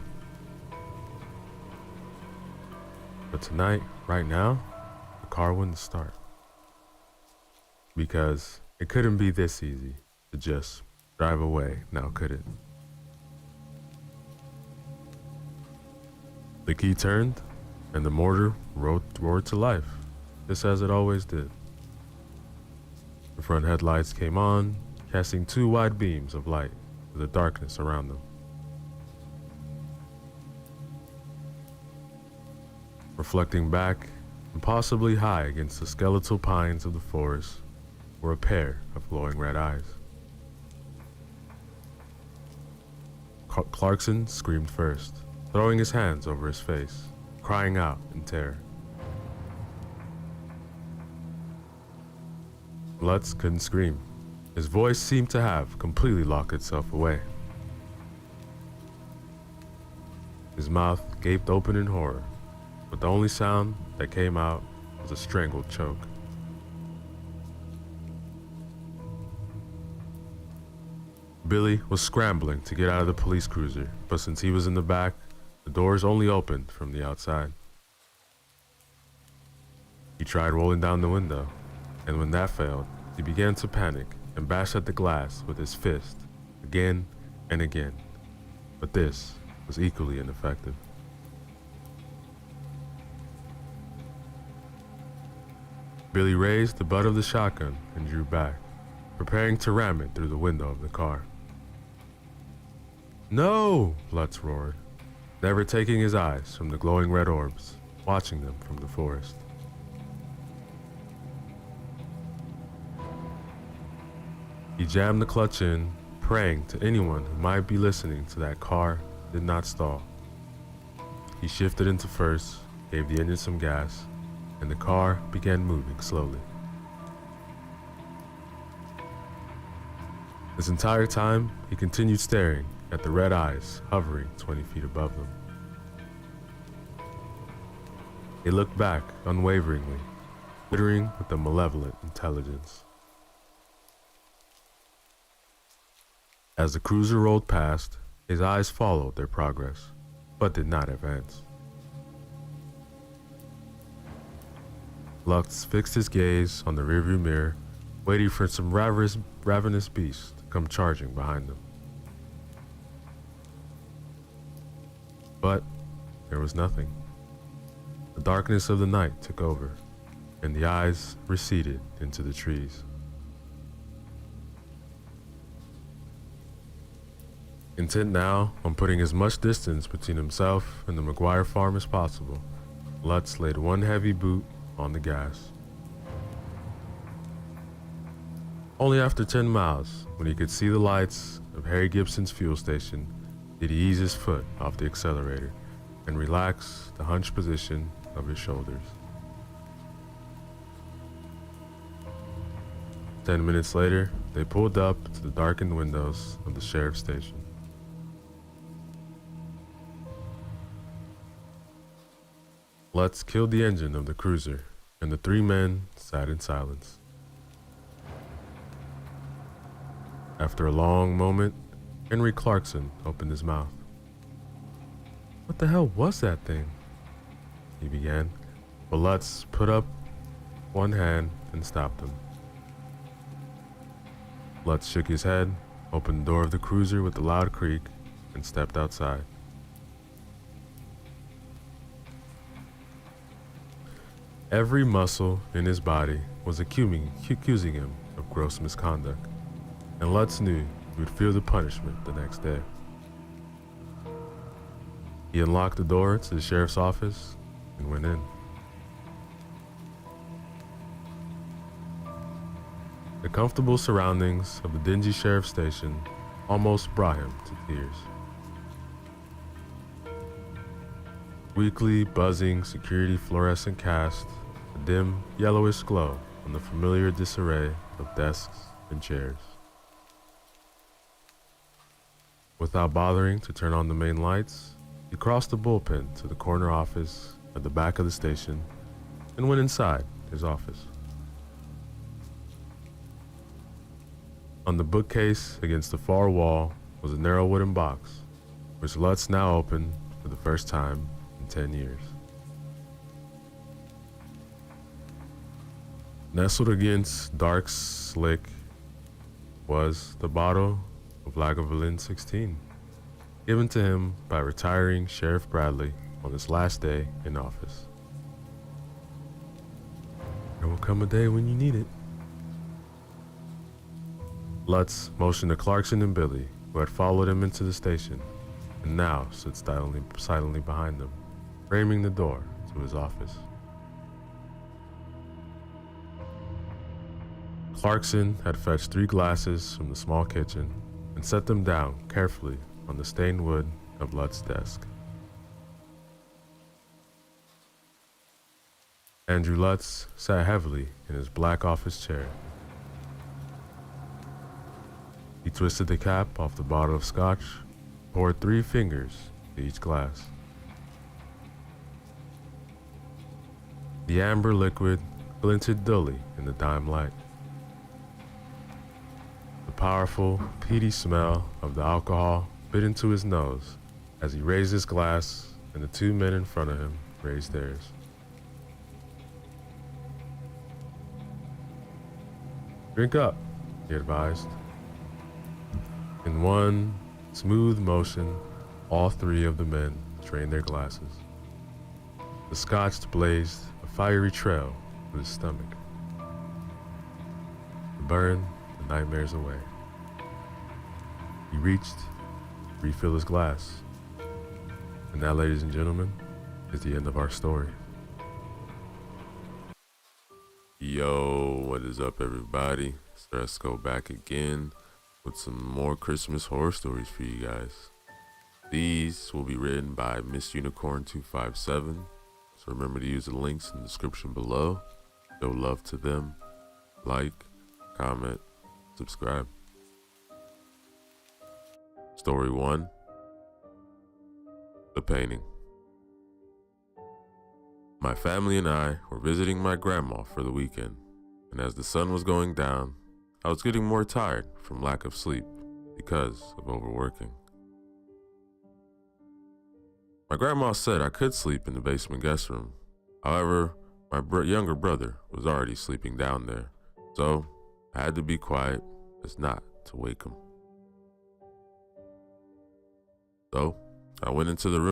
But tonight, right now, the car wouldn't start. Because it couldn't be this easy to just drive away, now could it? The key turned, and the motor roared to life, just as it always did. The front headlights came on, casting 2 wide beams of light to the darkness around them. Reflecting back, impossibly high against the skeletal pines of the forest, were a pair of glowing red eyes. Clarkson screamed first, throwing his hands over his face, crying out in terror. Lutz couldn't scream. His voice seemed to have completely locked itself away. His mouth gaped open in horror, but the only sound that came out was a strangled choke. Billy was scrambling to get out of the police cruiser, but since he was in the back, the doors only opened from the outside. He tried rolling down the window, and when that failed, he began to panic and bash at the glass with his fist, again and again. But this was equally ineffective. Billy raised the butt of the shotgun and drew back, preparing to ram it through the window of the car. "No!" Lutz roared, never taking his eyes from the glowing red orbs, watching them from the forest. He jammed the clutch in, praying to anyone who might be listening to that car did not stall. He shifted into first, gave the engine some gas, and the car began moving slowly. This entire time, he continued staring at the red eyes hovering 20 feet above them. He looked back unwaveringly, glittering with a malevolent intelligence. As the cruiser rolled past, his eyes followed their progress, but did not advance. Lutz fixed his gaze on the rearview mirror, waiting for some ravenous beast to come charging behind them. But there was nothing. The darkness of the night took over, and the eyes receded into the trees. Intent now on putting as much distance between himself and the McGuire farm as possible, Lutz laid one heavy boot on the gas. Only after 10 miles, when he could see the lights of Harry Gibson's fuel station, did he ease his foot off the accelerator and relax the hunched position of his shoulders. 10 minutes later, they pulled up to the darkened windows of the sheriff's station. Lutz killed the engine of the cruiser, and the three men sat in silence. After a long moment, Henry Clarkson opened his mouth. "What the hell was that thing?" he began, but Lutz put up one hand and stopped him. Lutz shook his head, opened the door of the cruiser with a loud creak, and stepped outside. Every muscle in his body was accusing him of gross misconduct, and Lutz knew he would feel the punishment the next day. He unlocked the door to the sheriff's office and went in. The comfortable surroundings of the dingy sheriff's station almost brought him to tears. Weakly buzzing security fluorescent cast a dim yellowish glow on the familiar disarray of desks and chairs. Without bothering to turn on the main lights, he crossed the bullpen to the corner office at the back of the station and went inside his office. On the bookcase against the far wall was a narrow wooden box, which Lutz now opened for the first time in 10 years. Nestled against dark slick was the bottle of Lagavulin 16, given to him by retiring Sheriff Bradley on his last day in office. "There will come a day when you need it." Lutz motioned to Clarkson and Billy, who had followed him into the station, and now stood silently behind them, framing the door to his office. Clarkson had fetched 3 glasses from the small kitchen and set them down carefully on the stained wood of Lutz's desk. Andrew Lutz sat heavily in his black office chair. He twisted the cap off the bottle of scotch, poured 3 fingers to each glass. The amber liquid glinted dully in the dim light. The powerful, peaty smell of the alcohol bit into his nose as he raised his glass and the 2 men in front of him raised theirs. "Drink up," he advised. In one smooth motion, all 3 of the men drained their glasses. The scotch blazed a fiery trail through his stomach. To burn the nightmares away. He reached to refill his glass. And that, ladies and gentlemen, is the end of our story. Yo, what is up, everybody? So let's go back again with some more Christmas horror stories for you guys. These will be written by Miss Unicorn 257, so remember to use the links in the description below. Show love to them. Like, comment, subscribe. Story 1. The Painting. My family and I were visiting my grandma for the weekend, and as the sun was going down, I was getting more tired from lack of sleep because of overworking. My grandma said I could sleep in the basement guest room. However, my younger brother was already sleeping down there, so I had to be quiet as not to wake him. So I went into the room